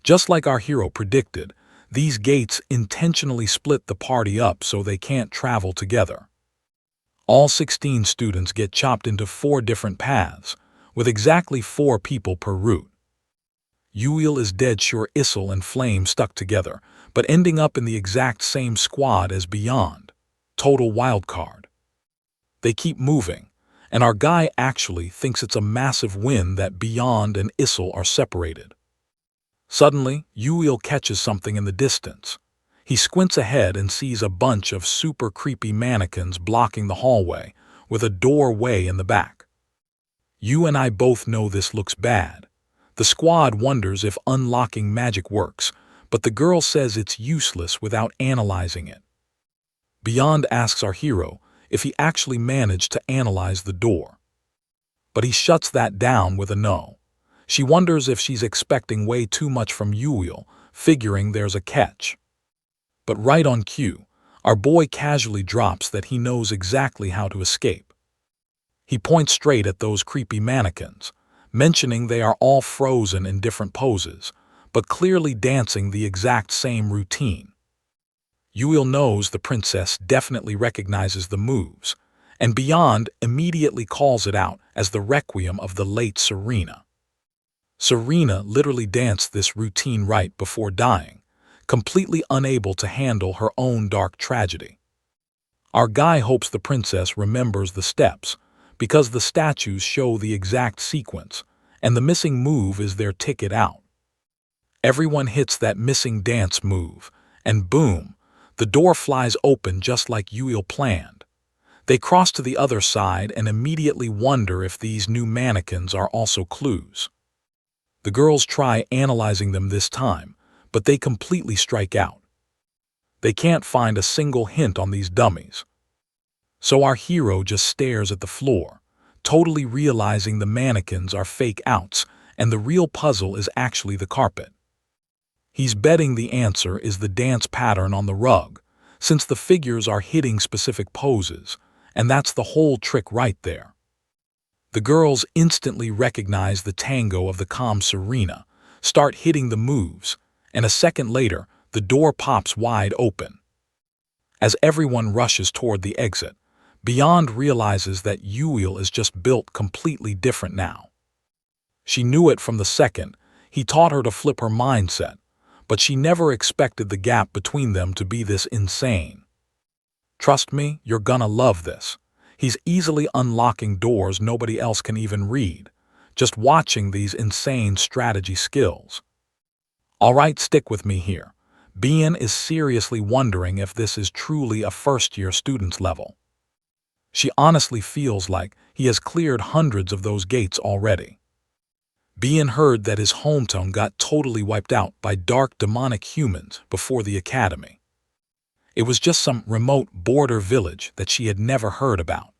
Just like our hero predicted, these gates intentionally split the party up so they can't travel together. All 16 students get chopped into 4 different paths, with exactly 4 people per route. Yuil is dead sure Issel and Flame stuck together, but ending up in the exact same squad as Beyond. Total wildcard. They keep moving, and our guy actually thinks it's a massive win that Beyond and Issel are separated. Suddenly, Yuil catches something in the distance. He squints ahead and sees a bunch of super creepy mannequins blocking the hallway, with a doorway in the back. You and I both know this looks bad. The squad wonders if unlocking magic works, but the girl says it's useless without analyzing it. Beyond asks our hero if he actually managed to analyze the door. But he shuts that down with a no. She wonders if she's expecting way too much from Yuil, figuring there's a catch. But right on cue, Our boy casually drops that he knows exactly how to escape. He points straight at those creepy mannequins, mentioning they are all frozen in different poses, but clearly dancing the exact same routine. Yuil knows the princess definitely recognizes the moves, and Beyond immediately calls it out as the requiem of the late Serena. Serena literally danced this routine right before dying, completely unable to handle her own dark tragedy. Our guy hopes the princess remembers the steps, because the statues show the exact sequence, and the missing move is their ticket out. Everyone hits that missing dance move, and boom, the door flies open just like Yuil planned. They cross to the other side and immediately wonder if these new mannequins are also clues. The girls try analyzing them this time, but they completely strike out. They can't find a single hint on these dummies. So our hero just stares at the floor, totally realizing the mannequins are fake outs and the real puzzle is actually the carpet. He's betting the answer is the dance pattern on the rug, since the figures are hitting specific poses, and that's the whole trick right there. The girls instantly recognize the tango of the calm Serena, start hitting the moves, and a second later, the door pops wide open. As everyone rushes toward the exit, Beyond realizes that Yuil is just built completely different now. She knew it from the second he taught her to flip her mindset, but she never expected the gap between them to be this insane. Trust me, you're gonna love this. He's easily unlocking doors nobody else can even read, just watching these insane strategy skills. Alright, stick with me here. Bien is seriously wondering if this is truly a first-year student's level. She honestly feels like he has cleared hundreds of those gates already. Bien heard that his hometown got totally wiped out by dark demonic humans before the academy. It was just some remote border village that she had never heard about.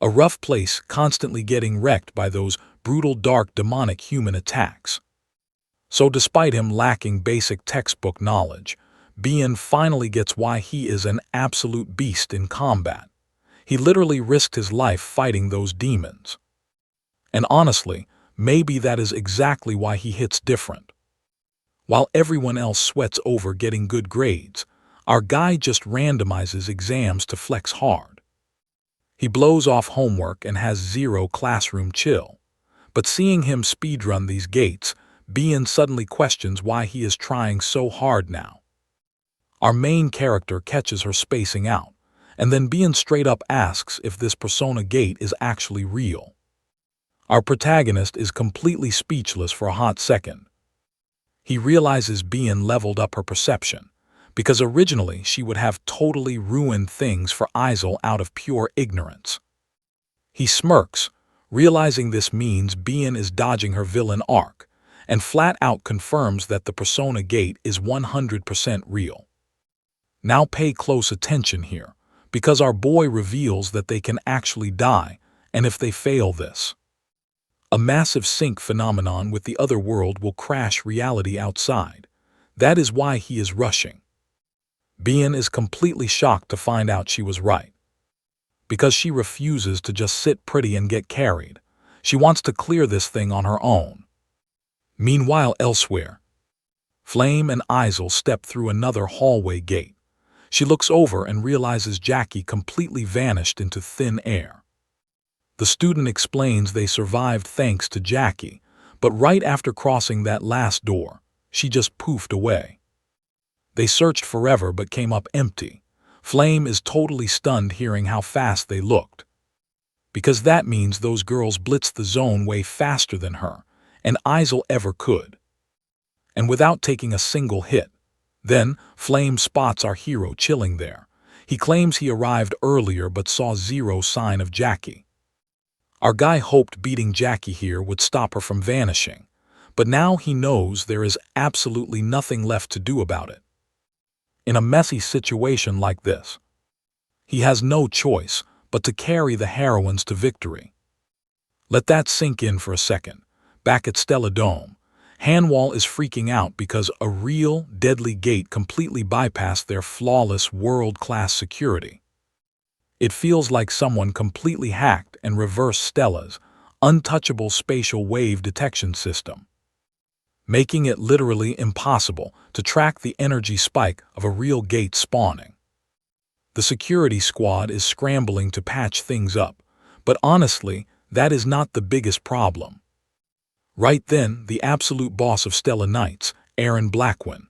A rough place constantly getting wrecked by those brutal dark demonic human attacks. So despite him lacking basic textbook knowledge, Bien finally gets why he is an absolute beast in combat. He literally risked his life fighting those demons. And honestly, maybe that is exactly why he hits different. While everyone else sweats over getting good grades, our guy just randomizes exams to flex hard. He blows off homework and has zero classroom chill. But seeing him speedrun these gates, Bien suddenly questions why he is trying so hard now. Our main character catches her spacing out, and then Bien straight up asks if this Persona gate is actually real. Our protagonist is completely speechless for a hot second. He realizes Bien leveled up her perception, because originally she would have totally ruined things for Isel out of pure ignorance. He smirks, realizing this means Bien is dodging her villain arc, and flat out confirms that the Persona gate is 100% real. Now pay close attention here, because our boy reveals that they can actually die, and if they fail this, a massive sync phenomenon with the other world will crash reality outside. That is why he is rushing. Bien is completely shocked to find out she was right. Because she refuses to just sit pretty and get carried. She wants to clear this thing on her own. Meanwhile, elsewhere, Flame and Isel step through another hallway gate. She looks over and realizes Jackie completely vanished into thin air. The student explains they survived thanks to Jackie, but right after crossing that last door, she just poofed away. They searched forever but came up empty. Flame is totally stunned hearing how fast they looked. Because that means those girls blitzed the zone way faster than her, and Isel ever could. And without taking a single hit. Then, Flame spots our hero chilling there. He claims he arrived earlier but saw zero sign of Jackie. Our guy hoped beating Jackie here would stop her from vanishing, but now he knows there is absolutely nothing left to do about it. In a messy situation like this, he has no choice but to carry the heroines to victory. Let that sink in for a second. Back at Stella Dome, Hanwall is freaking out because a real, deadly gate completely bypassed their flawless, world-class security. It feels like someone completely hacked and reversed Stella's untouchable spatial wave detection system, making it literally impossible to track the energy spike of a real gate spawning. The security squad is scrambling to patch things up, but honestly, that is not the biggest problem. Right then, the absolute boss of Stella Knights, Aaron Blackwin,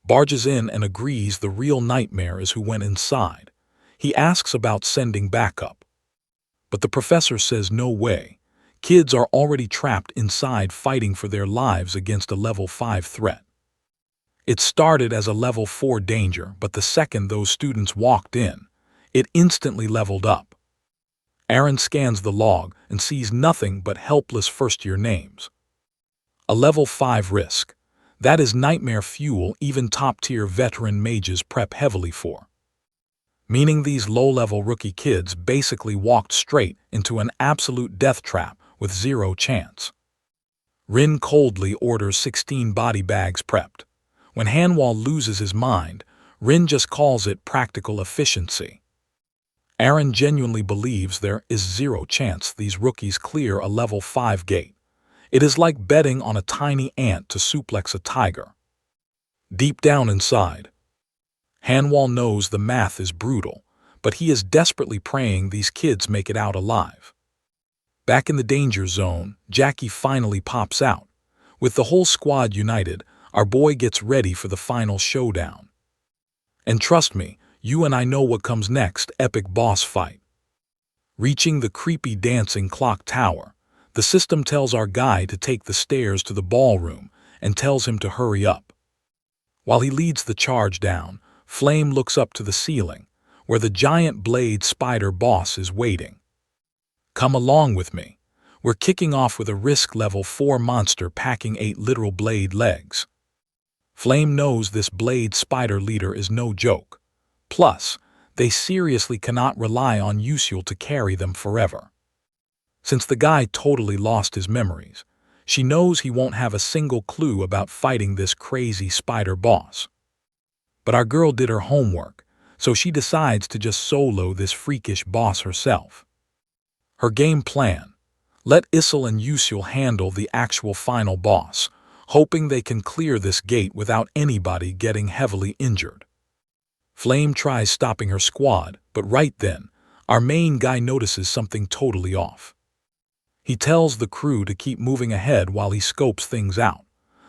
barges in and agrees the real nightmare is who went inside. He asks about sending backup. But the professor says no way. Kids are already trapped inside fighting for their lives against a level 5 threat. It started as a level 4 danger, but the second those students walked in, it instantly leveled up. Aaron scans the log and sees nothing but helpless first-year names. A level 5 risk. That is nightmare fuel even top-tier veteran mages prep heavily for. Meaning these low-level rookie kids basically walked straight into an absolute death trap with zero chance. Rin coldly orders 16 body bags prepped. When Hanwall loses his mind, Rin just calls it practical efficiency. Aaron genuinely believes there is zero chance these rookies clear a level 5 gate. It is like betting on a tiny ant to suplex a tiger. Deep down inside, Hanwall knows the math is brutal, but he is desperately praying these kids make it out alive. Back in the danger zone, Jackie finally pops out. With the whole squad united, our boy gets ready for the final showdown. And trust me, you and I know what comes next: epic boss fight. Reaching the creepy dancing clock tower, the system tells our guy to take the stairs to the ballroom and tells him to hurry up. While he leads the charge down, Flame looks up to the ceiling, where the giant blade spider boss is waiting. Come along with me. We're kicking off with a risk level 4 monster packing 8 literal blade legs. Flame knows this blade spider leader is no joke. Plus, they seriously cannot rely on Usul to carry them forever. Since the guy totally lost his memories, she knows he won't have a single clue about fighting this crazy spider boss. But our girl did her homework, so she decides to just solo this freakish boss herself. Her game plan: let Isel and Usul handle the actual final boss, hoping they can clear this gate without anybody getting heavily injured. Flame tries stopping her squad, but right then, our main guy notices something totally off. He tells the crew to keep moving ahead while he scopes things out.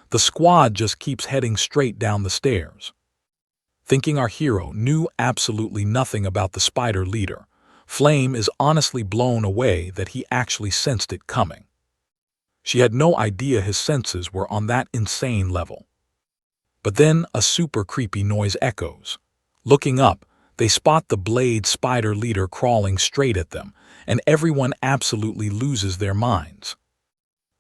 The squad just keeps heading straight down the stairs. Thinking our hero knew absolutely nothing about the spider leader, Flame is honestly blown away that he actually sensed it coming. She had no idea his senses were on that insane level. But then a super creepy noise echoes. Looking up, they spot the blade spider leader crawling straight at them, and everyone absolutely loses their minds.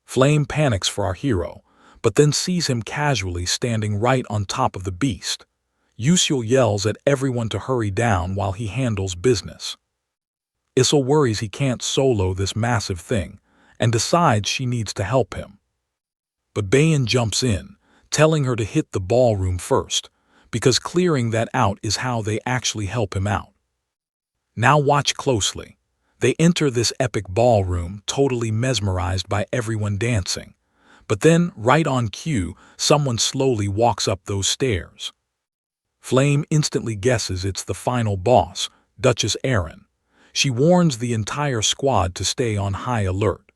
Flame panics for our hero, but then sees him casually standing right on top of the beast. Usul yells at everyone to hurry down while he handles business. Isel worries he can't solo this massive thing, and decides she needs to help him. But Bayan jumps in, telling her to hit the ballroom first, because clearing that out is how they actually help him out. Now watch closely. They enter this epic ballroom totally mesmerized by everyone dancing. But then, right on cue, someone slowly walks up those stairs. Flame instantly guesses it's the final boss, Duchess Erin. She warns the entire squad to stay on high alert.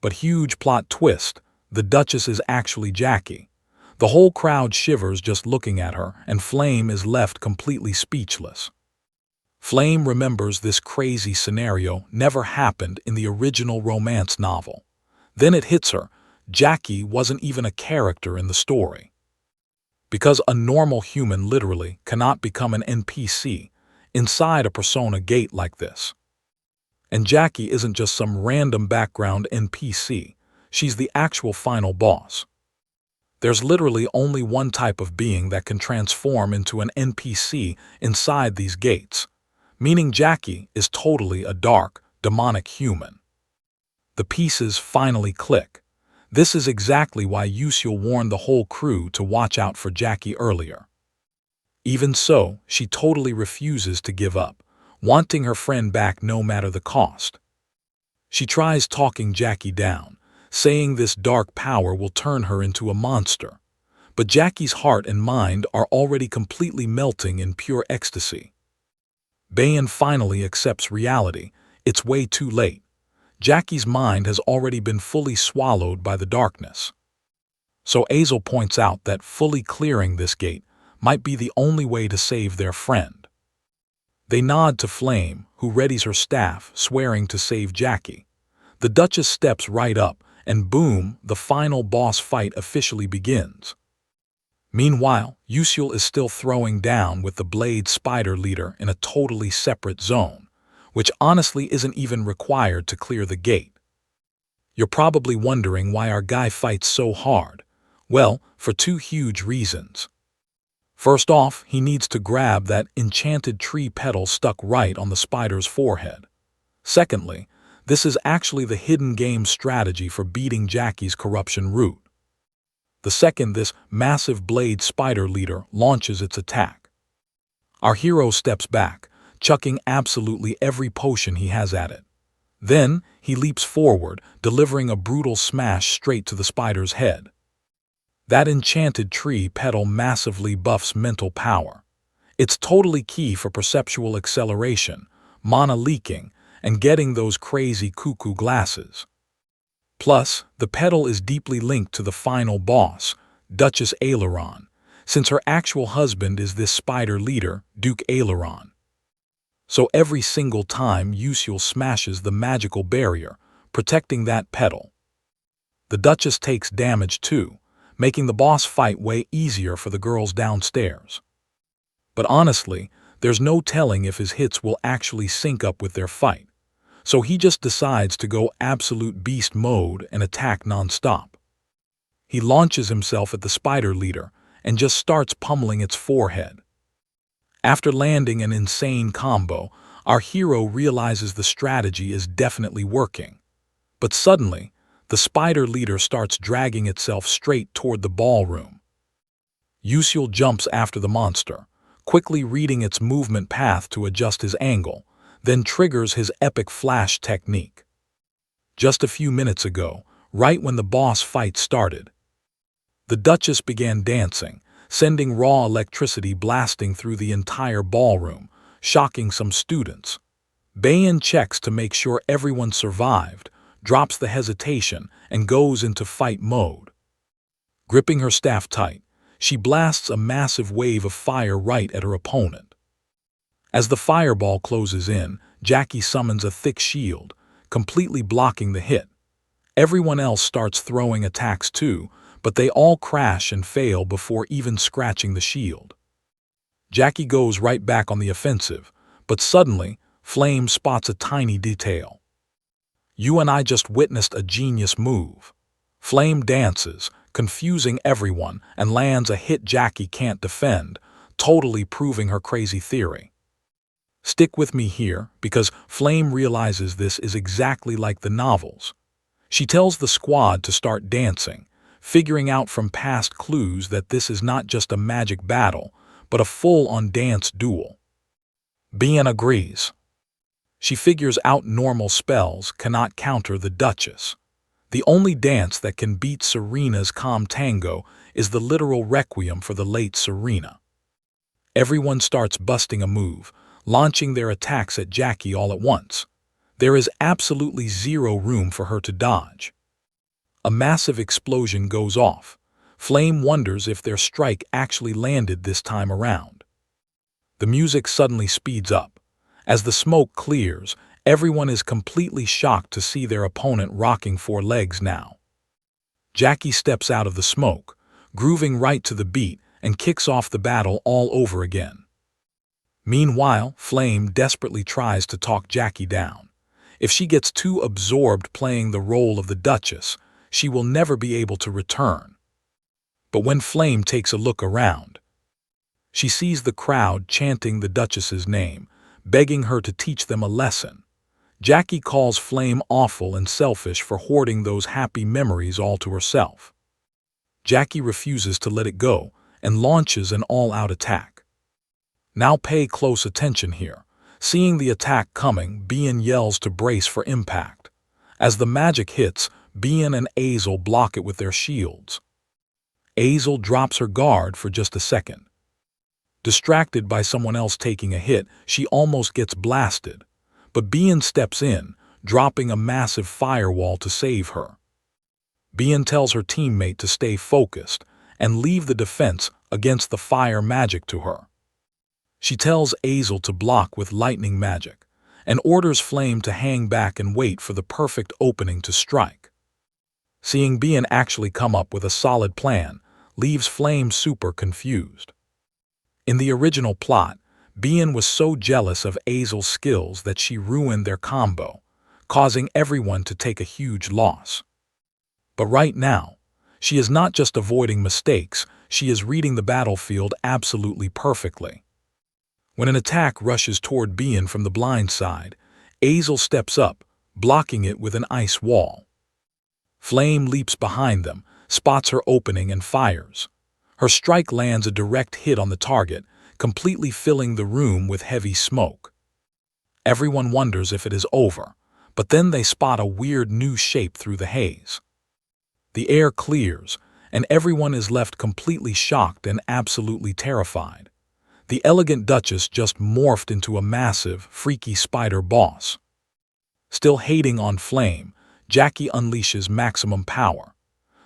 But huge plot twist, the Duchess is actually Jackie. The whole crowd shivers just looking at her, and Flame is left completely speechless. Flame remembers this crazy scenario never happened in the original romance novel. Then it hits her: Jackie wasn't even a character in the story. Because a normal human literally cannot become an NPC inside a Persona gate like this. And Jackie isn't just some random background NPC, she's the actual final boss. There's literally only one type of being that can transform into an NPC inside these gates, meaning Jackie is totally a dark, demonic human. The pieces finally click. This is exactly why Yusul warned the whole crew to watch out for Jackie earlier. Even so, she totally refuses to give up, wanting her friend back no matter the cost. She tries talking Jackie down, saying this dark power will turn her into a monster. But Jackie's heart and mind are already completely melting in pure ecstasy. Bayan finally accepts reality. It's way too late. Jackie's mind has already been fully swallowed by the darkness. So Azel points out that fully clearing this gate might be the only way to save their friend. They nod to Flame, who readies her staff, swearing to save Jackie. The Duchess steps right up, and boom, the final boss fight officially begins. Meanwhile, Yusul is still throwing down with the Blade Spider leader in a totally separate zone, which honestly isn't even required to clear the gate. You're probably wondering why our guy fights so hard. Well, for two huge reasons. First off, he needs to grab that enchanted tree petal stuck right on the spider's forehead. Secondly, this is actually the hidden game strategy for beating Jackie's corruption route. The second this massive blade spider leader launches its attack. Our hero steps back, chucking absolutely every potion he has at it. Then, he leaps forward, delivering a brutal smash straight to the spider's head. That enchanted tree petal massively buffs mental power. It's totally key for perceptual acceleration, mana leaking, and getting those crazy cuckoo glasses. Plus, the petal is deeply linked to the final boss, Duchess Aileron, since her actual husband is this spider leader, Duke Aileron. So every single time Yusul smashes the magical barrier, protecting that petal. The Duchess takes damage too, making the boss fight way easier for the girls downstairs. But honestly, there's no telling if his hits will actually sync up with their fight, so he just decides to go absolute beast mode and attack non-stop. He launches himself at the spider leader and just starts pummeling its forehead. After landing an insane combo, our hero realizes the strategy is definitely working. But suddenly, the spider leader starts dragging itself straight toward the ballroom. Yusul jumps after the monster, quickly reading its movement path to adjust his angle, then triggers his epic flash technique. Just a few minutes ago, right when the boss fight started, the Duchess began dancing, sending raw electricity blasting through the entire ballroom, shocking some students. Bayan checks to make sure everyone survived, drops the hesitation, and goes into fight mode. Gripping her staff tight, she blasts a massive wave of fire right at her opponent. As the fireball closes in, Jackie summons a thick shield, completely blocking the hit. Everyone else starts throwing attacks too, but they all crash and fail before even scratching the shield. Jackie goes right back on the offensive, but suddenly, Flame spots a tiny detail. You and I just witnessed a genius move. Flame dances, confusing everyone, and lands a hit Jackie can't defend, totally proving her crazy theory. Stick with me here, because Flame realizes this is exactly like the novels. She tells the squad to start dancing, figuring out from past clues that this is not just a magic battle, but a full-on dance duel. Bian agrees. She figures out normal spells cannot counter the Duchess. The only dance that can beat Serena's calm tango is the literal requiem for the late Serena. Everyone starts busting a move, launching their attacks at Jackie all at once. There is absolutely zero room for her to dodge. A massive explosion goes off. Flame wonders if their strike actually landed this time around. The music suddenly speeds up. As the smoke clears, everyone is completely shocked to see their opponent rocking 4 legs now. Jackie steps out of the smoke, grooving right to the beat, and kicks off the battle all over again. Meanwhile, Flame desperately tries to talk Jackie down. If she gets too absorbed playing the role of the Duchess, she will never be able to return. But when Flame takes a look around, she sees the crowd chanting the Duchess's name, begging her to teach them a lesson. Jackie calls Flame awful and selfish for hoarding those happy memories all to herself. Jackie refuses to let it go and launches an all-out attack. Now pay close attention here. Seeing the attack coming, Bien yells to brace for impact. As the magic hits, Bien and Azel block it with their shields. Azel drops her guard for just a second. Distracted by someone else taking a hit, she almost gets blasted. But Bien steps in, dropping a massive firewall to save her. Bien tells her teammate to stay focused and leave the defense against the fire magic to her. She tells Azel to block with lightning magic and orders Flame to hang back and wait for the perfect opening to strike. Seeing Bien actually come up with a solid plan leaves Flame super confused. In the original plot, Bien was so jealous of Azel's skills that she ruined their combo, causing everyone to take a huge loss. But right now, she is not just avoiding mistakes, she is reading the battlefield absolutely perfectly. When an attack rushes toward Bien from the blind side, Azel steps up, blocking it with an ice wall. Flame leaps behind them, spots her opening and fires. Her strike lands a direct hit on the target, completely filling the room with heavy smoke. Everyone wonders if it is over, but then they spot a weird new shape through the haze. The air clears, and everyone is left completely shocked and absolutely terrified. The elegant Duchess just morphed into a massive, freaky spider boss. Still hating on Flame, Jackie unleashes maximum power.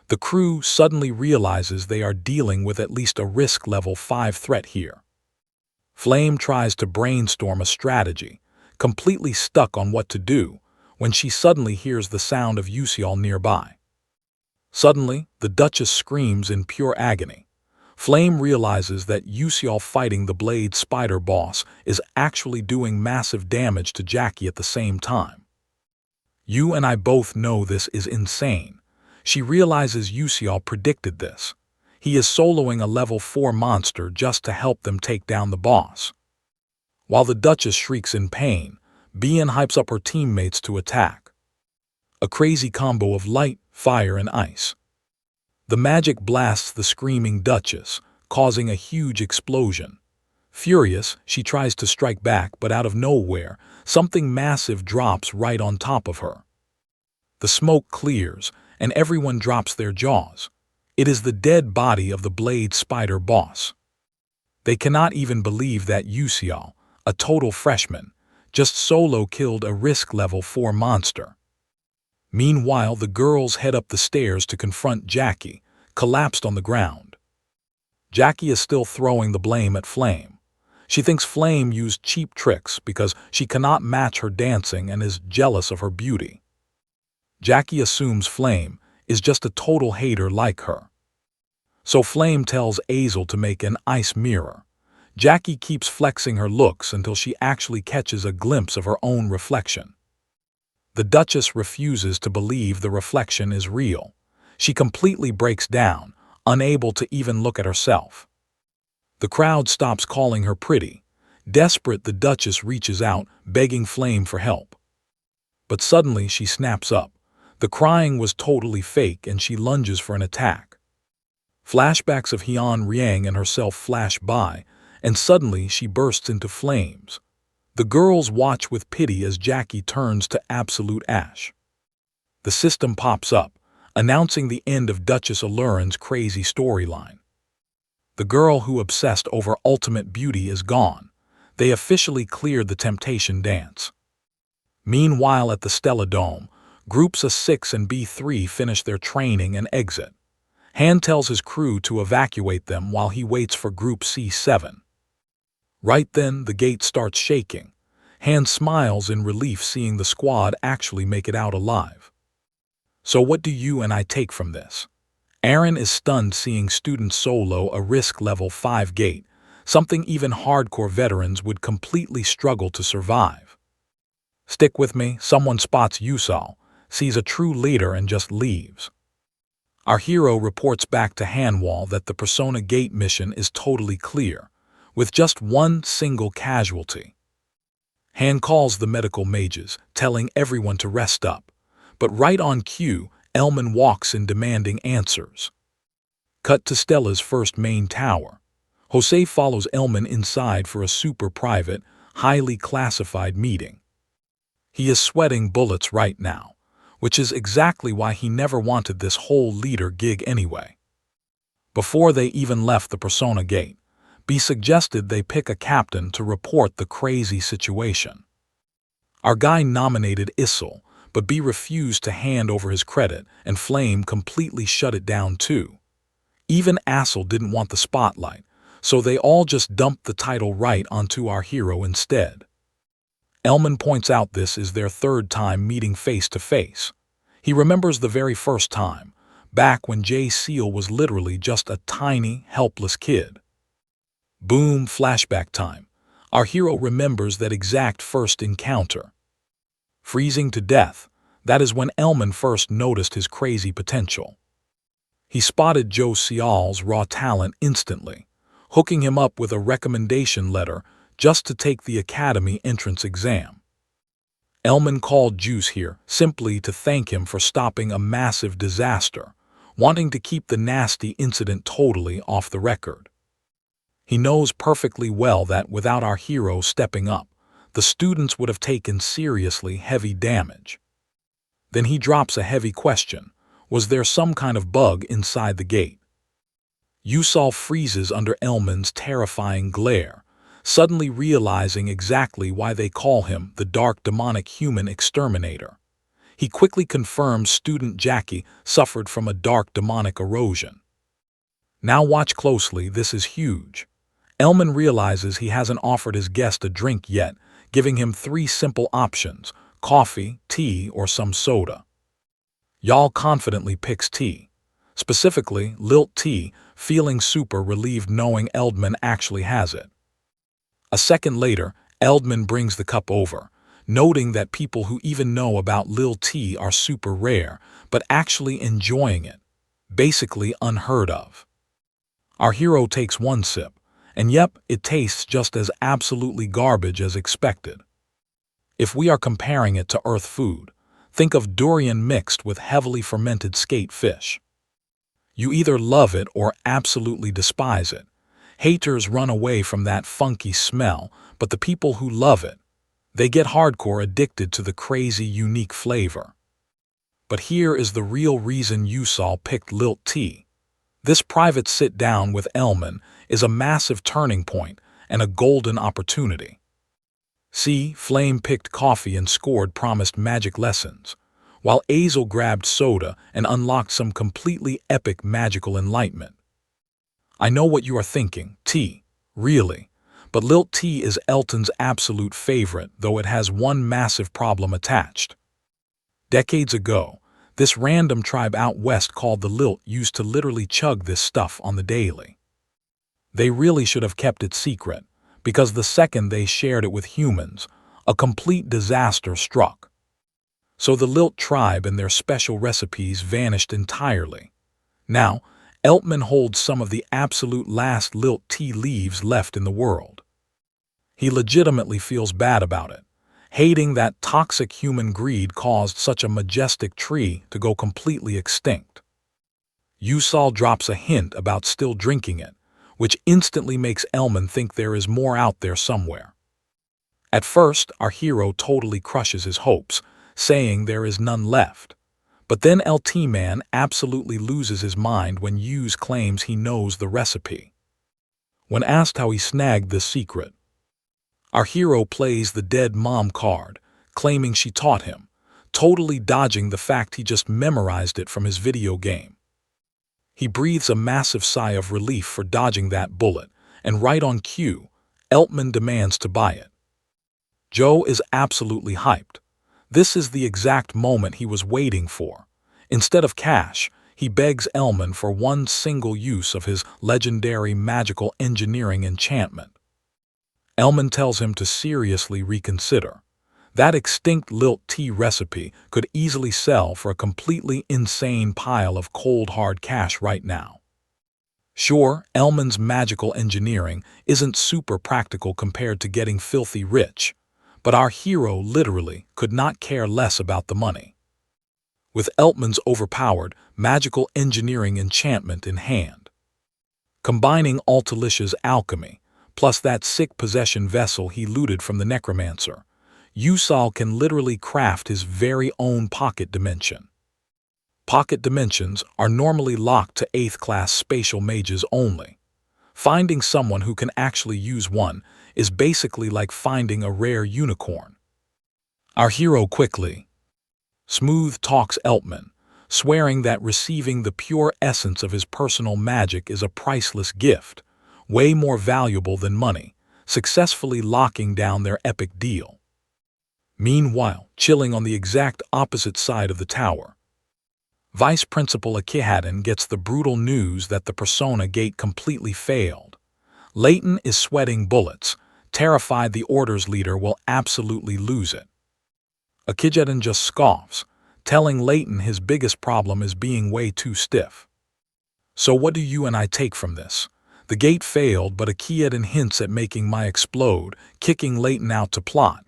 The crew suddenly realizes they are dealing with at least a risk level 5 threat here. Flame tries to brainstorm a strategy, completely stuck on what to do, when she suddenly hears the sound of Yusial nearby. Suddenly, the Duchess screams in pure agony. Flame realizes that Yusial fighting the Blade Spider boss is actually doing massive damage to Jackie at the same time. You and I both know this is insane. She realizes Yusial predicted this. He is soloing a level 4 monster just to help them take down the boss. While the Duchess shrieks in pain, Bien hypes up her teammates to attack. A crazy combo of light, fire, and ice. The magic blasts the screaming Duchess, causing a huge explosion. Furious, she tries to strike back, but out of nowhere, something massive drops right on top of her. The smoke clears, and everyone drops their jaws. It is the dead body of the Blade Spider boss. They cannot even believe that Yusial, a total freshman, just solo killed a risk level 4 monster. Meanwhile, the girls head up the stairs to confront Jackie, collapsed on the ground. Jackie is still throwing the blame at Flame. She thinks Flame used cheap tricks because she cannot match her dancing and is jealous of her beauty. Jackie assumes Flame is just a total hater like her. So Flame tells Azel to make an ice mirror. Jackie keeps flexing her looks until she actually catches a glimpse of her own reflection. The Duchess refuses to believe the reflection is real. She completely breaks down, unable to even look at herself. The crowd stops calling her pretty. Desperate, the Duchess reaches out, begging Flame for help. But suddenly she snaps up. The crying was totally fake and she lunges for an attack. Flashbacks of Hyun Riang and herself flash by, and suddenly she bursts into flames. The girls watch with pity as Jackie turns to absolute ash. The system pops up, announcing the end of Duchess Allurin's crazy storyline. The girl who obsessed over ultimate beauty is gone. They officially cleared the temptation dance. Meanwhile, at the Stella Dome, Groups A6 and B3 finish their training and exit. Han tells his crew to evacuate them while he waits for Group C7. Right then, the gate starts shaking. Han smiles in relief seeing the squad actually make it out alive. So what do you and I take from this? Aaron is stunned seeing students solo a risk level 5 gate, something even hardcore veterans would completely struggle to survive. Stick with me, someone spots Yusal, sees a true leader and just leaves. Our hero reports back to Hanwall that the Persona Gate mission is totally clear, with just one single casualty. Han calls the medical mages, telling everyone to rest up. But right on cue, Elman walks in demanding answers. Cut to Stella's first main tower. Jose follows Elman inside for a super private, highly classified meeting. He is sweating bullets right now, which is exactly why he never wanted this whole leader gig anyway. Before they even left the Persona Gate, B suggested they pick a captain to report the crazy situation. Our guy nominated Issel, but B refused to hand over his credit, and Flame completely shut it down too. Even Assel didn't want the spotlight, so they all just dumped the title right onto our hero instead. Elman points out this is their third time meeting face to face. He remembers the very first time, back when Jay Seal was literally just a tiny, helpless kid. Boom, flashback time. Our hero remembers that exact first encounter. Freezing to death, that is when Elman first noticed his crazy potential. He spotted Joe Seal's raw talent instantly, hooking him up with a recommendation letter just to take the Academy entrance exam. Elman called Juice here simply to thank him for stopping a massive disaster, wanting to keep the nasty incident totally off the record. He knows perfectly well that without our hero stepping up, the students would have taken seriously heavy damage. Then he drops a heavy question. Was there some kind of bug inside the gate? Yusal freezes under Elman's terrifying glare, suddenly realizing exactly why they call him the dark demonic human exterminator. He quickly confirms student Jackie suffered from a dark demonic erosion. Now watch closely, this is huge. Elman realizes he hasn't offered his guest a drink yet, giving him 3 simple options: coffee, tea, or some soda. Y'all confidently picks tea. Specifically, Lilt tea, feeling super relieved knowing Eldman actually has it. A second later, Eldman brings the cup over, noting that people who even know about Lil tea are super rare, but actually enjoying it. Basically unheard of. Our hero takes 1 sip, and yep, it tastes just as absolutely garbage as expected. If we are comparing it to Earth food, think of durian mixed with heavily fermented skate fish. You either love it or absolutely despise it. Haters run away from that funky smell, but the people who love it, they get hardcore addicted to the crazy, unique flavor. But here is the real reason Yusal picked Lilt tea. This private sit-down with Elman is a massive turning point and a golden opportunity. See, Flame picked coffee and scored promised magic lessons, while Azel grabbed soda and unlocked some completely epic magical enlightenment. I know what you are thinking, tea, really, but Lilt tea is Elton's absolute favorite, though it has one massive problem attached. Decades ago, this random tribe out west called the Lilt used to literally chug this stuff on the daily. They really should have kept it secret, because the second they shared it with humans, a complete disaster struck. So the Lilt tribe and their special recipes vanished entirely. Now, Eltman holds some of the absolute last Lilt tea leaves left in the world. He legitimately feels bad about it, hating that toxic human greed caused such a majestic tree to go completely extinct. Yusal drops a hint about still drinking it, which instantly makes Elman think there is more out there somewhere. At first, our hero totally crushes his hopes, saying there is none left. But then LT-Man absolutely loses his mind when Yus claims he knows the recipe. When asked how he snagged this secret, our hero plays the dead mom card, claiming she taught him, totally dodging the fact he just memorized it from his video game. He breathes a massive sigh of relief for dodging that bullet, and right on cue, Eltman demands to buy it. Joe is absolutely hyped. This is the exact moment he was waiting for. Instead of cash, he begs Elman for one single use of his legendary magical engineering enchantment. Elman tells him to seriously reconsider. That extinct Lilt tea recipe could easily sell for a completely insane pile of cold hard cash right now. Sure, Elman's magical engineering isn't super practical compared to getting filthy rich, but our hero literally could not care less about the money. With Eltman's overpowered magical engineering enchantment in hand, combining Altalicia's alchemy, plus that sick possession vessel he looted from the necromancer, Yusal can literally craft his very own pocket dimension. Pocket dimensions are normally locked to 8th class spatial mages only. Finding someone who can actually use one is basically like finding a rare unicorn. Our hero quickly smooth talks Eltman, swearing that receiving the pure essence of his personal magic is a priceless gift, way more valuable than money, successfully locking down their epic deal. Meanwhile, chilling on the exact opposite side of the tower, Vice Principal Akihaden gets the brutal news that the Persona Gate completely failed. Layton is sweating bullets, terrified the Order's leader will absolutely lose it. Akihaden just scoffs, telling Layton his biggest problem is being way too stiff. So what do you and I take from this? The gate failed, but Akihaden hints at making my explode, kicking Layton out to plot.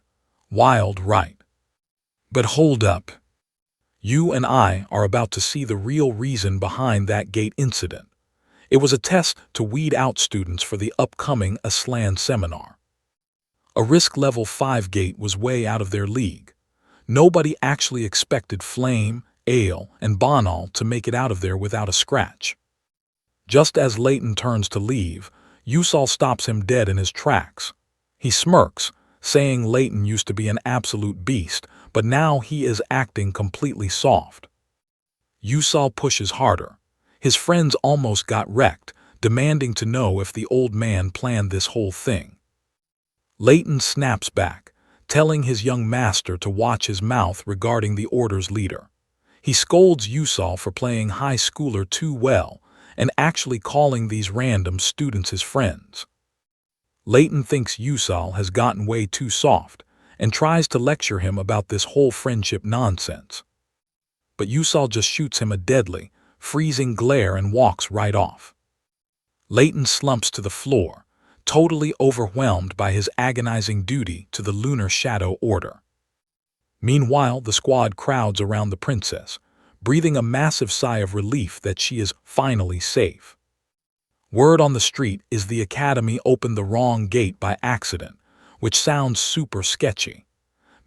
Wild, right? But hold up. You and I are about to see the real reason behind that gate incident. It was a test to weed out students for the upcoming Aslan seminar. A risk level 5 gate was way out of their league. Nobody actually expected Flame, Ale, and Bonal to make it out of there without a scratch. Just as Layton turns to leave, Yusal stops him dead in his tracks. He smirks, saying Layton used to be an absolute beast, but now he is acting completely soft. Yusal pushes harder. His friends almost got wrecked, demanding to know if the old man planned this whole thing. Layton snaps back, telling his young master to watch his mouth regarding the Order's leader. He scolds Yusal for playing high schooler too well and actually calling these random students his friends. Layton thinks Yusal has gotten way too soft and tries to lecture him about this whole friendship nonsense. But Yusal just shoots him a deadly, freezing glare and walks right off. Layton slumps to the floor, totally overwhelmed by his agonizing duty to the Lunar Shadow Order. Meanwhile, the squad crowds around the princess, breathing a massive sigh of relief that she is finally safe. Word on the street is the academy opened the wrong gate by accident, which sounds super sketchy.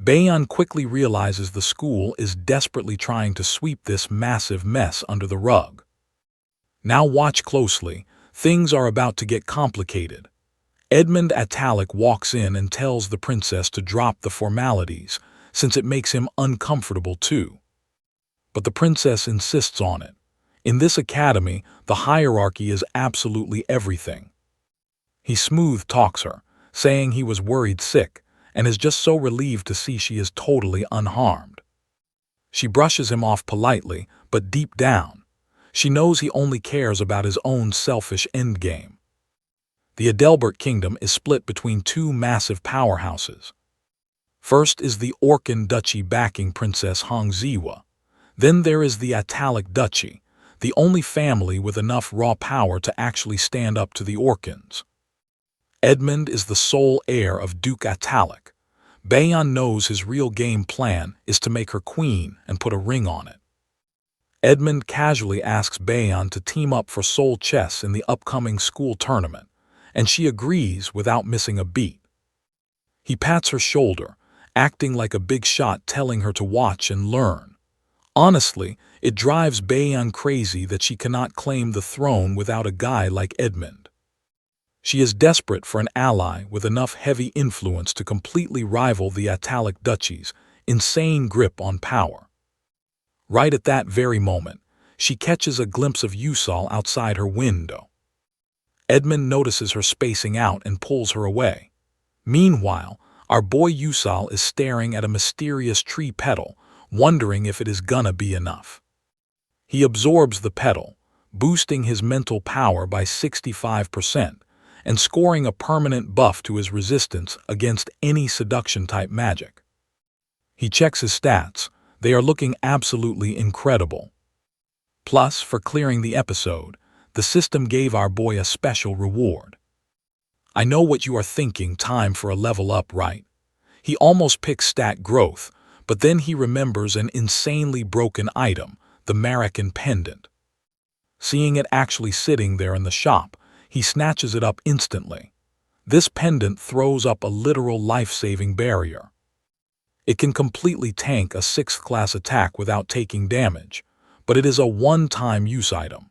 Bayon quickly realizes the school is desperately trying to sweep this massive mess under the rug. Now watch closely, things are about to get complicated. Edmund Atalic walks in and tells the princess to drop the formalities, since it makes him uncomfortable too. But the princess insists on it. In this academy, the hierarchy is absolutely everything. He smooth talks her, saying he was worried sick, and is just so relieved to see she is totally unharmed. She brushes him off politely, but deep down, she knows he only cares about his own selfish endgame. The Adelbert Kingdom is split between two massive powerhouses. First is the Orcan Duchy backing Princess Hongziwa. Then there is the Atalic Duchy, the only family with enough raw power to actually stand up to the Orcans. Edmund is the sole heir of Duke Atalic. Bayon knows his real game plan is to make her queen and put a ring on it. Edmund casually asks Bayon to team up for soul chess in the upcoming school tournament, and she agrees without missing a beat. He pats her shoulder, acting like a big shot, telling her to watch and learn. Honestly, it drives Bayon crazy that she cannot claim the throne without a guy like Edmund. She is desperate for an ally with enough heavy influence to completely rival the Atalic Duchy's insane grip on power. Right at that very moment, she catches a glimpse of Yusal outside her window. Edmund notices her spacing out and pulls her away. Meanwhile, our boy Yusal is staring at a mysterious tree petal, wondering if it is gonna be enough. He absorbs the petal, boosting his mental power by 65% and scoring a permanent buff to his resistance against any seduction-type magic. He checks his stats. They are looking absolutely incredible. Plus, for clearing the episode, the system gave our boy a special reward. I know what you are thinking, time for a level up, right? He almost picks stat growth, but then he remembers an insanely broken item, the Maracon pendant. Seeing it actually sitting there in the shop, he snatches it up instantly. This pendant throws up a literal life-saving barrier. It can completely tank a 6th class attack without taking damage, but it is a one-time use item.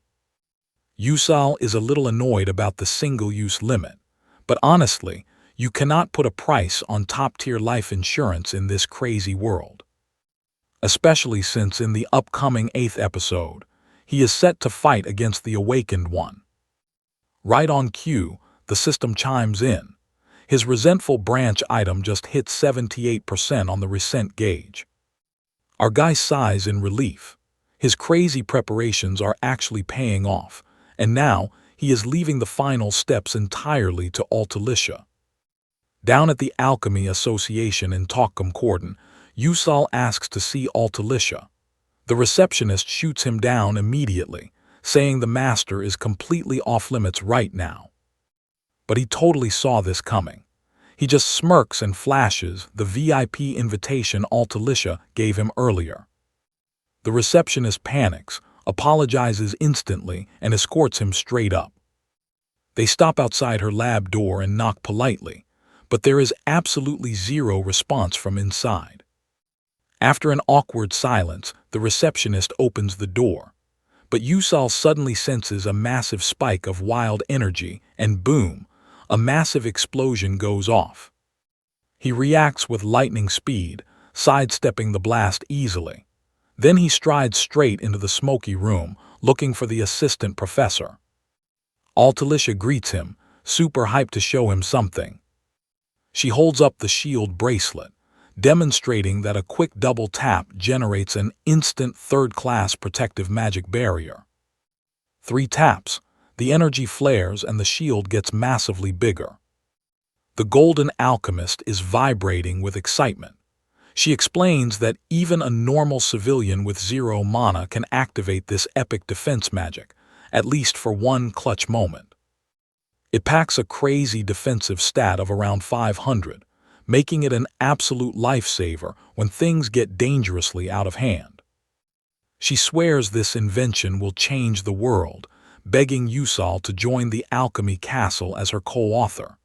Yusal is a little annoyed about the single-use limit, but honestly, you cannot put a price on top-tier life insurance in this crazy world. Especially since in the upcoming 8th episode, he is set to fight against the Awakened One. Right on cue, the system chimes in. His resentful branch item just hit 78% on the resent gauge. Our guy sighs in relief. His crazy preparations are actually paying off, and now he is leaving the final steps entirely to Altalicia. Down at the Alchemy Association in Talcum Cordon, Yusal asks to see Altalicia. The receptionist shoots him down immediately, saying the master is completely off-limits right now. But he totally saw this coming. He just smirks and flashes the VIP invitation Altalicia gave him earlier. The receptionist panics, apologizes instantly, and escorts him straight up. They stop outside her lab door and knock politely, but there is absolutely zero response from inside. After an awkward silence, the receptionist opens the door. But Yusal suddenly senses a massive spike of wild energy, and boom, a massive explosion goes off. He reacts with lightning speed, sidestepping the blast easily. Then he strides straight into the smoky room, looking for the assistant professor. Altalicia greets him, super hyped to show him something. She holds up the shield bracelet, demonstrating that a quick double tap generates an instant 3rd-class protective magic barrier. 3 taps, the energy flares and the shield gets massively bigger. The Golden Alchemist is vibrating with excitement. She explains that even a normal civilian with 0 mana can activate this epic defense magic, at least for one clutch moment. It packs a crazy defensive stat of around 500, making it an absolute lifesaver when things get dangerously out of hand. She swears this invention will change the world, begging Yusal to join the Alchemy Castle as her co-author.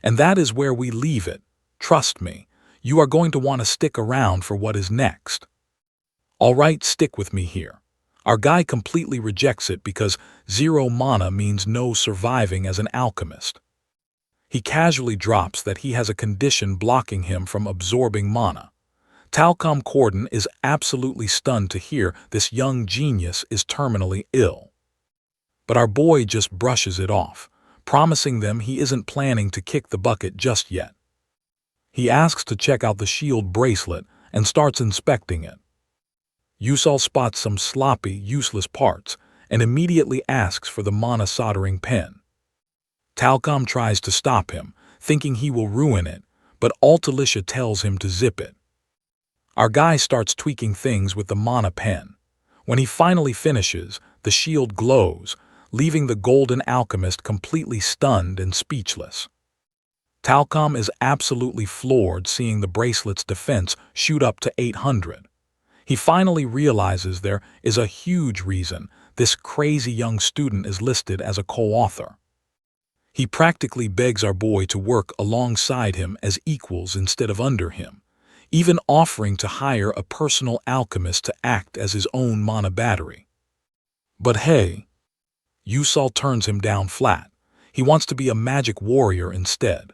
And that is where we leave it. Trust me, you are going to want to stick around for what is next. Alright, stick with me here. Our guy completely rejects it because 0 mana means no surviving as an alchemist. He casually drops that he has a condition blocking him from absorbing mana. Talcum Cordon is absolutely stunned to hear this young genius is terminally ill. But our boy just brushes it off, promising them he isn't planning to kick the bucket just yet. He asks to check out the shield bracelet and starts inspecting it. Yusal spots some sloppy, useless parts and immediately asks for the mana soldering pen. Talcum tries to stop him, thinking he will ruin it, but Altalicia tells him to zip it. Our guy starts tweaking things with the mana pen. When he finally finishes, the shield glows, leaving the Golden Alchemist completely stunned and speechless. Talcum is absolutely floored seeing the bracelet's defense shoot up to 800. He finally realizes there is a huge reason this crazy young student is listed as a co-author. He practically begs our boy to work alongside him as equals instead of under him, even offering to hire a personal alchemist to act as his own mana battery. But hey, Yusal turns him down flat. He wants to be a magic warrior instead.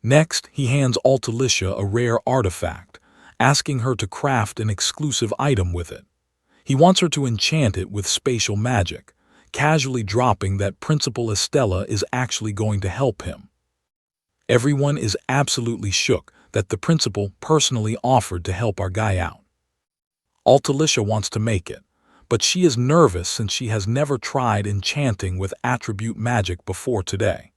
Next, he hands Altalicia a rare artifact, asking her to craft an exclusive item with it. He wants her to enchant it with spatial magic, casually dropping that Principal Estella is actually going to help him. Everyone is absolutely shook that the principal personally offered to help our guy out. Altalicia wants to make it, but she is nervous since she has never tried enchanting with attribute magic before today.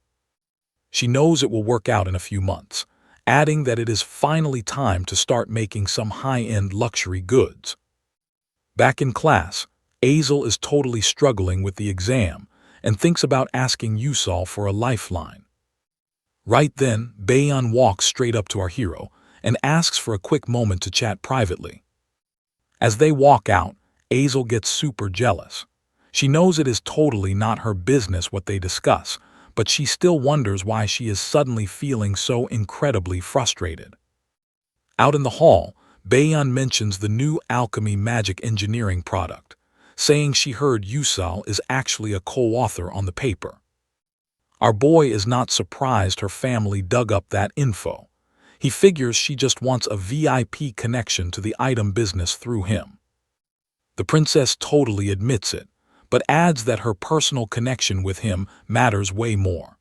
She knows it will work out in a few months, adding that it is finally time to start making some high-end luxury goods. Back in class, Azel is totally struggling with the exam and thinks about asking Yusal for a lifeline. Right then, Bayon walks straight up to our hero and asks for a quick moment to chat privately. As they walk out, Azel gets super jealous. She knows it is totally not her business what they discuss, but she still wonders why she is suddenly feeling so incredibly frustrated. Out in the hall, Baeyeon mentions the new alchemy magic engineering product, saying she heard Yusal is actually a co-author on the paper. Our boy is not surprised her family dug up that info. He figures she just wants a VIP connection to the item business through him. The princess totally admits it, but adds that her personal connection with him matters way more.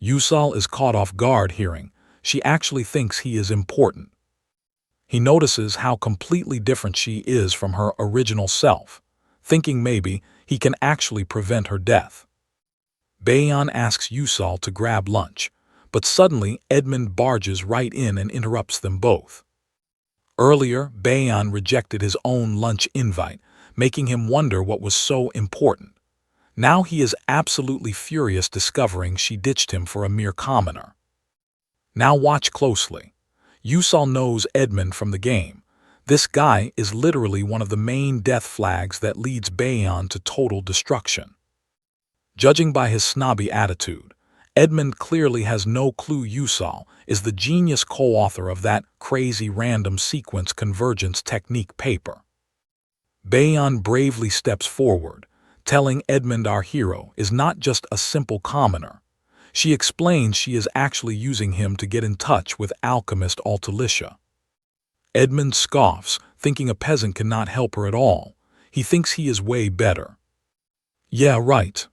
Yusal is caught off guard hearing she actually thinks he is important. He notices how completely different she is from her original self, thinking maybe he can actually prevent her death. Baeyeon asks Yusal to grab lunch, but suddenly Edmund barges right in and interrupts them both. Earlier, Baeyeon rejected his own lunch invite, making him wonder what was so important. Now he is absolutely furious discovering she ditched him for a mere commoner. Now watch closely. Yusal knows Edmund from the game. This guy is literally one of the main death flags that leads Baeyeon to total destruction. Judging by his snobby attitude, Edmund clearly has no clue Yusal is the genius co-author of that crazy random sequence convergence technique paper. Baeyeon bravely steps forward, telling Edmund our hero is not just a simple commoner. She explains she is actually using him to get in touch with alchemist Altalicia. Edmund scoffs, thinking a peasant cannot help her at all. He thinks he is way better. Yeah, right.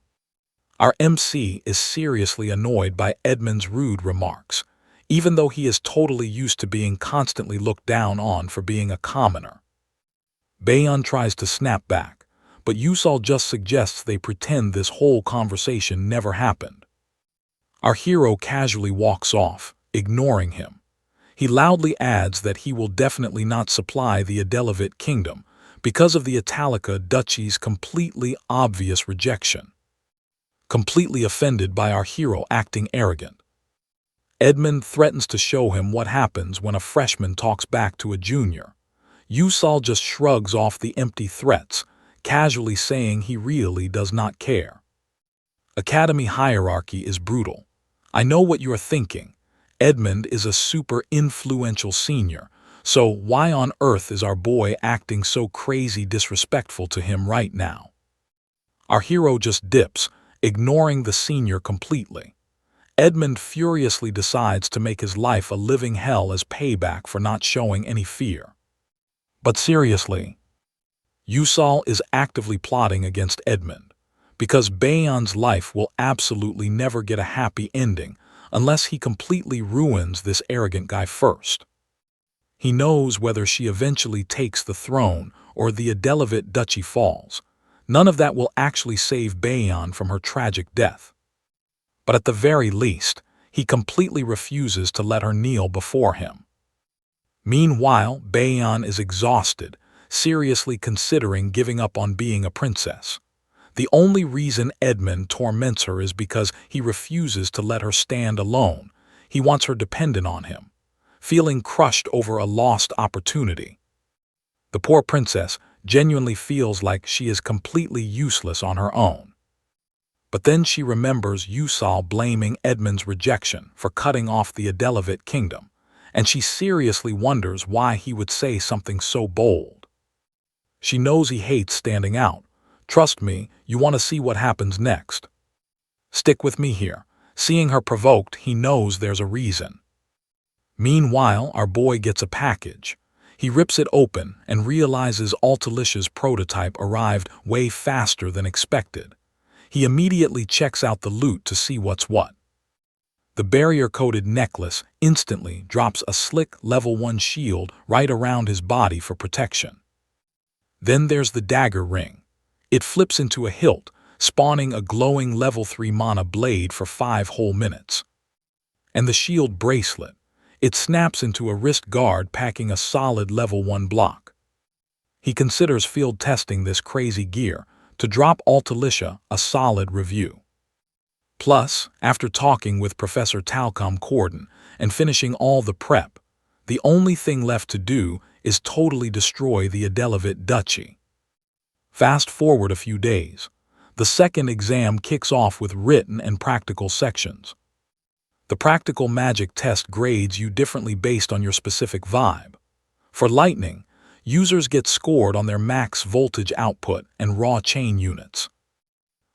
Our MC is seriously annoyed by Edmund's rude remarks, even though he is totally used to being constantly looked down on for being a commoner. Baeyeon tries to snap back, but Yusal just suggests they pretend this whole conversation never happened. Our hero casually walks off, ignoring him. He loudly adds that he will definitely not supply the Adelevit kingdom because of the Italica duchy's completely obvious rejection. Completely offended by our hero acting arrogant, Edmund threatens to show him what happens when a freshman talks back to a junior. Yusal just shrugs off the empty threats, casually saying he really does not care. Academy hierarchy is brutal. I know what you are thinking. Edmund is a super influential senior, so why on earth is our boy acting so crazy disrespectful to him right now? Our hero just dips, ignoring the senior completely. Edmund furiously decides to make his life a living hell as payback for not showing any fear. But seriously, Yusal is actively plotting against Edmund, because Baeyeon's life will absolutely never get a happy ending unless he completely ruins this arrogant guy first. He knows whether she eventually takes the throne or the Adelevit duchy falls. None of that will actually save Baeyeon from her tragic death. But at the very least, he completely refuses to let her kneel before him. Meanwhile, Baeyeon is exhausted, seriously considering giving up on being a princess. The only reason Edmund torments her is because he refuses to let her stand alone. He wants her dependent on him, feeling crushed over a lost opportunity. The poor princess genuinely feels like she is completely useless on her own. But then she remembers Yusal blaming Edmund's rejection for cutting off the Adelevit kingdom, and she seriously wonders why he would say something so bold. She knows he hates standing out. Trust me, you want to see what happens next. Stick with me here. Seeing her provoked, he knows there's a reason. Meanwhile, our boy gets a package. He rips it open and realizes Altalicia's prototype arrived way faster than expected. He immediately checks out the loot to see what's what. The barrier-coated necklace instantly drops a slick level 1 shield right around his body for protection. Then there's the dagger ring. It flips into a hilt, spawning a glowing level 3 mana blade for 5 whole minutes. And the shield bracelet. It snaps into a wrist guard packing a solid level 1 block. He considers field testing this crazy gear to drop Altalicia a solid review. Plus, after talking with Professor Talcom Corden and finishing all the prep, The only thing left to do is totally destroy the Adelavit duchy. Fast forward a few days. The second exam kicks off with written and practical sections. The practical magic test grades you differently based on your specific vibe. For lightning, users get scored on their max voltage output and raw chain units.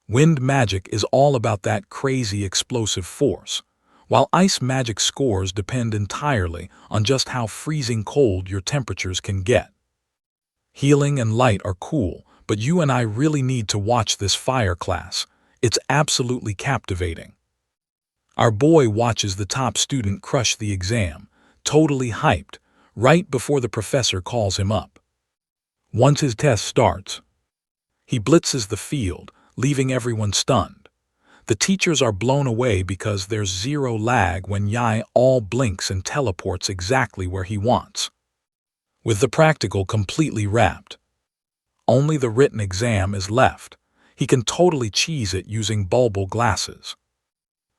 Wind magic is all about that crazy explosive force, while ice magic scores depend entirely on just how freezing cold your temperatures can get. Healing and light are cool, but you and I really need to watch this fire class. It's absolutely captivating. Our boy watches the top student crush the exam, totally hyped, right before the professor calls him up. Once his test starts, he blitzes the field, leaving everyone stunned. The teachers are blown away because there's zero lag when Yai all blinks and teleports exactly where he wants. With the practical completely wrapped, only the written exam is left. He can totally cheese it using bulbal glasses.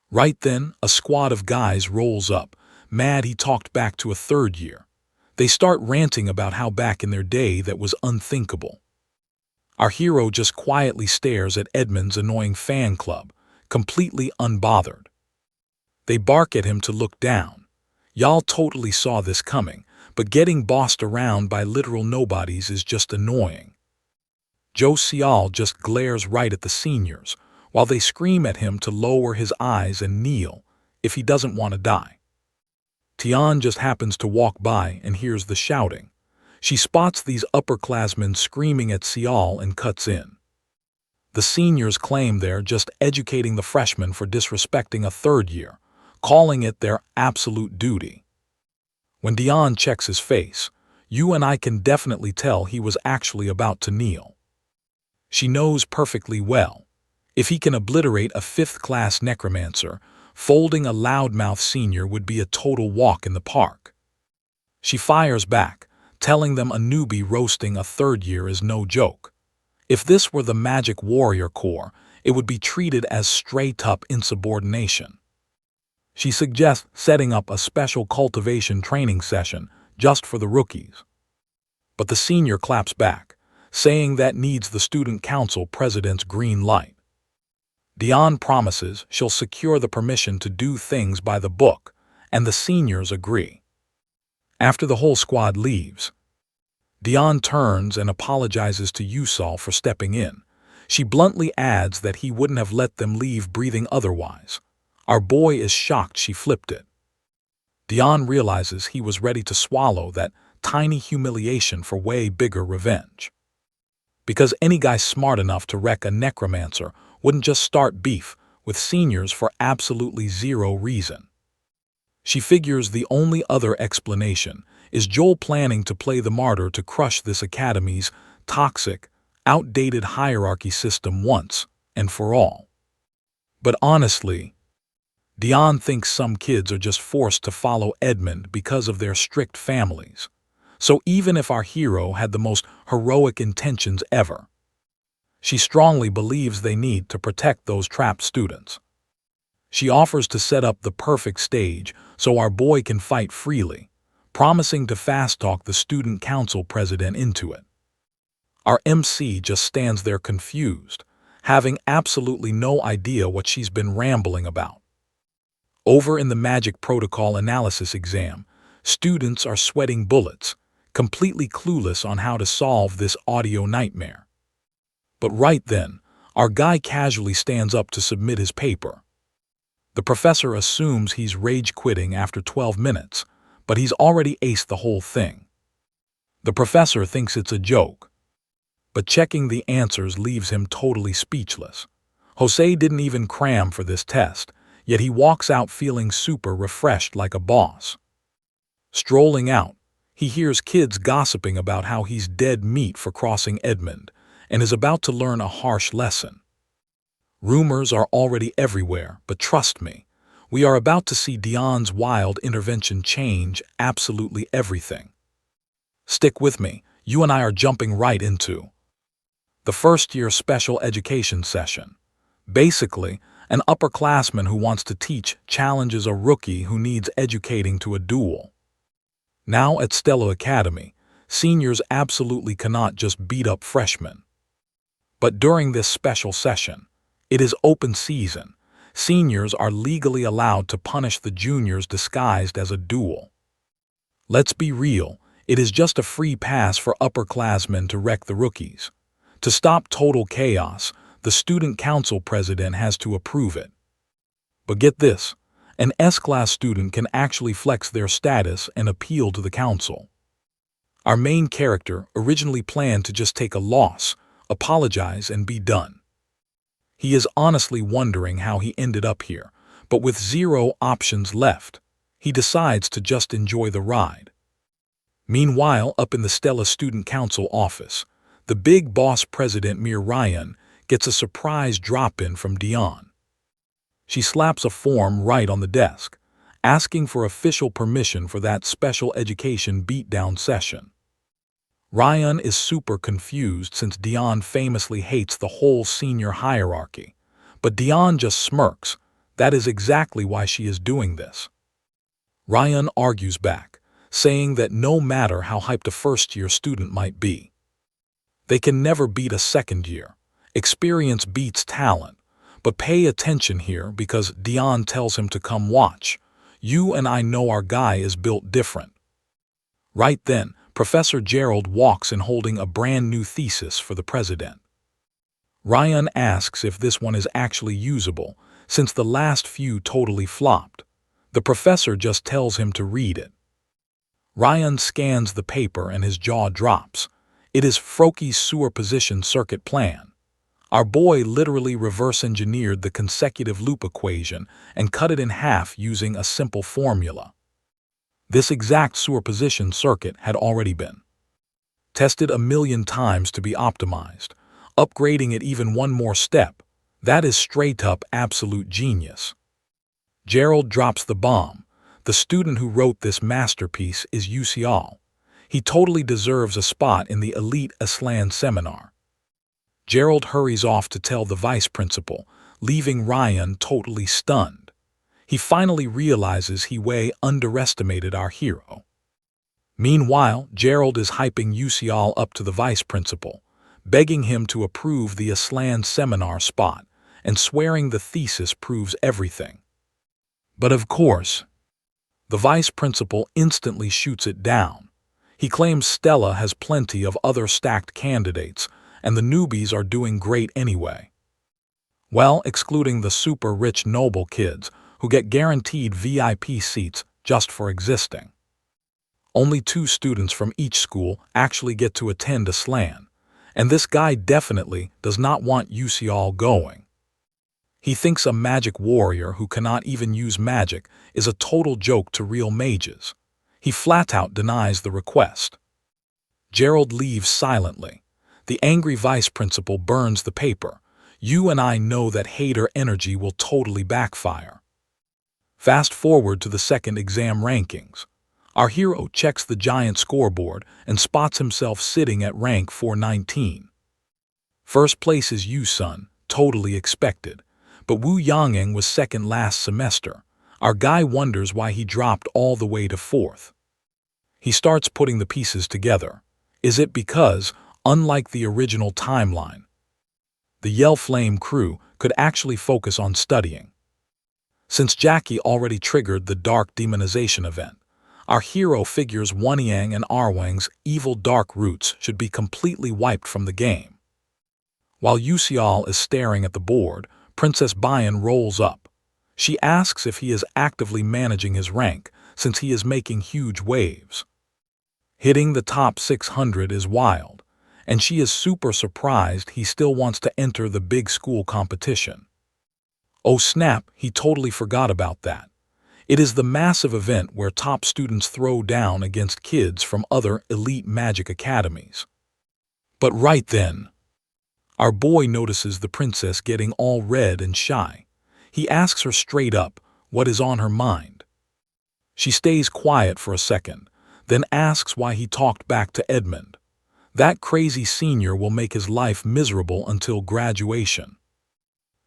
Right then, a squad of guys rolls up, mad he talked back to a third year. They start ranting about how back in their day that was unthinkable. Our hero just quietly stares at Edmund's annoying fan club, completely unbothered. They bark at him to look down. Y'all totally saw this coming, but getting bossed around by literal nobodies is just annoying. Joe Sial just glares right at the seniors, while they scream at him to lower his eyes and kneel, if he doesn't want to die. Tian just happens to walk by and hears the shouting. She spots these upperclassmen screaming at Sial and cuts in. The seniors claim they're just educating the freshmen for disrespecting a third year, calling it their absolute duty. When Dion checks his face, you and I can definitely tell he was actually about to kneel. She knows perfectly well. If he can obliterate a fifth-class necromancer, folding a loudmouth senior would be a total walk in the park. She fires back, telling them a newbie roasting a third year is no joke. If this were the Magic Warrior Corps, it would be treated as straight-up insubordination. She suggests setting up a special cultivation training session just for the rookies. But the senior claps back, saying that needs the student council president's green light. Dion promises she'll secure the permission to do things by the book, and the seniors agree. After the whole squad leaves, Dion turns and apologizes to Yusal for stepping in. She bluntly adds that he wouldn't have let them leave breathing otherwise. Our boy is shocked she flipped it. Dion realizes he was ready to swallow that tiny humiliation for way bigger revenge. Because any guy smart enough to wreck a necromancer wouldn't just start beef with seniors for absolutely zero reason. She figures the only other explanation is Joel planning to play the martyr to crush this academy's toxic, outdated hierarchy system once and for all. But honestly, Dion thinks some kids are just forced to follow Edmund because of their strict families. So even if our hero had the most heroic intentions ever, she strongly believes they need to protect those trapped students. She offers to set up the perfect stage so our boy can fight freely, promising to fast-talk the student council president into it. Our MC just stands there confused, having absolutely no idea what she's been rambling about. Over in the Magic Protocol Analysis exam, students are sweating bullets, completely clueless on how to solve this audio nightmare. But right then, our guy casually stands up to submit his paper. The professor assumes he's rage-quitting after 12 minutes, but he's already aced the whole thing. The professor thinks it's a joke, but checking the answers leaves him totally speechless. Jose didn't even cram for this test, yet he walks out feeling super refreshed like a boss. Strolling out, he hears kids gossiping about how he's dead meat for crossing Edmund and is about to learn a harsh lesson. Rumors are already everywhere, but trust me, we are about to see Dion's wild intervention change absolutely everything. Stick with me, you and I are jumping right into the first-year special education session. Basically, an upperclassman who wants to teach challenges a rookie who needs educating to a duel. Now at Stella Academy, seniors absolutely cannot just beat up freshmen. But during this special session, it is open season. Seniors are legally allowed to punish the juniors disguised as a duel. Let's be real, it is just a free pass for upperclassmen to wreck the rookies. To stop total chaos, the student council president has to approve it. But get this, an S-class student can actually flex their status and appeal to the council. Our main character originally planned to just take a loss, apologize, and be done. He is honestly wondering how he ended up here, but with zero options left, he decides to just enjoy the ride. Meanwhile, up in the Stella Student Council office, the big boss president Mir Ryan gets a surprise drop-in from Dion. She slaps a form right on the desk, asking for official permission for that special education beatdown session. Ryan is super confused since Dion famously hates the whole senior hierarchy, but Dion just smirks. That is exactly why she is doing this. Ryan argues back, saying that no matter how hyped a first-year student might be, they can never beat a second-year. Experience beats talent. But pay attention here because Dion tells him to come watch. You and I know our guy is built different. Right then, Professor Gerald walks in holding a brand new thesis for the president. Ryan asks if this one is actually usable, since the last few totally flopped. The professor just tells him to read it. Ryan scans the paper and his jaw drops. It is Froki's superposition circuit plan. Our boy literally reverse-engineered the consecutive loop equation and cut it in half using a simple formula. This exact superposition circuit had already been tested 1,000,000 times to be optimized. Upgrading it even one more step, that is straight-up absolute genius. Gerald drops the bomb. The student who wrote this masterpiece is Yusial. He totally deserves a spot in the elite Aslan seminar. Gerald hurries off to tell the vice principal, leaving Ryan totally stunned. He finally realizes he way underestimated our hero. Meanwhile, Gerald is hyping Yusial up to the vice principal, begging him to approve the Aslan seminar spot and swearing the thesis proves everything. But of course, the vice principal instantly shoots it down. He claims Stella has plenty of other stacked candidates, and the newbies are doing great anyway. Well, excluding the super rich noble kids who get guaranteed VIP seats just for existing. Only 2 students from each school actually get to attend Aslan, and this guy definitely does not want Yusial going. He thinks a magic warrior who cannot even use magic is a total joke to real mages. He flat out denies the request. Gerald leaves silently. The angry vice principal burns the paper. You and I know that hater energy will totally backfire. Fast forward to the second exam rankings. Our hero checks the giant scoreboard and spots himself sitting at rank 419. First place is Yu-sun, totally expected. But Wu Yangeng was second last semester. Our guy wonders why he dropped all the way to 4th. He starts putting the pieces together. Is it because, unlike the original timeline, the Yell Flame crew could actually focus on studying? Since Jackie already triggered the dark demonization event, our hero figures Wanyang and Arwang's evil dark roots should be completely wiped from the game. While Yusial is staring at the board, Princess Bayan rolls up. She asks if he is actively managing his rank, since he is making huge waves. Hitting the top 600 is wild, and she is super surprised he still wants to enter the big school competition. Oh snap, he totally forgot about that. It is the massive event where top students throw down against kids from other elite magic academies. But right then, our boy notices the princess getting all red and shy. He asks her straight up what is on her mind. She stays quiet for a second, then asks why he talked back to Edmund. That crazy senior will make his life miserable until graduation.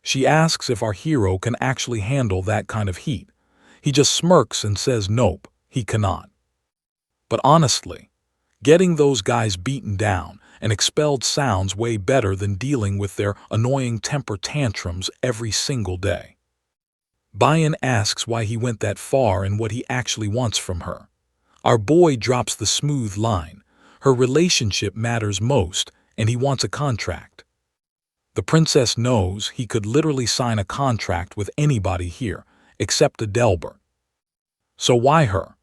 She asks if our hero can actually handle that kind of heat. He just smirks and says nope, he cannot. But honestly, getting those guys beaten down and expelled sounds way better than dealing with their annoying temper tantrums every single day. Bayan asks why he went that far and what he actually wants from her. Our boy drops the smooth line. Her relationship matters most, and he wants a contract. The princess knows he could literally sign a contract with anybody here, except a Delbert. So why her?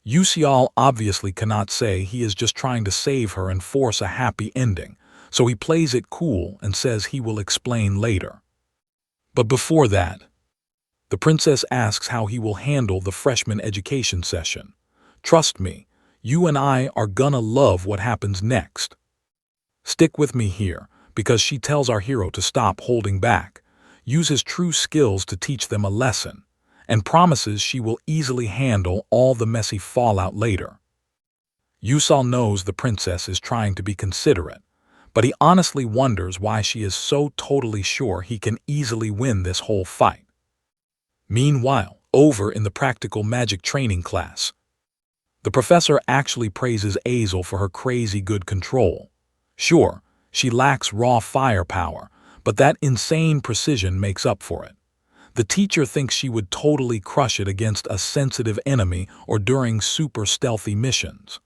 Yusial obviously cannot say he is just trying to save her and force a happy ending, so he plays it cool and says he will explain later. But before that, the princess asks how he will handle the freshman education session. Trust me, you and I are gonna love what happens next. Stick with me here, because she tells our hero to stop holding back, use his true skills to teach them a lesson, and promises she will easily handle all the messy fallout later. Yusal knows the princess is trying to be considerate, but he honestly wonders why she is so totally sure he can easily win this whole fight. Meanwhile, over in the practical magic training class, the professor actually praises Azel for her crazy good control. Sure, she lacks raw firepower, but that insane precision makes up for it. The teacher thinks she would totally crush it against a sensitive enemy or during super stealthy missions.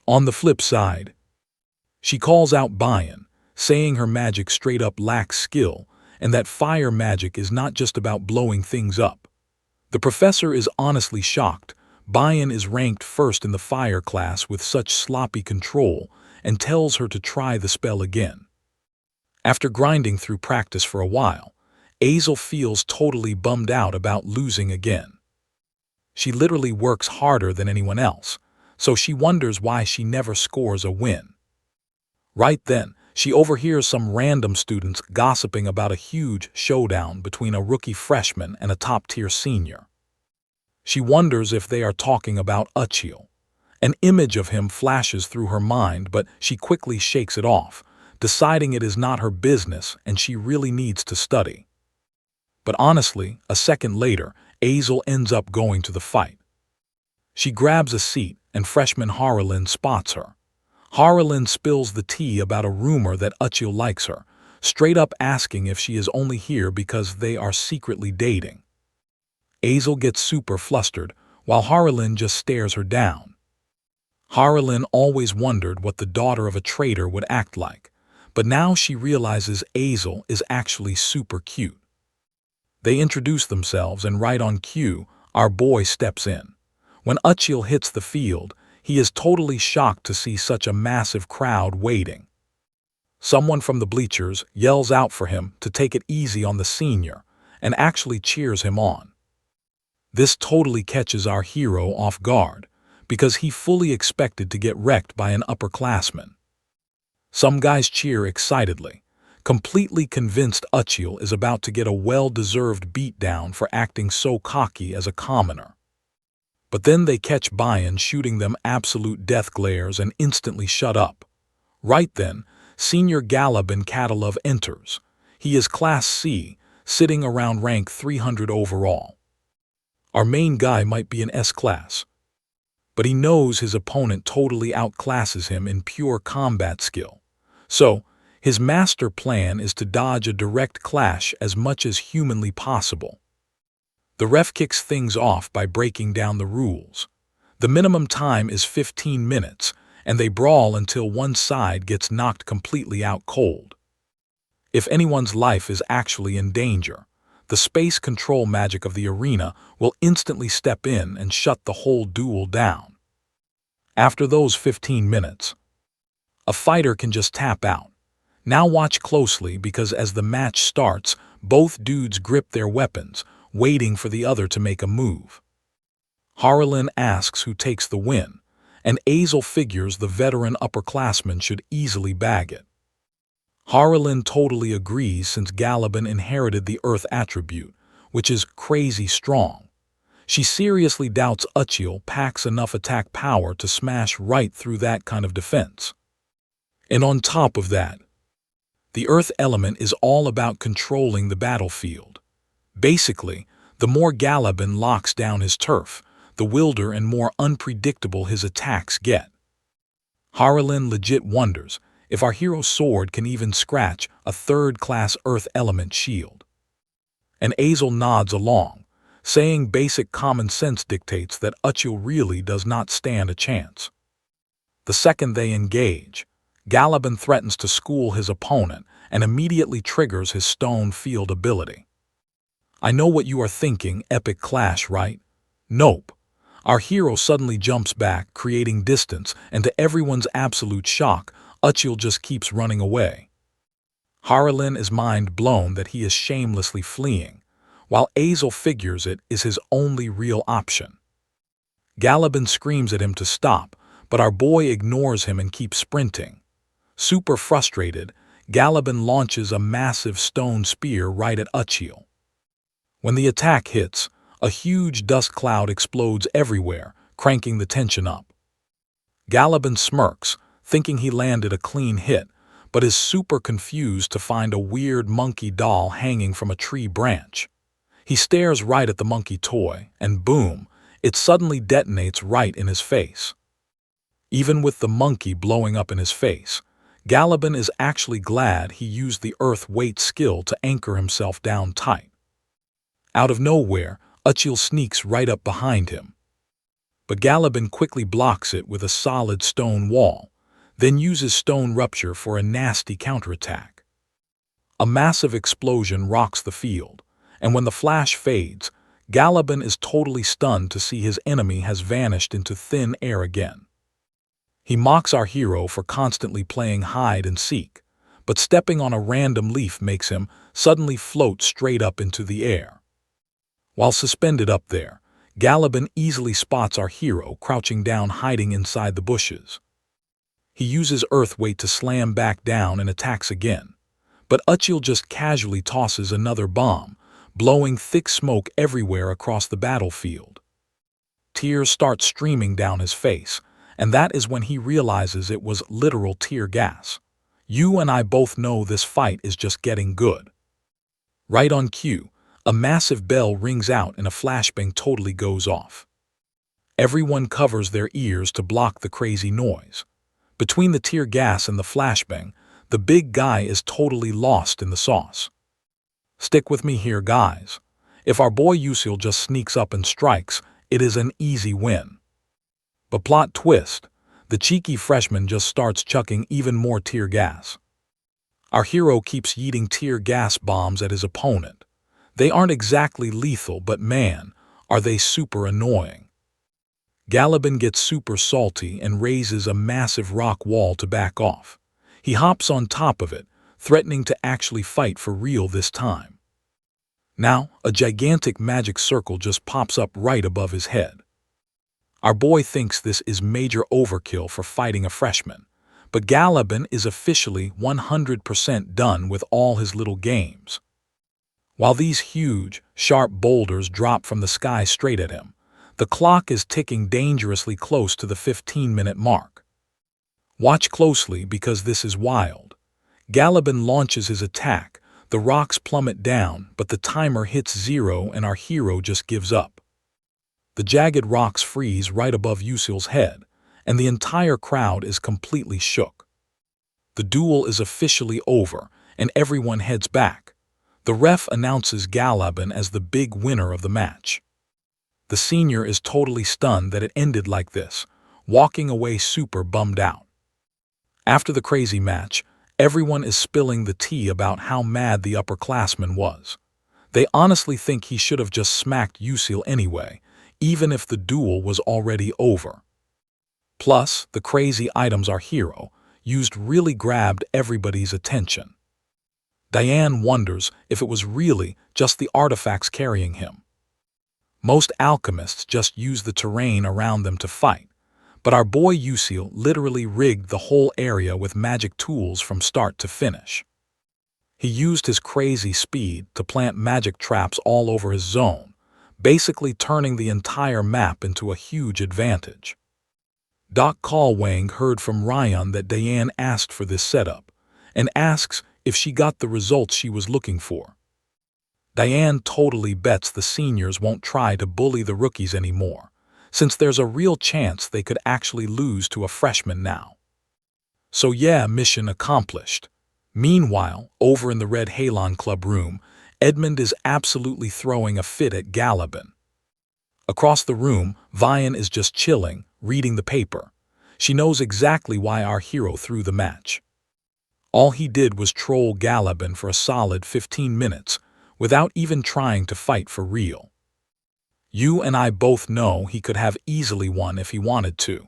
On the flip side, she calls out Bayan, saying her magic straight up lacks skill and that fire magic is not just about blowing things up. The professor is honestly shocked. Bayan is ranked first in the fire class with such sloppy control and tells her to try the spell again. After grinding through practice for a while, Azel feels totally bummed out about losing again. She literally works harder than anyone else, so she wonders why she never scores a win. Right then, she overhears some random students gossiping about a huge showdown between a rookie freshman and a top-tier senior. She wonders if they are talking about Uchiel. An image of him flashes through her mind, but she quickly shakes it off, deciding it is not her business and she really needs to study. But honestly, a second later, Azel ends up going to the fight. She grabs a seat and freshman Haralyn spots her. Haralyn spills the tea about a rumor that Uchiel likes her, straight up asking if she is only here because they are secretly dating. Azel gets super flustered, while Haralyn just stares her down. Haralyn always wondered what the daughter of a traitor would act like, but now she realizes Azel is actually super cute. They introduce themselves and right on cue, our boy steps in. When Uchiel hits the field, he is totally shocked to see such a massive crowd waiting. Someone from the bleachers yells out for him to take it easy on the senior and actually cheers him on. This totally catches our hero off guard because he fully expected to get wrecked by an upperclassman. Some guys cheer excitedly, completely convinced Uchiel is about to get a well-deserved beatdown for acting so cocky as a commoner. But then they catch Bayan shooting them absolute death glares and instantly shut up. Right then, Senior Galabin Katalov enters. He is Class C, sitting around rank 300 overall. Our main guy might be an S-class, but he knows his opponent totally outclasses him in pure combat skill. So, his master plan is to dodge a direct clash as much as humanly possible. The ref kicks things off by breaking down the rules. The minimum time is 15 minutes, and they brawl until one side gets knocked completely out cold. If anyone's life is actually in danger, the space control magic of the arena will instantly step in and shut the whole duel down. After those 15 minutes, a fighter can just tap out. Now watch closely because as the match starts, both dudes grip their weapons, waiting for the other to make a move. Haralyn asks who takes the win, and Azel figures the veteran upperclassman should easily bag it. Haralyn totally agrees since Galabin inherited the Earth attribute, which is crazy strong. She seriously doubts Uchiel packs enough attack power to smash right through that kind of defense. And on top of that, the Earth element is all about controlling the battlefield. Basically, the more Galabin locks down his turf, the wilder and more unpredictable his attacks get. Harlan legit wonders if our hero's sword can even scratch a third-class earth element shield. And Azel nods along, saying basic common sense dictates that Uchil really does not stand a chance. The second they engage, Galabin threatens to school his opponent and immediately triggers his stone field ability. I know what you are thinking, epic clash, right? Nope. Our hero suddenly jumps back, creating distance, and to everyone's absolute shock, Uchil just keeps running away. Harlan is mind blown that he is shamelessly fleeing, while Azel figures it is his only real option. Galabin screams at him to stop, but our boy ignores him and keeps sprinting. Super frustrated, Galabin launches a massive stone spear right at Uchil. When the attack hits, a huge dust cloud explodes everywhere, cranking the tension up. Galabin smirks, thinking he landed a clean hit, but is super confused to find a weird monkey doll hanging from a tree branch. He stares right at the monkey toy, and boom, it suddenly detonates right in his face. Even with the monkey blowing up in his face, Galabin is actually glad he used the earth weight skill to anchor himself down tight. Out of nowhere, Uchil sneaks right up behind him. But Galabin quickly blocks it with a solid stone wall, then uses stone rupture for a nasty counterattack. A massive explosion rocks the field, and when the flash fades, Galabin is totally stunned to see his enemy has vanished into thin air again. He mocks our hero for constantly playing hide and seek, but stepping on a random leaf makes him suddenly float straight up into the air. While suspended up there, Galabin easily spots our hero crouching down, hiding inside the bushes. He uses earth weight to slam back down and attacks again, but Uchil just casually tosses another bomb, blowing thick smoke everywhere across the battlefield. Tears start streaming down his face, and that is when he realizes it was literal tear gas. You and I both know this fight is just getting good. Right on cue, a massive bell rings out and a flashbang totally goes off. Everyone covers their ears to block the crazy noise. Between the tear gas and the flashbang, the big guy is totally lost in the sauce. Stick with me here, guys. If our boy Usil just sneaks up and strikes, it is an easy win. But plot twist, the cheeky freshman just starts chucking even more tear gas. Our hero keeps yeeting tear gas bombs at his opponent. They aren't exactly lethal, but man, are they super annoying. Galabin gets super salty and raises a massive rock wall to back off. He hops on top of it, threatening to actually fight for real this time. Now, a gigantic magic circle just pops up right above his head. Our boy thinks this is major overkill for fighting a freshman, but Galabin is officially 100% done with all his little games. While these huge, sharp boulders drop from the sky straight at him, the clock is ticking dangerously close to the 15-minute mark. Watch closely because this is wild. Galabin launches his attack, the rocks plummet down, but the timer hits 0 and our hero just gives up. The jagged rocks freeze right above Usil's head, and the entire crowd is completely shook. The duel is officially over, and everyone heads back. The ref announces Galabin as the big winner of the match. The senior is totally stunned that it ended like this, walking away super bummed out. After the crazy match, everyone is spilling the tea about how mad the upperclassman was. They honestly think he should have just smacked Usil anyway, even if the duel was already over. Plus, the crazy items our hero used really grabbed everybody's attention. Diane wonders if it was really just the artifacts carrying him. Most alchemists just use the terrain around them to fight, but our boy Usil literally rigged the whole area with magic tools from start to finish. He used his crazy speed to plant magic traps all over his zone, basically turning the entire map into a huge advantage. Doc Callwang heard from Ryan that Diane asked for this setup, and asks if she got the results she was looking for. Diane totally bets the seniors won't try to bully the rookies anymore, since there's a real chance they could actually lose to a freshman now. So yeah, mission accomplished. Meanwhile, over in the Red Halon Club room, Edmund is absolutely throwing a fit at Galabin. Across the room, Vian is just chilling, reading the paper. She knows exactly why our hero threw the match. All he did was troll Galabin for a solid 15 minutes, without even trying to fight for real. You and I both know he could have easily won if he wanted to.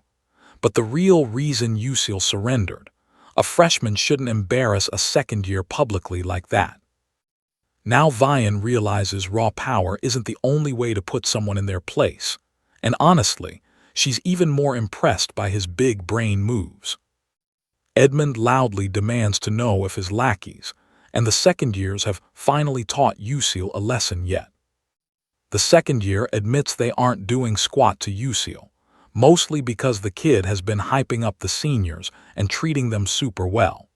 But the real reason Usil surrendered, a freshman shouldn't embarrass a second year publicly like that. Now Vian realizes raw power isn't the only way to put someone in their place, and honestly, she's even more impressed by his big brain moves. Edmund loudly demands to know if his lackeys and the second years have finally taught Usil a lesson yet. The second year admits they aren't doing squat to Usil, mostly because the kid has been hyping up the seniors and treating them super well.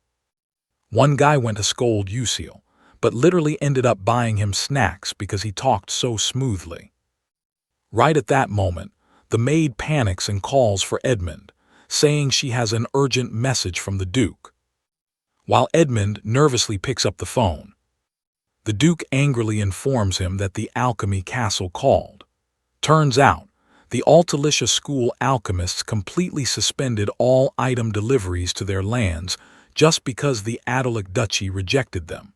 One guy went to scold Usil, but literally ended up buying him snacks because he talked so smoothly. Right at that moment, the maid panics and calls for Edmund, saying she has an urgent message from the Duke. While Edmund nervously picks up the phone, the Duke angrily informs him that the alchemy castle called. Turns out, the Altalicia school alchemists completely suspended all item deliveries to their lands just because the Adalic duchy rejected them.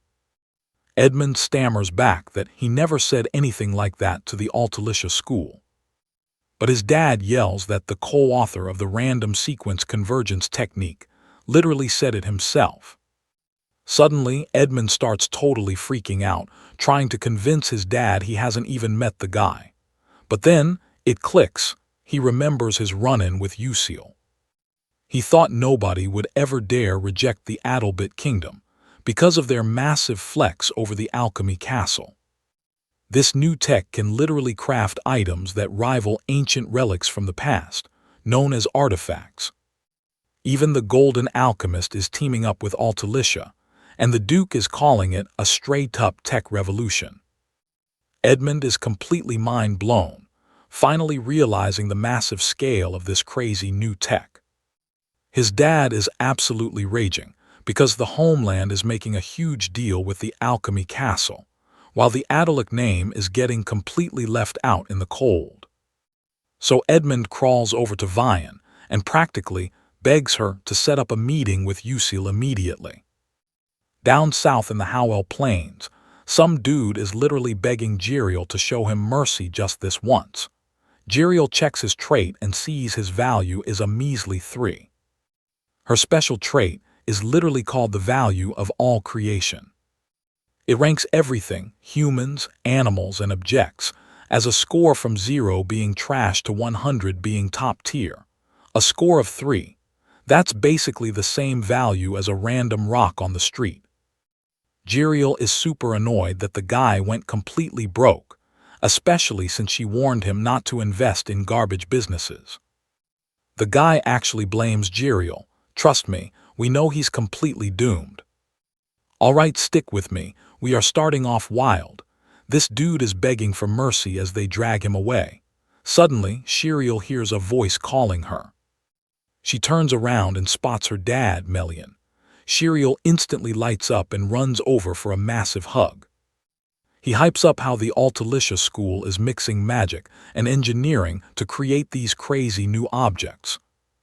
Edmund stammers back that he never said anything like that to the Altalicia school. But his dad yells that the co-author of the random sequence convergence technique literally said it himself. Suddenly, Edmund starts totally freaking out, trying to convince his dad he hasn't even met the guy. But then, it clicks. He remembers his run-in with Usil. He thought nobody would ever dare reject the Adalbit kingdom because of their massive flex over the alchemy castle. This new tech can literally craft items that rival ancient relics from the past, known as artifacts. Even the Golden Alchemist is teaming up with Altalicia, and the Duke is calling it a straight-up tech revolution. Edmund is completely mind-blown, finally realizing the massive scale of this crazy new tech. His dad is absolutely raging, because the homeland is making a huge deal with the alchemy castle, while the Adalic name is getting completely left out in the cold. So Edmund crawls over to Vian and practically begs her to set up a meeting with Usil immediately. Down south in the Howell Plains, some dude is literally begging Jiriel to show him mercy just this once. Jiriel checks his trait and sees his value is a measly 3. Her special trait is literally called the value of all creation. It ranks everything, humans, animals, and objects, as a score from 0 being trash to 100 being top tier. A score of 3. That's basically the same value as a random rock on the street. Jiriel is super annoyed that the guy went completely broke, especially since she warned him not to invest in garbage businesses. The guy actually blames Jiriel. Trust me, we know he's completely doomed. Alright, stick with me, we are starting off wild. This dude is begging for mercy as they drag him away. Suddenly, Jiriel hears a voice calling her. She turns around and spots her dad, Melian. Jiriel instantly lights up and runs over for a massive hug. He hypes up how the Altalicia school is mixing magic and engineering to create these crazy new objects.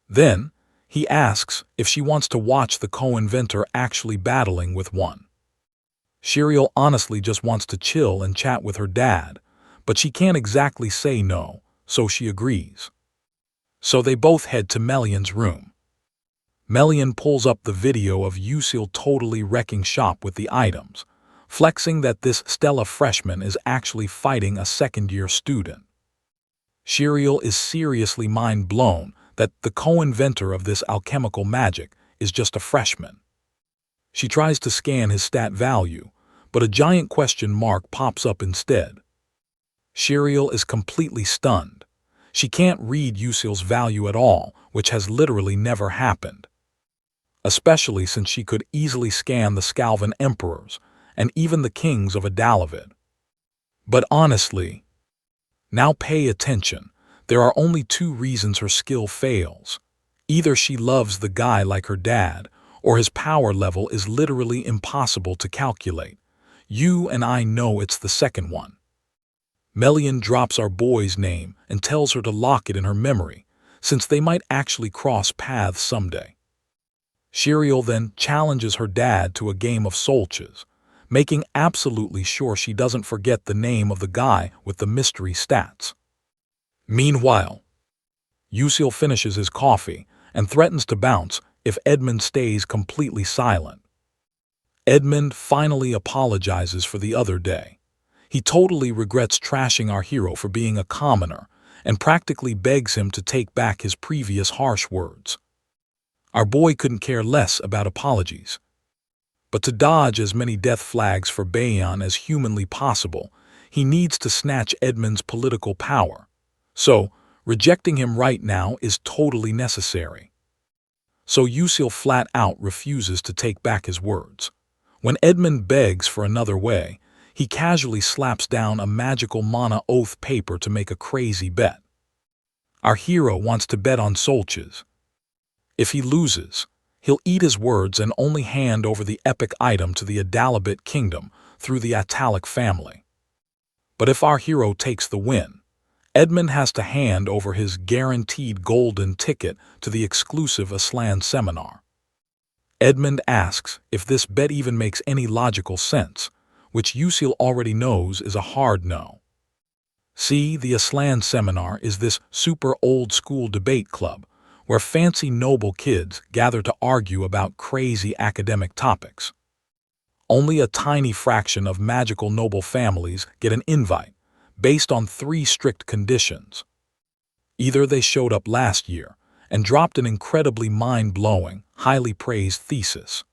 Then, he asks if she wants to watch the co-inventor actually battling with one. Jiriel honestly just wants to chill and chat with her dad, but she can't exactly say no, so she agrees. So they both head to Melian's room. Melian pulls up the video of Usil totally wrecking shop with the items, flexing that this Stella freshman is actually fighting a second-year student. Jiriel is seriously mind-blown that the co-inventor of this alchemical magic is just a freshman. She tries to scan his stat value, but a giant question mark pops up instead. Jiriel is completely stunned. She can't read Usil's value at all, which has literally never happened. Especially since she could easily scan the Scalvan emperors and even the kings of Adalavid. But honestly, now pay attention. There are only two reasons her skill fails. Either she loves the guy like her dad, or his power level is literally impossible to calculate. You and I know it's the second one. Melian drops our boy's name and tells her to lock it in her memory, since they might actually cross paths someday. Shiriel then challenges her dad to a game of solches, making absolutely sure she doesn't forget the name of the guy with the mystery stats. Meanwhile, Usiel finishes his coffee and threatens to bounce if Edmund stays completely silent. Edmund finally apologizes for the other day. He totally regrets trashing our hero for being a commoner and practically begs him to take back his previous harsh words. Our boy couldn't care less about apologies. But to dodge as many death flags for Bayon as humanly possible, he needs to snatch Edmund's political power. So, rejecting him right now is totally necessary. So Usiel flat out refuses to take back his words. When Edmund begs for another way, he casually slaps down a magical mana oath paper to make a crazy bet. Our hero wants to bet on solches. If he loses, he'll eat his words and only hand over the epic item to the Adalabit kingdom through the Atalic family. But if our hero takes the win, Edmund has to hand over his guaranteed golden ticket to the exclusive Aslan seminar. Edmund asks if this bet even makes any logical sense, which Usiel already knows is a hard no. See, the Aslan seminar is this super old-school debate club where fancy noble kids gather to argue about crazy academic topics. Only a tiny fraction of magical noble families get an invite, based on 3 strict conditions. Either they showed up last year and dropped an incredibly mind-blowing, highly praised thesis,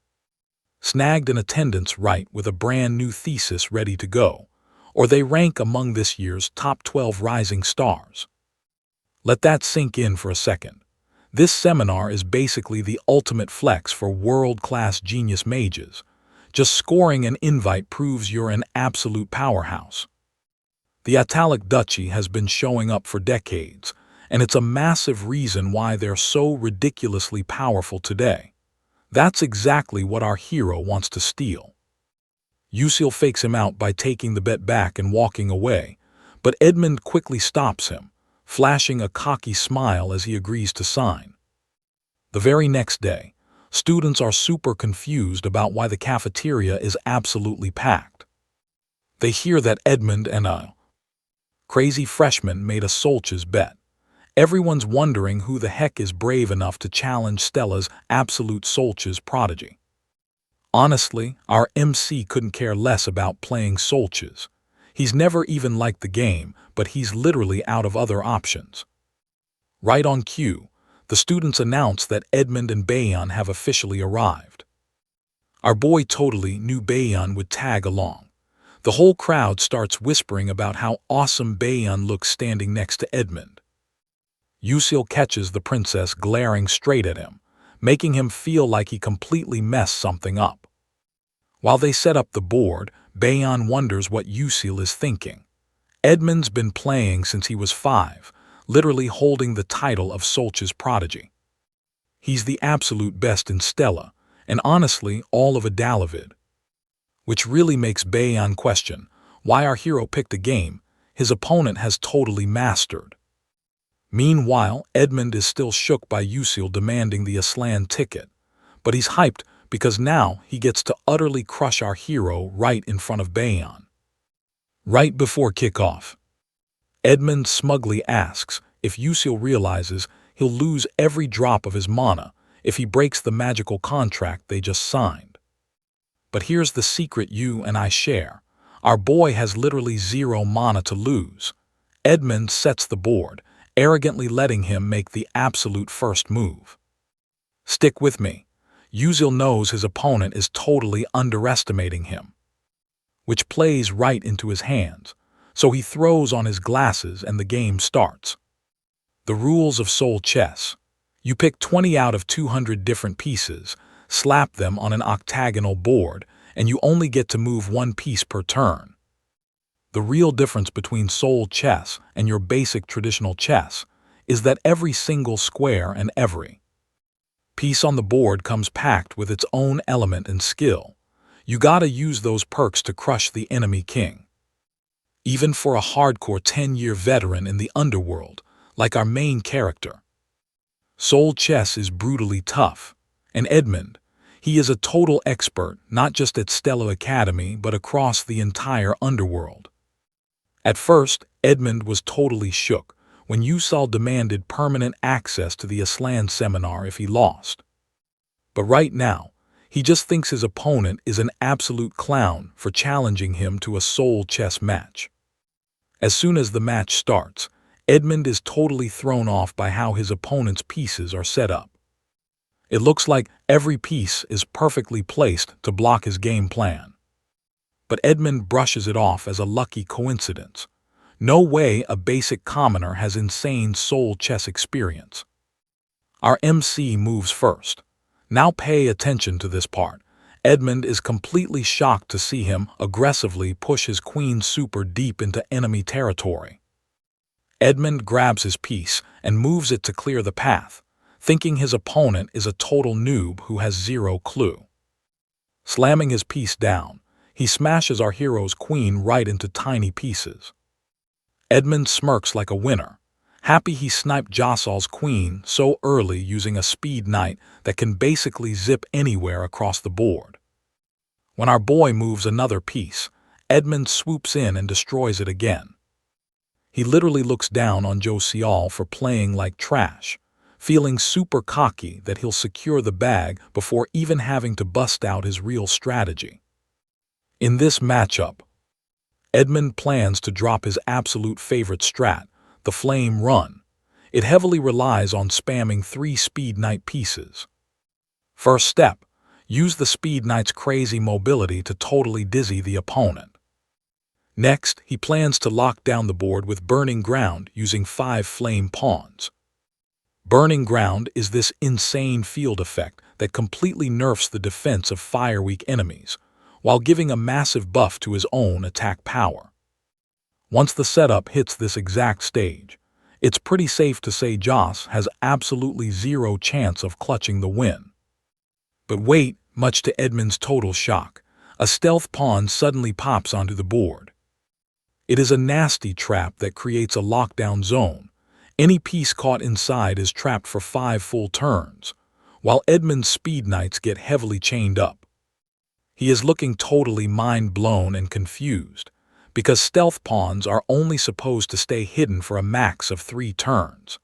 snagged an attendance right with a brand new thesis ready to go, or they rank among this year's top 12 rising stars. Let that sink in for a second. This seminar is basically the ultimate flex for world-class genius mages. Just scoring an invite proves you're an absolute powerhouse. The Atalic Duchy has been showing up for decades, and it's a massive reason why they're so ridiculously powerful today. That's exactly what our hero wants to steal. Usiel fakes him out by taking the bet back and walking away, but Edmund quickly stops him, flashing a cocky smile as he agrees to sign. The very next day, students are super confused about why the cafeteria is absolutely packed. They hear that Edmund and a crazy freshman made a solches bet. Everyone's wondering who the heck is brave enough to challenge Stella's absolute solches prodigy. Honestly, our MC couldn't care less about playing solches. He's never even liked the game, but he's literally out of other options. Right on cue, the students announce that Edmund and Bayon have officially arrived. Our boy totally knew Bayon would tag along. The whole crowd starts whispering about how awesome Bayon looks standing next to Edmund. Usiel catches the princess glaring straight at him, making him feel like he completely messed something up. While they set up the board, Bayon wonders what Usiel is thinking. Edmund's been playing since he was 5, literally holding the title of Solch's prodigy. He's the absolute best in Stella, and honestly all of Adalavid. Which really makes Bayon question why our hero picked a game his opponent has totally mastered. Meanwhile, Edmund is still shook by Usiel demanding the Aslan ticket, but he's hyped because now he gets to utterly crush our hero right in front of Bayon. Right before kickoff, Edmund smugly asks if Usiel realizes he'll lose every drop of his mana if he breaks the magical contract they just signed. But here's the secret you and I share. Our boy has literally 0 mana to lose. Edmund sets the board, arrogantly letting him make the absolute first move. Stick with me. Usiel knows his opponent is totally underestimating him, which plays right into his hands, so he throws on his glasses and the game starts. The rules of Soul Chess. You pick 20 out of 200 different pieces, slap them on an octagonal board, and you only get to move 1 piece per turn. The real difference between soul chess and your basic traditional chess is that every single square and every piece on the board comes packed with its own element and skill. You gotta use those perks to crush the enemy king. Even for a hardcore 10-year veteran in the underworld, like our main character. Soul chess is brutally tough, and Edmund, he is a total expert not just at Stella Academy but across the entire underworld. At first, Edmund was totally shook when Yusal demanded permanent access to the Aslan seminar if he lost. But right now, he just thinks his opponent is an absolute clown for challenging him to a soul chess match. As soon as the match starts, Edmund is totally thrown off by how his opponent's pieces are set up. It looks like every piece is perfectly placed to block his game plan. But Edmund brushes it off as a lucky coincidence. No way a basic commoner has insane soul chess experience. Our MC moves first. Now pay attention to this part. Edmund is completely shocked to see him aggressively push his queen super deep into enemy territory. Edmund grabs his piece and moves it to clear the path, thinking his opponent is a total noob who has zero clue. Slamming his piece down, he smashes our hero's queen right into tiny pieces. Edmund smirks like a winner, happy he sniped Jocel's queen so early using a speed knight that can basically zip anywhere across the board. When our boy moves another piece, Edmund swoops in and destroys it again. He literally looks down on Joseal for playing like trash, feeling super cocky that he'll secure the bag before even having to bust out his real strategy. In this matchup, Edmund plans to drop his absolute favorite strat, the Flame Run. It heavily relies on spamming 3 Speed Knight pieces. First step, use the Speed Knight's crazy mobility to totally dizzy the opponent. Next, he plans to lock down the board with Burning Ground using 5 flame pawns. Burning Ground is this insane field effect that completely nerfs the defense of fire-weak enemies, while giving a massive buff to his own attack power. Once the setup hits this exact stage, it's pretty safe to say Joss has absolutely zero chance of clutching the win. But wait, much to Edmund's total shock, a stealth pawn suddenly pops onto the board. It is a nasty trap that creates a lockdown zone. Any piece caught inside is trapped for 5 full turns, while Edmund's speed knights get heavily chained up. He is looking totally mind-blown and confused, because stealth pawns are only supposed to stay hidden for a max of 3 turns.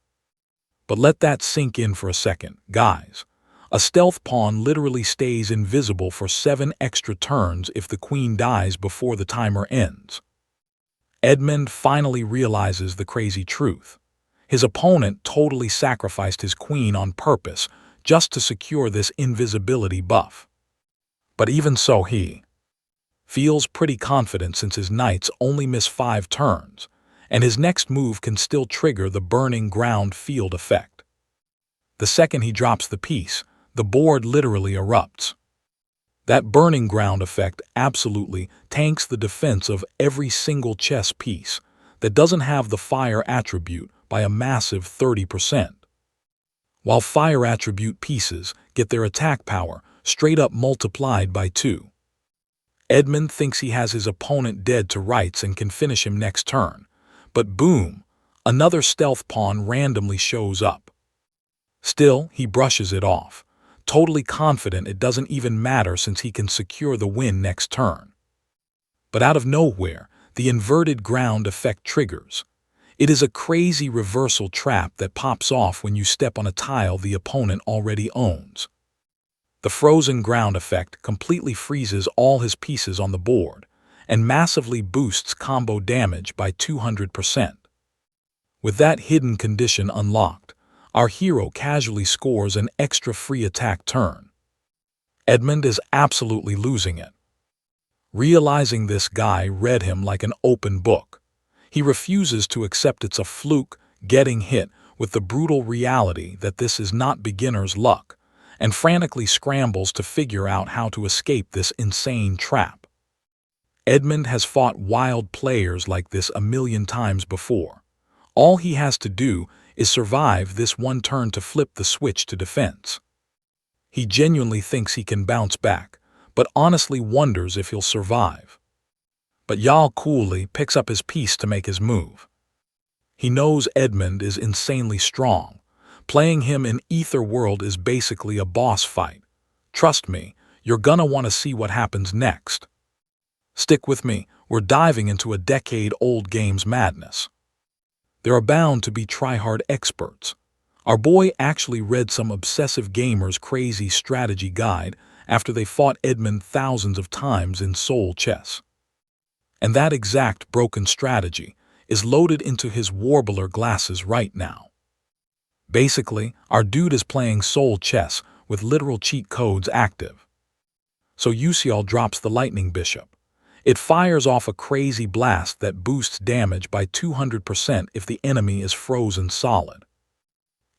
But let that sink in for a second, guys. A stealth pawn literally stays invisible for 7 extra turns if the queen dies before the timer ends. Edmund finally realizes the crazy truth. His opponent totally sacrificed his queen on purpose just to secure this invisibility buff. But even so, he feels pretty confident since his knights only miss 5 turns, and his next move can still trigger the Burning Ground field effect. The second he drops the piece, the board literally erupts. That Burning Ground effect absolutely tanks the defense of every single chess piece that doesn't have the fire attribute by a massive 30%. While fire attribute pieces get their attack power straight up multiplied by 2. Edmund thinks he has his opponent dead to rights and can finish him next turn, but boom, another stealth pawn randomly shows up. Still, he brushes it off, totally confident it doesn't even matter since he can secure the win next turn. But out of nowhere, the inverted ground effect triggers. It is a crazy reversal trap that pops off when you step on a tile the opponent already owns. The frozen ground effect completely freezes all his pieces on the board and massively boosts combo damage by 200%. With that hidden condition unlocked, our hero casually scores an extra free attack turn. Edmund is absolutely losing it. Realizing this guy read him like an open book, he refuses to accept it's a fluke, getting hit with the brutal reality that this is not beginner's luck, and frantically scrambles to figure out how to escape this insane trap. Edmund has fought wild players like this a million times before. All he has to do is survive this one turn to flip the switch to defense. He genuinely thinks he can bounce back, but honestly wonders if he'll survive. But Yal coolly picks up his piece to make his move. He knows Edmund is insanely strong. Playing him in Ether World is basically a boss fight. Trust me, you're gonna want to see what happens next. Stick with me, we're diving into a decade-old game's madness. There are bound to be try-hard experts. Our boy actually read some obsessive gamer's crazy strategy guide after they fought Edmund thousands of times in Soul Chess. And that exact broken strategy is loaded into his Warbler glasses right now. Basically, our dude is playing Soul Chess with literal cheat codes active. So Usial drops the Lightning Bishop. It fires off a crazy blast that boosts damage by 200% if the enemy is frozen solid.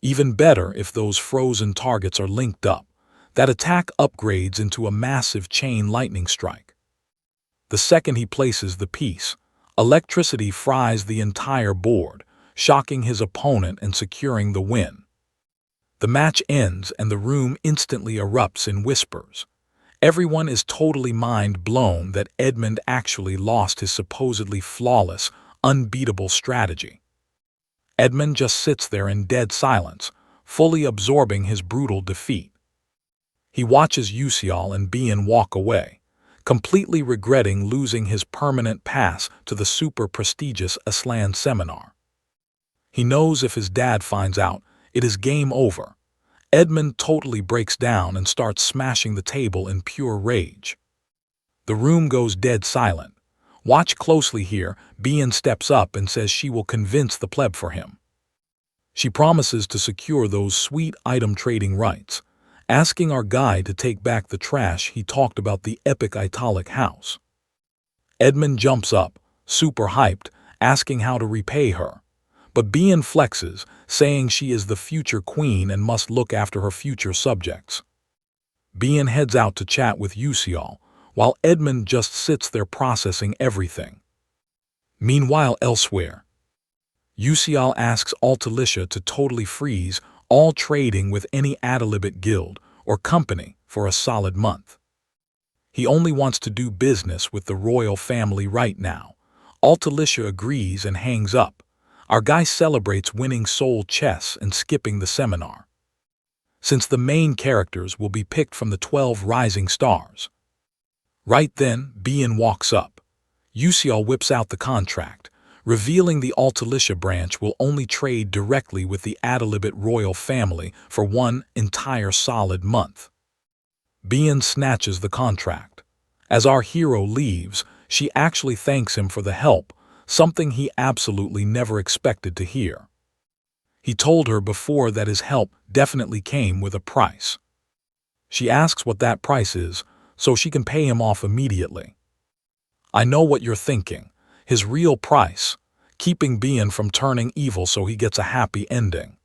Even better if those frozen targets are linked up. That attack upgrades into a massive chain lightning strike. The second he places the piece, electricity fries the entire board, shocking his opponent and securing the win. The match ends and the room instantly erupts in whispers. Everyone is totally mind-blown that Edmund actually lost his supposedly flawless, unbeatable strategy. Edmund just sits there in dead silence, fully absorbing his brutal defeat. He watches Usial and Bian walk away, completely regretting losing his permanent pass to the super prestigious Aslan seminar. He knows if his dad finds out, it is game over. Edmund totally breaks down and starts smashing the table in pure rage. The room goes dead silent. Watch closely here, Bian steps up and says she will convince the pleb for him. She promises to secure those sweet item trading rights, asking our guy to take back the trash he talked about the epic Italic house. Edmund jumps up, super hyped, asking how to repay her. But Bian flexes, saying she is the future queen and must look after her future subjects. Bian heads out to chat with Usial, while Edmund just sits there processing everything. Meanwhile, elsewhere, Usial asks Altalicia to totally freeze all trading with any Adalibet guild or company for a solid month. He only wants to do business with the royal family right now. Altalicia agrees and hangs up. Our guy celebrates winning Soul Chess and skipping the seminar, since the main characters will be picked from the 12 rising stars. Right then, Bian walks up. Usial whips out the contract, revealing the Altalicia branch will only trade directly with the Adalibet royal family for one entire solid month. Bian snatches the contract. As our hero leaves, she actually thanks him for the help, something he absolutely never expected to hear. He told her before that his help definitely came with a price. She asks what that price is, so she can pay him off immediately. I know what you're thinking. His real price, keeping Bian from turning evil so he gets a happy ending.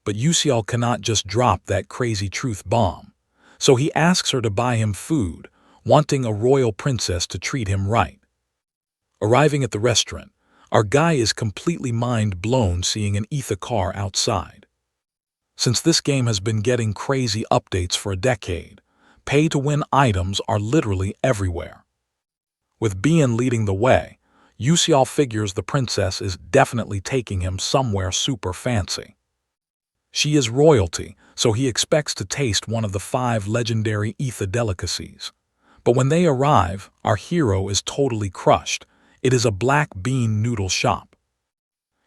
But Usial cannot just drop that crazy truth bomb, so he asks her to buy him food, wanting a royal princess to treat him right. Arriving at the restaurant, our guy is completely mind-blown seeing an Ether car outside. Since this game has been getting crazy updates for a decade, pay-to-win items are literally everywhere. With Bian leading the way, Usial figures the princess is definitely taking him somewhere super fancy. She is royalty, so he expects to taste one of the 5 legendary Ether delicacies. But when they arrive, our hero is totally crushed. It is a black bean noodle shop.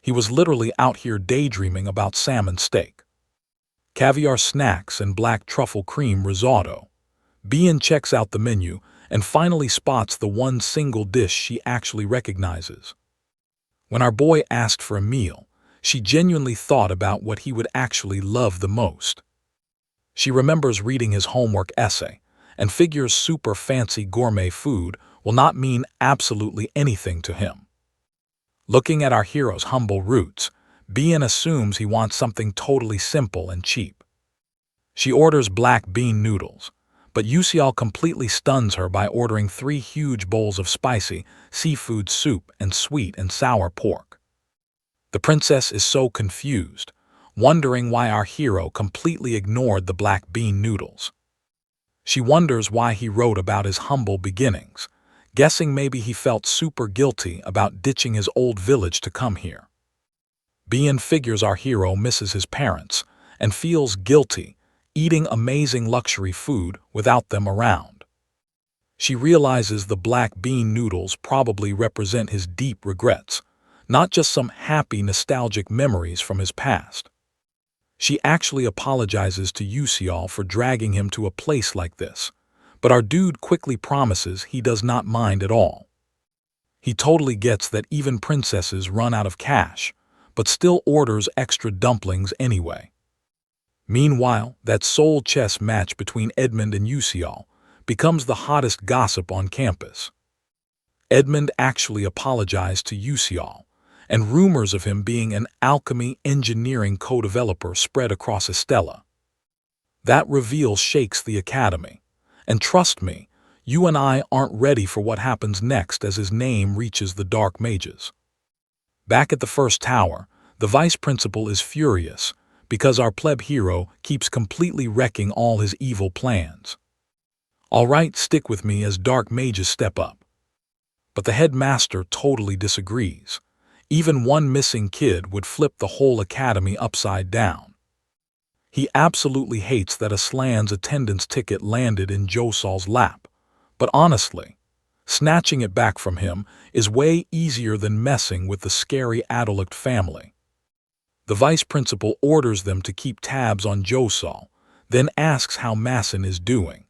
He was literally out here daydreaming about salmon steak, caviar snacks, and black truffle cream risotto. Bian checks out the menu and finally spots the one single dish she actually recognizes. When our boy asked for a meal, she genuinely thought about what he would actually love the most. She remembers reading his homework essay and figures super fancy gourmet food will not mean absolutely anything to him. Looking at our hero's humble roots, Bian assumes he wants something totally simple and cheap. She orders black bean noodles, but Yusial completely stuns her by ordering 3 huge bowls of spicy seafood soup and sweet and sour pork. The princess is so confused, wondering why our hero completely ignored the black bean noodles. She wonders why he wrote about his humble beginnings, guessing maybe he felt super guilty about ditching his old village to come here. Bien figures our hero misses his parents and feels guilty eating amazing luxury food without them around. She realizes the black bean noodles probably represent his deep regrets, not just some happy nostalgic memories from his past. She actually apologizes to Yusial for dragging him to a place like this, but our dude quickly promises he does not mind at all. He totally gets that even princesses run out of cash, but still orders extra dumplings anyway. Meanwhile, that soul chess match between Edmund and Yusial becomes the hottest gossip on campus. Edmund actually apologized to Yusial, and rumors of him being an alchemy engineering co-developer spread across Stella. That reveal shakes the academy, and trust me, you and I aren't ready for what happens next as his name reaches the dark mages. Back at the first tower, the vice principal is furious because our pleb hero keeps completely wrecking all his evil plans. All right, stick with me as dark mages step up. But the headmaster totally disagrees. Even one missing kid would flip the whole academy upside down. He absolutely hates that Aslan's attendance ticket landed in Josal's lap, but honestly, snatching it back from him is way easier than messing with the scary Adelict family. The vice principal orders them to keep tabs on Josal, then asks how Masson is doing.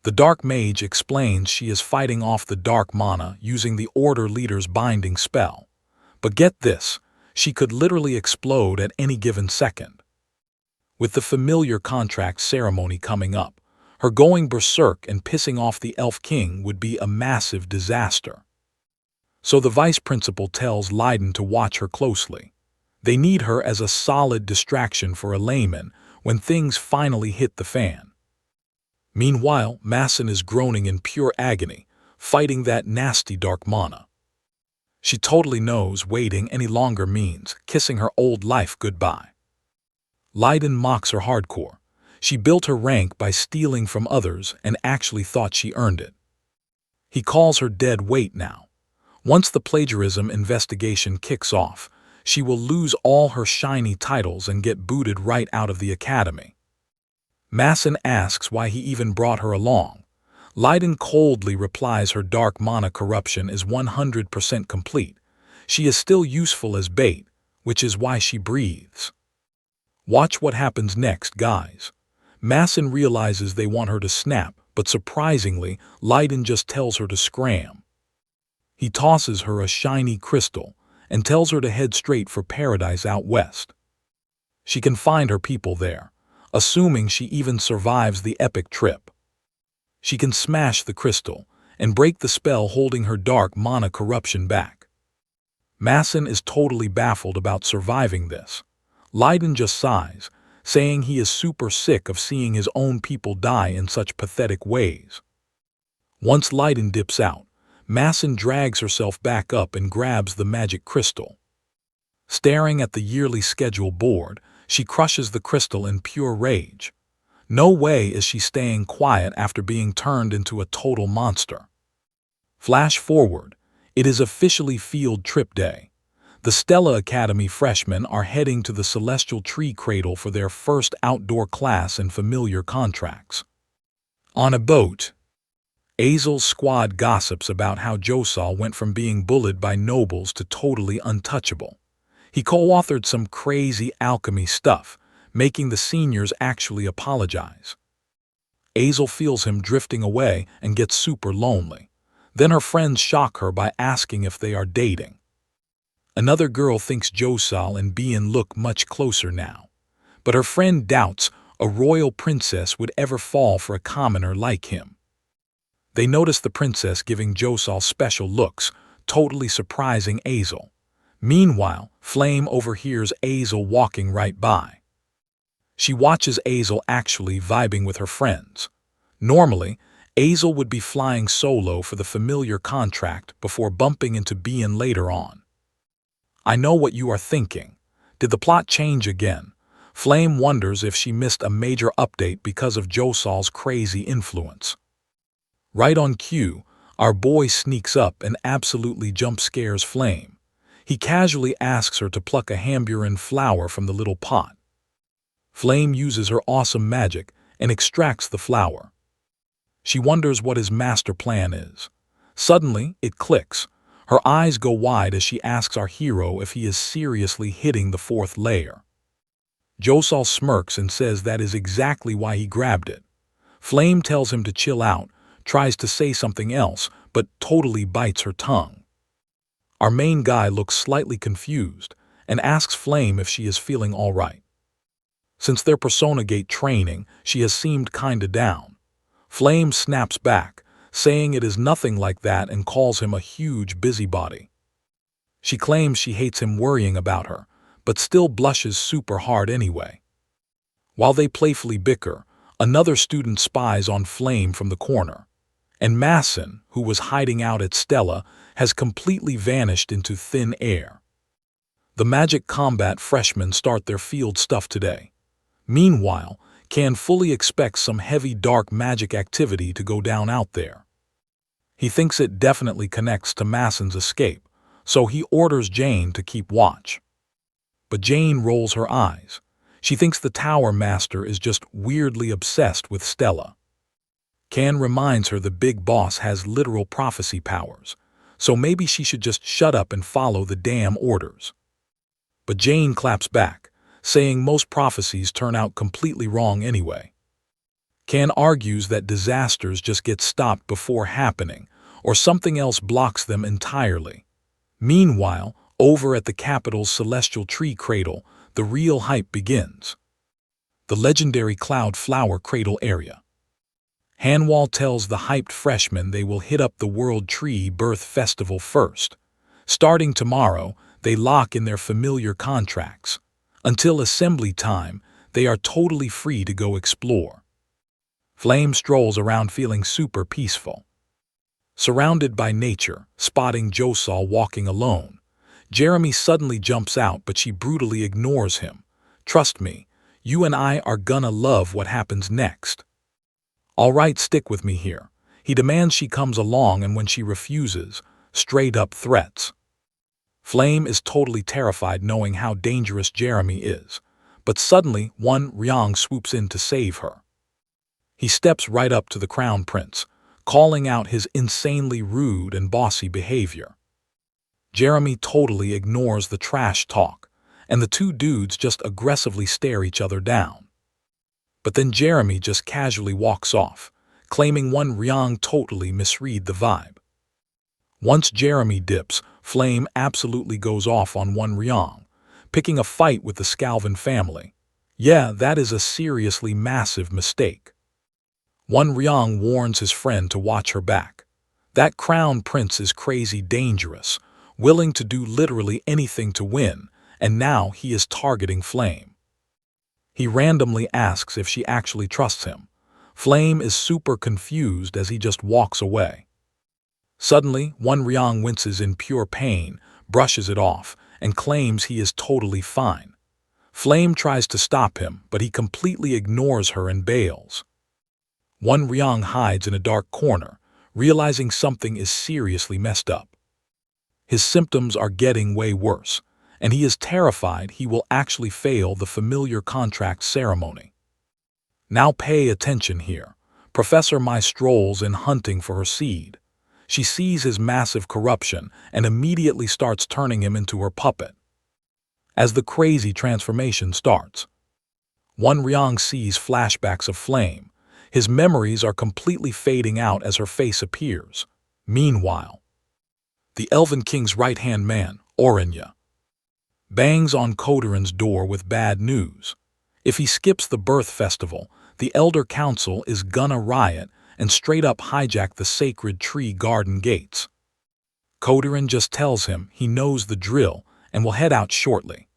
The dark mage explains she is fighting off the dark mana using the order leader's binding spell. But get this, she could literally explode at any given second. With the familiar contract ceremony coming up, her going berserk and pissing off the Elf King would be a massive disaster. So the vice principal tells Leiden to watch her closely. They need her as a solid distraction for a layman when things finally hit the fan. Meanwhile, Masson is groaning in pure agony, fighting that nasty dark mana. She totally knows waiting any longer means kissing her old life goodbye. Leiden mocks her hardcore. She built her rank by stealing from others and actually thought she earned it. He calls her dead weight now. Once the plagiarism investigation kicks off, she will lose all her shiny titles and get booted right out of the academy. Masson asks why he even brought her along. Leiden coldly replies her dark mana corruption is 100% complete. She is still useful as bait, which is why she breathes. Watch what happens next, guys. Masson realizes they want her to snap, but surprisingly, Leiden just tells her to scram. He tosses her a shiny crystal and tells her to head straight for paradise out west. She can find her people there, assuming she even survives the epic trip. She can smash the crystal and break the spell holding her dark mana corruption back. Masson is totally baffled about surviving this. Leiden just sighs, saying he is super sick of seeing his own people die in such pathetic ways. Once Leiden dips out, Masson drags herself back up and grabs the magic crystal. Staring at the yearly schedule board, she crushes the crystal in pure rage. No way is she staying quiet after being turned into a total monster. Flash forward, it is officially field trip day. The Stella Academy freshmen are heading to the Celestial Tree Cradle for their first outdoor class and familiar contracts. On a boat, Azel's squad gossips about how Josal went from being bullied by nobles to totally untouchable. He co-authored some crazy alchemy stuff, making the seniors actually apologize. Azel feels him drifting away and gets super lonely. Then her friends shock her by asking if they are dating. Another girl thinks Josal and Bien look much closer now, but her friend doubts a royal princess would ever fall for a commoner like him. They notice the princess giving Josal special looks, totally surprising Azel. Meanwhile, Flame overhears Azel walking right by. She watches Azel actually vibing with her friends. Normally, Azel would be flying solo for the familiar contract before bumping into Bien later on. I know what you are thinking. Did the plot change again? Flame wonders if she missed a major update because of Josol's crazy influence. Right on cue, our boy sneaks up and absolutely jump scares Flame. He casually asks her to pluck a hamburin flower from the little pot. Flame uses her awesome magic and extracts the flower. She wonders what his master plan is. Suddenly, it clicks. Her eyes go wide as she asks our hero if he is seriously hitting the fourth layer. Josol smirks and says that is exactly why he grabbed it. Flame tells him to chill out, tries to say something else, but totally bites her tongue. Our main guy looks slightly confused and asks Flame if she is feeling all right. Since their Persona Gate training, she has seemed kinda down. Flame snaps back, saying it is nothing like that and calls him a huge busybody. She claims she hates him worrying about her, but still blushes super hard anyway. While they playfully bicker, another student spies on Flame from the corner, and Masson, who was hiding out at Stella, has completely vanished into thin air. The Magic Combat freshmen start their field stuff today. Meanwhile, Can fully expects some heavy dark magic activity to go down out there. He thinks it definitely connects to Masson's escape, so he orders Jane to keep watch. But Jane rolls her eyes. She thinks the Tower Master is just weirdly obsessed with Stella. Can reminds her the big boss has literal prophecy powers, so maybe she should just shut up and follow the damn orders. But Jane claps back, saying most prophecies turn out completely wrong anyway. Can argues that disasters just get stopped before happening, or something else blocks them entirely. Meanwhile, over at the capital's celestial tree cradle, the real hype begins. The legendary Cloud Flower Cradle area. Hanwal tells the hyped freshmen they will hit up the World Tree Birth Festival first. Starting tomorrow, they lock in their familiar contracts. Until assembly time, they are totally free to go explore. Flame strolls around feeling super peaceful. Surrounded by nature, spotting Josol walking alone, Jeremy suddenly jumps out, but she brutally ignores him. Trust me, you and I are gonna love what happens next. All right, stick with me here. He demands she comes along, and when she refuses, straight up threats. Flame is totally terrified knowing how dangerous Jeremy is, but suddenly one Ryong swoops in to save her. He steps right up to the Crown Prince, calling out his insanely rude and bossy behavior. Jeremy totally ignores the trash talk, and the two dudes just aggressively stare each other down. But then Jeremy just casually walks off, claiming one Ryong totally misread the vibe. Once Jeremy dips, Flame absolutely goes off on one Ryong, picking a fight with the Scalvin family. Yeah, that is a seriously massive mistake. One Ryong warns his friend to watch her back. That Crown Prince is crazy dangerous, willing to do literally anything to win, and now he is targeting Flame. He randomly asks if she actually trusts him. Flame is super confused as he just walks away. Suddenly, one Ryong winces in pure pain, brushes it off, and claims he is totally fine. Flame tries to stop him, but he completely ignores her and bails. One Ryong hides in a dark corner, realizing something is seriously messed up. His symptoms are getting way worse, and he is terrified he will actually fail the familiar contract ceremony. Now pay attention here. Professor Mai strolls in hunting for her seed. She sees his massive corruption and immediately starts turning him into her puppet. As the crazy transformation starts, one Ryong sees flashbacks of Flame. His memories are completely fading out as her face appears. Meanwhile, the Elven King's right-hand man, Orenya, bangs on Kodorin's door with bad news. If he skips the birth festival, the Elder Council is gonna riot and straight up hijack the sacred tree garden gates. Kodorin just tells him he knows the drill and will head out shortly.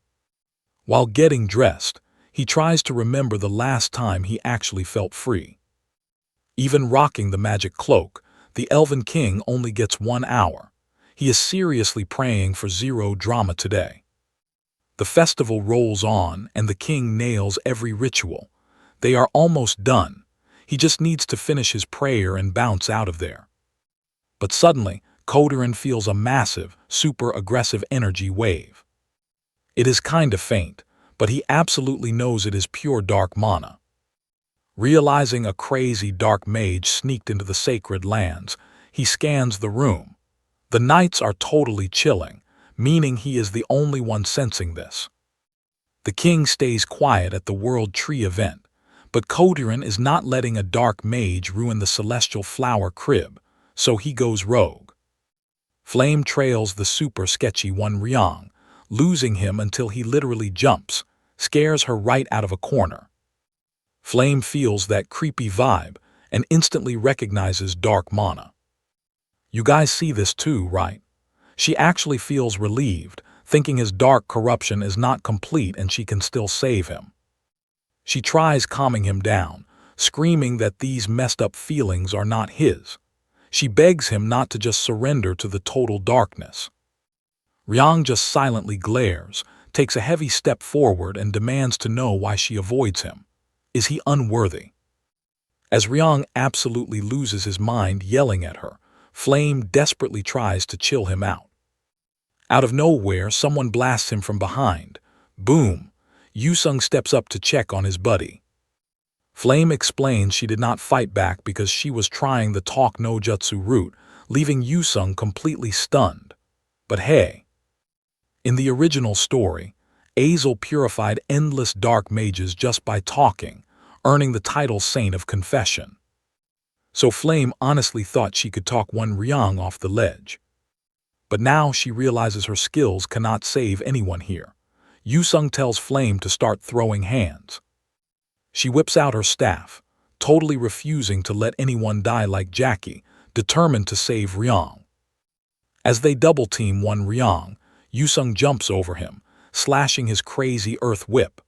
While getting dressed, he tries to remember the last time he actually felt free. Even rocking the magic cloak, the Elven King only gets 1 hour. He is seriously praying for zero drama today. The festival rolls on, and the king nails every ritual. They are almost done. He just needs to finish his prayer and bounce out of there. But suddenly, Kodorin feels a massive, super aggressive energy wave. It is kinda faint, but he absolutely knows it is pure dark mana. Realizing a crazy dark mage sneaked into the sacred lands, he scans the room. The nights are totally chilling, meaning he is the only one sensing this. The king stays quiet at the World Tree event, but Kodorin is not letting a dark mage ruin the celestial flower crib, so he goes rogue. Flame trails the super sketchy one Ryang, losing him until he literally jumps, scares her right out of a corner. Flame feels that creepy vibe and instantly recognizes dark mana. You guys see this too, right? She actually feels relieved, thinking his dark corruption is not complete and she can still save him. She tries calming him down, screaming that these messed up feelings are not his. She begs him not to just surrender to the total darkness. Ryang just silently glares, takes a heavy step forward and demands to know why she avoids him. Is he unworthy? As Ryang absolutely loses his mind yelling at her, Flame desperately tries to chill him out. Out of nowhere, someone blasts him from behind. Boom! Yusung steps up to check on his buddy. Flame explains she did not fight back because she was trying the talk no jutsu route, leaving Yusung completely stunned. But hey, in the original story, Azel purified endless dark mages just by talking, earning the title Saint of Confession. So Flame honestly thought she could talk one Ryang off the ledge. But now she realizes her skills cannot save anyone here. Yusung tells Flame to start throwing hands. She whips out her staff, totally refusing to let anyone die like Jackie, determined to save Ryang. As they double-team one Ryang, Yusung jumps over him, slashing his crazy earth whip.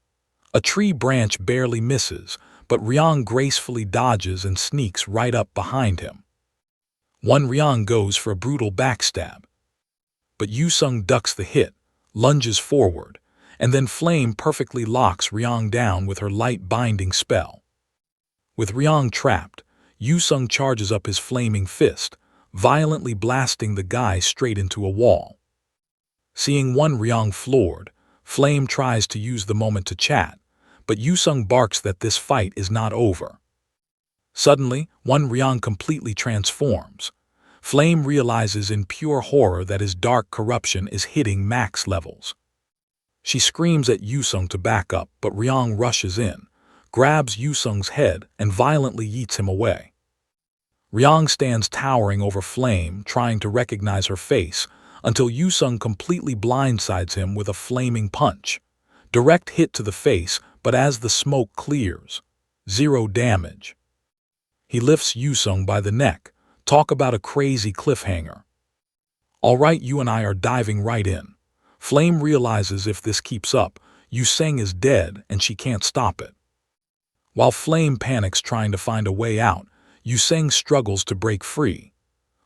A tree branch barely misses, but Ryang gracefully dodges and sneaks right up behind him. One Ryang goes for a brutal backstab, but Yusung ducks the hit, lunges forward, and then Flame perfectly locks Ryang down with her light binding spell. With Ryang trapped, Yusung charges up his flaming fist, violently blasting the guy straight into a wall. Seeing one Ryang floored, Flame tries to use the moment to chat, but Yusung barks that this fight is not over. Suddenly, one Ryang completely transforms. Flame realizes in pure horror that his dark corruption is hitting max levels. She screams at Yusung to back up, but Ryang rushes in, grabs Yusung's head, and violently yeets him away. Ryang stands towering over Flame, trying to recognize her face, until Yusung completely blindsides him with a flaming punch. Direct hit to the face, but as the smoke clears, 0 damage. He lifts Yusung by the neck. Talk about a crazy cliffhanger. All right, you and I are diving right in. Flame realizes if this keeps up, Yusung is dead and she can't stop it. While Flame panics trying to find a way out, Yusung struggles to break free.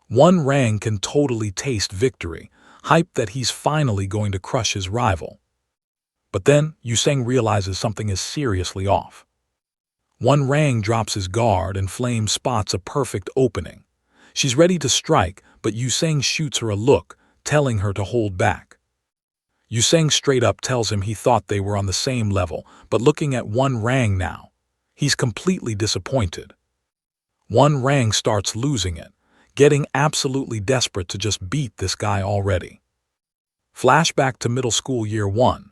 One Rang can totally taste victory, hyped that he's finally going to crush his rival. But then, Yusung realizes something is seriously off. One Rang drops his guard and Flame spots a perfect opening. She's ready to strike, but Yusung shoots her a look, telling her to hold back. Yusung straight up tells him he thought they were on the same level, but looking at One Rang now, he's completely disappointed. One Rang starts losing it, getting absolutely desperate to just beat this guy already. Flashback to middle school year 1.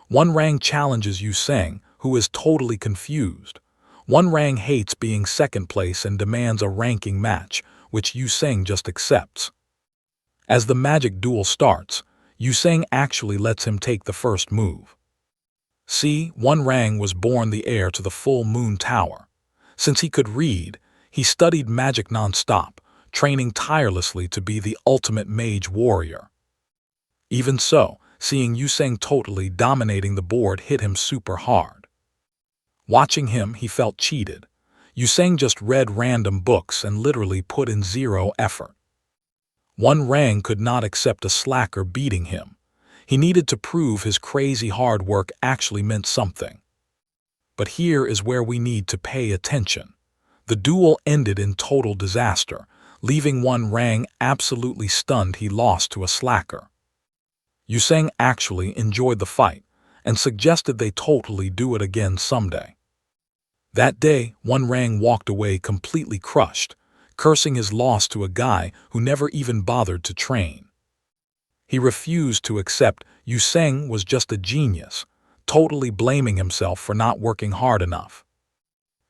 One Rang challenges Yusung, who is totally confused. One Rang hates being second place and demands a ranking match, which Yusung just accepts. As the magic duel starts, Yusung actually lets him take the first move. See, One Rang was born the heir to the full moon tower. Since he could read, he studied magic non-stop, training tirelessly to be the ultimate mage warrior. Even so, seeing Yusung totally dominating the board hit him super hard. Watching him, he felt cheated. Yuseng just read random books and literally put in zero effort. One Rang could not accept a slacker beating him. He needed to prove his crazy hard work actually meant something. But here is where we need to pay attention. The duel ended in total disaster, leaving One Rang absolutely stunned he lost to a slacker. Yuseng actually enjoyed the fight and suggested they totally do it again someday. That day, One Rang walked away completely crushed, cursing his loss to a guy who never even bothered to train. He refused to accept Yuseng was just a genius, totally blaming himself for not working hard enough.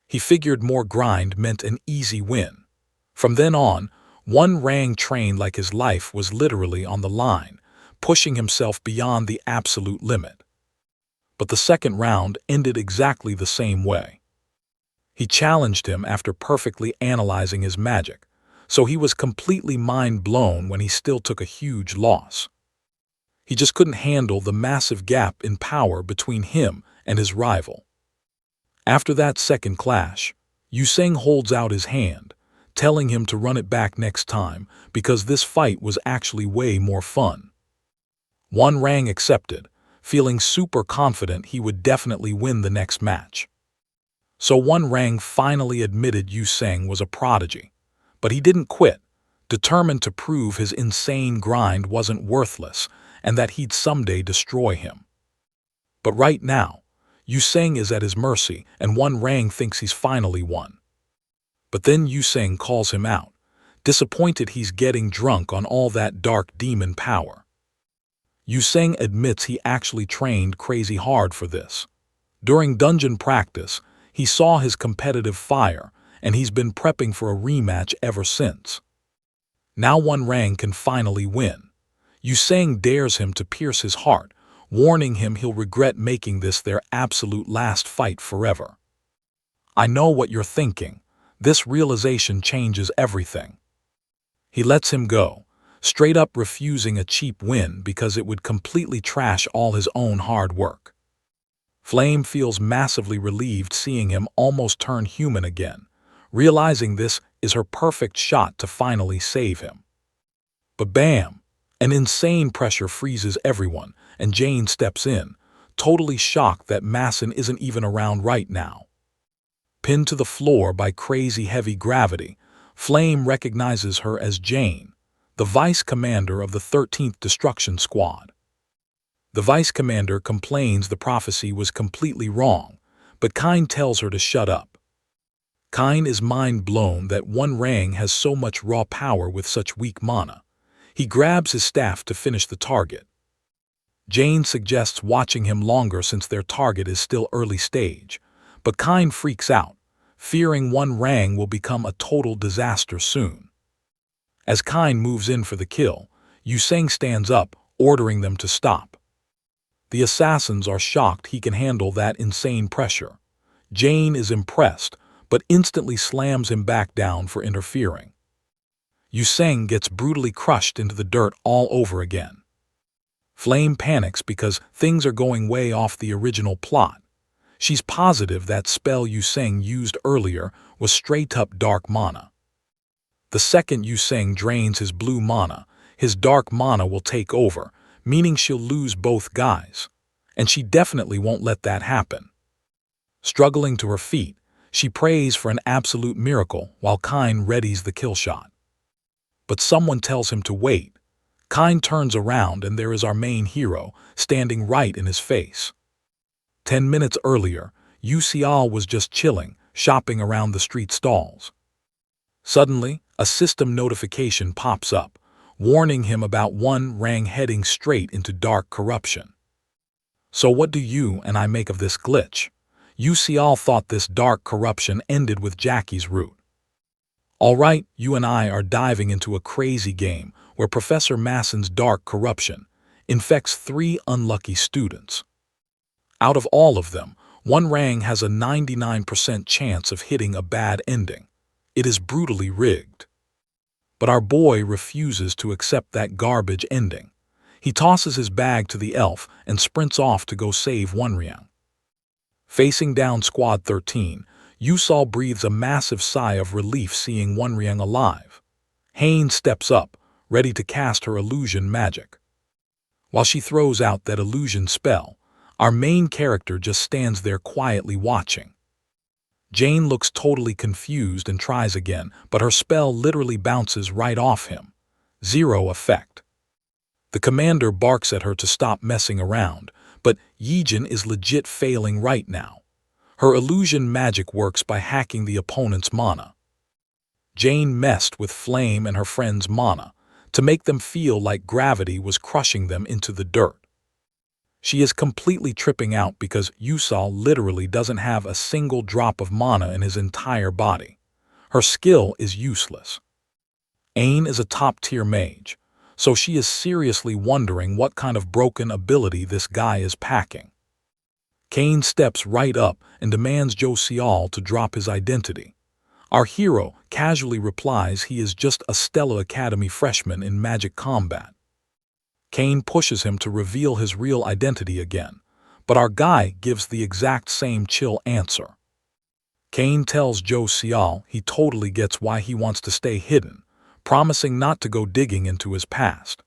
He figured more grind meant an easy win. From then on, One Rang trained like his life was literally on the line, pushing himself beyond the absolute limit. But the second round ended exactly the same way. He challenged him after perfectly analyzing his magic, so he was completely mind-blown when he still took a huge loss. He just couldn't handle the massive gap in power between him and his rival. After that second clash, Yuseng holds out his hand, telling him to run it back next time because this fight was actually way more fun. One Rang accepted, feeling super confident he would definitely win the next match. So One Rang finally admitted Yuseng was a prodigy, but he didn't quit, determined to prove his insane grind wasn't worthless and that he'd someday destroy him. But right now, Yuseng is at his mercy and One Rang thinks he's finally won. But then Yuseng calls him out, disappointed he's getting drunk on all that dark demon power. Yuseng admits he actually trained crazy hard for this. During dungeon practice, he saw his competitive fire, and he's been prepping for a rematch ever since. Now One Rang can finally win. Yuseng dares him to pierce his heart, warning him he'll regret making this their absolute last fight forever. I know what you're thinking. This realization changes everything. He lets him go, straight up refusing a cheap win because it would completely trash all his own hard work. Flame feels massively relieved seeing him almost turn human again, realizing this is her perfect shot to finally save him. But bam! An insane pressure freezes everyone, and Jane steps in, totally shocked that Masson isn't even around right now. Pinned to the floor by crazy heavy gravity, Flame recognizes her as Jane, the vice commander of the 13th Destruction Squad. The vice commander complains the prophecy was completely wrong, but Kine tells her to shut up. Kine is mind-blown that One Rang has so much raw power with such weak mana. He grabs his staff to finish the target. Jane suggests watching him longer since their target is still early stage, but Kine freaks out, fearing One Rang will become a total disaster soon. As Kine moves in for the kill, Yuseng stands up, ordering them to stop. The assassins are shocked he can handle that insane pressure. Jane is impressed, but instantly slams him back down for interfering. Yuseng gets brutally crushed into the dirt all over again. Flame panics because things are going way off the original plot. She's positive that spell Yuseng used earlier was straight-up dark mana. The second Yuseng drains his blue mana, his dark mana will take over, meaning she'll lose both guys. And she definitely won't let that happen. Struggling to her feet, she prays for an absolute miracle while Kine readies the kill shot. But someone tells him to wait. Kine turns around and there is our main hero, standing right in his face. 10 minutes earlier, Yu Xiao was just chilling, shopping around the street stalls. Suddenly, a system notification pops up, warning him about One Rang heading straight into dark corruption. So what do you and I make of this glitch? Yu Xiao thought this dark corruption ended with Jackie's root. Alright, you and I are diving into a crazy game where Professor Masson's dark corruption infects 3 unlucky students. Out of all of them, One Rang has a 99% chance of hitting a bad ending. It is brutally rigged. But our boy refuses to accept that garbage ending. He tosses his bag to the elf and sprints off to go save One Rang. Facing down Squad 13, Yusal breathes a massive sigh of relief seeing Wonryang alive. Hain steps up, ready to cast her illusion magic. While she throws out that illusion spell, our main character just stands there quietly watching. Jane looks totally confused and tries again, but her spell literally bounces right off him. Zero effect. The commander barks at her to stop messing around, but Yijin is legit failing right now. Her illusion magic works by hacking the opponent's mana. Jane messed with Flame and her friend's mana to make them feel like gravity was crushing them into the dirt. She is completely tripping out because Yusal literally doesn't have a single drop of mana in his entire body. Her skill is useless. Ain is a top-tier mage, so she is seriously wondering what kind of broken ability this guy is packing. Kane steps right up and demands Josial to drop his identity. Our hero casually replies he is just a Stella Academy freshman in magic combat. Kane pushes him to reveal his real identity again, but our guy gives the exact same chill answer. Kane tells Josial he totally gets why he wants to stay hidden, promising not to go digging into his past.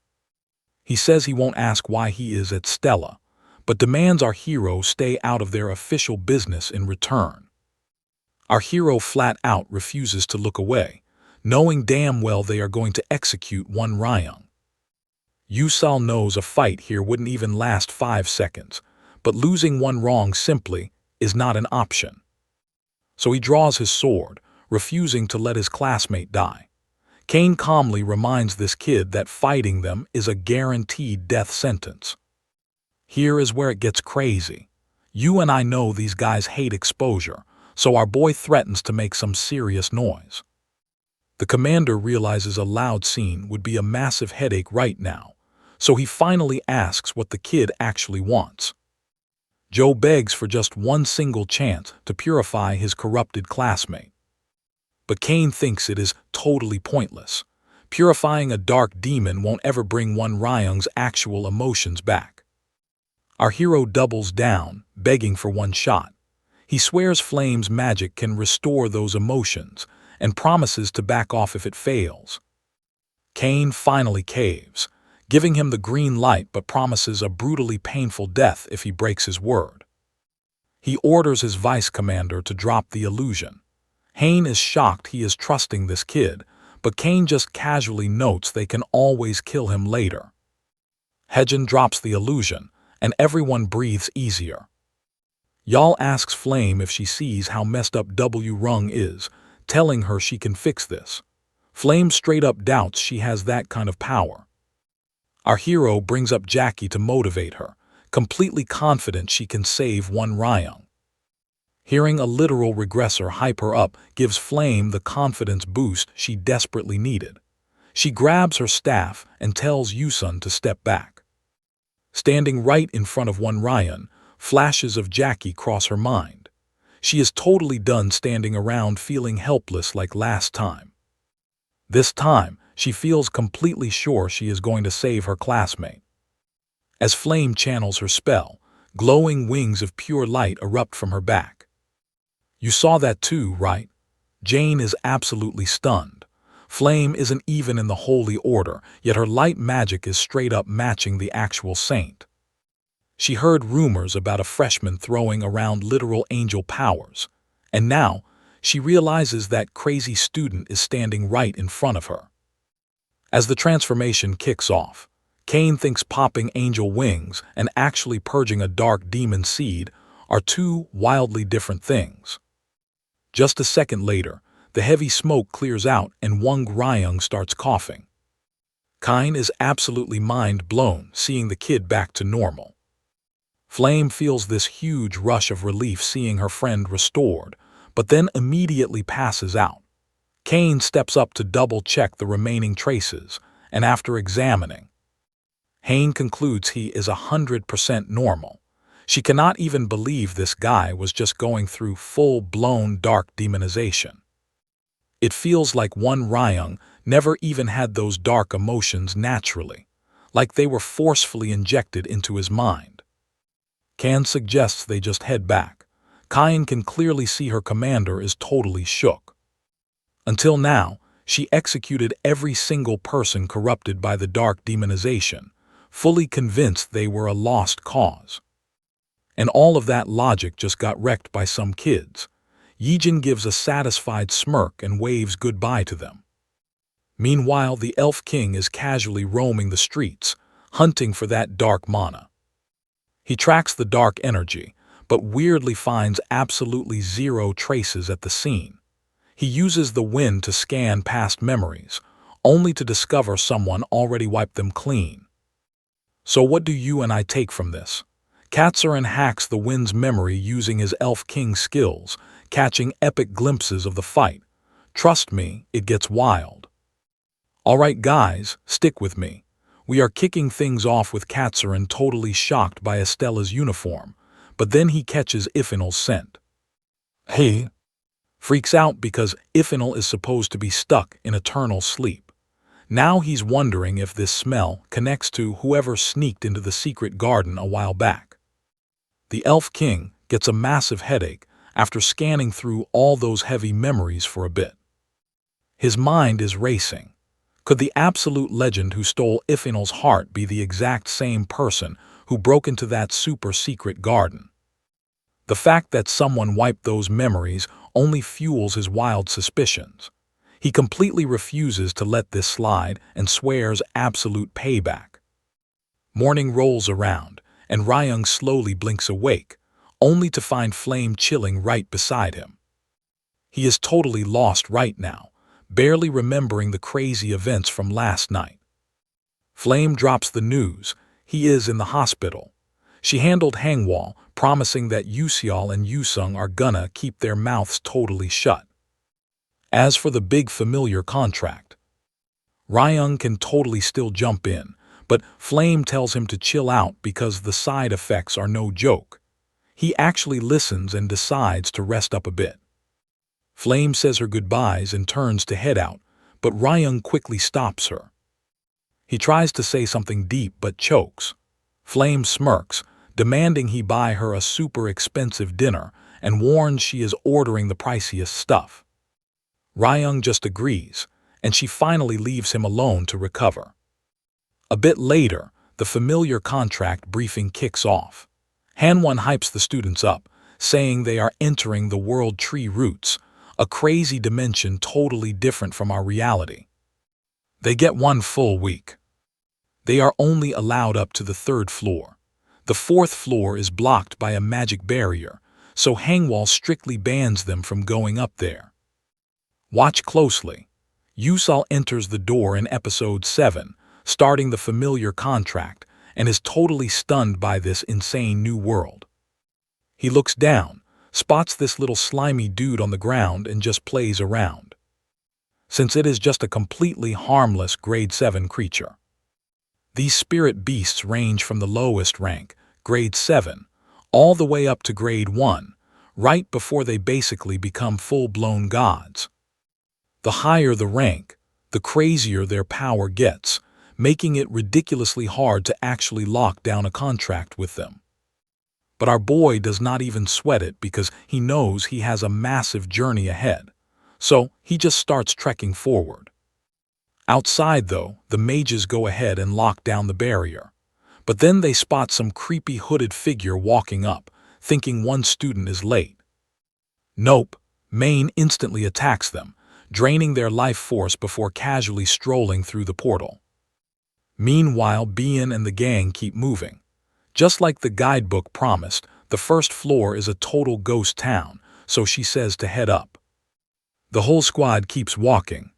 He says he won't ask why he is at Stella, but demands our hero stay out of their official business in return. Our hero flat out refuses to look away, knowing damn well they are going to execute Wonryang. Yusal knows a fight here wouldn't even last 5 seconds, but losing Wonryang simply is not an option. So he draws his sword, refusing to let his classmate die. Kane calmly reminds this kid that fighting them is a guaranteed death sentence. Here is where it gets crazy. You and I know these guys hate exposure, so our boy threatens to make some serious noise. The commander realizes a loud scene would be a massive headache right now, so he finally asks what the kid actually wants. Joe begs for just one single chance to purify his corrupted classmate. But Kane thinks it is totally pointless. Purifying a dark demon won't ever bring Wonryang's actual emotions back. Our hero doubles down, begging for one shot. He swears Flame's magic can restore those emotions, and promises to back off if it fails. Kane finally caves, giving him the green light but promises a brutally painful death if he breaks his word. He orders his vice commander to drop the illusion. Hain is shocked he is trusting this kid, but Kane just casually notes they can always kill him later. Hejin drops the illusion, and everyone breathes easier. Yal asks Flame if she sees how messed up Wrung is, telling her she can fix this. Flame straight up doubts she has that kind of power. Our hero brings up Jackie to motivate her, completely confident she can save Wonryang. Hearing a literal regressor hype her up gives Flame the confidence boost she desperately needed. She grabs her staff and tells Yusun to step back. Standing right in front of Wonryang, flashes of Jackie cross her mind. She is totally done standing around feeling helpless like last time. This time, she feels completely sure she is going to save her classmate. As Flame channels her spell, glowing wings of pure light erupt from her back. You saw that too, right? Jane is absolutely stunned. Flame isn't even in the Holy Order, yet her light magic is straight up matching the actual saint. She heard rumors about a freshman throwing around literal angel powers, and now she realizes that crazy student is standing right in front of her. As the transformation kicks off, Kane thinks popping angel wings and actually purging a dark demon seed are two wildly different things. Just a second later, the heavy smoke clears out and Wonryang starts coughing. Kine is absolutely mind-blown seeing the kid back to normal. Flame feels this huge rush of relief seeing her friend restored, but then immediately passes out. Kane steps up to double-check the remaining traces, and after examining, Hain concludes he is 100% normal. She cannot even believe this guy was just going through full-blown dark demonization. It feels like Wonryang never even had those dark emotions naturally, like they were forcefully injected into his mind. Kan suggests they just head back. Kain can clearly see her commander is totally shook. Until now, she executed every single person corrupted by the dark demonization, fully convinced they were a lost cause. And all of that logic just got wrecked by some kids. Yijin gives a satisfied smirk and waves goodbye to them. Meanwhile, the Elf King is casually roaming the streets, hunting for that dark mana. He tracks the dark energy, but weirdly finds absolutely zero traces at the scene. He uses the wind to scan past memories, only to discover someone already wiped them clean. So what do you and I take from this? Katsurin hacks the wind's memory using his Elf King skills, catching epic glimpses of the fight. Trust me, it gets wild. Alright guys, stick with me. We are kicking things off with Katsurin totally shocked by Estella's uniform, but then he catches Ifinal's scent. He freaks out because Ifinal is supposed to be stuck in eternal sleep. Now he's wondering if this smell connects to whoever sneaked into the secret garden a while back. The Elf King gets a massive headache after scanning through all those heavy memories for a bit. His mind is racing. Could the absolute legend who stole Ifinal's heart be the exact same person who broke into that super-secret garden? The fact that someone wiped those memories only fuels his wild suspicions. He completely refuses to let this slide and swears absolute payback. Morning rolls around, and Ryung slowly blinks awake, only to find Flame chilling right beside him. He is totally lost right now, barely remembering the crazy events from last night. Flame drops the news. He is in the hospital. She handled Hangwall, promising that Yuseol and Yusung are gonna keep their mouths totally shut. As for the big familiar contract, Ryung can totally still jump in, but Flame tells him to chill out because the side effects are no joke. He actually listens and decides to rest up a bit. Flame says her goodbyes and turns to head out, but Ryung quickly stops her. He tries to say something deep but chokes. Flame smirks, demanding he buy her a super expensive dinner and warns she is ordering the priciest stuff. Ryung just agrees, and she finally leaves him alone to recover. A bit later, the familiar contract briefing kicks off. Hanwon hypes the students up, saying they are entering the World Tree Roots, a crazy dimension totally different from our reality. They get 1 full week. They are only allowed up to the 3rd floor. The 4th floor is blocked by a magic barrier, so Hangwall strictly bans them from going up there. Watch closely. Yusal enters the door in episode 7, starting the familiar contract, and is totally stunned by this insane new world. He looks down, spots this little slimy dude on the ground and just plays around, since it is just a completely harmless grade 7 creature. These spirit beasts range from the lowest rank, grade 7, all the way up to grade 1, right before they basically become full-blown gods. The higher the rank, the crazier their power gets, making it ridiculously hard to actually lock down a contract with them. But our boy does not even sweat it because he knows he has a massive journey ahead, so he just starts trekking forward. Outside, though, the mages go ahead and lock down the barrier, but then they spot some creepy hooded figure walking up, thinking one student is late. Nope, Maine instantly attacks them, draining their life force before casually strolling through the portal. Meanwhile, Bien and the gang keep moving. Just like the guidebook promised, the 1st floor is a total ghost town, so she says to head up. The whole squad keeps walking.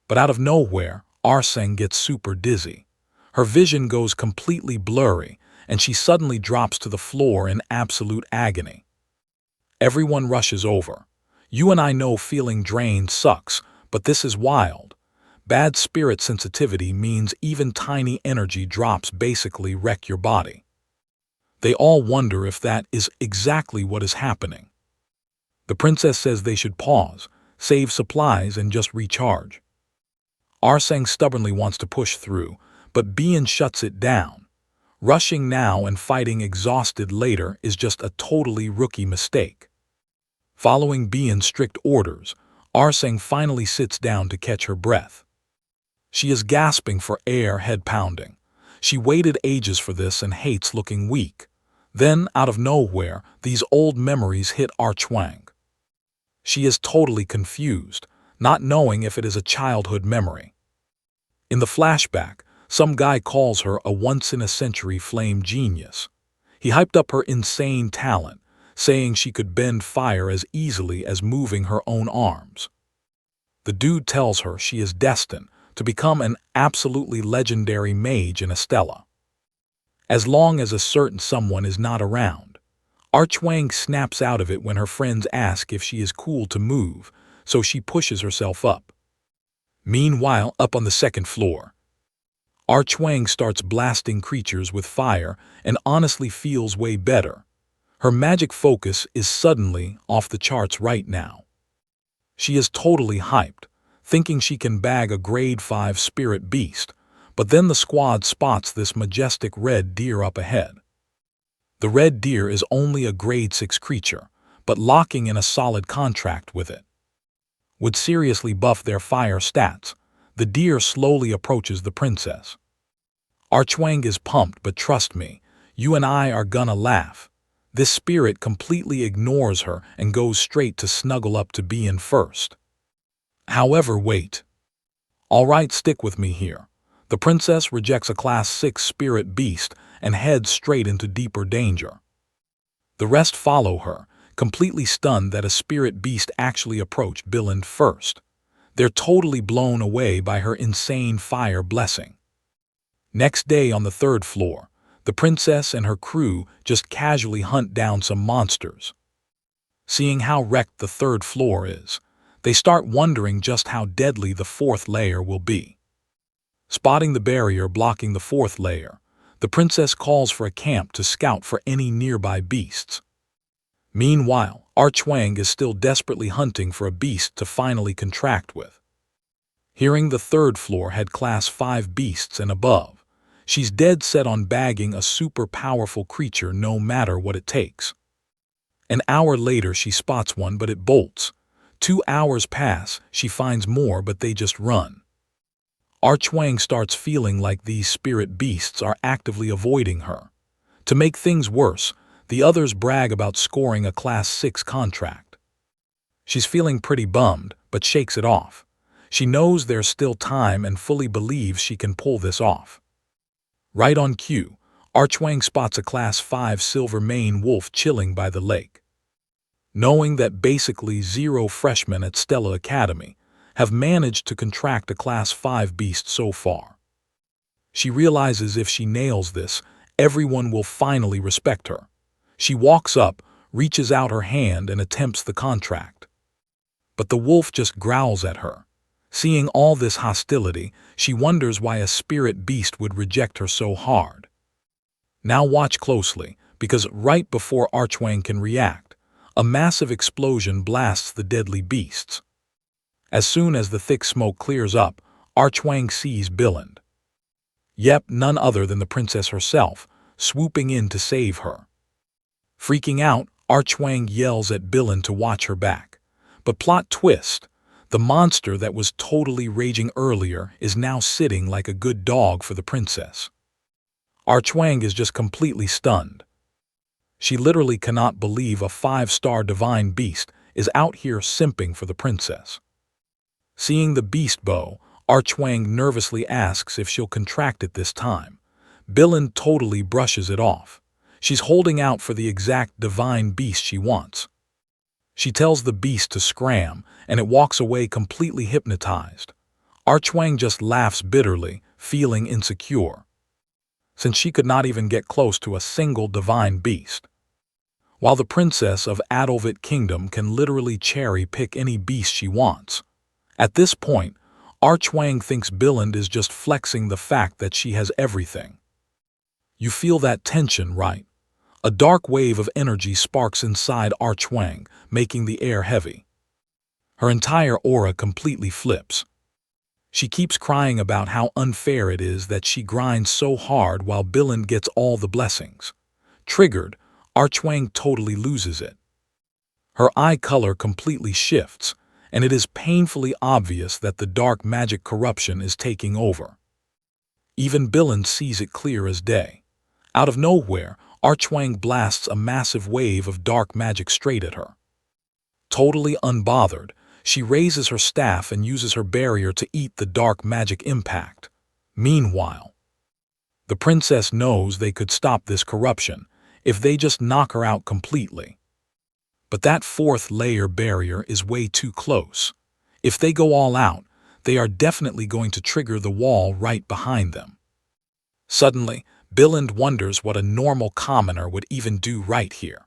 But out of nowhere, Arseng gets super dizzy. Her vision goes completely blurry, and she suddenly drops to the floor in absolute agony. Everyone rushes over. You and I know feeling drained sucks, but this is wild. Bad spirit sensitivity means even tiny energy drops basically wreck your body. They all wonder if that is exactly what is happening. The princess says they should pause, save supplies, and just recharge. Arseng stubbornly wants to push through, but Bien shuts it down. Rushing now and fighting exhausted later is just a totally rookie mistake. Following Bian's strict orders, Arseng finally sits down to catch her breath. She is gasping for air, head pounding. She waited ages for this and hates looking weak. Then, out of nowhere, these old memories hit Archwang. She is totally confused, not knowing if it is a childhood memory. In the flashback, some guy calls her a once-in-a-century flame genius. He hyped up her insane talent, saying she could bend fire as easily as moving her own arms. The dude tells her she is destined to become an absolutely legendary mage in Stella. As long as a certain someone is not around. Archwang snaps out of it when her friends ask if she is cool to move, so she pushes herself up. Meanwhile, up on the second floor, Archwang starts blasting creatures with fire and honestly feels way better. Her magic focus is suddenly off the charts right now. She is totally hyped, thinking she can bag a grade 5 spirit beast, but then the squad spots this majestic red deer up ahead. The red deer is only a grade 6 creature, but locking in a solid contract with it would seriously buff their fire stats. The deer slowly approaches the princess. Archwang is pumped, but trust me, you and I are gonna laugh. This spirit completely ignores her and goes straight to snuggle up to Bian first. However, wait. Alright, stick with me here. The princess rejects a class 6 spirit beast and heads straight into deeper danger. The rest follow her, completely stunned that a spirit beast actually approached Bilan first. They're totally blown away by her insane fire blessing. Next day on the third floor, the princess and her crew just casually hunt down some monsters. Seeing how wrecked the third floor is, they start wondering just how deadly the fourth layer will be. Spotting the barrier blocking the fourth layer, the princess calls for a camp to scout for any nearby beasts. Meanwhile, Archwang is still desperately hunting for a beast to finally contract with. Hearing the third floor had class 5 beasts and above, she's dead set on bagging a super powerful creature no matter what it takes. An hour later she spots one, but it bolts. 2 hours pass, she finds more, but they just run. Archwang starts feeling like these spirit beasts are actively avoiding her. To make things worse, the others brag about scoring a class 6 contract. She's feeling pretty bummed, but shakes it off. She knows there's still time and fully believes she can pull this off. Right on cue, Archwang spots a class 5 silver mane wolf chilling by the lake. Knowing that basically 0 freshmen at Stella Academy have managed to contract a class 5 beast so far, she realizes if she nails this, everyone will finally respect her. She walks up, reaches out her hand and attempts the contract. But the wolf just growls at her. Seeing all this hostility, she wonders why a spirit beast would reject her so hard. Now watch closely, because right before Archwang can react, a massive explosion blasts the deadly beasts. As soon as the thick smoke clears up, Archwang sees Bilan. Yep, none other than the princess herself, swooping in to save her. Freaking out, Archwang yells at Bilan to watch her back. But plot twist, the monster that was totally raging earlier is now sitting like a good dog for the princess. Archwang is just completely stunned. She literally cannot believe a 5-star divine beast is out here simping for the princess. Seeing the beast bow, Archwang nervously asks if she'll contract it this time. Bilan totally brushes it off. She's holding out for the exact divine beast she wants. She tells the beast to scram, and it walks away completely hypnotized. Archwang just laughs bitterly, feeling insecure, since she could not even get close to a single divine beast. While the princess of Adolvit Kingdom can literally cherry-pick any beast she wants. At this point, Archwang thinks Bilan is just flexing the fact that she has everything. You feel that tension, right? A dark wave of energy sparks inside Archwang, making the air heavy. Her entire aura completely flips. She keeps crying about how unfair it is that she grinds so hard while Bilan gets all the blessings. Triggered, Archwang totally loses it. Her eye color completely shifts, and it is painfully obvious that the dark magic corruption is taking over. Even Billund sees it clear as day. Out of nowhere, Archwang blasts a massive wave of dark magic straight at her. Totally unbothered, she raises her staff and uses her barrier to eat the dark magic impact. Meanwhile, the princess knows they could stop this corruption if they just knock her out completely. But that fourth layer barrier is way too close. If they go all out, they are definitely going to trigger the wall right behind them. Suddenly, Billund wonders what a normal commoner would even do right here.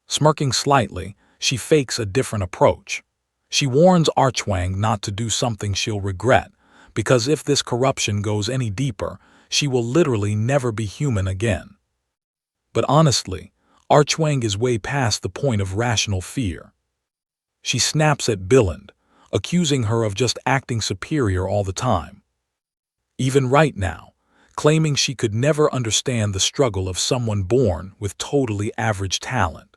Smirking slightly, she fakes a different approach. She warns Archwang not to do something she'll regret, because if this corruption goes any deeper, she will literally never be human again. But honestly, Archwang is way past the point of rational fear. She snaps at Billund, accusing her of just acting superior all the time. Even right now, claiming she could never understand the struggle of someone born with totally average talent.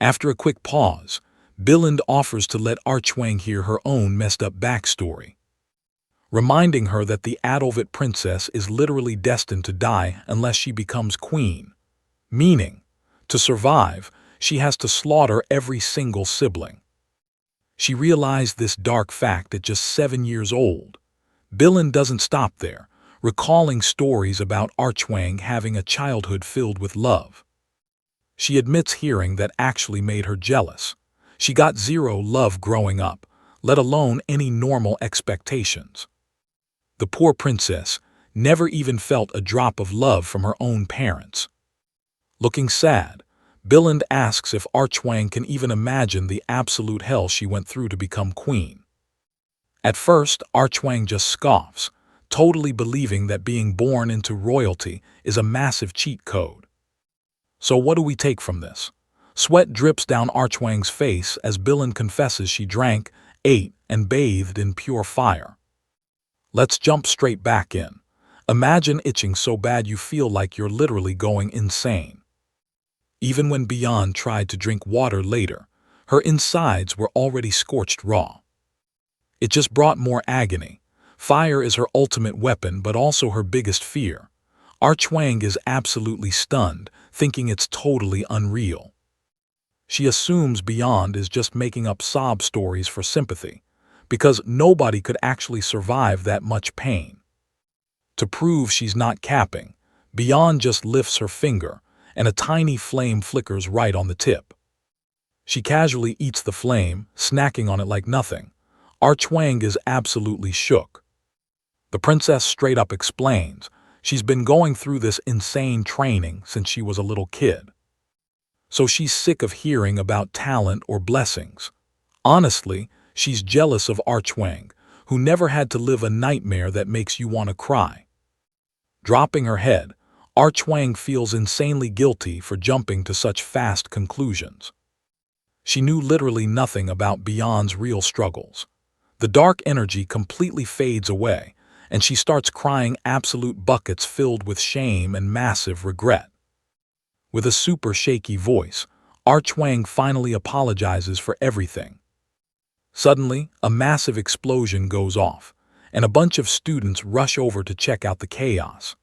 After a quick pause, Billund offers to let Archwang hear her own messed up backstory, reminding her that the Adolvit princess is literally destined to die unless she becomes queen, meaning, to survive, she has to slaughter every single sibling. She realized this dark fact at just 7 years old. Billund doesn't stop there, recalling stories about Archwang having a childhood filled with love. She admits hearing that actually made her jealous. She got zero love growing up, let alone any normal expectations. The poor princess never even felt a drop of love from her own parents. Looking sad, Billund asks if Archwang can even imagine the absolute hell she went through to become queen. At first, Archwang just scoffs, totally believing that being born into royalty is a massive cheat code. So what do we take from this? Sweat drips down Archwang's face as Billund confesses she drank, ate, and bathed in pure fire. Let's jump straight back in. Imagine itching so bad you feel like you're literally going insane. Even when Beyond tried to drink water later, her insides were already scorched raw. It just brought more agony. Fire is her ultimate weapon, but also her biggest fear. Archwang is absolutely stunned, thinking it's totally unreal. She assumes Beyond is just making up sob stories for sympathy, because nobody could actually survive that much pain. To prove she's not capping, Beyond just lifts her finger, and a tiny flame flickers right on the tip. She casually eats the flame, snacking on it like nothing. Archwang is absolutely shook. The princess straight up explains she's been going through this insane training since she was a little kid. So she's sick of hearing about talent or blessings. Honestly, she's jealous of Archwang, who never had to live a nightmare that makes you want to cry. Dropping her head, Archwang feels insanely guilty for jumping to such fast conclusions. She knew literally nothing about Beyond's real struggles. The dark energy completely fades away, and she starts crying absolute buckets filled with shame and massive regret. With a super shaky voice, Archwang finally apologizes for everything. Suddenly, a massive explosion goes off, and a bunch of students rush over to check out the chaos.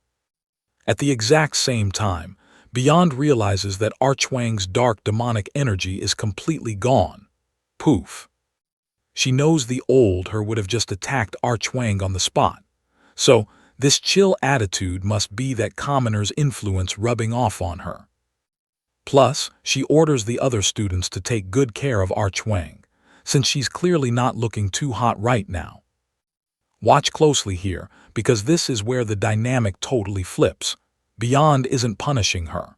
At the exact same time, Beyond realizes that Archwang's dark demonic energy is completely gone. Poof. She knows the old her would have just attacked Archwang on the spot. So, this chill attitude must be that commoner's influence rubbing off on her. Plus, she orders the other students to take good care of Archwang, since she's clearly not looking too hot right now. Watch closely here, because this is where the dynamic totally flips. Beyond isn't punishing her.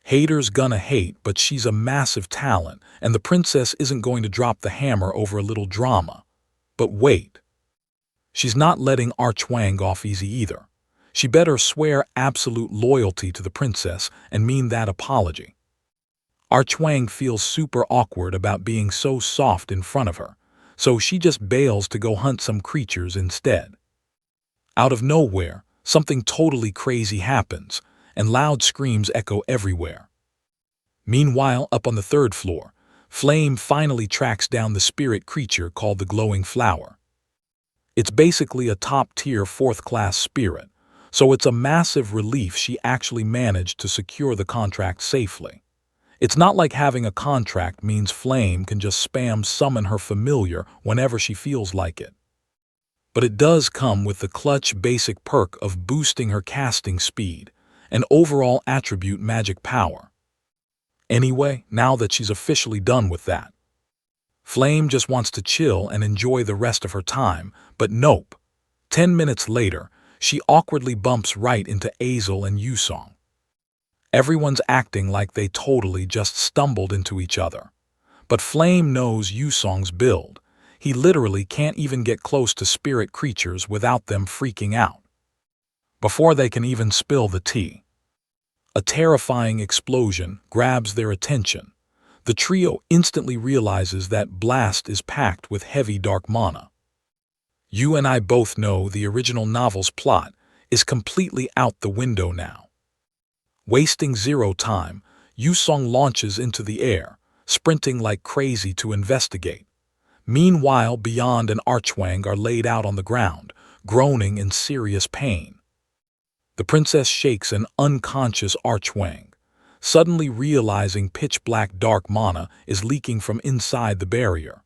Haters gonna hate, but she's a massive talent, and the princess isn't going to drop the hammer over a little drama. But wait. She's not letting Archwang off easy either. She better swear absolute loyalty to the princess and mean that apology. Archwang feels super awkward about being so soft in front of her, so she just bails to go hunt some creatures instead. Out of nowhere, something totally crazy happens, and loud screams echo everywhere. Meanwhile, up on the third floor, Flame finally tracks down the spirit creature called the glowing flower. It's basically a top-tier fourth-class spirit, so it's a massive relief she actually managed to secure the contract safely. It's not like having a contract means Flame can just spam summon her familiar whenever she feels like it. But it does come with the clutch basic perk of boosting her casting speed and overall attribute magic power. Anyway, now that she's officially done with that, Flame just wants to chill and enjoy the rest of her time, but nope. 10 minutes later, she awkwardly bumps right into Azel and Yusong. Everyone's acting like they totally just stumbled into each other. But Flame knows Yusong's build. He literally can't even get close to spirit creatures without them freaking out. Before they can even spill the tea, a terrifying explosion grabs their attention. The trio instantly realizes that Blast is packed with heavy dark mana. You and I both know the original novel's plot is completely out the window now. Wasting zero time, Yusong launches into the air, sprinting like crazy to investigate. Meanwhile, Beyond and Archwang are laid out on the ground, groaning in serious pain. The princess shakes an unconscious Archwang, suddenly realizing pitch-black dark mana is leaking from inside the barrier.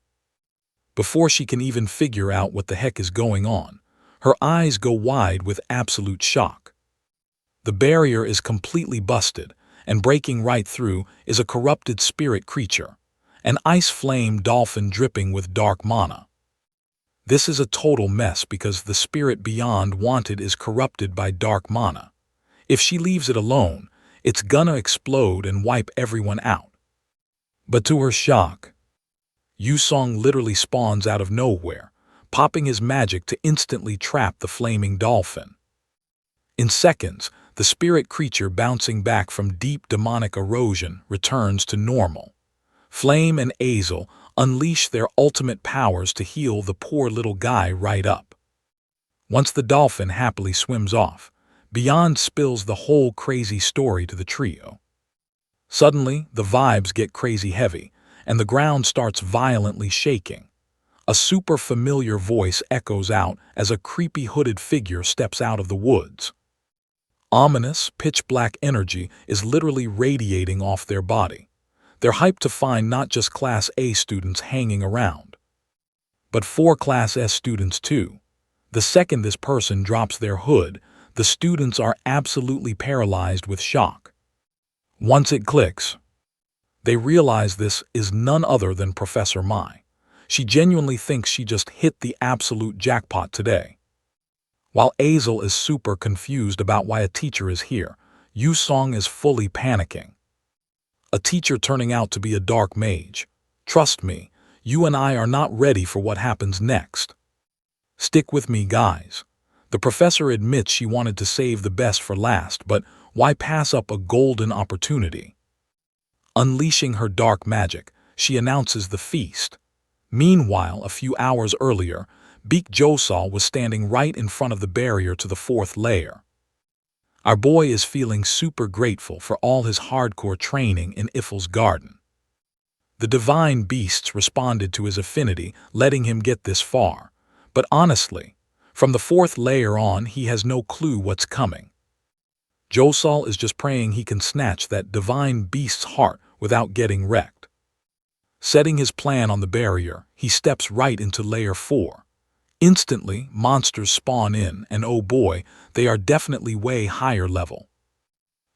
Before she can even figure out what the heck is going on, her eyes go wide with absolute shock. The barrier is completely busted, and breaking right through is a corrupted spirit creature, an ice flame dolphin dripping with dark mana. This is a total mess because the spirit Beyond wanted is corrupted by dark mana. If she leaves it alone, it's gonna explode and wipe everyone out. But to her shock, Yusong literally spawns out of nowhere, popping his magic to instantly trap the flaming dolphin. In seconds, the spirit creature bouncing back from deep demonic erosion returns to normal. Flame and Azel unleash their ultimate powers to heal the poor little guy right up. Once the dolphin happily swims off, Beyond spills the whole crazy story to the trio. Suddenly, the vibes get crazy heavy, and the ground starts violently shaking. A super familiar voice echoes out as a creepy hooded figure steps out of the woods. Ominous, pitch-black energy is literally radiating off their body. They're hyped to find not just Class A students hanging around, but 4 Class S students too. The second this person drops their hood, the students are absolutely paralyzed with shock. Once it clicks, they realize this is none other than Professor Mai. She genuinely thinks she just hit the absolute jackpot today. While Azel is super confused about why a teacher is here, Yusong is fully panicking. A teacher turning out to be a dark mage. Trust me, you and I are not ready for what happens next. Stick with me, guys. The professor admits she wanted to save the best for last, but why pass up a golden opportunity? Unleashing her dark magic, she announces the feast. Meanwhile, a few hours earlier, Beak Josal was standing right in front of the barrier to the 4th layer. Our boy is feeling super grateful for all his hardcore training in Iffel's garden. The divine beasts responded to his affinity, letting him get this far. But honestly, from the 4th layer on, he has no clue what's coming. Josal is just praying he can snatch that divine beast's heart without getting wrecked. Setting his plan on the barrier, he steps right into layer 4. Instantly, monsters spawn in, and oh boy, they are definitely way higher level.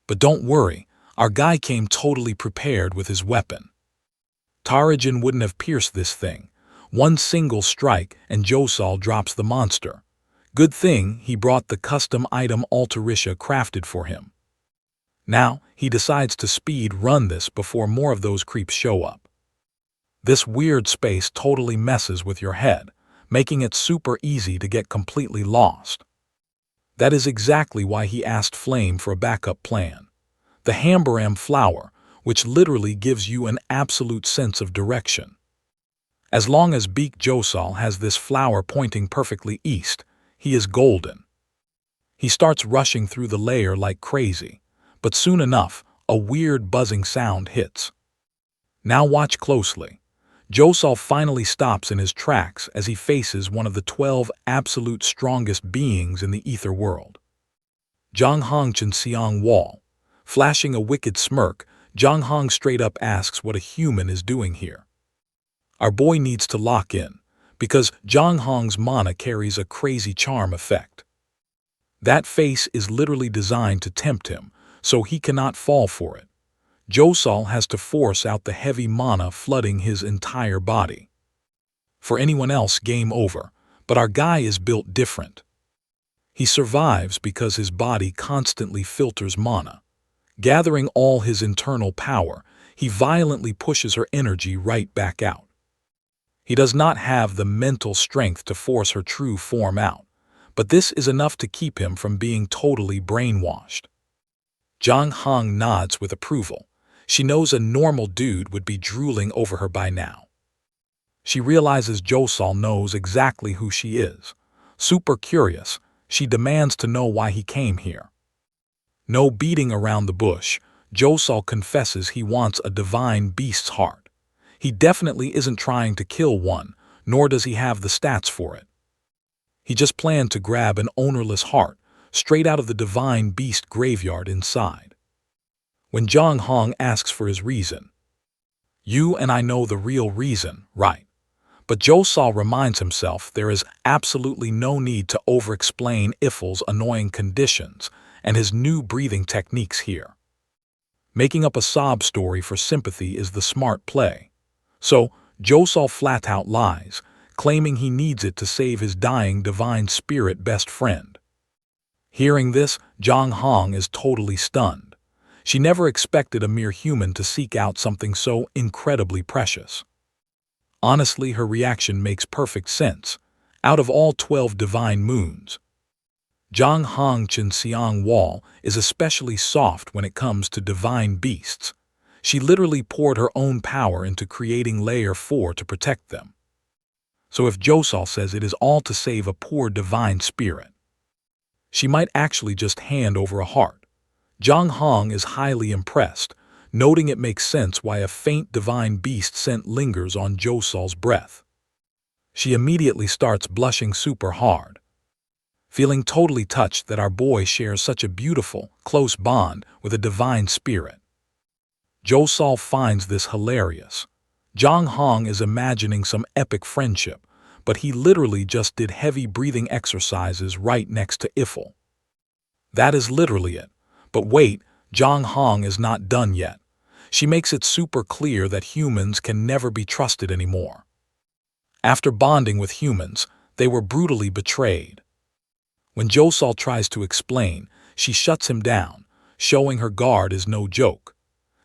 But don't worry, our guy came totally prepared with his weapon. Tarajin wouldn't have pierced this thing. One single strike and Josal drops the monster. Good thing he brought the custom item Altarisha crafted for him. Now, he decides to speed run this before more of those creeps show up. This weird space totally messes with your head, making it super easy to get completely lost. That is exactly why he asked Flame for a backup plan. The Hambaram flower, which literally gives you an absolute sense of direction. As long as Beak Josal has this flower pointing perfectly east, he is golden. He starts rushing through the layer like crazy, but soon enough, a weird buzzing sound hits. Now watch closely. Josol finally stops in his tracks as he faces one of the 12 absolute strongest beings in the ether world. Zhang Hong Chen Xiang Wall. Flashing a wicked smirk, Zhang Hong straight up asks what a human is doing here. Our boy needs to lock in, because Zhang Hong's mana carries a crazy charm effect. That face is literally designed to tempt him, so he cannot fall for it. Josol has to force out the heavy mana flooding his entire body. For anyone else, game over, but our guy is built different. He survives because his body constantly filters mana. Gathering all his internal power, he violently pushes her energy right back out. He does not have the mental strength to force her true form out, but this is enough to keep him from being totally brainwashed. Zhang Hong nods with approval. She knows a normal dude would be drooling over her by now. She realizes Josol knows exactly who she is. Super curious, she demands to know why he came here. No beating around the bush, Josol confesses he wants a divine beast's heart. He definitely isn't trying to kill one, nor does he have the stats for it. He just planned to grab an ownerless heart, straight out of the divine beast graveyard inside. When Zhang Hong asks for his reason, "You and I know the real reason, right?" But Josol reminds himself there is absolutely no need to over-explain Iffel's annoying conditions and his new breathing techniques here. Making up a sob story for sympathy is the smart play. So, Josol flat-out lies, claiming he needs it to save his dying divine spirit best friend. Hearing this, Zhang Hong is totally stunned. She never expected a mere human to seek out something so incredibly precious. Honestly, her reaction makes perfect sense. Out of all 12 divine moons, Zhang Hong Chen Xiang Wall is especially soft when it comes to divine beasts. She literally poured her own power into creating Layer 4 to protect them. So if Josol says it is all to save a poor divine spirit, she might actually just hand over a heart. Zhang Hong is highly impressed, noting it makes sense why a faint divine beast scent lingers on Josol's breath. She immediately starts blushing super hard, feeling totally touched that our boy shares such a beautiful, close bond with a divine spirit. Josol finds this hilarious. Zhang Hong is imagining some epic friendship, but he literally just did heavy breathing exercises right next to Iffel. That is literally it. But wait, Zhang Hong is not done yet. She makes it super clear that humans can never be trusted anymore. After bonding with humans, they were brutally betrayed. When Josol tries to explain, she shuts him down, showing her guard is no joke.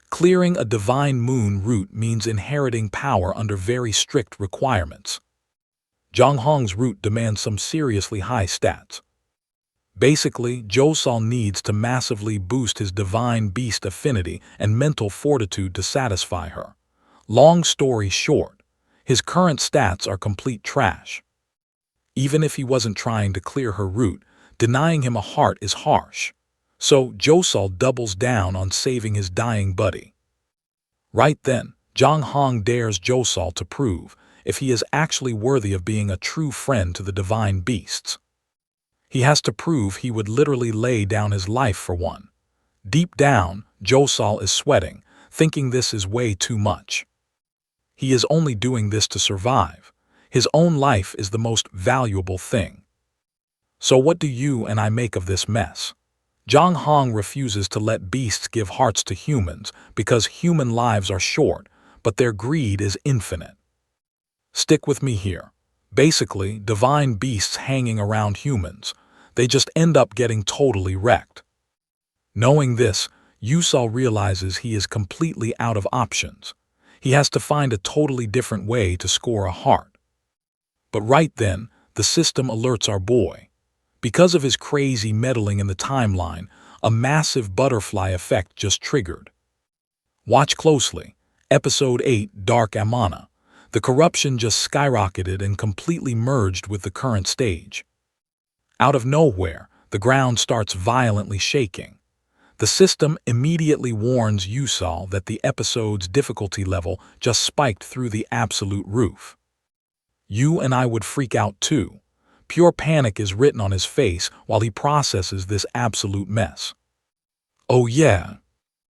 Clearing a divine moon root means inheriting power under very strict requirements. Zhang Hong's root demands some seriously high stats. Basically, Josol needs to massively boost his divine beast affinity and mental fortitude to satisfy her. Long story short, his current stats are complete trash. Even if he wasn't trying to clear her root, denying him a heart is harsh. So Josol doubles down on saving his dying buddy. Right then, Zhang Hong dares Josol to prove if he is actually worthy of being a true friend to the divine beasts. He has to prove he would literally lay down his life for one. Deep down, Josol is sweating, thinking this is way too much. He is only doing this to survive. His own life is the most valuable thing. So what do you and I make of this mess? Zhang Hong refuses to let beasts give hearts to humans because human lives are short, but their greed is infinite. Stick with me here. Basically, divine beasts hanging around humans, they just end up getting totally wrecked. Knowing this, Josol realizes he is completely out of options. He has to find a totally different way to score a heart. But right then, the system alerts our boy. Because of his crazy meddling in the timeline, a massive butterfly effect just triggered. Watch closely. Episode 8, Dark Amana. The corruption just skyrocketed and completely merged with the current stage. Out of nowhere, the ground starts violently shaking. The system immediately warns Yusal that the episode's difficulty level just spiked through the absolute roof. You and I would freak out too. Pure panic is written on his face while he processes this absolute mess. Oh yeah,